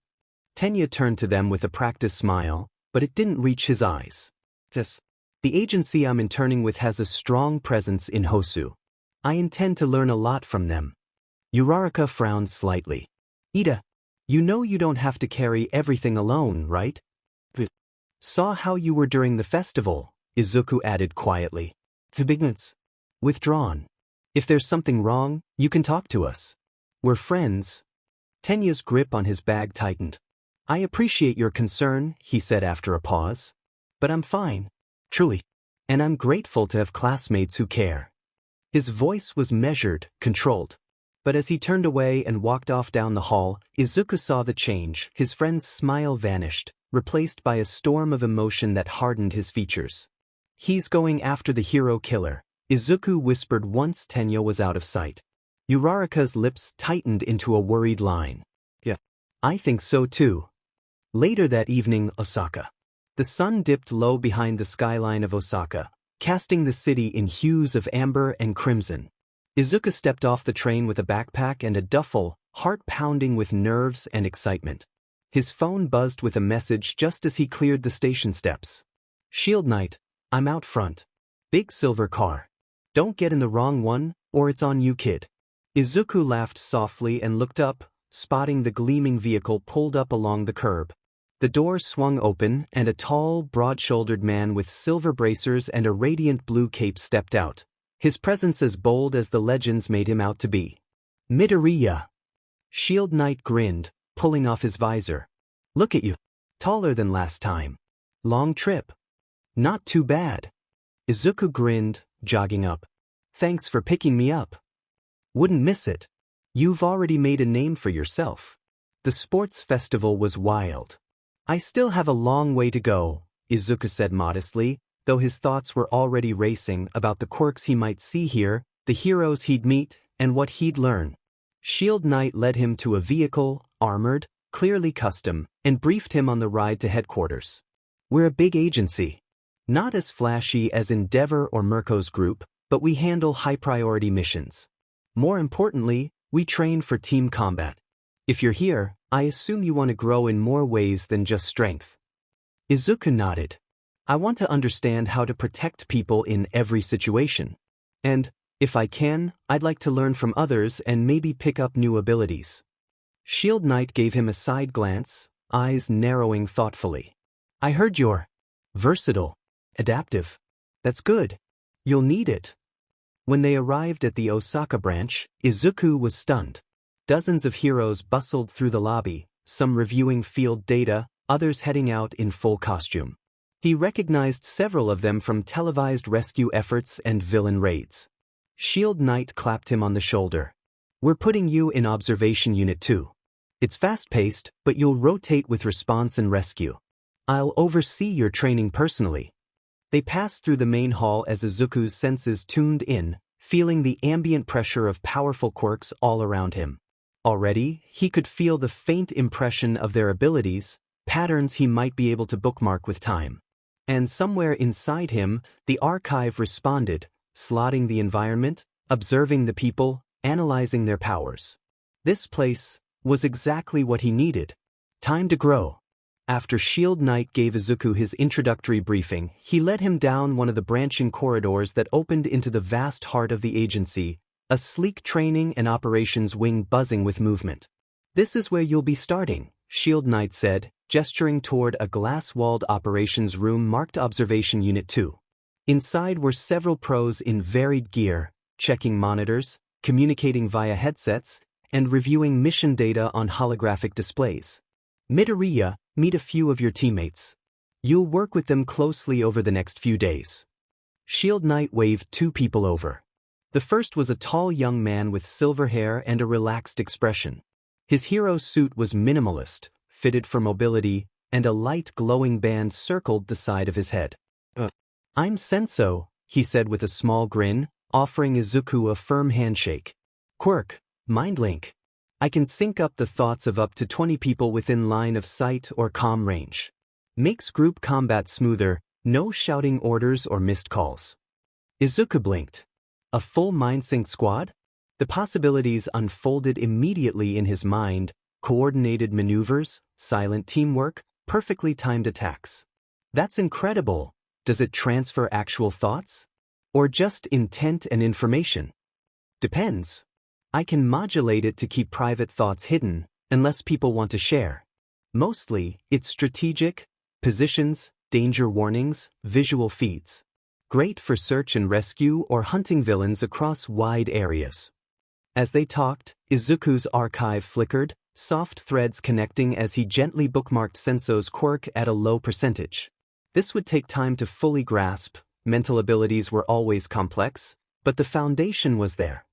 Tenya turned to them with a practiced smile, but it didn't reach his eyes. "Yes. The agency I'm interning with has a strong presence in Hosu. I intend to learn a lot from them." Uraraka frowned slightly. "Ida, you know you don't have to carry everything alone, right?" "Saw how you were during the festival," Izuku added quietly. "The bignets. Withdrawn. If there's something wrong, you can talk to us. We're friends." Tenya's grip on his bag tightened. "I appreciate your concern," he said after a pause. "But I'm fine. Truly. And I'm grateful to have classmates who care." His voice was measured, controlled. But as he turned away and walked off down the hall, Izuku saw the change. His friend's smile vanished, replaced by a storm of emotion that hardened his features. "He's going after the hero killer," Izuku whispered once Tenya was out of sight. Uraraka's lips tightened into a worried line. "Yeah, I think so too." Later that evening, Osaka. The sun dipped low behind the skyline of Osaka, casting the city in hues of amber and crimson. Izuku stepped off the train with a backpack and a duffel, heart pounding with nerves and excitement. His phone buzzed with a message just as he cleared the station steps. "Shield Knight, I'm out front. Big silver car. Don't get in the wrong one, or it's on you, kid." Izuku laughed softly and looked up, spotting the gleaming vehicle pulled up along the curb. The door swung open, and a tall, broad-shouldered man with silver bracers and a radiant blue cape stepped out, his presence as bold as the legends made him out to be. "Midoriya." Shield Knight grinned, pulling off his visor. "Look at you. Taller than last time. Long trip." "Not too bad." Izuku grinned, jogging up. "Thanks for picking me up. Wouldn't miss it. You've already made a name for yourself." The sports festival was wild. "I still have a long way to go," Izuku said modestly, though his thoughts were already racing about the quirks he might see here, the heroes he'd meet, and what he'd learn. Shield Knight led him to a vehicle, armored, clearly custom, and briefed him on the ride to headquarters. We're a big agency. Not as flashy as Endeavor or Mirko's group, but we handle high-priority missions. More importantly, we train for team combat. If you're here, I assume you want to grow in more ways than just strength. Izuku nodded. I want to understand how to protect people in every situation. And, if I can, I'd like to learn from others and maybe pick up new abilities. Shield Knight gave him a side glance, eyes narrowing thoughtfully. I heard you're versatile, adaptive. That's good. You'll need it. When they arrived at the Osaka branch, Izuku was stunned. Dozens of heroes bustled through the lobby, some reviewing field data, others heading out in full costume. He recognized several of them from televised rescue efforts and villain raids. Shield Knight clapped him on the shoulder. We're putting you in Observation Unit 2. It's fast-paced, but you'll rotate with response and rescue. I'll oversee your training personally. They passed through the main hall as Izuku's senses tuned in, feeling the ambient pressure of powerful quirks all around him. Already, he could feel the faint impression of their abilities, patterns he might be able to bookmark with time. And somewhere inside him, the archive responded, slotting the environment, observing the people, analyzing their powers. This place was exactly what he needed. Time to grow. After Shield Knight gave Izuku his introductory briefing, he led him down one of the branching corridors that opened into the vast heart of the agency, a sleek training and operations wing buzzing with movement. This is where you'll be starting, Shield Knight said, gesturing toward a glass-walled operations room marked Observation Unit 2. Inside were several pros in varied gear, checking monitors, communicating via headsets, and reviewing mission data on holographic displays. Midoriya, meet a few of your teammates. You'll work with them closely over the next few days. Shield Knight waved two people over. The first was a tall young man with silver hair and a relaxed expression. His hero suit was minimalist, fitted for mobility, and a light glowing band circled the side of his head. I'm Senso, he said with a small grin, offering Izuku a firm handshake. Quirk, mind link. I can sync up the thoughts of up to 20 people within line of sight or comm range. Makes group combat smoother, no shouting orders or missed calls. Izuku blinked. A full mind-sync squad? The possibilities unfolded immediately in his mind, coordinated maneuvers, silent teamwork, perfectly timed attacks. That's incredible. Does it transfer actual thoughts? Or just intent and information? Depends. I can modulate it to keep private thoughts hidden, unless people want to share. Mostly, it's strategic, positions, danger warnings, visual feeds. Great for search and rescue or hunting villains across wide areas. As they talked, Izuku's archive flickered, soft threads connecting as he gently bookmarked Senso's quirk at a low percentage. This would take time to fully grasp, mental abilities were always complex, but the foundation was there.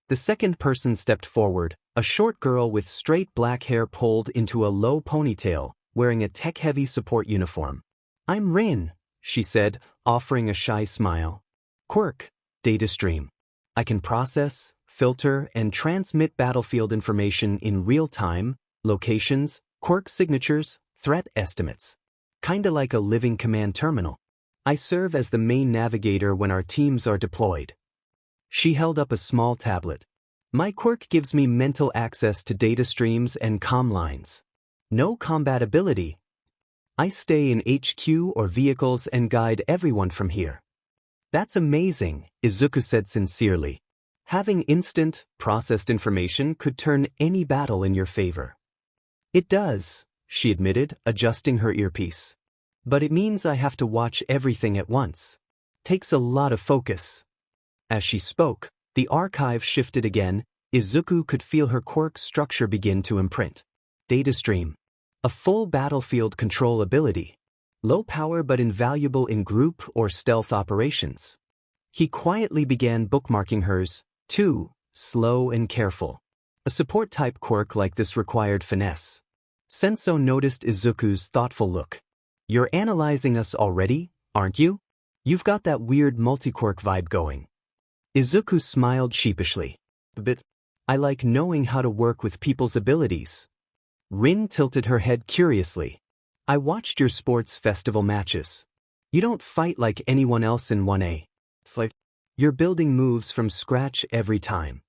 The second person stepped forward, a short girl with straight black hair pulled into a low ponytail, wearing a tech-heavy support uniform. I'm Rin, she said, offering a shy smile. Quirk, data stream. I can process, filter, and transmit battlefield information in real time, locations, quirk signatures, threat estimates. Kinda like a living command terminal. I serve as the main navigator when our teams are deployed. She held up a small tablet. My quirk gives me mental access to data streams and comm lines. No combat ability. I stay in HQ or vehicles and guide everyone from here. That's amazing, Izuku said sincerely. Having instant, processed information could turn any battle in your favor. It does, she admitted, adjusting her earpiece. But it means I have to watch everything at once. Takes a lot of focus. As she spoke, the archive shifted again. Izuku could feel her quirk structure begin to imprint. Data stream. A full battlefield control ability. Low power but invaluable in group or stealth operations. He quietly began bookmarking hers, too, slow and careful. A support-type quirk like this required finesse. Senso noticed Izuku's thoughtful look. You're analyzing us already, aren't you? You've got that weird multi-quirk vibe going. Izuku smiled sheepishly. But I like knowing how to work with people's abilities. Rin tilted her head curiously. I watched your sports festival matches. You don't fight like anyone else in 1A. It's like you're building moves from scratch every time.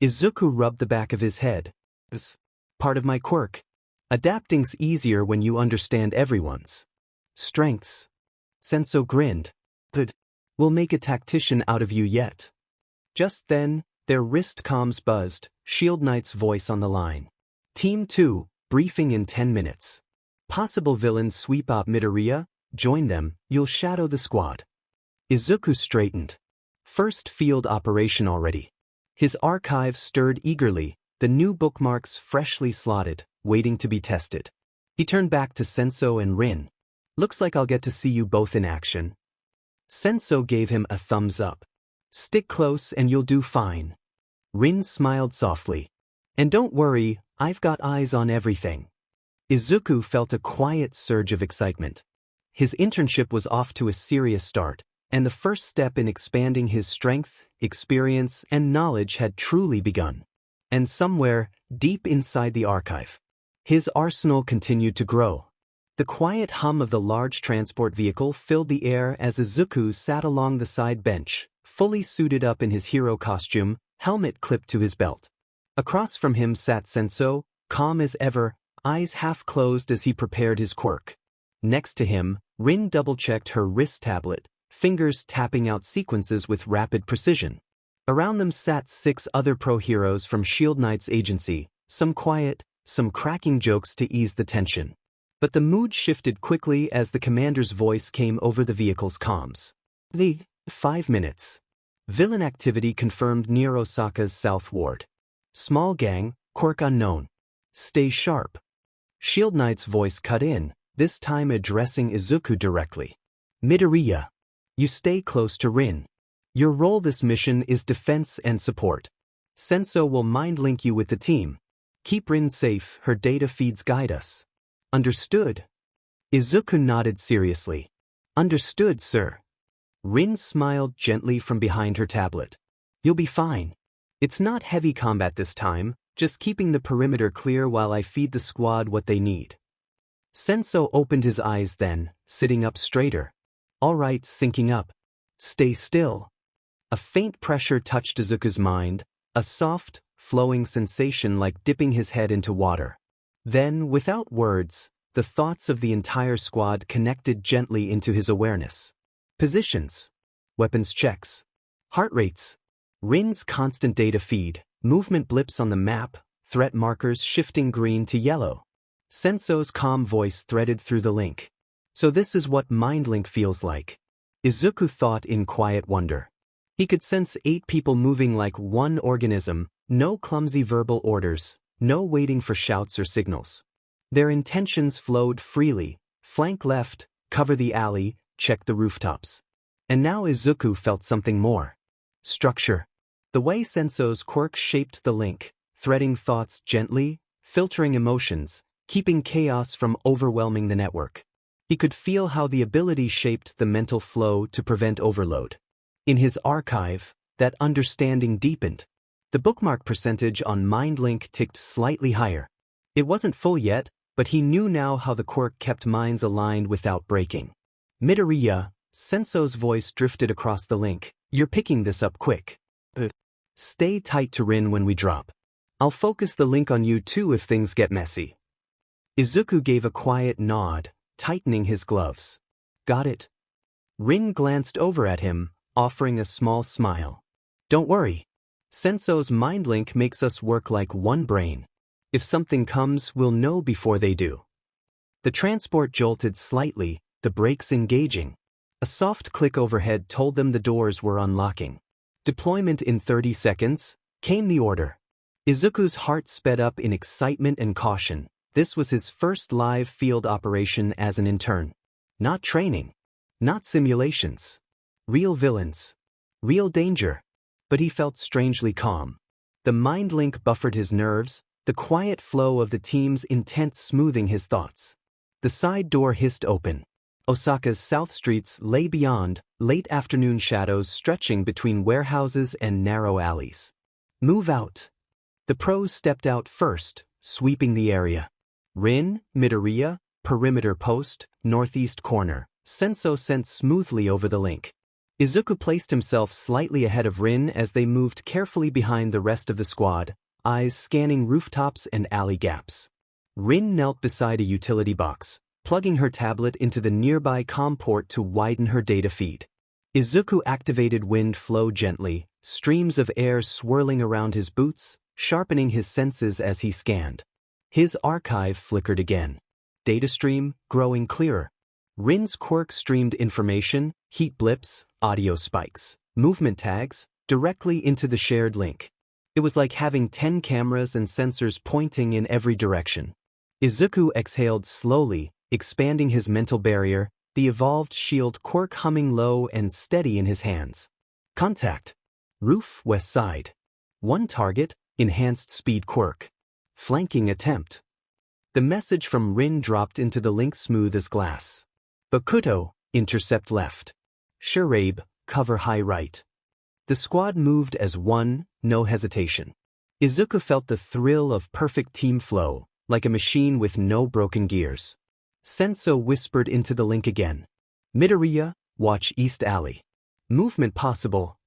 Izuku rubbed the back of his head. It's part of my quirk. Adapting's easier when you understand everyone's strengths. Senso grinned. But we'll make a tactician out of you yet. Just then, their wrist comms buzzed, Shield Knight's voice on the line. Team 2, briefing in 10 minutes. Possible villains sweep out Midoriya, join them, you'll shadow the squad. Izuku straightened. First field operation already. His archive stirred eagerly, the new bookmarks freshly slotted, waiting to be tested. He turned back to Senso and Rin. Looks like I'll get to see you both in action. Senso gave him a thumbs up. Stick close and you'll do fine. Rin smiled softly. And don't worry, I've got eyes on everything. Izuku felt a quiet surge of excitement. His internship was off to a serious start, and the first step in expanding his strength, experience, and knowledge had truly begun. And somewhere, deep inside the archive, his arsenal continued to grow. The quiet hum of the large transport vehicle filled the air as Izuku sat along the side bench, fully suited up in his hero costume, helmet clipped to his belt. Across from him sat Senso, calm as ever, eyes half closed as he prepared his quirk. Next to him, Rin double-checked her wrist tablet, fingers tapping out sequences with rapid precision. Around them sat 6 other pro heroes from Shield Knight's agency, some quiet, some cracking jokes to ease the tension. But the mood shifted quickly as the commander's voice came over the vehicle's comms. 5 minutes. Villain activity confirmed near Osaka's South Ward. Small gang, quirk unknown. Stay sharp. Shield Knight's voice cut in, this time addressing Izuku directly. Midoriya. You stay close to Rin. Your role this mission is defense and support. Senso will mind-link you with the team. Keep Rin safe, her data feeds guide us. Understood? Izuku nodded seriously. Understood, sir. Rin smiled gently from behind her tablet. You'll be fine. It's not heavy combat this time, just keeping the perimeter clear while I feed the squad what they need. Senso opened his eyes then, sitting up straighter. All right, syncing up. Stay still. A faint pressure touched Izuku's mind, a soft, flowing sensation like dipping his head into water. Then, without words, the thoughts of the entire squad connected gently into his awareness. Positions. Weapons checks. Heart rates. Rin's constant data feed, movement blips on the map, threat markers shifting green to yellow. Senso's calm voice threaded through the link. So this is what MindLink feels like. Izuku thought in quiet wonder. He could sense 8 people moving like one organism, no clumsy verbal orders, no waiting for shouts or signals. Their intentions flowed freely, flank left, cover the alley, check the rooftops. And now Izuku felt something more. Structure. The way Senso's quirk shaped the link, threading thoughts gently, filtering emotions, keeping chaos from overwhelming the network. He could feel how the ability shaped the mental flow to prevent overload. In his archive, that understanding deepened. The bookmark percentage on MindLink ticked slightly higher. It wasn't full yet, but he knew now how the quirk kept minds aligned without breaking. Midoriya, Senso's voice drifted across the link. You're picking this up quick. Stay tight to Rin when we drop. I'll focus the link on you too if things get messy. Izuku gave a quiet nod, tightening his gloves. Got it. Rin glanced over at him, offering a small smile. Don't worry. Senso's MindLink makes us work like one brain. If something comes, we'll know before they do. The transport jolted slightly, the brakes engaging. A soft click overhead told them the doors were unlocking. Deployment in 30 seconds, came the order. Izuku's heart sped up in excitement and caution. This was his first live field operation as an intern. Not training. Not simulations. Real villains. Real danger. But he felt strangely calm. The MindLink buffered his nerves, the quiet flow of the team's intent smoothing his thoughts. The side door hissed open. Osaka's south streets lay beyond, late afternoon shadows stretching between warehouses and narrow alleys. Move out. The pros stepped out first, sweeping the area. Rin, Midoriya, perimeter post, northeast corner. Senso sent smoothly over the link. Izuku placed himself slightly ahead of Rin as they moved carefully behind the rest of the squad, eyes scanning rooftops and alley gaps. Rin knelt beside a utility box, plugging her tablet into the nearby COM port to widen her data feed. Izuku activated wind flow gently, streams of air swirling around his boots, sharpening his senses as he scanned. His archive flickered again. Data stream growing clearer. Rin's quirk streamed information, heat blips, audio spikes, movement tags, directly into the shared link. It was like having 10 cameras and sensors pointing in every direction. Izuku exhaled slowly, expanding his mental barrier, the evolved shield quirk humming low and steady in his hands. Contact. Roof west side. One target, enhanced speed quirk. Flanking attempt. The message from Rin dropped into the link smooth as glass. Bakugo, intercept left. Shirabe, cover high right. The squad moved as one, no hesitation. Izuku felt the thrill of perfect team flow, like a machine with no broken gears. Senso whispered into the link again. Midoriya, watch East Alley. Movement possible.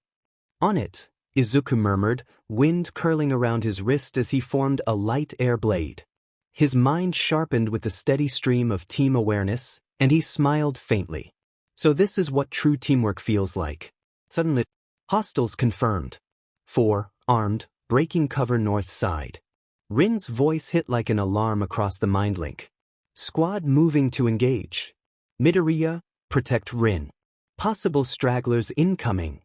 On it, Izuku murmured, wind curling around his wrist as he formed a light air blade. His mind sharpened with the steady stream of team awareness, and he smiled faintly. So this is what true teamwork feels like. Suddenly, hostiles confirmed. 4, armed, breaking cover north side. Rin's voice hit like an alarm across the mind link. Squad moving to engage. Midoriya, protect Rin. Possible stragglers incoming.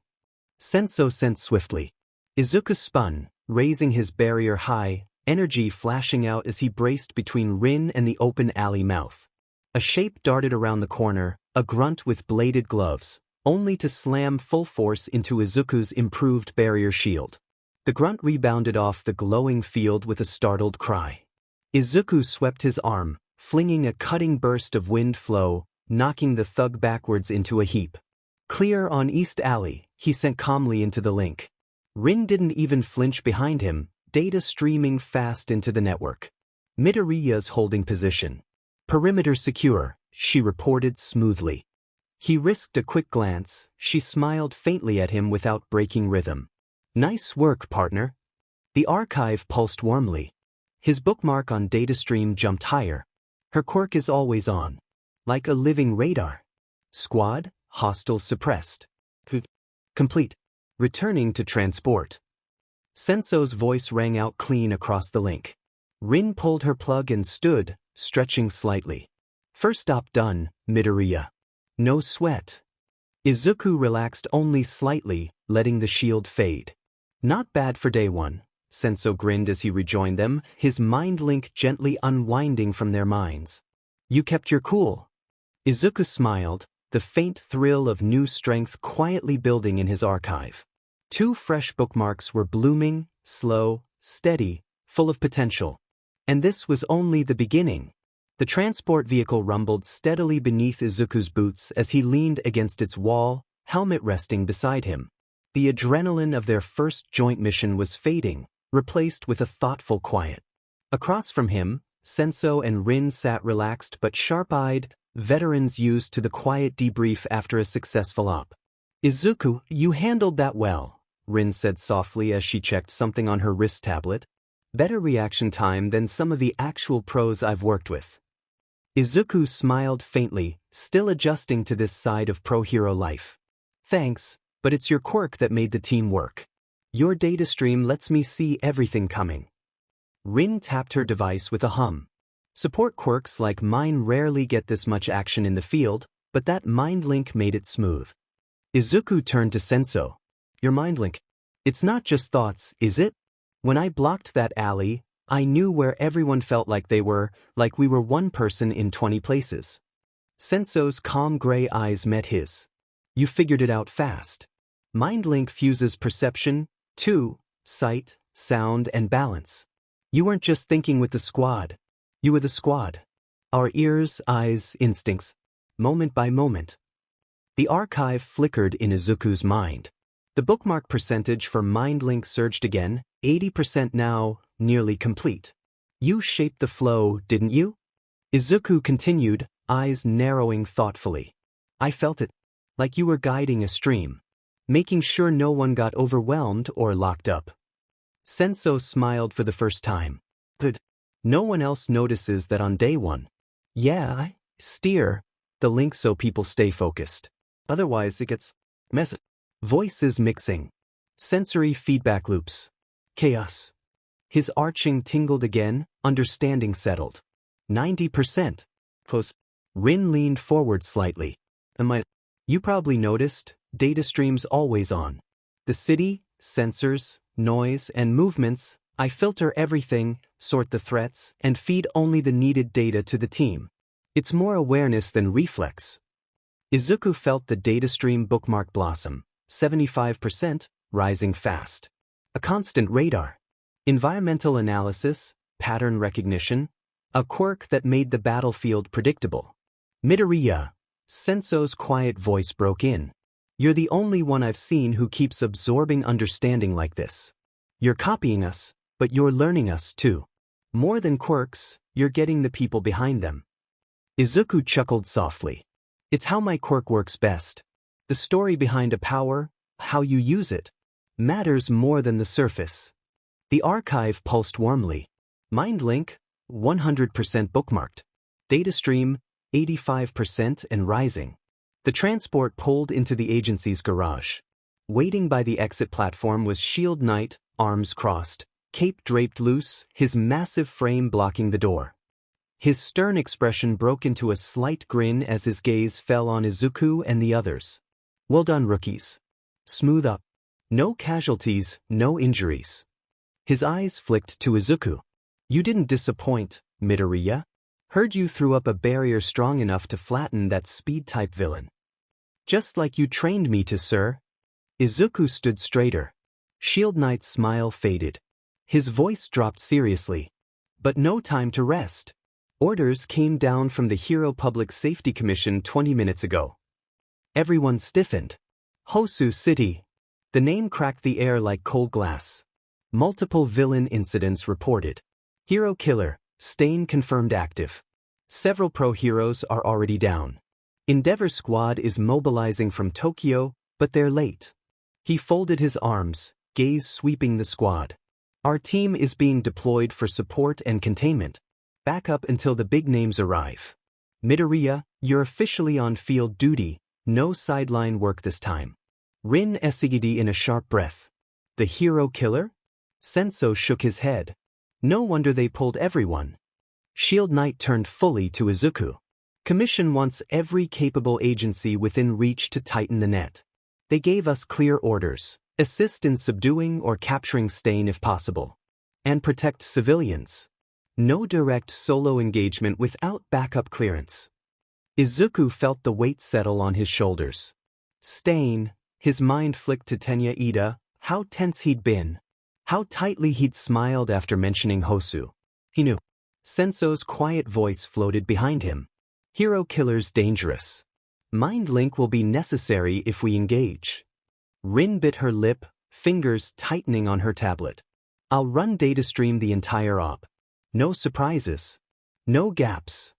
Senso sent swiftly. Izuku spun, raising his barrier high, energy flashing out as he braced between Rin and the open alley mouth. A shape darted around the corner, a grunt with bladed gloves, only to slam full force into Izuku's improved barrier shield. The grunt rebounded off the glowing field with a startled cry. Izuku swept his arm, flinging a cutting burst of wind flow, knocking the thug backwards into a heap. Clear on East Alley, he sent calmly into the link. Rin didn't even flinch behind him, data streaming fast into the network. Midoriya's holding position. Perimeter secure, she reported smoothly. He risked a quick glance, she smiled faintly at him without breaking rhythm. Nice work, partner. The archive pulsed warmly. His bookmark on datastream jumped higher. Her quirk is always on. Like a living radar. Squad, hostiles suppressed. Complete. Returning to transport. Senso's voice rang out clean across the link. Rin pulled her plug and stood, stretching slightly. First stop done, Midoriya. No sweat. Izuku relaxed only slightly, letting the shield fade. Not bad for day one, Senso grinned as he rejoined them, his mind link gently unwinding from their minds. You kept your cool. Izuku smiled, the faint thrill of new strength quietly building in his archive. 2 fresh bookmarks were blooming, slow, steady, full of potential. And this was only the beginning. The transport vehicle rumbled steadily beneath Izuku's boots as he leaned against its wall, helmet resting beside him. The adrenaline of their first joint mission was fading, replaced with a thoughtful quiet. Across from him, Senso and Rin sat relaxed but sharp-eyed, veterans used to the quiet debrief after a successful op. Izuku, you handled that well, Rin said softly as she checked something on her wrist tablet. Better reaction time than some of the actual pros I've worked with. Izuku smiled faintly, still adjusting to this side of pro-hero life. Thanks, but it's your quirk that made the team work. Your data stream lets me see everything coming. Rin tapped her device with a hum. Support quirks like mine rarely get this much action in the field, but that mind link made it smooth. Izuku turned to Senso. Your mind link. It's not just thoughts, is it? When I blocked that alley, I knew where everyone felt like they were, like we were one person in 20 places. Senso's calm gray eyes met his. You figured it out fast. Mind link fuses perception, too, sight, sound, and balance. You weren't just thinking with the squad. You were the squad. Our ears, eyes, instincts. moment by moment. The archive flickered in Izuku's mind. The bookmark percentage for MindLink surged again, 80% now, nearly complete. You shaped the flow, didn't you? Izuku continued, eyes narrowing thoughtfully. I felt it. Like you were guiding a stream. Making sure no one got overwhelmed or locked up. Senso smiled for the first time. Good. No one else notices that on day one. Yeah, I steer the link so people stay focused. Otherwise it gets messy. Voices mixing. Sensory feedback loops. Chaos. His arching tingled again, understanding settled. 90%. Close. Rin leaned forward slightly. You probably noticed, data streams always on. The city, sensors, noise, and movements, I filter everything, sort the threats, and feed only the needed data to the team. It's more awareness than reflex. Izuku felt the data stream bookmark blossom. 75%, rising fast. A constant radar. Environmental analysis, pattern recognition, a quirk that made the battlefield predictable. Midoriya, Senso's quiet voice broke in. You're the only one I've seen who keeps absorbing understanding like this. You're copying us, but you're learning us too. More than quirks, you're getting the people behind them. Izuku chuckled softly. It's how my quirk works best. The story behind a power, how you use it, matters more than the surface. The archive pulsed warmly. MindLink, 100% bookmarked. Datastream, 85% and rising. The transport pulled into the agency's garage. Waiting by the exit platform was Shield Knight, arms crossed, cape draped loose, his massive frame blocking the door. His stern expression broke into a slight grin as his gaze fell on Izuku and the others. Well done, rookies. Smooth up. No casualties, no injuries. His eyes flicked to Izuku. You didn't disappoint, Midoriya. Heard you threw up a barrier strong enough to flatten that speed-type villain. Just like you trained me to, sir. Izuku stood straighter. Shield Knight's smile faded. His voice dropped seriously. But no time to rest. Orders came down from the Hero Public Safety Commission 20 minutes ago. Everyone stiffened. Hosu City. The name cracked the air like cold glass. Multiple villain incidents reported. Hero killer, Stain confirmed active. Several pro-heroes are already down. Endeavor Squad is mobilizing from Tokyo, but they're late. He folded his arms, gaze sweeping the squad. Our team is being deployed for support and containment. Back up until the big names arrive. Midoriya, you're officially on field duty, no sideline work this time. Rin Esigidi in a sharp breath. The hero killer? Senso shook his head. No wonder they pulled everyone. Shield Knight turned fully to Izuku. Commission wants every capable agency within reach to tighten the net. They gave us clear orders. Assist in subduing or capturing Stain if possible. And protect civilians. No direct solo engagement without backup clearance. Izuku felt the weight settle on his shoulders. Stain, his mind flicked to Tenya Ida, how tense he'd been. How tightly he'd smiled after mentioning Hosu. He knew. Senso's quiet voice floated behind him. Hero killer's dangerous. MindLink will be necessary if we engage. Rin bit her lip, fingers tightening on her tablet. I'll run datastream the entire op. No surprises. No gaps.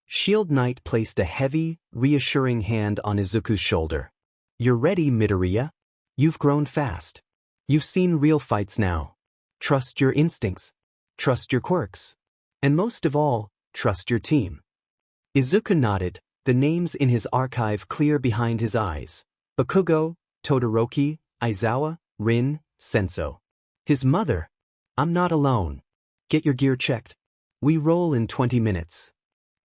Shield Knight placed a heavy, reassuring hand on Izuku's shoulder. You're ready, Midoriya. You've grown fast. You've seen real fights now. Trust your instincts. Trust your quirks. And most of all, trust your team. Izuku nodded, the names in his archive clear behind his eyes. Bakugo, Todoroki, Aizawa, Rin, Senso. His mother. I'm not alone. Get your gear checked. We roll in 20 minutes.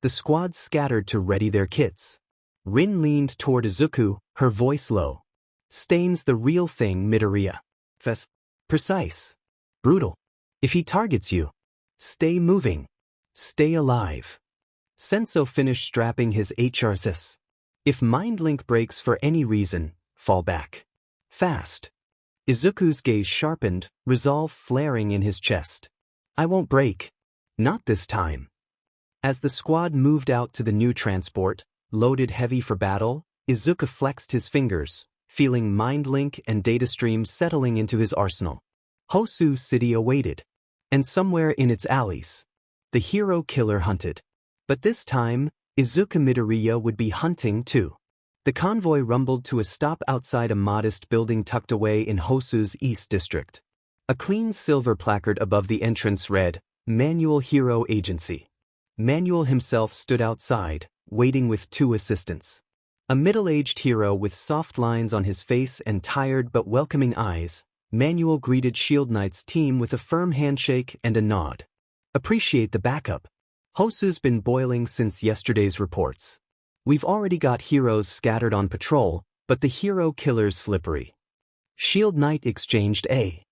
The squad scattered to ready their kits. Rin leaned toward Izuku, her voice low. Stain's the real thing, Midoriya. Precise. Brutal. If he targets you, stay moving. Stay alive. Senso finished strapping his HRSS. If MindLink breaks for any reason, fall back. Fast. Izuku's gaze sharpened, resolve flaring in his chest. I won't break. Not this time. As the squad moved out to the new transport, loaded heavy for battle, Izuku flexed his fingers, feeling mind link and data streams settling into his arsenal. Hosu City awaited. And somewhere in its alleys, the hero killer hunted. But this time, Izuku Midoriya would be hunting too. The convoy rumbled to a stop outside a modest building tucked away in Hosu's East District. A clean silver placard above the entrance read, Manual Hero Agency. Manual himself stood outside, waiting with 2 assistants. A middle-aged hero with soft lines on his face and tired but welcoming eyes, Manual greeted Shield Knight's team with a firm handshake and a nod. Appreciate the backup. Hosu's been boiling since yesterday's reports. We've already got heroes scattered on patrol, but the hero killer's slippery. Shield Knight exchanged a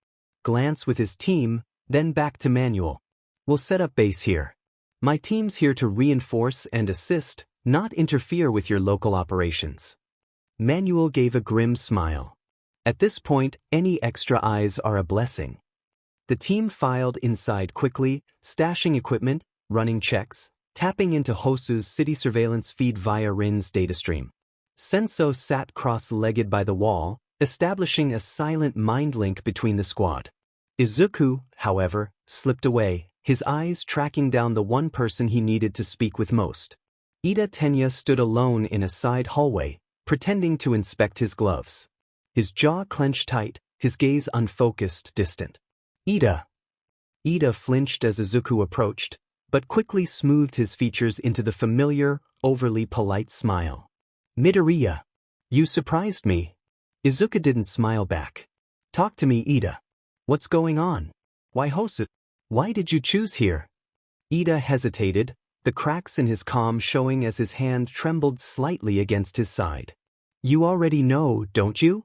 glance with his team, then back to Manual. We'll set up base here. My team's here to reinforce and assist, not interfere with your local operations. Manual gave a grim smile. At this point, any extra eyes are a blessing. The team filed inside quickly, stashing equipment, running checks, tapping into Hosu's city surveillance feed via Rin's datastream. Senso sat cross-legged by the wall, establishing a silent mind link between the squad. Izuku, however, slipped away, his eyes tracking down the one person he needed to speak with most. Tenya stood alone in a side hallway, pretending to inspect his gloves. His jaw clenched tight, his gaze unfocused, distant. Ida flinched as Izuku approached, but quickly smoothed his features into the familiar, overly polite smile. Midoriya, you surprised me. Izuku didn't smile back. Talk to me, Ida. What's going on? Why Hosu? Why did you choose here? Ida hesitated, the cracks in his calm showing as his hand trembled slightly against his side. You already know, don't you?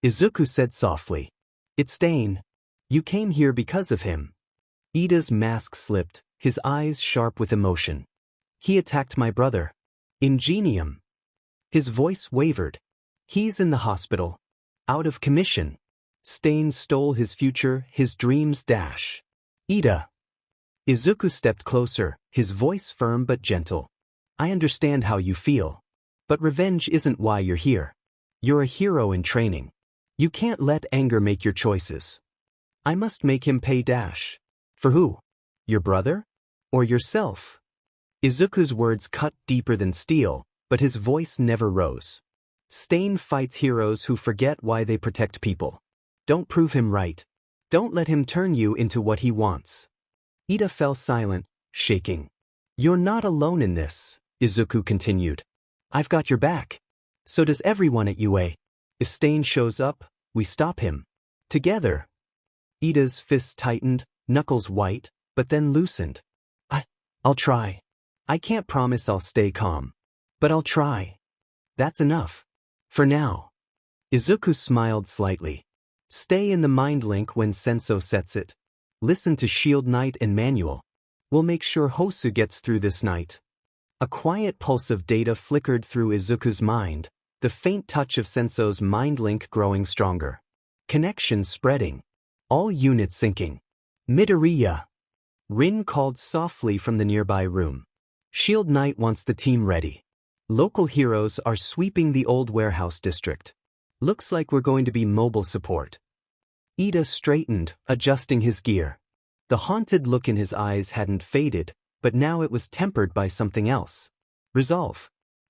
Izuku said softly. It's Stain. You came here because of him. Ida's mask slipped, his eyes sharp with emotion. He attacked my brother. Ingenium. His voice wavered. He's in the hospital. Out of commission. Stain stole his future, his dreams dash. Ida. Izuku stepped closer, his voice firm but gentle. I understand how you feel. But revenge isn't why you're here. You're a hero in training. You can't let anger make your choices. I must make him pay dash. For who? Your brother? Or yourself? Izuku's words cut deeper than steel, but his voice never rose. Stain fights heroes who forget why they protect people. Don't prove him right. Don't let him turn you into what he wants. Ida fell silent, shaking. You're not alone in this, Izuku continued. I've got your back. So does everyone at UA. If Stain shows up, we stop him. Together. Ida's fists tightened, knuckles white, but then loosened. I'll try. I can't promise I'll stay calm. But I'll try. That's enough. For now. Izuku smiled slightly. Stay in the mind link when Senso sets it. Listen to Shield Knight and Manual. We'll make sure Hosu gets through this night. A quiet pulse of data flickered through Izuku's mind, the faint touch of Senso's mind link growing stronger. Connection spreading. All units syncing. Midoriya. Rin called softly from the nearby room. Shield Knight wants the team ready. Local heroes are sweeping the old warehouse district. Looks like we're going to be mobile support. Ida straightened, adjusting his gear. The haunted look in his eyes hadn't faded, but now it was tempered by something else. Resolve.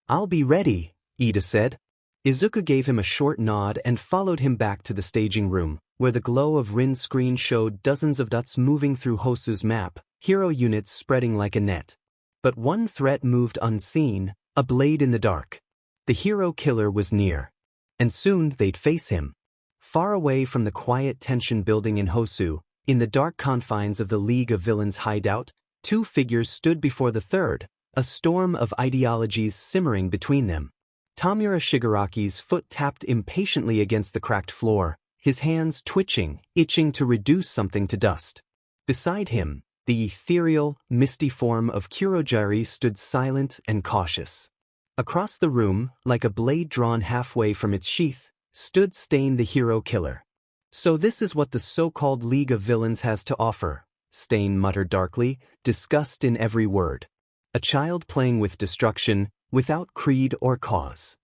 I'll be ready, Ida said. Izuku gave him a short nod and followed him back to the staging room, where the glow of Rin's screen showed dozens of dots moving through Hosu's map, hero units spreading like a net. But one threat moved unseen, a blade in the dark. The hero killer was near. And soon they'd face him. Far away from the quiet tension building in Hosu, in the dark confines of the League of Villains hideout, 2 figures stood before the third, a storm of ideologies simmering between them. Tamura Shigaraki's foot tapped impatiently against the cracked floor, his hands twitching, itching to reduce something to dust. Beside him, the ethereal, misty form of Kurojiri stood silent and cautious. Across the room, like a blade drawn halfway from its sheath, stood Stain the hero killer. So this is what the so-called League of Villains has to offer, Stain muttered darkly, disgust in every word. A child playing with destruction, without creed or cause.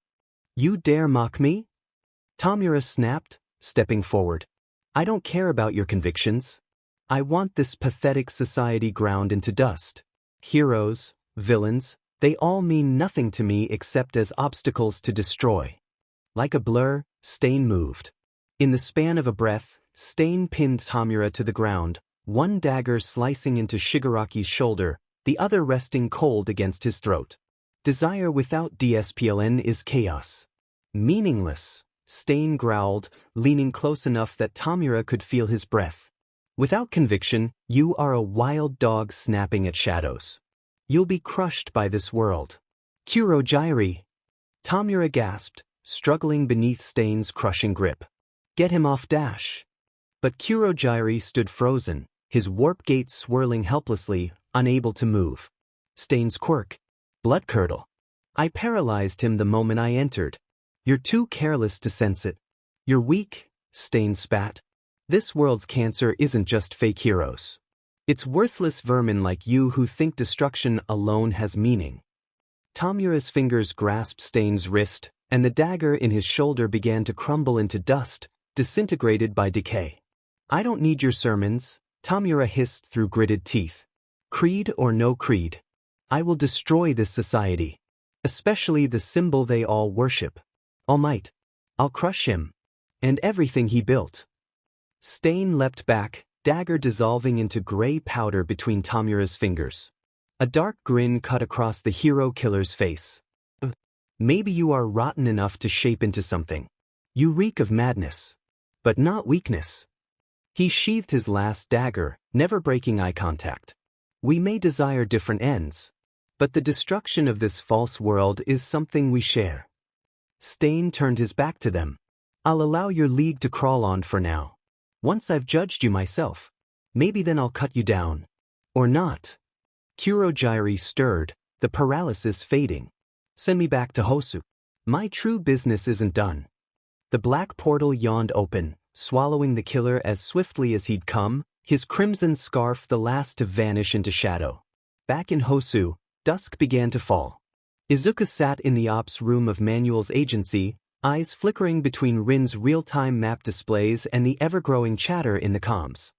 You dare mock me? Tamura snapped, stepping forward. I don't care about your convictions. I want this pathetic society ground into dust. Heroes, villains, they all mean nothing to me except as obstacles to destroy. Like a blur, Stain moved. In the span of a breath, Stain pinned Tamura to the ground, one dagger slicing into Shigaraki's shoulder, the other resting cold against his throat. Desire without DSPLN is chaos. Meaningless, Stain growled, leaning close enough that Tamura could feel his breath. Without conviction, you are a wild dog snapping at shadows. You'll be crushed by this world. Kurogyri! Tamura gasped, struggling beneath Stain's crushing grip. Get him off dash. But Kurogyri stood frozen, his warp gate swirling helplessly, unable to move. Stain's quirk. Bloodcurdle. I paralyzed him the moment I entered. You're too careless to sense it. You're weak, Stain spat. This world's cancer isn't just fake heroes. It's worthless vermin like you who think destruction alone has meaning. Tamura's fingers grasped Stain's wrist, and the dagger in his shoulder began to crumble into dust, disintegrated by decay. I don't need your sermons, Tamura hissed through gritted teeth. Creed or no creed. I will destroy this society. Especially the symbol they all worship. All might. I'll crush him. And everything he built. Stain leapt back, dagger dissolving into gray powder between Tamura's fingers. A dark grin cut across the hero killer's face. Maybe you are rotten enough to shape into something. You reek of madness. But not weakness. He sheathed his last dagger, never breaking eye contact. We may desire different ends, but the destruction of this false world is something we share. Stain turned his back to them. I'll allow your league to crawl on for now. Once I've judged you myself, maybe then I'll cut you down. Or not. Kurogyri stirred, the paralysis fading. Send me back to Hosu. My true business isn't done. The black portal yawned open, swallowing the killer as swiftly as he'd come, his crimson scarf the last to vanish into shadow. Back in Hosu, dusk began to fall. Izuku sat in the ops room of Manuel's agency, eyes flickering between Rin's real-time map displays and the ever-growing chatter in the comms.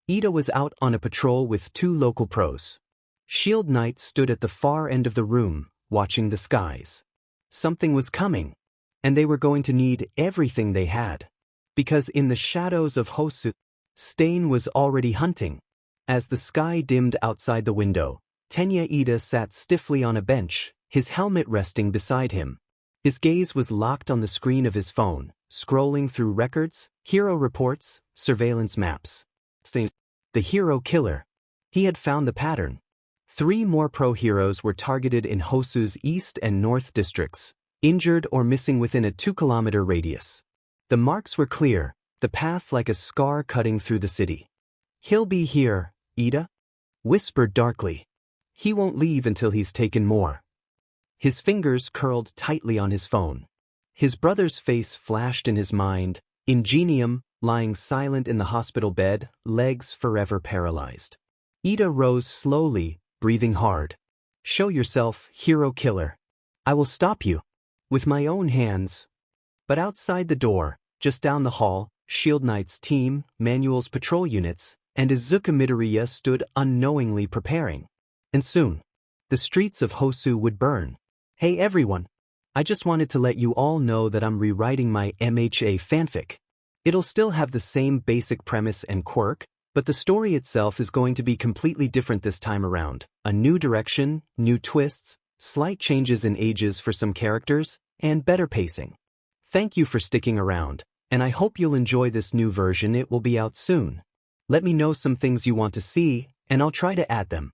Ida was out on a patrol with two local pros. Shield Knight stood at the far end of the room, watching the skies. Something was coming, and they were going to need everything they had. Because in the shadows of Hosu, Stain was already hunting. As the sky dimmed outside the window, Tenya Ida sat stiffly on a bench, his helmet resting beside him. His gaze was locked on the screen of his phone, scrolling through records, hero reports, surveillance maps. Stain, the hero killer. He had found the pattern. 3 more pro-heroes were targeted in Hosu's east and north districts, injured or missing within a 2-kilometer radius. The marks were clear, the path like a scar cutting through the city. He'll be here, Ida whispered darkly. He won't leave until he's taken more. His fingers curled tightly on his phone. His brother's face flashed in his mind, Ingenium, lying silent in the hospital bed, legs forever paralyzed. Ida rose slowly, breathing hard. Show yourself, hero killer. I will stop you. With my own hands. But outside the door, just down the hall, Shield Knight's team, Manuel's patrol units, and Izuku Midoriya stood unknowingly preparing. And soon, the streets of Hosu would burn. Hey everyone. I just wanted to let you all know that I'm rewriting my MHA fanfic. It'll still have the same basic premise and quirk, but the story itself is going to be completely different this time around. A new direction, new twists, slight changes in ages for some characters, and better pacing. Thank you for sticking around, and I hope you'll enjoy this new version. It will be out soon. Let me know some things you want to see, and I'll try to add them.